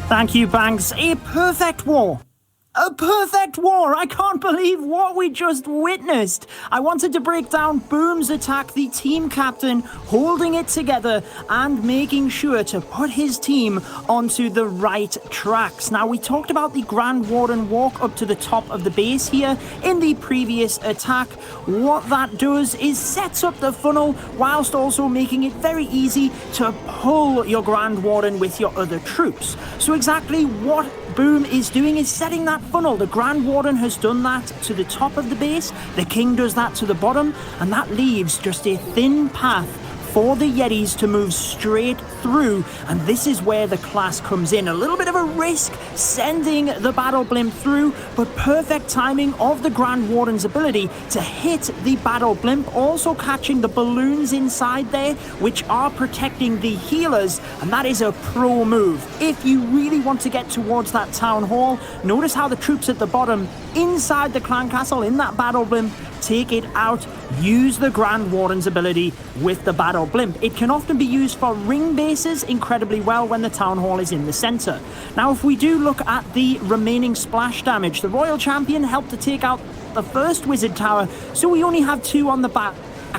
Thank you, Banks. A perfect war. A perfect war! I can't believe what we just witnessed! I wanted to break down Boom's attack, the team captain holding it together and making sure to put his team onto the right tracks. Now, we talked about the Grand Warden walk up to the top of the base here in the previous attack. What that does is sets up the funnel whilst also making it very easy to pull your Grand Warden with your other troops. So exactly what Boom is doing is setting that funnel. The Grand Warden has done that to the top of the base, the King does that to the bottom, and that leaves just a thin path for the Yetis to move straight through, and this is where the class comes in. A little bit of a risk sending the battle blimp through, but perfect timing of the Grand Warden's ability to hit the battle blimp, also catching the balloons inside there, which are protecting the healers, and that is a pro move. If you really want to get towards that town hall, notice how the troops at the bottom, inside the clan castle, in that battle blimp, take it out. Use the Grand Warden's ability with the battle blimp. It can often be used for ring bases incredibly well when the town hall is in the center. Now, if we do look at the remaining splash damage, the Royal Champion helped to take out the first wizard tower, so we only have 2 on the back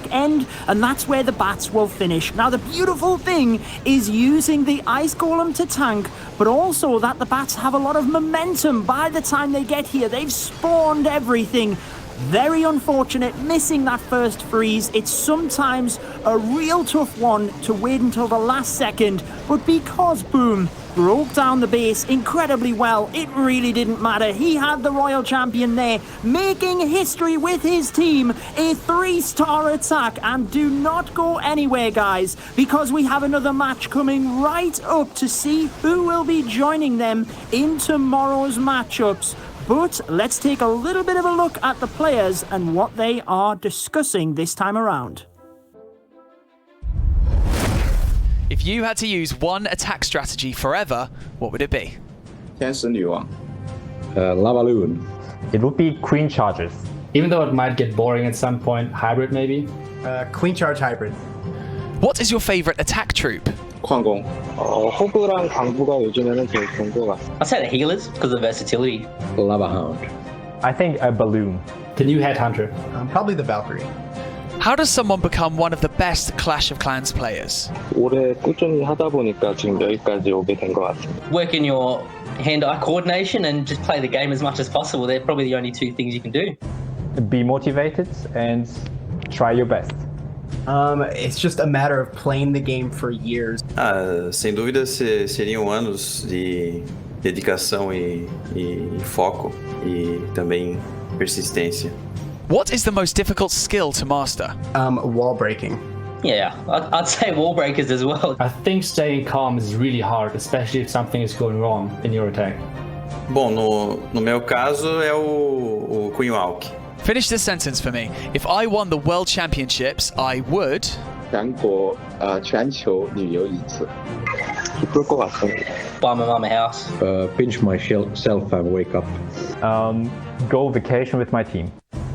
end, and that's where the bats will finish. Now, the beautiful thing is using the ice golem to tank, but also that the bats have a lot of momentum by the time they get here. They've spawned everything. Very unfortunate, missing that first freeze. It's sometimes a real tough one to wait until the last second, but because Boom broke down the base incredibly well. It really didn't matter. He had the Royal Champion there, making history with his team. A 3-star attack. And do not go anywhere, guys, because we have another match coming right up to see who will be joining them in tomorrow's matchups. But let's take a little bit of a look at the players and what they are discussing this time around. If you had to use one attack strategy forever, what would it be? 天使女王 Lava Loon. It would be Queen Charges. Even though it might get boring at some point, hybrid maybe. Queen Charge Hybrid. What is your favorite attack troop? 矿工 호그랑 광부가 요즘에는 제일 좋은 것 같아요. I'd say the healers because of the versatility. Lava Hound. I think a Balloon. The new Headhunter. Probably the Valkyrie. How does someone become one of the best Clash of Clans players? 오래 꾸준히 하다 보니까 지금 여기까지 오게 된 것 같습니다. Work in your hand-eye coordination and just play the game as much as possible. They're probably the only two things you can do. Be motivated and try your best. It's just a matter of playing the game for years. Sem dúvida seriam anos de dedicação e foco e também persistência. What is the most difficult skill to master? Wall breaking. Yeah, I'd say wall breakers as well. I think staying calm is really hard, especially if something is going wrong in your attack. Bom, no meu caso é o Cunho Alck. Finish this sentence for me. If I won the World Championships, I would... 全球旅游一次 기쁠 것 같습니다. Buy my mum a house. Pinch myself and wake up. Go vacation with my team.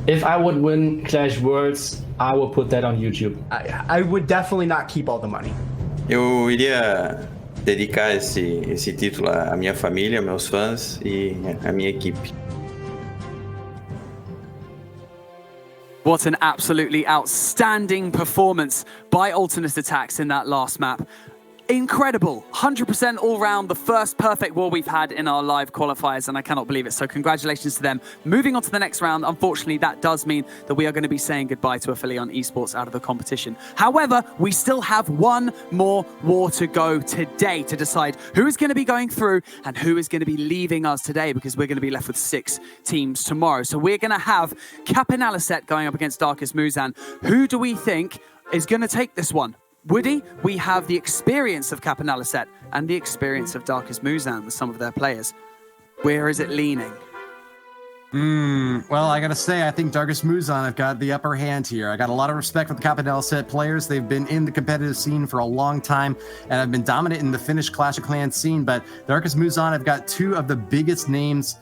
If I would win Clash Worlds, I would put that on YouTube. I would definitely not keep all the money. Eu iria dedicar esse título à minha família, meus fãs e à minha equipe. What an absolutely outstanding performance by Alternate Attacks in that last map. Incredible. 100% all round, the first perfect war we've had in our live qualifiers, and I cannot believe it. So congratulations to them. Moving on to the next round, unfortunately, that does mean that we are going to be saying goodbye to Aphelion Esports out of the competition. However, we still have one more war to go today to decide who is going to be going through and who is going to be leaving us today, because we're going to be left with 6 teams tomorrow. So we're going to have Cap and Alicet going up against Darkest Muzan. Who do we think is going to take this one? Woody, we have the experience of Cap and Alicet and the experience of Darkest Muzan with some of their players. Where is it leaning? Well, I gotta say, I think Darkest Muzan have got the upper hand here. I got a lot of respect for the Cap and Alicet players. They've been in the competitive scene for a long time and have been dominant in the Finnish Clash of Clans scene, but Darkest Muzan have got 2 of the biggest names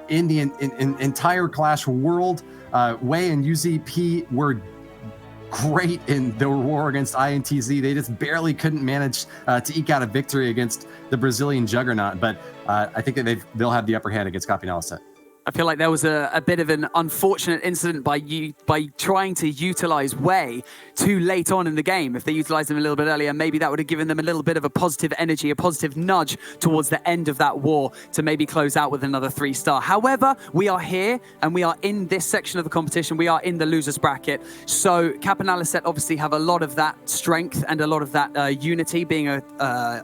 in the entire Clash world. Wei and UZP were great in the war against INTZ. They just barely couldn't manage to eke out a victory against the Brazilian juggernaut, but I think that they'll have the upper hand against Cap and Alicet. I feel like there was a bit of an unfortunate incident by trying to utilize Wei too late on in the game. If they utilized him a little bit earlier, maybe that would have given them a little bit of a positive energy, a positive nudge towards the end of that war to maybe close out with another 3-star. However, we are here and we are in this section of the competition. We are in the losers bracket. So Cap and Alicet obviously have a lot of that strength and a lot of that unity, being a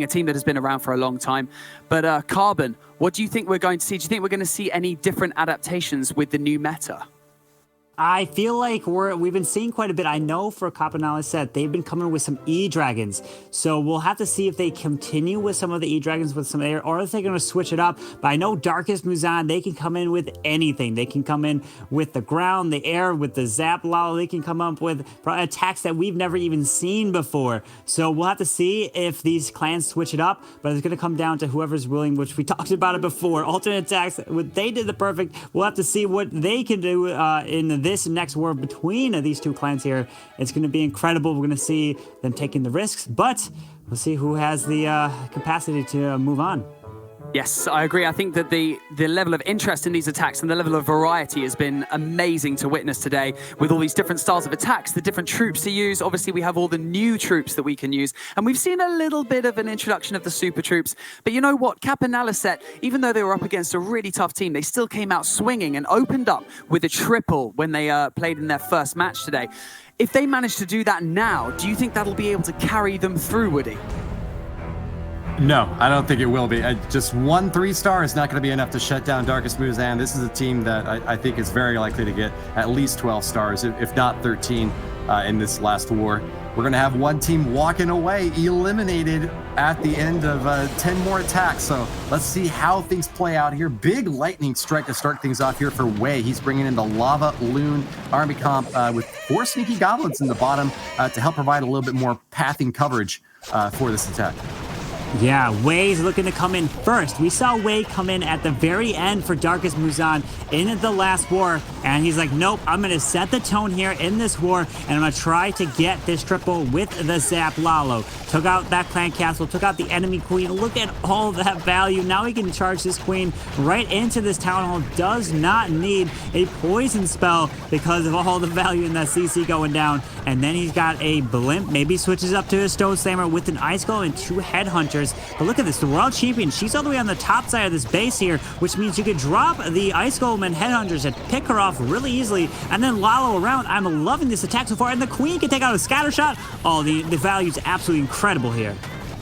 team that has been around for a long time. But Carbon, what do you think we're going to see? Do you think we're going to see any different adaptations with the new meta? I feel like we've been seeing quite a bit. I know for Cap and Alicet, they've been coming with some E-Dragons. So we'll have to see if they continue with some of the E-Dragons with some air, or if they're going to switch it up. But I know Darkest Muzan, they can come in with anything. They can come in with the ground, the air, with the Zap Lala. They can come up with attacks that we've never even seen before. So we'll have to see if these clans switch it up. But it's going to come down to whoever's willing, which we talked about it before. Alternate attacks, they did the perfect. We'll have to see what they can do in this next war between these 2 clans here. It's going to be incredible. We're going to see them taking the risks, but we'll see who has the capacity to move on. Yes, I agree. I think that the level of interest in these attacks and the level of variety has been amazing to witness today, with all these different styles of attacks, the different troops to use. Obviously, we have all the new troops that we can use, and we've seen a little bit of an introduction of the super troops. But you know what? Cap and Alicet, even though they were up against a really tough team, they still came out swinging and opened up with a triple when they played in their first match today. If they manage to do that now, do you think that'll be able to carry them through, Woody? No, I don't think it will be. Just one 3-star is not going to be enough to shut down Darkest Muzan. This is a team that I think is very likely to get at least 12 stars, if not 13, in this last war. We're going to have one team walking away, eliminated at the end of 10 more attacks. So let's see how things play out here. Big lightning strike to start things off here for Wei. He's bringing in the Lava Loon Army Comp with 4 Sneaky Goblins in the bottom to help provide a little bit more pathing coverage for this attack. Yeah, Wei's looking to come in first. We saw Wei come in at the very end for Darkest Muzan in the last war, and he's like, nope, I'm going to set the tone here in this war, and I'm going to try to get this triple with the Zap Lalo. Took out that clan castle, took out the enemy queen. Look at all that value. Now he can charge this queen right into this town hall. Does not need a poison spell because of all the value in that CC going down. And then he's got a blimp, maybe switches up to a Stone Slammer with an Ice Golem and 2 Headhunters. But look at this, the World Champion, she's all the way on the top side of this base here, which means you could drop the Ice Golem and Headhunters and pick her off really easily, and then Lalo around. I'm loving this attack so far, and the Queen can take out a Scatter Shot. Oh, the value is absolutely incredible here.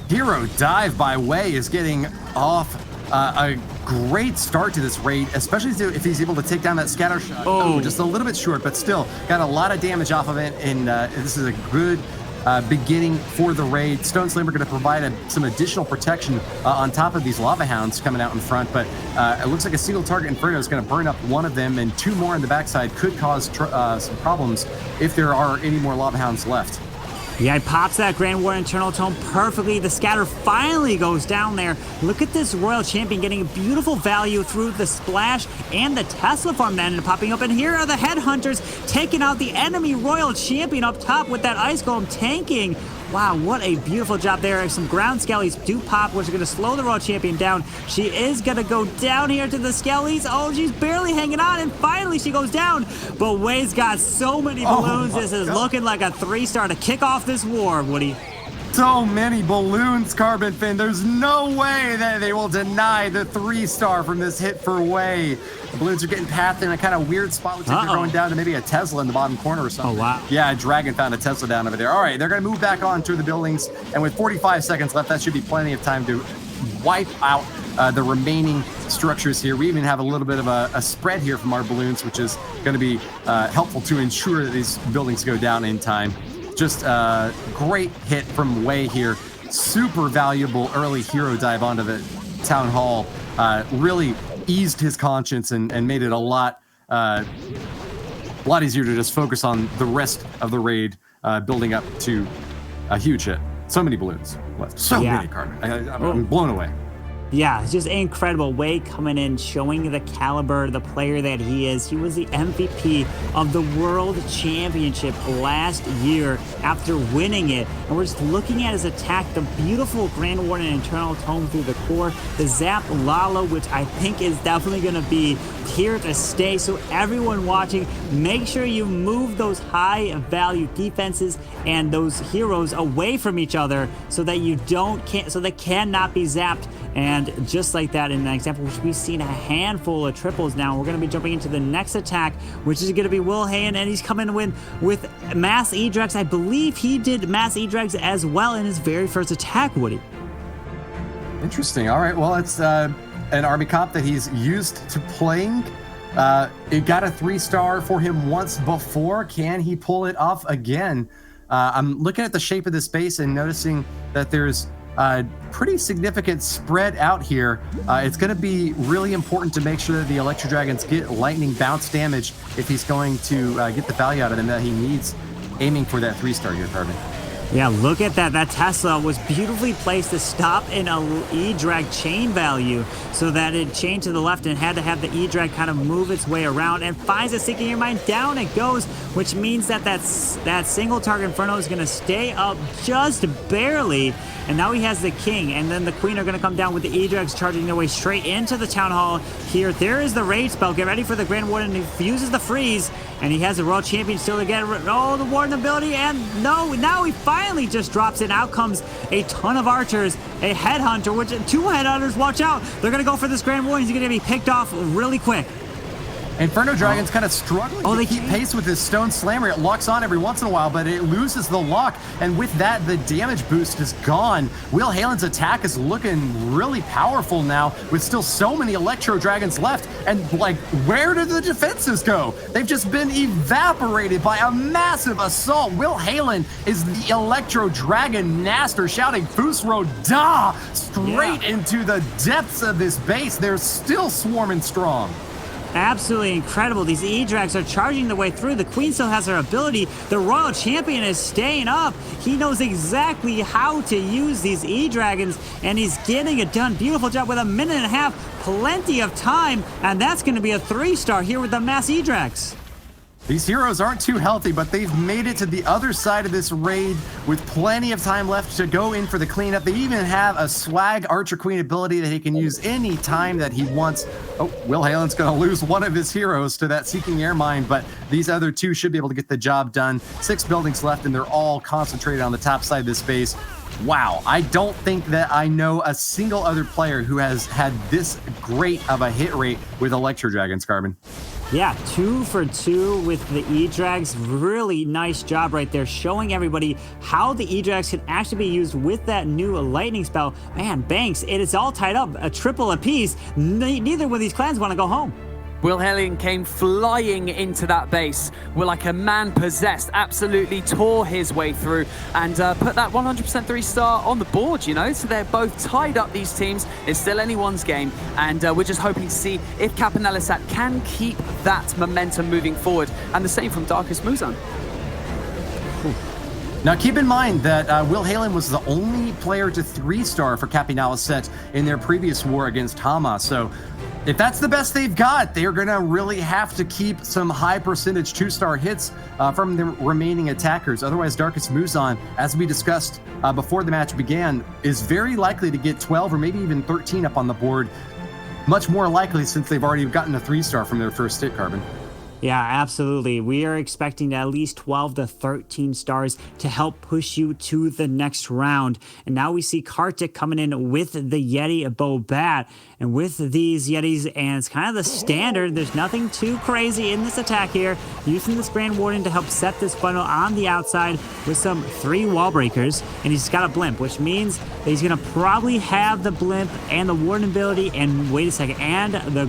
Hero Dive by Wei is getting off a great start to this raid, especially if he's able to take down that Scatter Shot. Oh, just a little bit short, but still got a lot of damage off of it, and this is a good beginning for the raid. Stone Slammer going to provide some additional protection on top of these Lava Hounds coming out in front, but it looks like a single target Inferno is going to burn up one of them, and 2 more in the backside could cause some problems if there are any more Lava Hounds left. Yeah, he pops that Grand War Internal Tome perfectly. The scatter finally goes down there. Look at this Royal Champion getting a beautiful value through the splash and the Tesla farm that ended up popping up. And here are the Headhunters taking out the enemy Royal Champion up top with that Ice Golem tanking. Wow, what a beautiful job there. Some ground skellies do pop, which are going to slow the Royal Champion down. She is going to go down here to the skellies. Oh, she's barely hanging on, and finally she goes down. But Wei's got so many balloons. This is looking like a 3-star to kick off this war, Woody. So many balloons, Carbon Fin. There's no way that they will deny the 3-star from this hit for Wei. The balloons are getting pathed in a kind of weird spot. Looks like they're going down to maybe a Tesla in the bottom corner or something. Oh, wow. Yeah, a Dragon found a Tesla down over there. All right, they're going to move back onto the buildings. And with 45 seconds left, that should be plenty of time to wipe out the remaining structures here. We even have a little bit of a spread here from our balloons, which is going to be helpful to ensure that these buildings go down in time. Just a great hit from Wei here. Super valuable early hero dive onto the town hall. Really eased his conscience and made it a lot easier to just focus on the rest of the raid, building up to a huge hit. So many balloons left. So many, Carbon. I'm blown away. Yeah, it's just incredible. Wei coming in, showing the caliber, the player that he is. He was the MVP of the World Championship last year after winning it. And we're just looking at his attack, the beautiful Grand Warden Internal Tome through the core, the Zap Lalo, which I think is definitely going to be here to stay. So everyone watching, make sure you move those high value defenses and those heroes away from each other so that so they cannot be zapped. And just like that in that example, which we've seen a handful of triples now, we're going to be jumping into the next attack, which is going to be Will Hayen, and he's coming in with Mass E-Dregs. I believe he did Mass E-Dregs as well in his very first attack, Woody. Interesting. All right. Well, it's an army comp that he's used to playing. It got a 3-star for him once before. Can he pull it off again? I'm looking at the shape of this base and noticing that there's pretty significant spread out here. It's going to be really important to make sure that the Electro Dragons get lightning bounce damage if he's going to get the value out of them that he needs, aiming for that 3-star here, Carbon. Yeah, look at that. That Tesla was beautifully placed to stop an E-Drag chain value so that it chained to the left and had to have the E-Drag kind of move its way around and finds a Seeking Your Mind. Down it goes, which means that that single target Inferno is going to stay up just barely. And now he has the King, and then the Queen are going to come down with the E-Drags charging their way straight into the Town Hall here. There is the Rage spell. Get ready for the Grand Warden. He fuses the freeze, and he has the World Champion still to get the Warden ability, and no, now he finally just drops it. Out comes a ton of archers, a Headhunter, which 2 Headhunters, watch out. They're going to go for this Grand Warden. He's going to be picked off really quick. Inferno Dragon's kind of struggling to keep pace with his Stone Slammer. It locks on every once in a while, but it loses the lock, and with that, the damage boost is gone. Will Halen's attack is looking really powerful now, with still so many Electro Dragons left, and like, where did the defenses go? They've just been evaporated by a massive assault. Will Halen is the Electro Dragon master, shouting Fusro Da straight into the depths of this base. They're still swarming strong. Absolutely incredible. These E-Drags are charging the way through. The Queen still has her ability. The Royal Champion is staying up. He knows exactly how to use these E-Dragons, and he's getting it done. Beautiful job with a minute and a half. Plenty of time, and that's going to be a 3-star here with the mass E-Drags. These heroes aren't too healthy, but they've made it to the other side of this raid with plenty of time left to go in for the cleanup. They even have a swag Archer Queen ability that he can use any time that he wants. Oh, Will Halen's going to lose one of his heroes to that Seeking Air Mine, but these other two should be able to get the job done. 6 buildings left, and they're all concentrated on the top side of this base. Wow, I don't think that I know a single other player who has had this great of a hit rate with Electro Dragons, Carbon. Yeah, 2 for 2 with the E-Drags. Really nice job right there, showing everybody how the E-Drags can actually be used with that new lightning spell. Man, Banks, it is all tied up, a triple apiece. Neither one of these clans want to go home. Will Halen came flying into that base. Will, like a man possessed, absolutely tore his way through and put that 100% 3-star on the board, you know? So they're both tied up, these teams. It's still anyone's game. And we're just hoping to see if Cap and Elisat can keep that momentum moving forward. And the same from Darkest Muzan. Now, keep in mind that Will Halen was the only player to 3-star for Cap and Elisat in their previous war against Hama. So if that's the best they've got, they're going to really have to keep some high percentage 2-star hits from the remaining attackers. Otherwise, Darkest Muzan, as we discussed before the match began, is very likely to get 12 or maybe even 13 up on the board. Much more likely since they've already gotten a 3-star from their first hit, Carbon. Yeah, absolutely. We are expecting at least 12 to 13 stars to help push you to the next round. And now we see Kartik coming in with the Yeti Bobat. And with these Yetis, and it's kind of the standard, there's nothing too crazy in this attack here. Using this Grand Warden to help set this bundle on the outside with some 3 wall breakers. And he's got a blimp, which means that he's going to probably have the blimp and the Warden ability, and wait a second, and the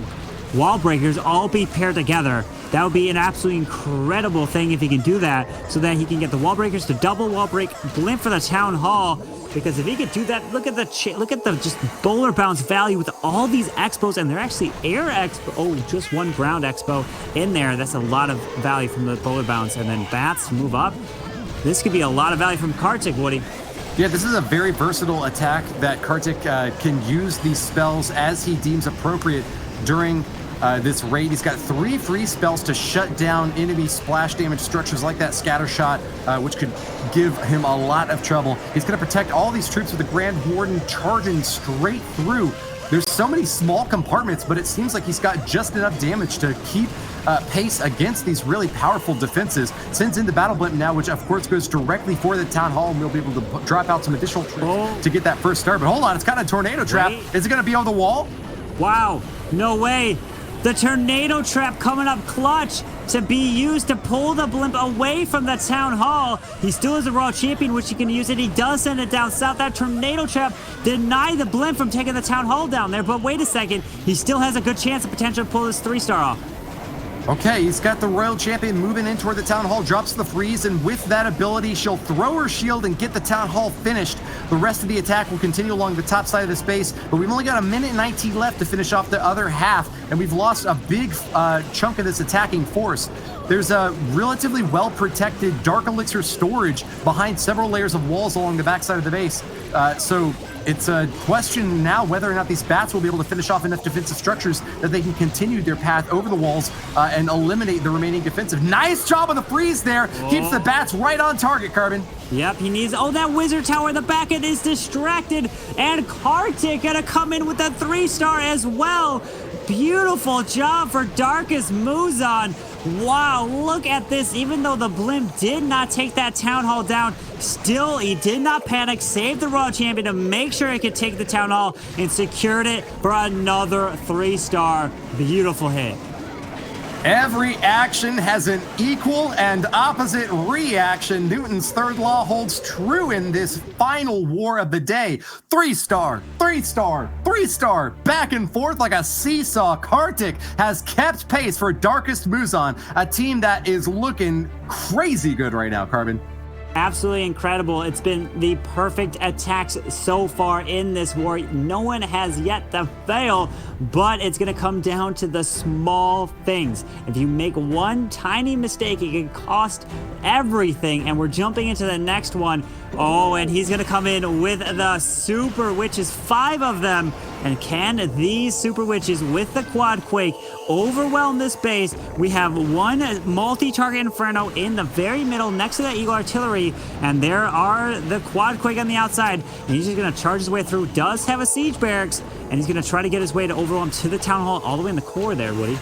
wall breakers all be paired together. That would be an absolutely incredible thing if he can do that, so that he can get the wall breakers to double wall break, blimp for the town hall. Because if he could do that, look at the just bowler bounce value with all these expos, and they're actually air expo. Oh, just 1 ground expo in there. That's a lot of value from the bowler bounce, and then bats move up. This could be a lot of value from Kartik, Woody. Yeah, this is a very versatile attack that Kartik can use these spells as he deems appropriate during this raid. He's got 3 free spells to shut down enemy splash damage structures like that scatter shot, which could give him a lot of trouble. He's going to protect all these troops with the Grand Warden charging straight through. There's so many small compartments, but it seems like he's got just enough damage to keep pace against these really powerful defenses. Sends in the battle blimp now, which of course goes directly for the town hall, and we'll be able to drop out some additional troops to get that first star. But hold on, it's got a tornado trap. Is it going to be on the wall? Wow, no way. The tornado trap coming up clutch to be used to pull the blimp away from the town hall. He still is a Raw champion, which he can use it. He does send it down south. That tornado trap denied the blimp from taking the town hall down there. But wait a second, he still has a good chance of potential to pull this 3-star off. Okay, he's got the Royal Champion moving in toward the Town Hall, drops the freeze, and with that ability, she'll throw her shield and get the Town Hall finished. The rest of the attack will continue along the top side of the space, but we've only got 1:19 left to finish off the other half, and we've lost a big chunk of this attacking force. There's a relatively well-protected Dark Elixir storage behind several layers of walls along the backside of the base. So it's a question now whether or not these bats will be able to finish off enough defensive structures that they can continue their path over the walls and eliminate the remaining defensive. Nice job on the freeze there. Keeps the bats right on target, Carbon. Yep, he needs... Oh, that wizard tower in the back end is distracted. And Kartik gonna come in with a 3-star as well. Beautiful job for Darkest Muzan. Wow, look at this. Even though the blimp did not take that town hall down, still he did not panic, saved the Raw champion to make sure he could take the town hall and secured it for another 3-star. Beautiful hit. Every action has an equal and opposite reaction. Newton's third law holds true in this final war of the day. 3-star, 3-star, 3-star, back and forth like a seesaw. Kartik has kept pace for Darkest Muzan, a team that is looking crazy good right now, Carbon. Absolutely incredible. It's been the perfect attacks so far in this war. No one has yet to fail, but it's going to come down to the small things. If you make one tiny mistake, it can cost everything. And we're jumping into the next one. Oh, and he's going to come in with the Super Witches, 5 of them. And can these Super Witches with the Quad Quake overwhelm this base? We have one multi-target Inferno in the very middle next to the Eagle Artillery, and there are the Quad Quake on the outside. And he's just going to charge his way through. Does have a Siege Barracks, and he's going to try to get his way to overwhelm to the Town Hall all the way in the core there, Woody.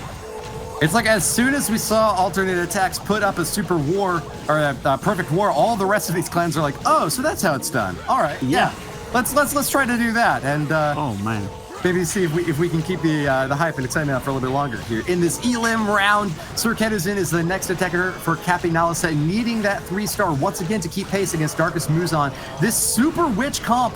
It's like as soon as we saw alternate attacks put up a super war or a perfect war, all the rest of these clans are like, oh, so that's how it's done. All right, yeah. Let's try to do that, and oh man, maybe see if we can keep the hype and excitement up for a little bit longer here. In this Elim round, Sir Keduzin is the next attacker for Capinalisa, needing that 3-star once again to keep pace against Darkest Muzan. This Super Witch comp,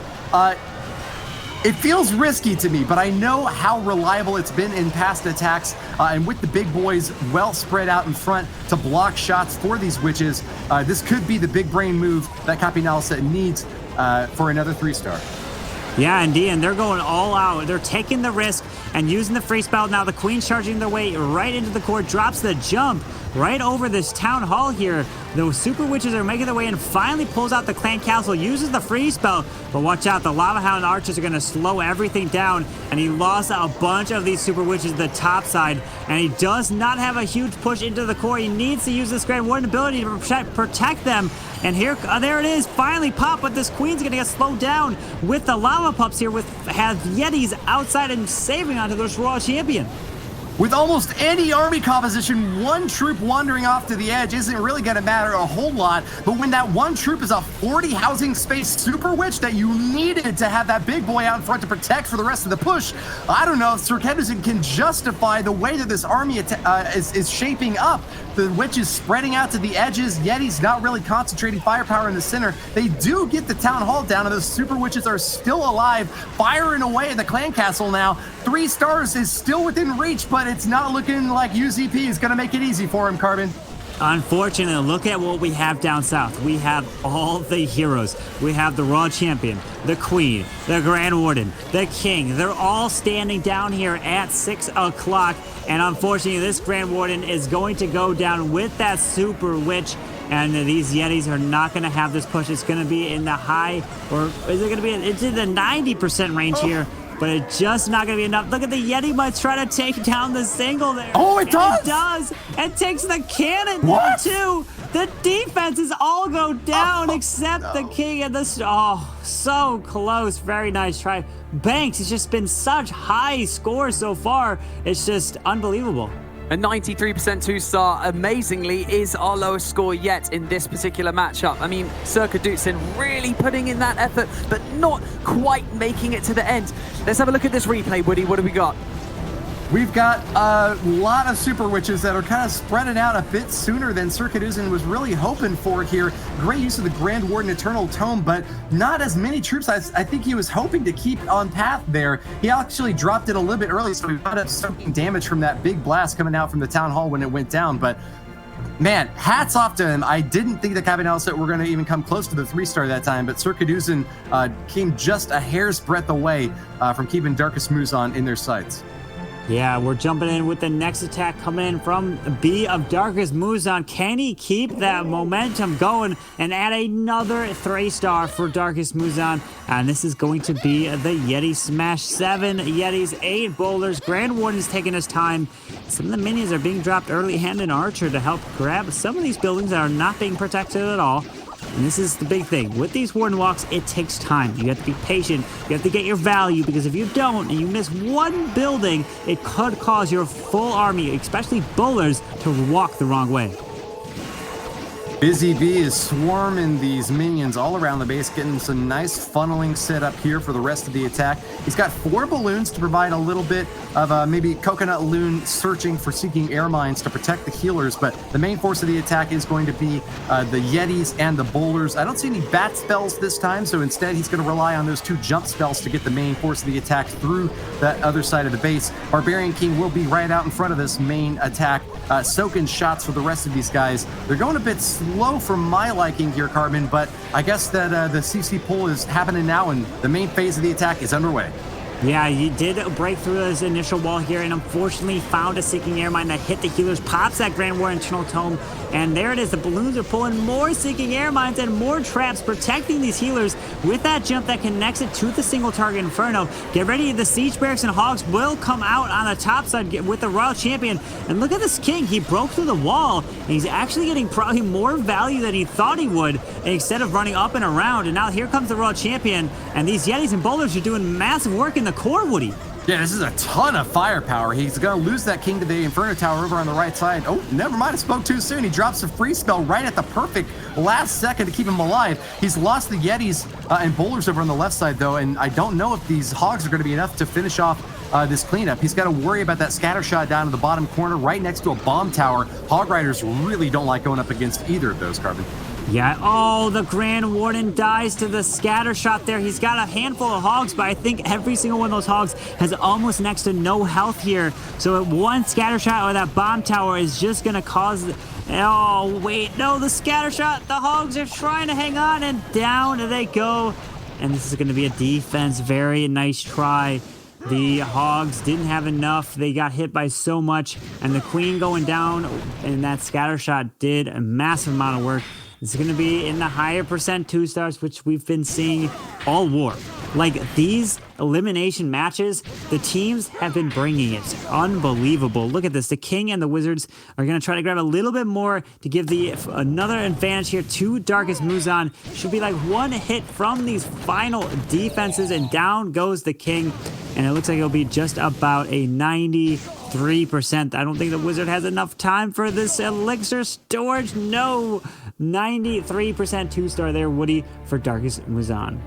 it feels risky to me, but I know how reliable it's been in past attacks, and with the big boys well spread out in front to block shots for these witches, this could be the big brain move that Capinalisa needs for another 3-star. Yeah, indeed, and they're going all out. They're taking the risk and using the free spell. Now the Queen's charging their way right into the core, drops the jump right over this Town Hall here. Those Super Witches are making their way and finally pulls out the Clan Castle, uses the free spell, but watch out, the Lava Hound Archers are going to slow everything down, and he lost a bunch of these Super Witches to the top side, and he does not have a huge push into the core. He needs to use this Grand Warden ability to protect them, and here, there it is, finally pop, but this Queen's going to get slowed down with the Lava Pups here, have Yetis outside and saving onto this Royal Champion. With almost any army composition, one troop wandering off to the edge isn't really going to matter a whole lot, but when that one troop is a 40 housing space Super Witch that you needed to have that big boy out in front to protect for the rest of the push, I don't know if Sir Keduzin can justify the way that this army is shaping up. The witches spreading out to the edges, Yeti's not really concentrating firepower in the center. They do get the Town Hall down, and those Super Witches are still alive, firing away at the Clan Castle now. 3 stars is still within reach, but it's not looking like UZP is going to make it easy for him, Carbon. Unfortunately, look at what we have down south. We have all the heroes. We have the Royal Champion, the Queen, the Grand Warden, the King. They're all standing down here at 6 o'clock. And unfortunately, this Grand Warden is going to go down with that Super Witch. And these Yetis are not going to have this push. It's going to be in the high, or is it going to be, it's in the 90% range here. But it's just not going to be enough. Look at the Yeti might try to take down the single there. Oh, it does! It does! It takes the cannon what? down, too! The defenses all go down except the King and the... Oh, so close. Very nice try. Banks has just been such high scores so far. It's just unbelievable. A 93% 2-star, amazingly, is our lowest score yet in this particular matchup. I mean, Sir Keduzin really putting in that effort, but not quite making it to the end. Let's have a look at this replay, Woody. What do we got? We've got a lot of Super Witches that are kind of spreading out a bit sooner than Sir Keduzin was really hoping for here. Great use of the Grand Warden Eternal Tome, but not as many troops as I think he was hoping to keep on path there. He actually dropped it a little bit early, so we wound up soaking damage from that big blast coming out from the Town Hall when it went down. But man, hats off to him. I didn't think the Capinalisa were going to even come close to the 3-star that time, but Sir Keduzin came just a hair's breadth away from keeping Darkest Muzan in their sights. Yeah, we're jumping in with the next attack coming in from B of Darkest Muzan. Can he keep that momentum going and add another 3-star for Darkest Muzan? And this is going to be the Yeti Smash. 7 Yetis, 8 boulders. Grand Warden's taking his time. Some of the minions are being dropped early hand and Archer to help grab some of these buildings that are not being protected at all. And this is the big thing. With these Warden Walks, it takes time. You have to be patient. You have to get your value, because if you don't and you miss one building, it could cause your full army, especially bowlers, to walk the wrong way. Busy Bee is swarming these minions all around the base, getting some nice funneling set up here for the rest of the attack. He's got 4 balloons to provide a little bit of maybe Coconut Loon searching for seeking air mines to protect the healers, but the main force of the attack is going to be the Yetis and the boulders. I don't see any bat spells this time, so instead he's going to rely on those 2 jump spells to get the main force of the attack through that other side of the base. Barbarian King will be right out in front of this main attack, soaking shots for the rest of these guys. They're going a bit slow for my liking here, Carbon, but I guess that the CC pull is happening now and the main phase of the attack is underway. Yeah, he did break through his initial wall here and unfortunately found a Seeking Air Mine that hit the healers, pops that Grand War Internal Tome, and there it is. The balloons are pulling more Seeking Air Mines and more traps, protecting these healers with that jump that connects it to the single target Inferno. Get ready, the Siege Barracks and Hogs will come out on the top side with the Royal Champion, and look at this King. He broke through the wall, and he's actually getting probably more value than he thought he would instead of running up and around, and now here comes the Royal Champion, and these Yetis and Boulders are doing massive work in the core, Woody. Yeah, this is a ton of firepower. He's going to lose that King to the Inferno Tower over on the right side. Oh, never mind. I spoke too soon. He drops a free spell right at the perfect last second to keep him alive. He's lost the Yetis and Boulders over on the left side, though, and I don't know if these Hogs are going to be enough to finish off this cleanup. He's got to worry about that scatter shot down in the bottom corner right next to a bomb tower. Hog Riders really don't like going up against either of those, Carbon. Yeah, oh, the Grand Warden dies to the scatter shot there. He's got a handful of Hogs, but I think every single one of those Hogs has almost next to no health here. So one scatter shot or that bomb tower is just going to cause... Oh, wait, no, the scatter shot. The Hogs are trying to hang on, and down they go. And this is going to be a defense. Very nice try. The Hogs didn't have enough. They got hit by so much, and the Queen going down, and that scatter shot did a massive amount of work. It's going to be in the higher percent 2-stars, which we've been seeing all war. Like, these elimination matches, the teams have been bringing it. Unbelievable. Look at this. The King and the Wizards are going to try to grab a little bit more to give another advantage here to Darkest Muzan. Should be like one hit from these final defenses, and down goes the King. And it looks like it'll be just about a 93%. I don't think the Wizard has enough time for this elixir storage. No. 93% 2-star there, Woody, for Darkest Muzan.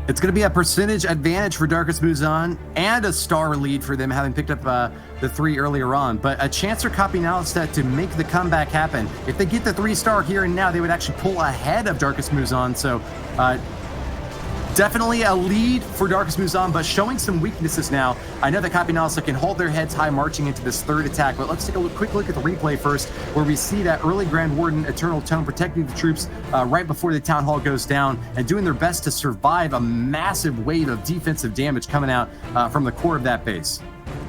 It's going to be a percentage advantage for Darkest Muzan and a star lead for them, having picked up the 3 earlier on. But a chance for Copy Analyst to make the comeback happen. If they get the 3-star here and now, they would actually pull ahead of Darkest Muzan. So definitely a lead for Darkest Muzan, but showing some weaknesses now. I know that Copy Analyst can hold their heads high marching into this 3rd attack, but let's take a quick look at the replay first, where we see that early Grand Warden Eternal Tome protecting the troops right before the Town Hall goes down and doing their best to survive a massive wave of defensive damage coming out from the core of that base.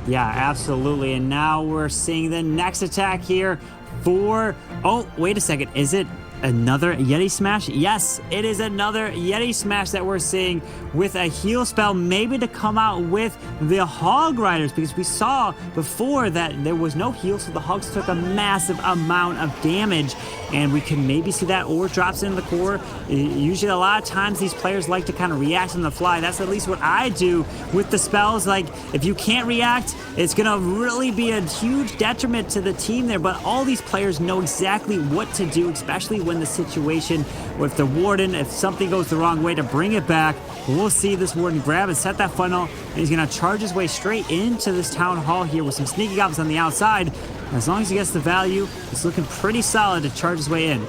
Yeah, absolutely. And now we're seeing the next attack here for... Oh, wait a second. Is it another Yeti Smash? Yes, it is another Yeti Smash that we're seeing with a heal spell, maybe to come out with the Hog Riders, because we saw before that there was no heal, so the Hogs took a massive amount of damage, and we can maybe see that or drops in the core. Usually a lot of times these players like to kind of react on the fly. That's at least what I do with the spells. Like, if you can't react, it's gonna really be a huge detriment to the team there, but all these players know exactly what to do, especially when the situation with the Warden, if something goes the wrong way, to bring it back. We'll see this Warden grab and set that funnel, and he's going to charge his way straight into this Town Hall here with some sneaky goblins on the outside. As long as he gets the value, it's looking pretty solid to charge his way in.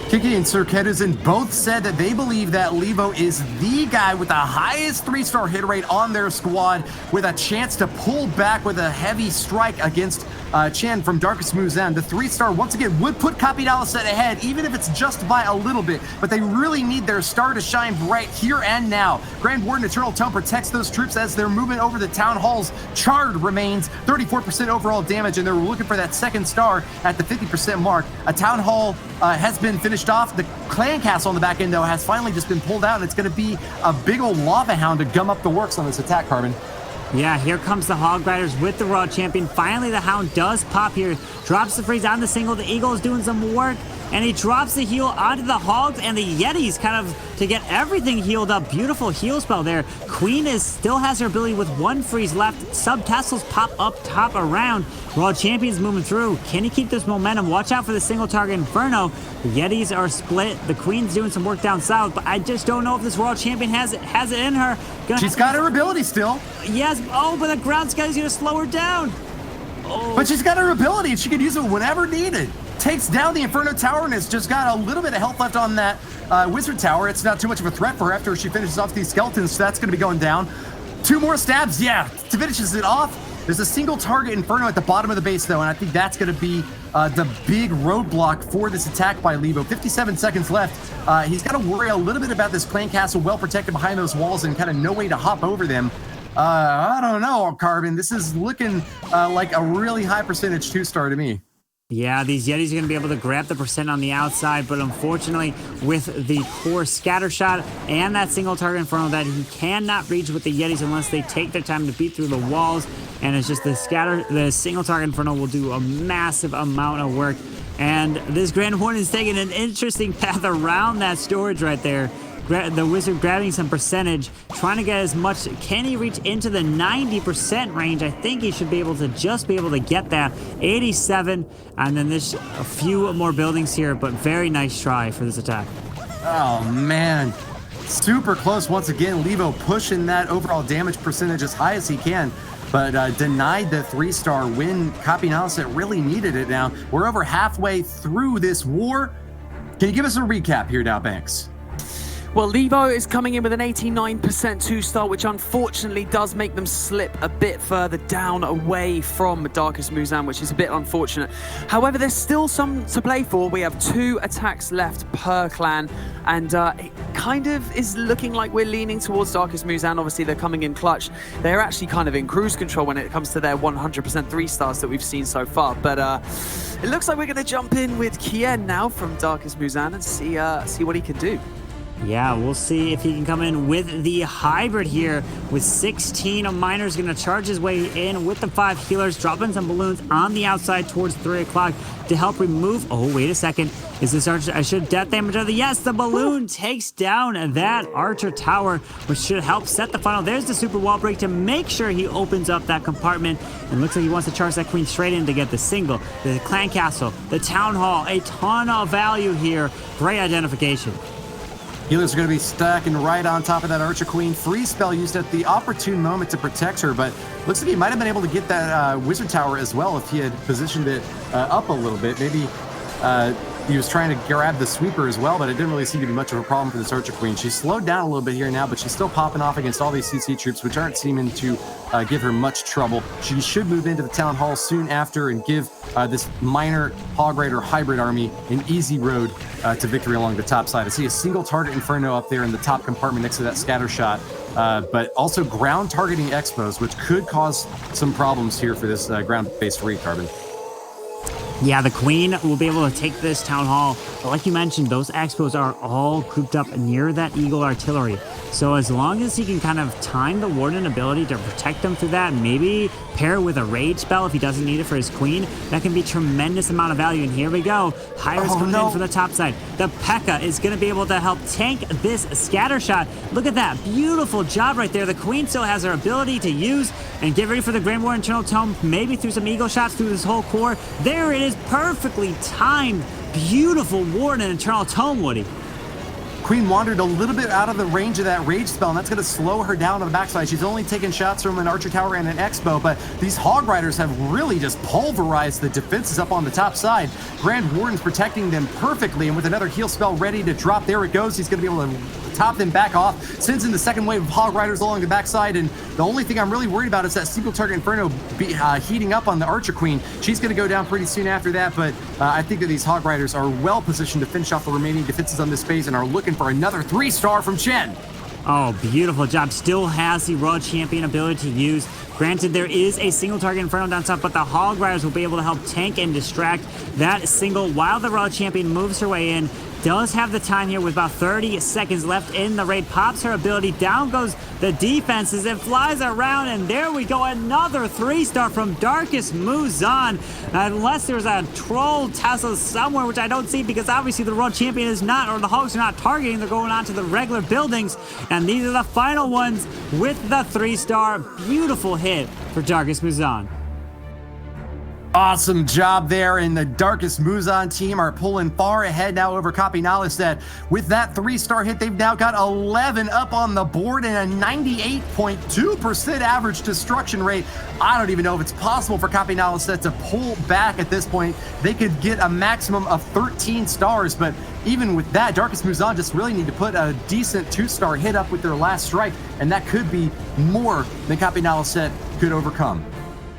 Kiki and Sir Kedizin both said that they believe that Levo is the guy with the highest 3-star hit rate on their squad, with a chance to pull back with a heavy strike against Chen from Darkest Muzan. The 3-star, once again, would put Copy Analyst ahead, even if it's just by a little bit, but they really need their star to shine bright here and now. Grand Warden Eternal Tome protects those troops as they're moving over the Town Hall's charred remains, 34% overall damage, and they're looking for that 2nd star at the 50% mark. A Town Hall has been finished off. The Clan Castle on the back end, though, has finally just been pulled out, and it's going to be a big old lava hound to gum up the works on this attack, Carbon. Yeah, here comes the Hog Riders with the Royal Champion. Finally, the Hound does pop here. Drops the freeze on the single. The Eagle is doing some work. and he drops the heal onto the Hogs and the Yetis kind of to get everything healed up. Beautiful heal spell there. Queen still has her ability with one freeze left. Sub-Tessels pop up top around. World Champion's moving through. Can he keep this momentum? Watch out for the single target Inferno. The Yetis are split. The Queen's doing some work down south, but I just don't know if this World Champion has it in her. She's got her ability still. Yes. Oh, but the ground sky's going to slow her down. Oh. But she's got her ability, and she can use it whenever needed. Takes down the Inferno Tower, and has just got a little bit of health left on that Wizard Tower. It's not too much of a threat for her after she finishes off these skeletons, so that's going to be going down. 2 more stabs, yeah, finishes it off. There's a single target Inferno at the bottom of the base, though, and I think that's going to be the big roadblock for this attack by Levo. 57 seconds left. He's got to worry a little bit about this clan castle well protected behind those walls and kind of no way to hop over them. I don't know, Carbon. This is looking like a really high percentage 2-star to me. Yeah, these Yetis are going to be able to grab the percent on the outside, but unfortunately, with the poor scatter shot and that single target Inferno that he cannot reach with the Yetis unless they take their time to beat through the walls, and it's just the single target Inferno will do a massive amount of work. And this Grand Horn is taking an interesting path around that storage right there. The Wizard grabbing some percentage, trying to get as much. Can he reach into the 90% range? I think he should be able to get that. 87, and then there's a few more buildings here, but very nice try for this attack. Oh, man. Super close once again. Levo pushing that overall damage percentage as high as he can, but denied the 3-star win. Copy Analysis really needed it now. We're over halfway through this war. Can you give us a recap here now, Banks? Well, Levo is coming in with an 89% 2-star, which unfortunately does make them slip a bit further down away from Darkest Muzan, which is a bit unfortunate. However, there's still some to play for. We have 2 attacks left per clan, and it kind of is looking like we're leaning towards Darkest Muzan. Obviously, they're coming in clutch. They're actually kind of in cruise control when it comes to their 100% 3-stars that we've seen so far. But it looks like we're going to jump in with Kien now from Darkest Muzan and see what he can do. Yeah, we'll see if he can come in with the hybrid here with 16 miners going to charge his way in with the 5 healers, dropping some balloons on the outside towards 3 o'clock to help remove. Oh, wait a second. Is this Archer? I should death damage other. Yes, the balloon takes down that Archer tower, which should help set the final. There's the super wall break to make sure he opens up that compartment. And looks like he wants to charge that Queen straight in to get the single. The clan castle, the town hall, a ton of value here. Great identification. Healers are going to be stacking right on top of that Archer Queen. Freeze spell used at the opportune moment to protect her, but looks like he might have been able to get that Wizard Tower as well if he had positioned it up a little bit. Maybe he was trying to grab the sweeper as well, but it didn't really seem to be much of a problem for this Archer Queen. She's slowed down a little bit here now, but she's still popping off against all these CC troops, which aren't seeming to give her much trouble. She should move into the town hall soon after and give this minor Hog Rider hybrid army an easy road to victory along the top side. I see a single target Inferno up there in the top compartment next to that scatter shot, but also ground targeting expos, which could cause some problems here for this ground-based recarbon. Yeah, the Queen will be able to take this town hall. But like you mentioned, those expos are all grouped up near that Eagle artillery. So as long as he can kind of time the Warden ability to protect them through that, maybe pair it with a rage spell if he doesn't need it for his Queen, that can be tremendous amount of value. And here we go. Hyra's coming in from the top side. The P.E.K.K.A. is going to be able to help tank this scatter shot. Look at that. Beautiful job right there. The Queen still has her ability to use and get ready for the Grand War Internal Tome, maybe through some Eagle shots through this whole core. There it is, perfectly timed. Beautiful Warden and Internal Tome, Woody. Queen wandered a little bit out of the range of that rage spell, and that's going to slow her down on the backside. She's only taking shots from an Archer Tower and an Expo, but these Hog Riders have really just pulverized the defenses up on the top side. Grand Warden's protecting them perfectly, and with another heal spell ready to drop, there it goes. He's going to be able to top them back off, sends in the second wave of Hog Riders along the backside, and the only thing I'm really worried about is that single target Inferno heating up on the Archer Queen. She's going to go down pretty soon after that, but I think that these Hog Riders are well positioned to finish off the remaining defenses on this phase and are looking for another 3-star from Chen. Oh, beautiful job. Still has the World Champion ability to use. Granted, there is a single target Inferno down top, but the Hog Riders will be able to help tank and distract that single while the World Champion moves her way in. does have the time here with about 30 seconds left in the raid. Pops her ability. Down goes the defenses. It flies around, and there we go. Another 3-star from Darkest Muzan. Unless there's a troll Tesla somewhere, which I don't see because obviously the world champion is not, or the Hogs are not targeting. They're going on to the regular buildings. And these are the final ones with the 3-star. Beautiful hit for Darkest Muzan. Awesome job there, and the Darkest Muzan team are pulling far ahead now over Copy Nalistad. With that 3-star hit, they've now got 11 up on the board and a 98.2% average destruction rate. I don't even know if it's possible for Copy Nalistad to pull back at this point. They could get a maximum of 13 stars, but even with that, Darkest Muzan just really need to put a decent 2-star hit up with their last strike, and that could be more than Copy Nalistad could overcome.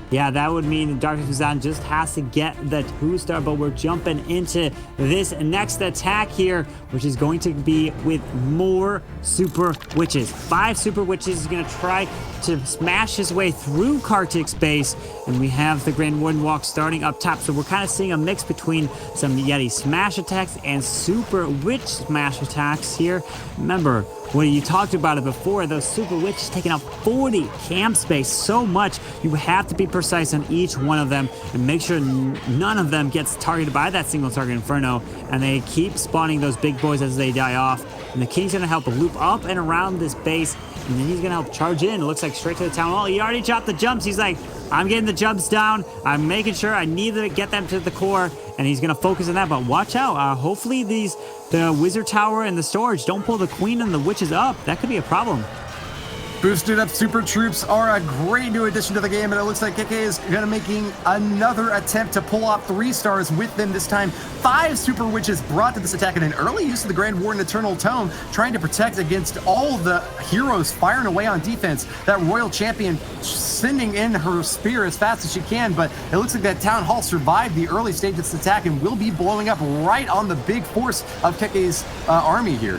Yeah, that would mean that Darkest Muzan just has to get the 2-star, but we're jumping into this next attack here, which is going to be with more Super Witches. 5 Super Witches is going to try to smash his way through Kartik's base, and we have the Grand Warden Walk starting up top, so we're kind of seeing a mix between some Yeti smash attacks and Super Witch smash attacks here. Remember, when you talked about it before, those Super Witches taking up 40 camp space, so much. You have to be precise on each one of them and make sure none of them gets targeted by that single target Inferno, and they keep spawning those big boys as they die off. And the King's gonna help loop up and around this base, and then he's gonna help charge in. It looks like straight to the town hall. He already chopped the jumps. He's like, I'm getting the jumps down. I'm making sure I need to get them to the core, and he's gonna focus on that. But watch out. Hopefully the wizard tower and the storage don't pull the queen and the witches up. That could be a problem. Boosted up super troops are a great new addition to the game, and it looks like KK is going to making another attempt to pull off 3 stars with them this time. 5 super witches brought to this attack, and an early use of the Grand Warden Eternal Tome, trying to protect against all the heroes firing away on defense. That royal champion sending in her spear as fast as she can, but it looks like that town hall survived the early stage of this attack and will be blowing up right on the big force of KK's army here.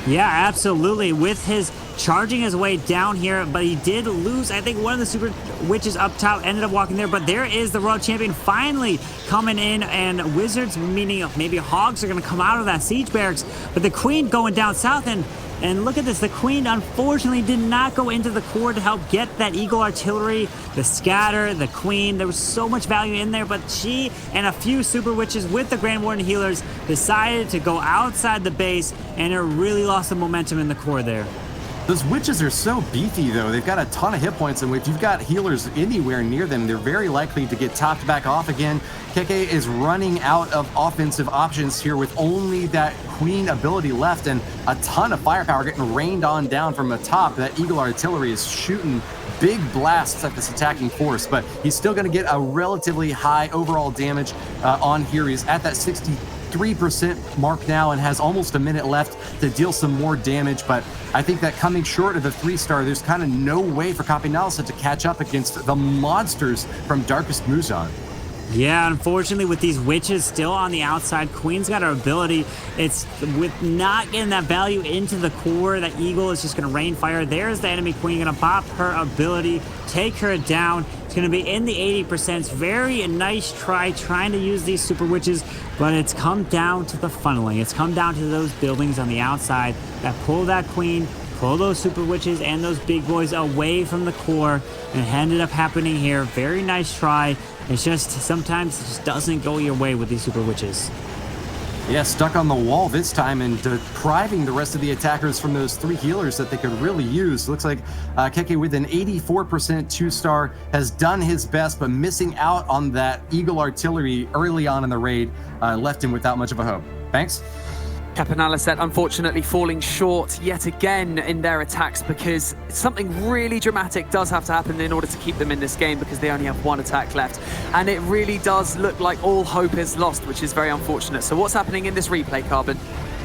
Yeah, absolutely. With his charging his way down here, but he did lose. I think one of the super witches up top ended up walking there, but there is the world champion finally coming in, and wizards, meaning maybe hogs, are going to come out of that siege barracks, but the queen going down south, and look at this, the queen unfortunately did not go into the core to help get that eagle artillery, the scatter, the queen. There was so much value in there, but she and a few super witches with the Grand Warden healers decided to go outside the base, and it really lost the momentum in the core there. Those witches are so beefy, though. They've got a ton of hit points, and if you've got healers anywhere near them, they're very likely to get topped back off again. KK is running out of offensive options here with only that queen ability left and a ton of firepower getting rained on down from the top. That eagle artillery is shooting big blasts at this attacking force, but he's still going to get a relatively high overall damage on here. He's at that 63% mark now and has almost a minute left to deal some more damage, but I think that coming short of the 3-star, there's kind of no way for Copy Nalistad to catch up against the monsters from Darkest Muzan. Yeah, unfortunately, with these witches still on the outside, Queen's got her ability. It's with not getting that value into the core, that eagle is just going to rain fire. There's the enemy queen going to pop her ability, take her down. It's going to be in the 80%. It's very nice trying to use these super witches, but it's come down to the funneling. It's come down to those buildings on the outside that pull that queen, pull those super witches and those big boys away from the core, and it ended up happening here. Very nice try. It's just sometimes it just doesn't go your way with these super witches. Yeah, stuck on the wall this time and depriving the rest of the attackers from those 3 healers that they could really use. Looks like Keke with an 84% 2-star has done his best, but missing out on that eagle artillery early on in the raid left him without much of a hope. Thanks. Nalistad unfortunately falling short yet again in their attacks, because something really dramatic does have to happen in order to keep them in this game, because they only have 1 attack left, and it really does look like all hope is lost, which is very unfortunate. So what's happening in this replay, Carbon?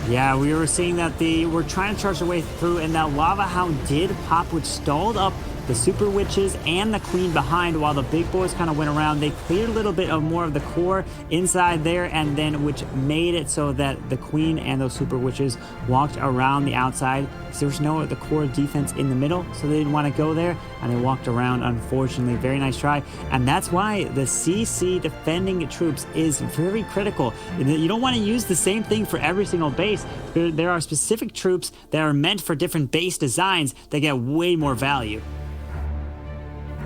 Yeah, we were seeing that they were trying to charge their way through, and that Lava Hound did pop, which stalled up the Super Witches and the Queen behind while the big boys kind of went around. They cleared a little bit of more of the core inside there, and then which made it so that the Queen and those Super Witches walked around the outside. So there was no the core defense in the middle, so they didn't want to go there, and they walked around, unfortunately. Very nice try, and that's why the CC defending troops is very critical. You don't want to use the same thing for every single base. There are specific troops that are meant for different base designs that get way more value.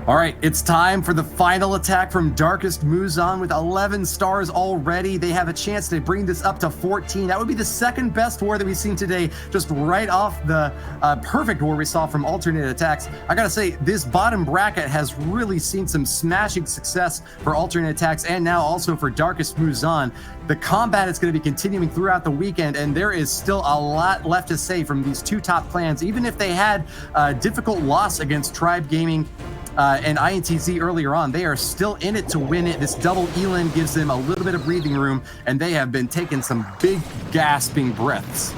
All right, it's time for the final attack from Darkest Muzan with 11 stars already. They have a chance to bring this up to 14. That would be the second best war that we've seen today, just right off the perfect war we saw from alternate attacks. I gotta say, this bottom bracket has really seen some smashing success for alternate attacks and now also for Darkest Muzan. The combat is going to be continuing throughout the weekend, and there is still a lot left to say from these two top clans. Even if they had a difficult loss against Tribe Gaming and INTZ earlier on, they are still in it to win it. This double Elin gives them a little bit of breathing room, and they have been taking some big gasping breaths.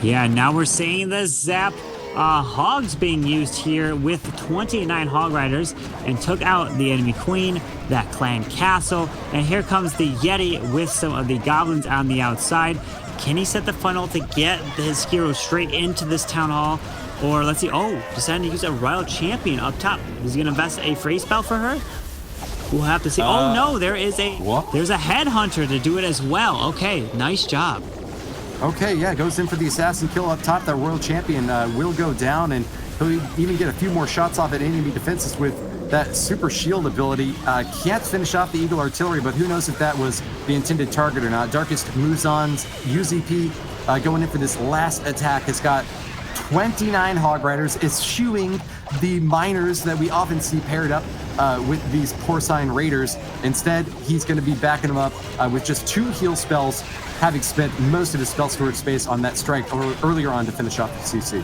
Yeah, now we're seeing the Zap Hogs being used here with 29 Hog Riders, and took out the enemy Queen, that clan castle, and here comes the Yeti with some of the goblins on the outside. Can he set the funnel to get his hero straight into this town hall? Or let's see, oh, decided to use a Royal Champion up top. Is he gonna invest a free spell for her? We'll have to see. Oh no, there's a Headhunter to do it as well. Okay, nice job. Okay, yeah, goes in for the assassin kill up top. That Royal Champion will go down, and he'll even get a few more shots off at enemy defenses with that super shield ability. Can't finish off the Eagle Artillery, but who knows if that was the intended target or not. Darkest Muzan's UZP going in for this last attack has got 29 Hog Riders, is shooing the miners that we often see paired up with these Porcine Raiders. Instead, he's going to be backing them up with just 2 heal spells, having spent most of his spell storage space on that strike earlier on to finish off the CC.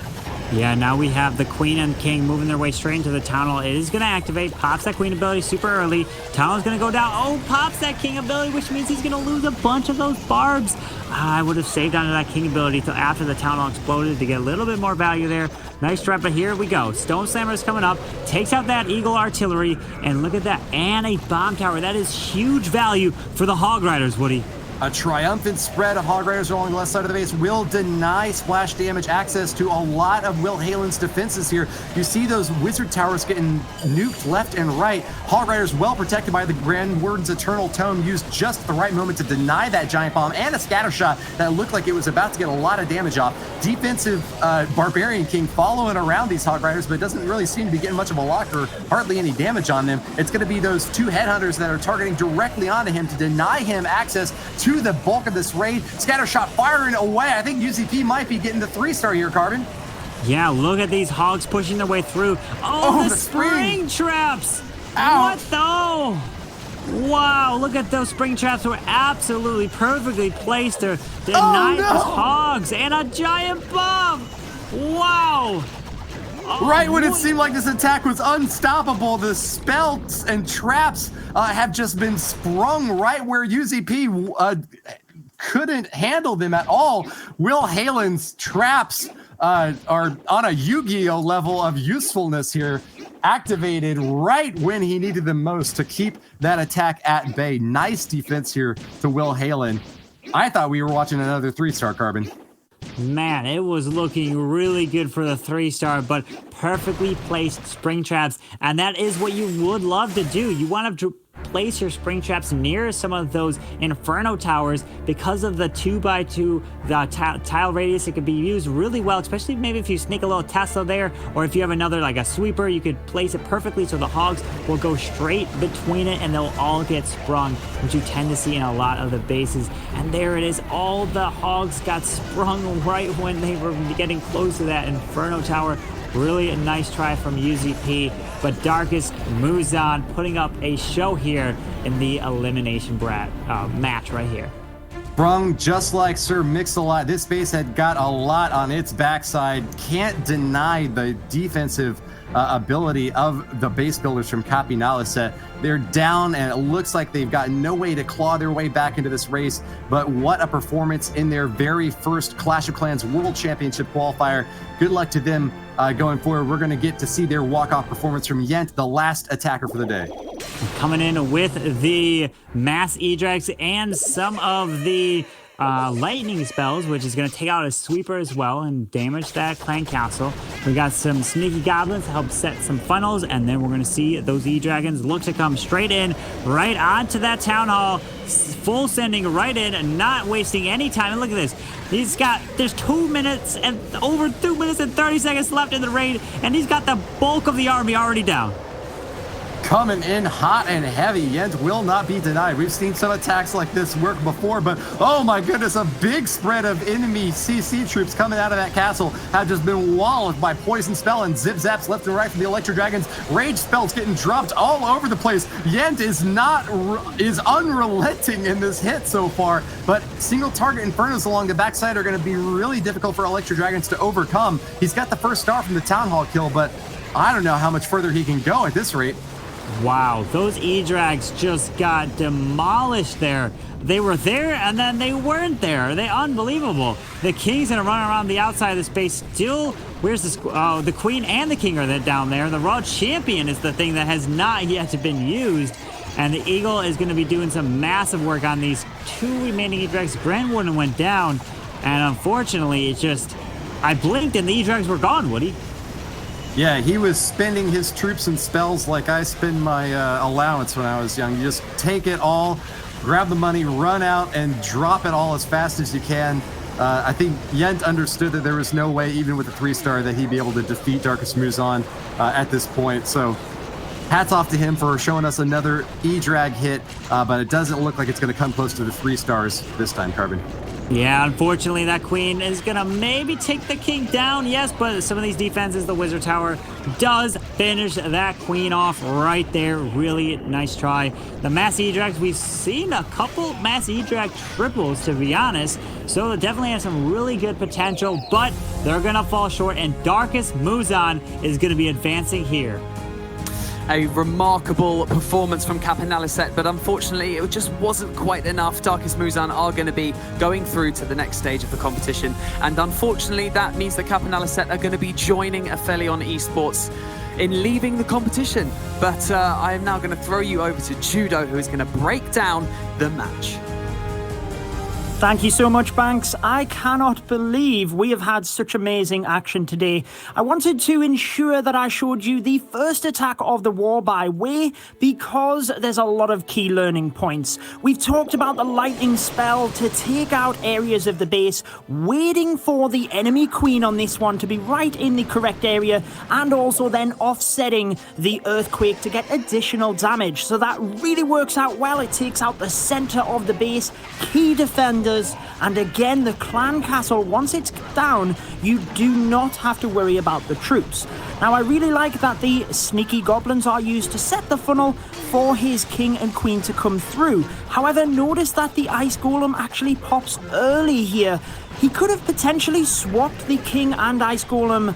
Yeah, now we have the Queen and King moving their way straight into the Town Hall. It is going to activate, pops that Queen ability super early. Town Hall is going to go down. Oh, pops that King ability, which means he's going to lose a bunch of those barbs. I would have saved onto that King ability until after the Town Hall exploded to get a little bit more value there. Nice try, but here we go. Stone Slammer is coming up, takes out that Eagle Artillery, and look at that, and a Bomb Tower. That is huge value for the Hog Riders, Woody. A triumphant spread of Hog Riders along the left side of the base will deny splash damage access to a lot of Will Halen's defenses here. You see those Wizard Towers getting nuked left and right. Hog Riders well protected by the Grand Warden's Eternal Tome, used just at the right moment to deny that Giant Bomb and a scatter shot that looked like it was about to get a lot of damage off. Defensive Barbarian King following around these Hog Riders, but doesn't really seem to be getting much of a lock or hardly any damage on them. It's going to be those 2 Headhunters that are targeting directly onto him to deny him access to the bulk of this raid. Scatter shot firing away. I think UZP might be getting the 3-star here, Carbon. Yeah, look at these hogs pushing their way through. Oh, the spring traps! Ow. What the? Wow, look at those spring traps. Were absolutely perfectly placed to deny those hogs, and a giant bomb. Wow. Right when it seemed like this attack was unstoppable, the spells and traps have just been sprung right where UZP couldn't handle them at all. Will Halen's traps are on a Yu-Gi-Oh level of usefulness here, activated right when he needed them most to keep that attack at bay. Nice defense here to Will Halen. I thought we were watching another 3-star, Carbon. Man, it was looking really good for the 3-star, but perfectly placed spring traps. And that is what you would love to do. You want to place your spring traps near some of those Inferno Towers because of the 2x2 tile radius. It could be used really well, especially maybe if you sneak a little Tesla there, or if you have another like a sweeper, you could place it perfectly so the hogs will go straight between it and they'll all get sprung, which you tend to see in a lot of the bases. And there it is, all the hogs got sprung right when they were getting close to that Inferno Tower. Really a nice try from UZP, but Darkest Muzan putting up a show here in the elimination match right here. Sprung just like Sir Mix-a-Lot. This base had got a lot on its backside. Can't deny the defensive ability of the base builders from Capinaliset. They're down, and it looks like they've got no way to claw their way back into this race. But what a performance in their very first Clash of Clans World Championship qualifier. Good luck to them going forward. We're going to get to see their walk-off performance from Yent, the last attacker for the day. Coming in with the mass E-Drags and some of the lightning spells, which is going to take out a sweeper as well and damage that clan castle. We got some sneaky goblins to help set some funnels, and then we're going to see those E-Dragons look to come straight in, right onto that town hall, full sending right in and not wasting any time. And look at this. There's 2 minutes and over 2 minutes and 30 seconds left in the raid, and he's got the bulk of the army already down. Coming in hot and heavy. Yent will not be denied. We've seen some attacks like this work before, but oh my goodness, a big spread of enemy CC troops coming out of that castle have just been walled by poison spell and zip zaps left and right from the Electro Dragons. Rage spells getting dropped all over the place. Yent is unrelenting in this hit so far, but single target Infernos along the backside are going to be really difficult for Electro Dragons to overcome. He's got the first star from the Town Hall kill, but I don't know how much further he can go at this rate. Wow, those E-Drags just got demolished there. They were there, and then they weren't there. They're unbelievable. The King's gonna run around the outside of the space still. Where's this? Oh, the Queen and the King are down there. The World Champion is the thing that has not yet been used. And the Eagle is gonna be doing some massive work on these 2 remaining E-Drags. Grandwarden went down, and unfortunately, I blinked and the E-Drags were gone, Woody. Yeah, he was spending his troops and spells like I spend my allowance when I was young. You just take it all, grab the money, run out, and drop it all as fast as you can. I think Yent understood that there was no way, even with a 3-star, that he'd be able to defeat Darkus Muzan at this point. So hats off to him for showing us another E-Drag hit, but it doesn't look like it's going to come close to the 3 stars this time, Carbon. Yeah, unfortunately, that Queen is going to maybe take the King down, yes, but some of these defenses, the Wizard Tower does finish that Queen off right there. Really nice try. The Mass E-Drags, we've seen a couple Mass E-Drag triples, to be honest, so they definitely have some really good potential, but they're going to fall short, and Darkus Muzan is going to be advancing here. A remarkable performance from Capinaliset, but unfortunately it just wasn't quite enough. Darkus Muzan are going to be going through to the next stage of the competition, and unfortunately that means that Capinaliset are going to be joining Aphelion Esports in leaving the competition. But I am now going to throw you over to Judo, who is going to break down the match. Thank you so much, Banks. I cannot believe we have had such amazing action today. I wanted to ensure that I showed you the first attack of the war by way because there's a lot of key learning points. We've talked about the lightning spell to take out areas of the base, waiting for the enemy queen on this one to be right in the correct area, and also then offsetting the earthquake to get additional damage. So that really works out well. It takes out the center of the base, key defenders, and again the clan castle, once it's down, you do not have to worry about the troops. Now I really like that the sneaky goblins are used to set the funnel for his king and queen to come through. However, notice that the ice golem actually pops early here. He could have potentially swapped the king and ice golem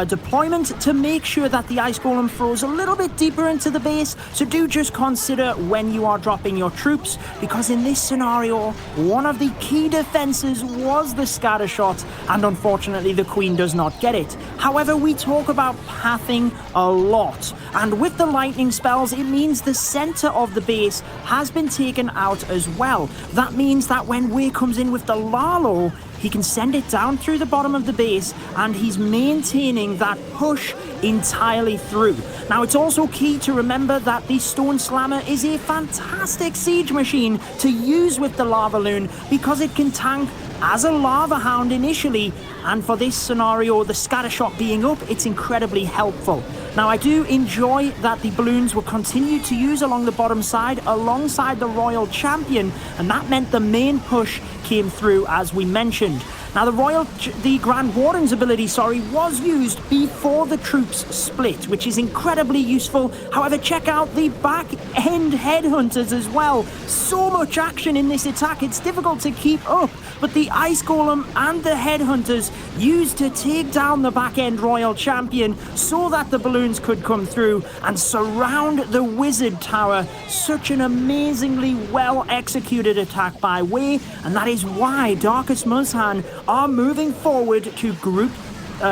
deployment to make sure that the ice golem throws a little bit deeper into the base. So do just consider when you are dropping your troops, because in this scenario one of the key defenses was the scatter shot, and unfortunately the queen does not get it. However, we talk about pathing a lot, and with the lightning spells it means the center of the base has been taken out as well. That means that when Wei comes in with the Lalo, he can send it down through the bottom of the base, and he's maintaining that push entirely through. Now, it's also key to remember that the Stone Slammer is a fantastic siege machine to use with the Lava Loon because it can tank as a Lava Hound initially, and for this scenario, the scatter shot being up, it's incredibly helpful. Now, I do enjoy that the balloons were continued to use along the bottom side alongside the Royal Champion, and that meant the main push came through as we mentioned. Now, the Grand Warden's ability, was used before the troops split, which is incredibly useful. However, check out the back-end Headhunters as well. So much action in this attack, it's difficult to keep up. But the Ice Golem and the Headhunters used to take down the back-end Royal Champion so that the balloons could come through and surround the Wizard Tower. Such an amazingly well-executed attack by Wei, and that is why Darkus Muzhan are moving forward to group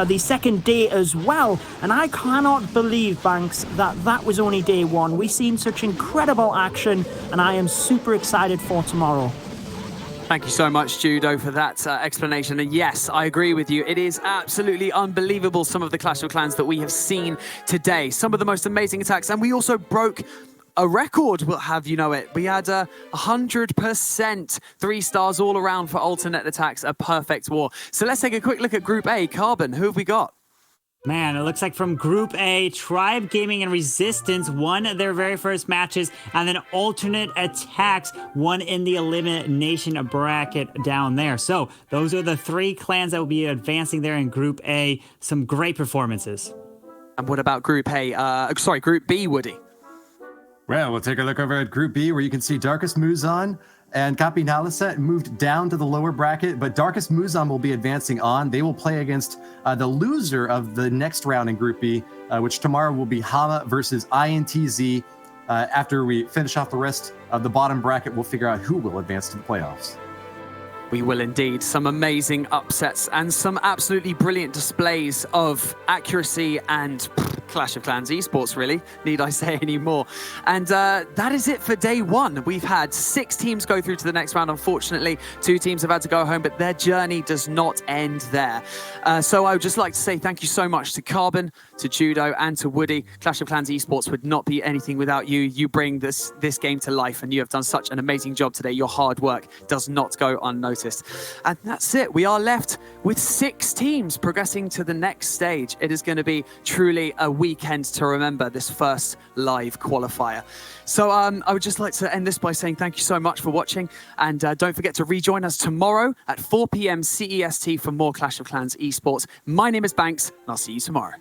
the second day as well. And I cannot believe, Banks, that was only day one. We've seen such incredible action, and I am super excited for tomorrow. Thank you so much, Judo, for that explanation. And yes, I agree with you. It is absolutely unbelievable, some of the Clash of Clans that we have seen today. Some of the most amazing attacks. And we also broke a record, we'll have you know it. We had 100% 3 stars all around for alternate attacks, a perfect war. So let's take a quick look at Group A. Carbon, who have we got? Man, it looks like from Group A, Tribe Gaming and Resistance won their very first matches, and then Alternate Attacks won in the elimination bracket down there. So those are the 3 clans that will be advancing there in Group A. Some great performances. And what about Group Group B, Woody? Well, we'll take a look over at Group B, where you can see Darkus Muzhan and Kapinalisa moved down to the lower bracket, but Darkus Muzhan will be advancing on. They will play against the loser of the next round in Group B, which tomorrow will be Hama versus INTZ. After we finish off the rest of the bottom bracket, we'll figure out who will advance to the playoffs. We will indeed. Some amazing upsets and some absolutely brilliant displays of accuracy and Clash of Clans esports, really. Need I say any more? And that is it for day one. We've had 6 teams go through to the next round. Unfortunately, 2 teams have had to go home, but their journey does not end there. So I would just like to say thank you so much to Carbon, to Judo, and to Woody. Clash of Clans esports would not be anything without you. You bring this game to life, and you have done such an amazing job today. Your hard work does not go unnoticed. And that's it. We are left with 6 teams progressing to the next stage. It is going to be truly a weekend to remember, this first live qualifier. So I would just like to end this by saying thank you so much for watching, and don't forget to rejoin us tomorrow at 4 p.m. CEST for more Clash of Clans esports. My name is Banks, and I'll see you tomorrow.